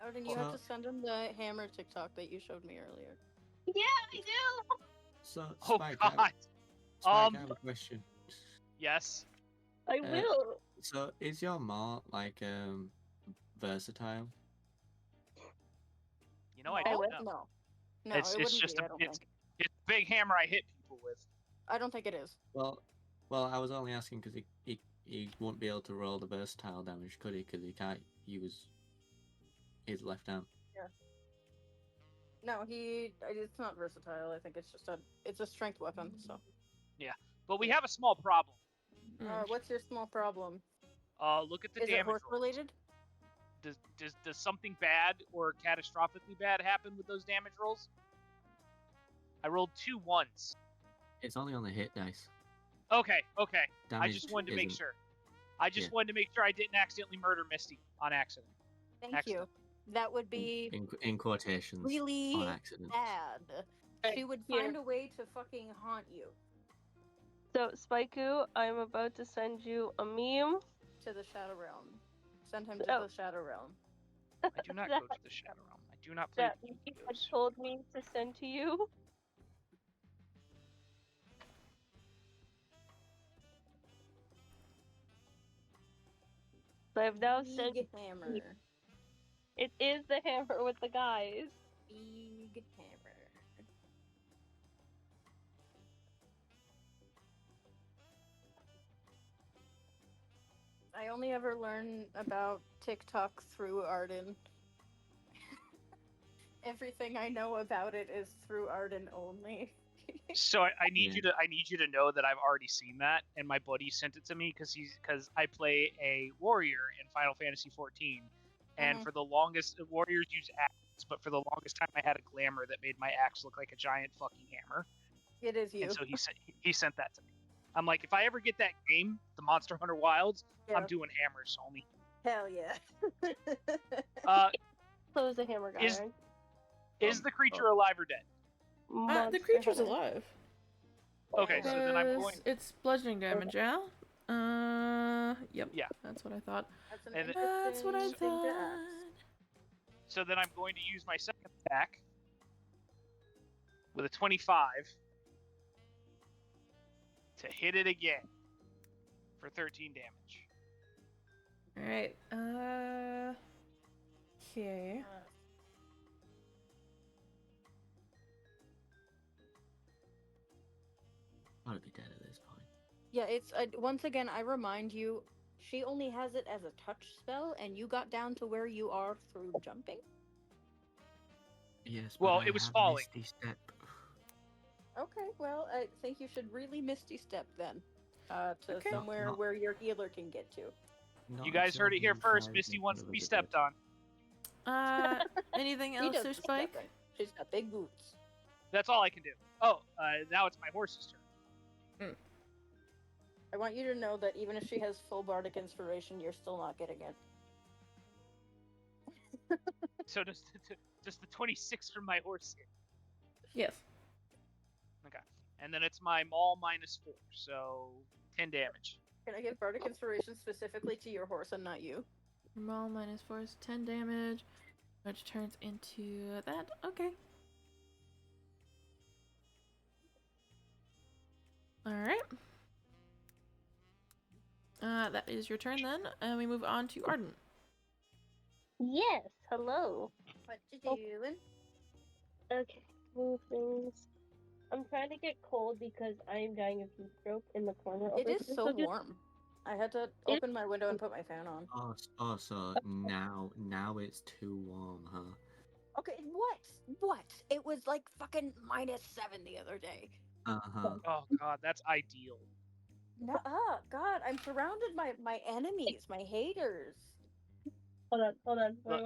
Odin, you have to send him the hammer TikTok that you showed me earlier. Yeah, I do! So, Oh Spike, god! I have a question. Yes? I will! So, is your Mart, like, versatile? You know, I don't know. No. No, it's it wouldn't just be, I don't it's think. a big hammer I hit people with. I don't think it is. Well, I was only asking because he won't be able to roll the versatile damage, could he? Because he can't use his left arm. Yeah. No, it's not versatile. I think it's just it's a strength weapon, so. Yeah, but we have a small problem. What's your small problem? Look at the Is it damage horse rolls. related? does something bad or catastrophically bad happen with those damage rolls? I rolled 2 ones. It's only on the hit dice. Okay. I Damage just wanted to make isn't. sure. I wanted to make sure I didn't accidentally murder Misty on accident. Thank you. That would be In quotations. really On accident. bad. She would Here. find a way to fucking haunt you. So, Spaiku, I'm about to send you a meme. To the Shadow Realm. Send him to Oh. the Shadow Realm. I do not go to the Shadow Realm. I do not play That video you had games. told me to send to you. So I've now sent. Big hammer. It is the hammer with the guys. Big hammer. I only ever learn about TikTok through Arden. Everything I know about it is through Arden only. So I need you to know that I've already seen that, and my buddy sent it to me because I play a warrior in Final Fantasy 14, and for the longest warriors use axes, but for the longest time I had a glamour that made my axe look like a giant fucking hammer. It is you. And so he sent that to me. I'm like, if I ever get that game, the Monster Hunter Wilds, I'm doing hammers only. Hell yeah. So is the hammer guy. Is the creature alive or dead? The creature's alive. Okay, so then I'm going. It's bludgeoning damage, yeah? Yep. Yeah. That's what I thought. That's what I thought. So then I'm going to use my second attack with a 25 to hit it again for 13 damage. Alright, okay. I'd be dead at this point. Yeah, it's once again. I remind you, she only has it as a touch spell, and you got down to where you are through jumping. Yes. Well, but I it was have falling. Misty Step. Okay, well, I think you should really Misty Step then, to Okay. somewhere Not- where your healer can get to. Not You guys until heard it here he first. flies Misty into wants the to be wizard stepped bed. on. Anything She else does there, the Spike? stepping. She's got big boots. That's all I can do. Oh, now it's my horse's turn. I want you to know that even if she has full bardic inspiration, you're still not getting it. So does the 26 from my horse hit? Yes. Okay. And then it's my maul -4, so 10 damage. Can I give bardic inspiration specifically to your horse and not you? Roll -4 is 10 damage, which turns into that. Okay. Alright. That is your turn then, and we move on to Arden. Yes, hello. What you doing? Okay, move things. I'm trying to get cold because I am dying of heat stroke in the corner. It is so warm. I had to open my window and put my fan on. Oh, so now it's too warm, huh? Okay, what? It was like fucking -7 the other day. Uh-huh. Oh god, that's ideal. No, God, I'm surrounded by my enemies, my haters. Hold on. Look,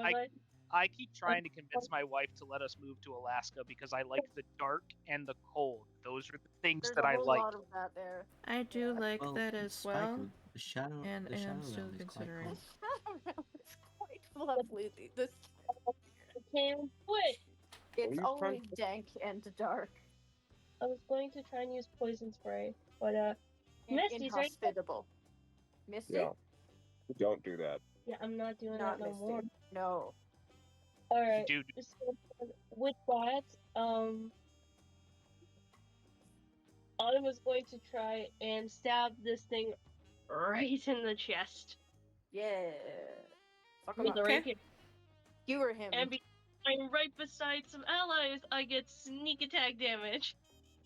I keep trying to convince my wife to let us move to Alaska because I like the dark and the cold. Those are the things There's that a I whole like. lot of that there. I do like that as Spike, well, The shadow, and the shadow am still realm is quite considering. cool. It's quite lovely. This Can't quit. it's always dank and dark. I was going to try and use poison spray, but And Misty's right. inhospitable. Misty? Yeah. Don't do that. Yeah, I'm not doing Not that no Misty. more. No. All right. Dude. So, with that, Autumn was going to try and stab this thing right in the chest. Yeah. Fuck him With up. the rapier. Skewer him. And I'm right beside some allies. I get sneak attack damage.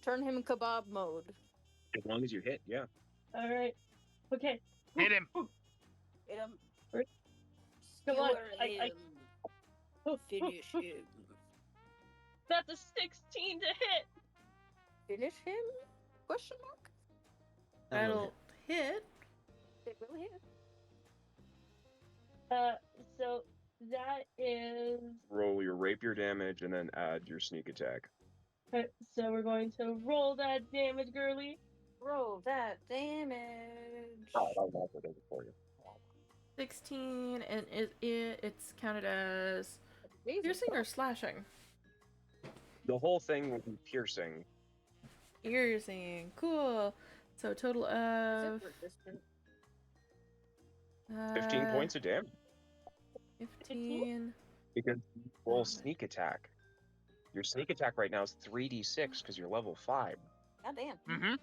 Turn him kebab mode. As long as you hit, yeah. All right. Okay. Hit him. Hit him. Come on. Skewer him. Finish him. That's a 16 to hit. Finish him? Question mark? That'll hit. It will hit. So that is. Roll your rapier damage and then add your sneak attack. Okay, so we're going to roll that damage, girly. Roll that damage. Oh, I'll mark it for you. 16, and it's counted as Jesus. piercing or slashing? The whole thing will be piercing. Piercing. Cool. So total of Zip resistant. 15 points of damage. 15. Because you roll sneak attack. Your sneak attack right now is 3d6 because you're level 5. Goddamn. Mm-hmm.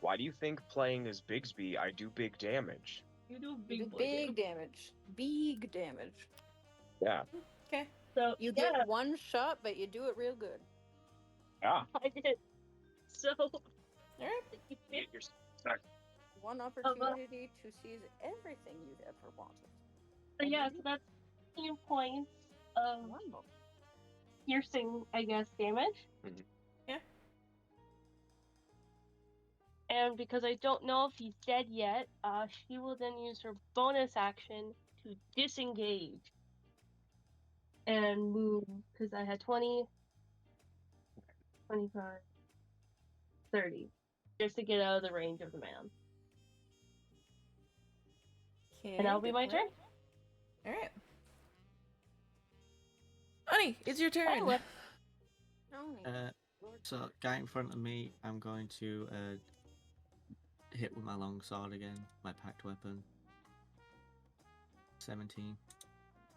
Why do you think playing as Bigsby I do big damage? You do You do big, big damage. Big damage. Yeah. Okay. So You get one shot, but you do it real good. Yeah. I did. So. Alright. Get your attack. One opportunity to seize everything you've ever wanted. So yeah, so that's 15 points of piercing, I guess, damage. Mhm. Yeah. And because I don't know if he's dead yet, she will then use her bonus action to disengage and move, because I had 20, 25, 30, just to get out of the range of the man. Okay. And that'll be my turn. Alright. Honey, it's your turn. So, guy in front of me, I'm going to hit with my longsword again, my packed weapon. 17.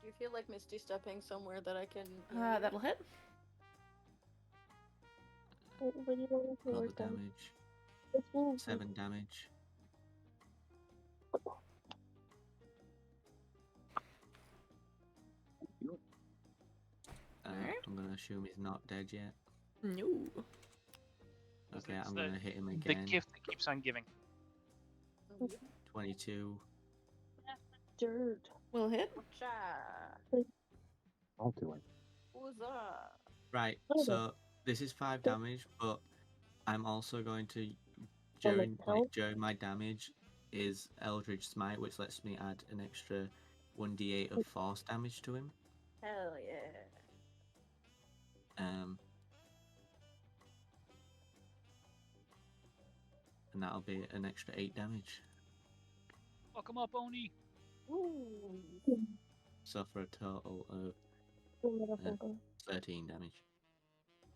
Do you feel like Misty stepping somewhere that I can? That'll hit. What do you want to Another work on? damage. 7 damage. I'm gonna assume he's not dead yet. No. Okay, It's I'm the- gonna hit him The again. gift that keeps on giving. 22. Dirt. Will hit. I'll do it. Right, Oh. so this is 5 damage, but I'm also going to help? during my damage is Eldritch Smite, which lets me add an extra 1d8 of force damage to him. Hell yeah. And that'll be an extra 8 damage. Fuck him up, Oni. So for a total of 13 damage.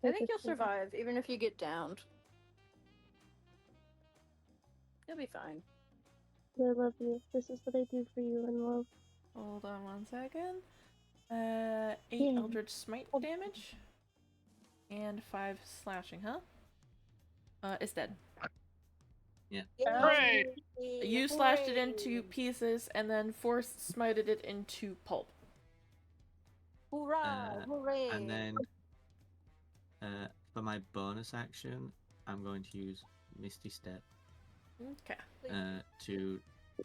I think you'll survive, even if you get downed. You'll be fine. I love you. This is what I do for you in love. Hold on one second. 8 Eldritch Smite damage. And 5 slashing, huh? It's dead. Yeah. Hooray! You slashed it into pieces and then force smited it into pulp. Hoorah! Hooray! And then for my bonus action, I'm going to use Misty Step Okay. to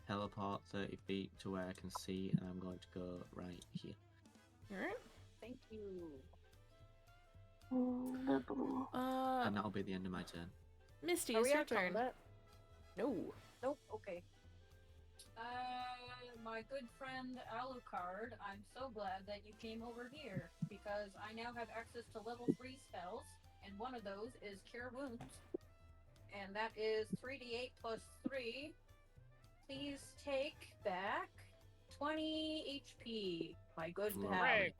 teleport 30 feet to where I can see, and I'm going to go right here. Alright. Thank you. And that'll be the end of my turn. Misty, Are it's we your at turn. combat? No. Nope. Okay. My good friend Alucard, I'm so glad that you came over here because I now have access to level 3 spells, and one of those is Cure Wounds. And that is 3d8 plus 3. Please take back 20 HP, my good pal. Hooray!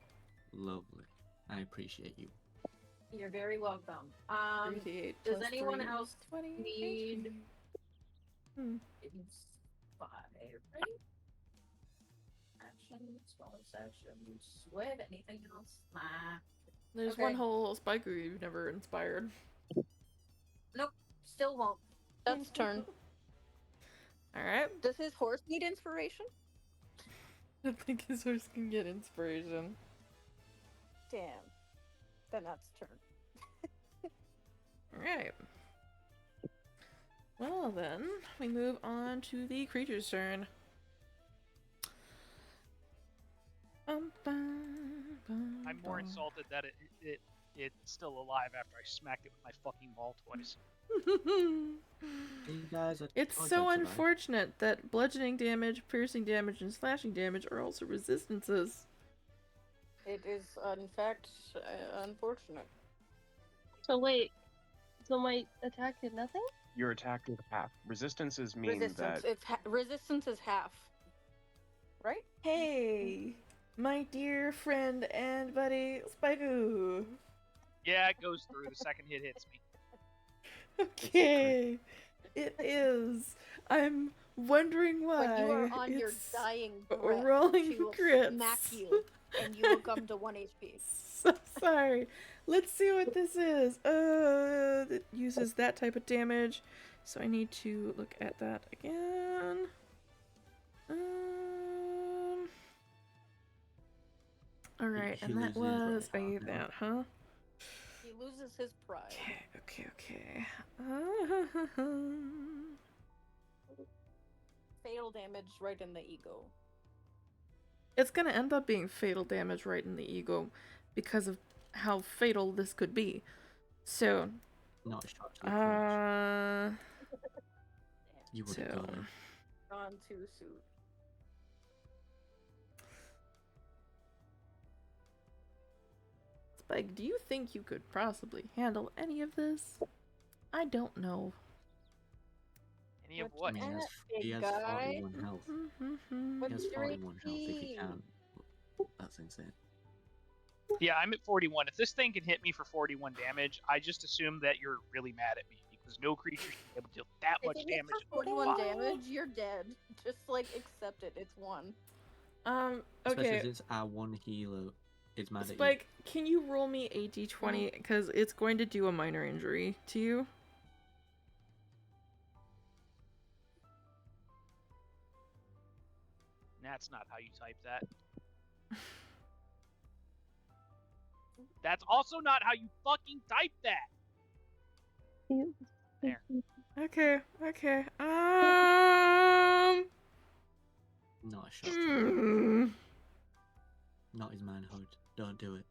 Lovely. I appreciate you. You're very welcome. 3d8 Does plus anyone 3, else 20 need HP. inspire, right? Actions, bonus actions, sweat, anything else? Nah. There's Okay. one whole spiker you've never inspired. Nope, still won't. That's turn. Alright. Does his horse need inspiration? I think his horse can get inspiration. Damn. Then that's turn. Alright. Well then, we move on to the creature's turn. I'm more insulted that it's still alive after I smacked it with my fucking ball twice. You guys are It's totally so survived. unfortunate that bludgeoning damage, piercing damage, and slashing damage are also resistances. It is, in fact, unfortunate. So wait, so my attack did nothing? Your attack did half. Resistances mean Resistance. that. Resistance is half. Right? Hey, my dear friend and buddy, Spikoo. Yeah, it goes through. The second hit hits me. Okay, it is. I'm wondering why. When you are on your it's dying breath, rolling she will crits. smack you, and you will come to 1 HP. So sorry. Let's see what this is. It uses that type of damage, so I need to look at that again. All right, and that was a that, huh? He loses his pride. Okay. Fatal damage right in the ego. It's gonna end up being fatal damage right in the ego because of how fatal this could be. So, Not a shot to the crotch. You would have gone. Gone too soon. Spike, do you think you could possibly handle any of this? I don't know. Any of what? I mean, he has 41 health. He has 41 health if he can. That's insane. Yeah, I'm at 41. If this thing can hit me for 41 damage, I just assume that you're really mad at me because no creature should be able to deal that much If it damage. hits for 41 damage, you're dead. Just like accept it. It's 1. Okay. Especially since our one healer is mad at you. Spike, can you roll me a d20 because it's going to do a minor injury to you? That's not how you type that. That's also not how you fucking type that. There. Okay. Not a shot. Not his manhood. Don't do it.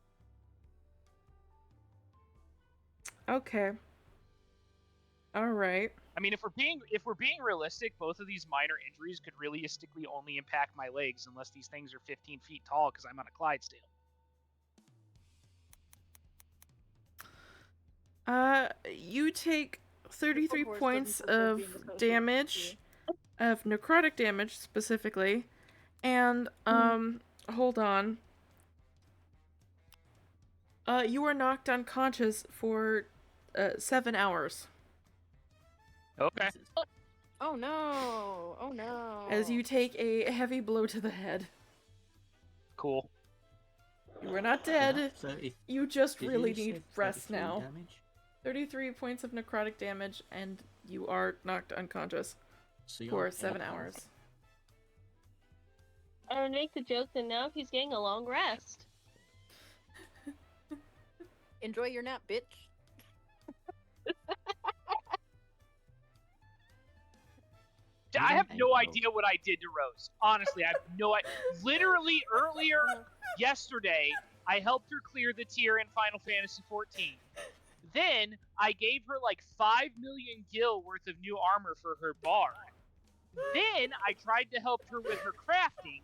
Okay. All right. I mean, if we're being realistic, both of these minor injuries could realistically only impact my legs unless these things are 15 feet tall because I'm on a Clydesdale. You take 33 points of damage, of necrotic damage specifically, and hold on. You are knocked unconscious for 7 hours. Okay. Oh no! Oh no! As you take a heavy blow to the head. Cool. You are not dead. You just really need rest now. Damage? 33 points of necrotic damage, and you are knocked unconscious for 7 hours. I would make the joke that now he's getting a long rest. Enjoy your nap, bitch. I have no idea what I did to Rose. Honestly, I have no idea. Literally, earlier yesterday, I helped her clear the tier in Final Fantasy XIV. Then, I gave her like 5 million gil worth of new armor for her bar. Then, I tried to help her with her crafting.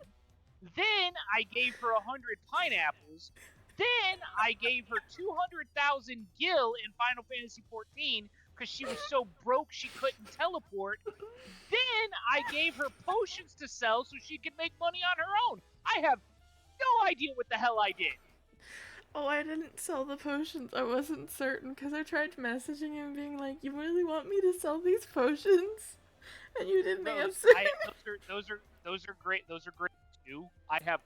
Then, I gave her 100 pineapples. Then, I gave her 200,000 gil in Final Fantasy XIV because she was so broke she couldn't teleport. Then I gave her potions to sell so she could make money on her own. I have no idea what the hell I did. Oh, I didn't sell the potions. I wasn't certain because I tried messaging him being like, you really want me to sell these potions? And you didn't answer. Those are great. Those are grade 2. I have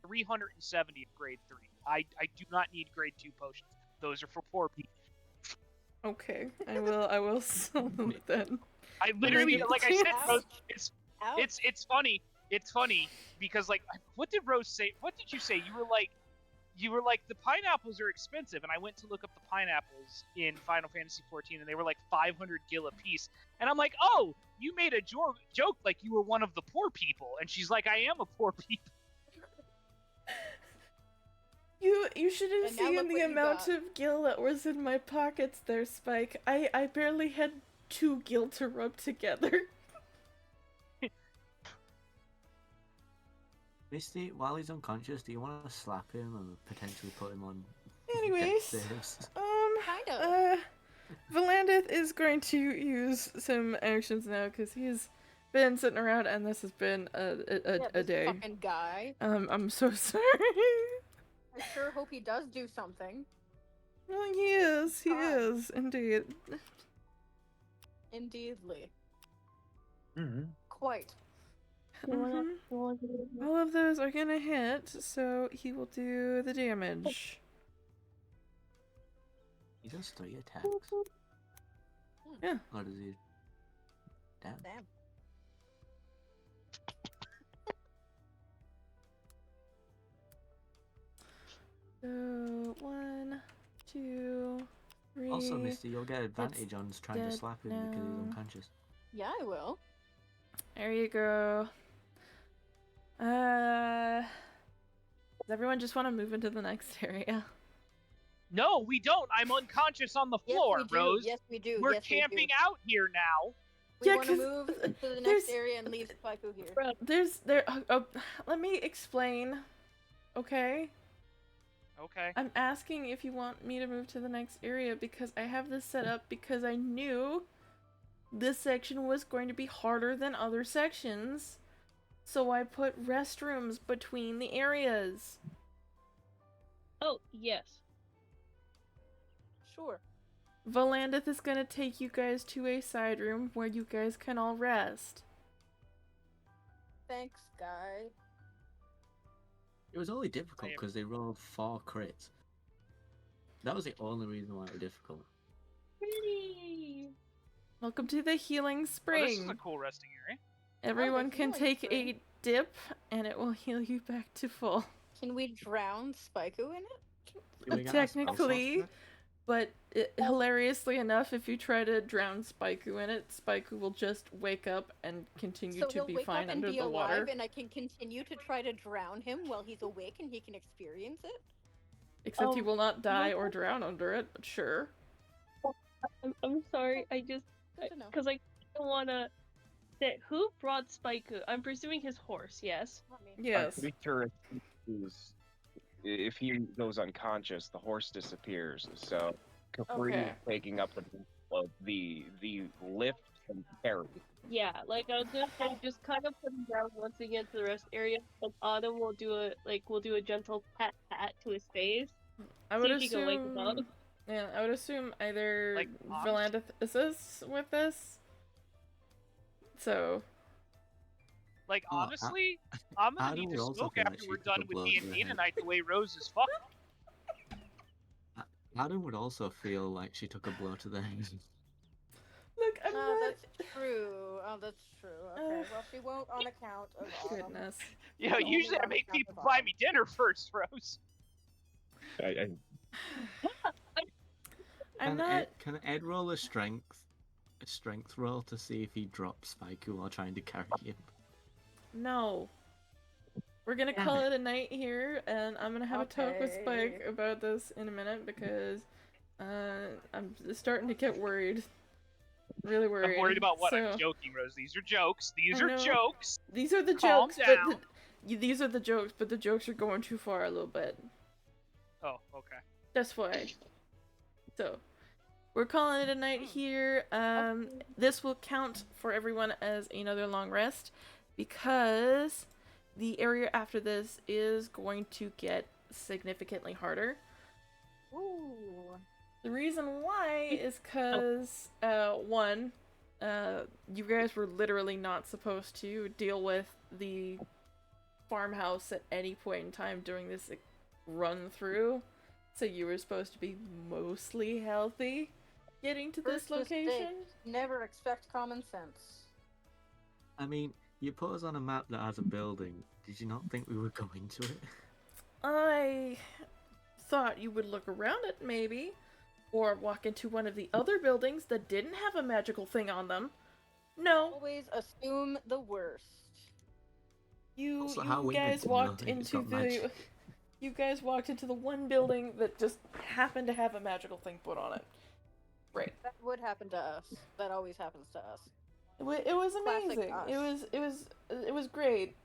370 of grade 3. I do not need grade 2 potions. Those are for poor people. Okay, I will sell them then. I literally, like I said, Rose, it's funny. It's funny because like, what did Rose say? What did you say? You were like the pineapples are expensive, and I went to look up the pineapples in Final Fantasy XIV, and they were like 500 gil a piece. And I'm like, oh, you made a joke like you were one of the poor people, and she's like, I am a poor people. You should have seen the amount of gil that was in my pockets there, Spike. I barely had 2 gil to rub together. Misty, while he's unconscious, do you want to slap him and potentially put him on Anyways, saves? Kinda. Valandith is going to use some actions now because he's been sitting around and this has been a This day. fucking guy. I'm so sorry. I sure hope he does do something. Well, he is, indeed. Indeedly. Mm-hmm. Quite. All of those are gonna hit, so he will do the damage. He does 3 attacks. Yeah. Or does he? Damn. So 1, 2, 3. Also, Misty, you'll get advantage It's on trying to dead slap him because he's now. unconscious. Yeah, I will. There you go. Does everyone just want to move into the next area? No, we don't. I'm unconscious on the floor, yes, we do. Rose. Yes, we do. We're yes, we camping do. out here now. We Yeah, want to 'cause move to the there's- next area and leave Spyco here. Let me explain. Okay? Okay. I'm asking if you want me to move to the next area because I have this set up because I knew this section was going to be harder than other sections. So I put restrooms between the areas. Oh, yes. Sure. Valandith is gonna take you guys to a side room where you guys can all rest. Thanks, guy. It was only difficult because they rolled 4 crits. That was the only reason why it was difficult. Pretty. Welcome to the healing Oh, spring. this is a cool resting area. Everyone can healing take spring. a dip and it will heal you back to full. Can we drown Spyco in it? Do we get our spell slots Technically, back? but hilariously enough, if you try to drown Spyco in it, Spyco will just wake up and continue So to he'll be wake fine up and under be the alive, water. and I can continue to try to drown him while he's awake, and he can experience it. Except he will not die or drown under it, but sure. I'm sorry. I just Good to know. because I don't want to. Who brought Spyco? I'm presuming his horse. Yes. Not me. I'm Yes. pretty sure if he goes unconscious, the horse disappears. So Capri Okay. is taking up the lift and carry. Yeah, like I was gonna say, just kind of put him down once we get to the rest area. And Autumn will do a gentle pat to his face. I would See if he can wake him up. assume. Yeah, I would assume either Like, Valandith assists with this. So. Like, Oh, honestly, I'm gonna Adam need would to also smoke feel like after she we're took done a with blow to the D&D head. tonight, the way Rose is fucked. Adam would also feel like she took a blow to the head. Look, I'm Oh, not. that's true. Oh, that's true. Okay, well, she won't on account of Autumn. Goodness. You know, Only usually I on make account people of buy Autumn. me dinner first, Rose. I'm not. Can Ed roll a strength roll to see if he drops Spyco while trying to carry him? No. We're gonna call it a night here, and I'm gonna have a talk with Spike Okay. about this in a minute because I'm starting to get worried. Really worried. I'm worried about what? So, I'm joking, Rose. These are jokes. These I are know. jokes. These are the Calm jokes, down. but these are the jokes, but the jokes are going too far a little bit. Oh, okay. That's why. So, we're calling it a night here. This will count for everyone as another long rest because the area after this is going to get significantly harder. Ooh. The reason why is because, one, you guys were literally not supposed to deal with the farmhouse at any point in time during this run through. So you were supposed to be mostly healthy getting to this First mistake. location. Never expect common sense. I mean, you put us on a map that has a building. Did you not think we would go into it? I thought you would look around it, maybe. Or walk into one of the other buildings that didn't have a magical thing on them. No. Always assume the worst. You how we guys know walked it's into got the magic? you guys walked into the one building that just happened to have a magical thing put on it. Right. That would happen to us. That always happens to us. It was Classic amazing. us. It was great.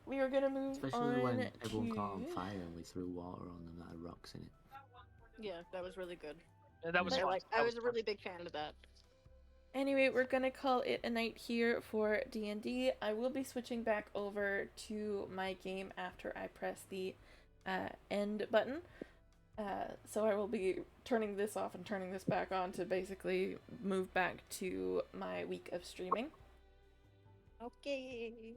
we are gonna move Especially on when everyone caught on to. fire and we threw water on them that had rocks in it. Yeah, that was really good. That was fun. I was a really big fan of that. Anyway, we're gonna call it a night here for D&D. I will be switching back over to my game after I press the end button. So I will be turning this off and turning this back on to basically move back to my week of streaming. Okay.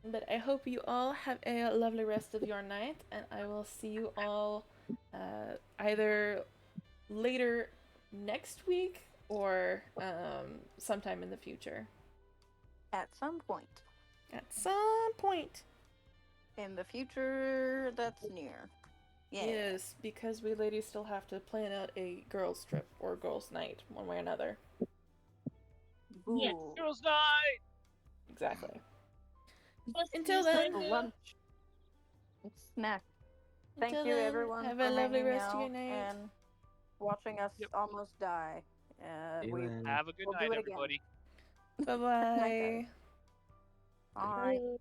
But I hope you all have a lovely rest of your night, and I will see you all either later next week or sometime in the future. At some point. At some point. In the future that's near. Yeah. Yes, because we ladies still have to plan out a girls' trip or girls' night, one way or another. Yes. Girls' night! Exactly. Let's Until do then, some lunch. Snack. Thank Until you then, everyone have for a lovely hanging rest of your out night. and watching us almost die. We Have a good will night, do it everybody. Bye bye. Bye. Bye.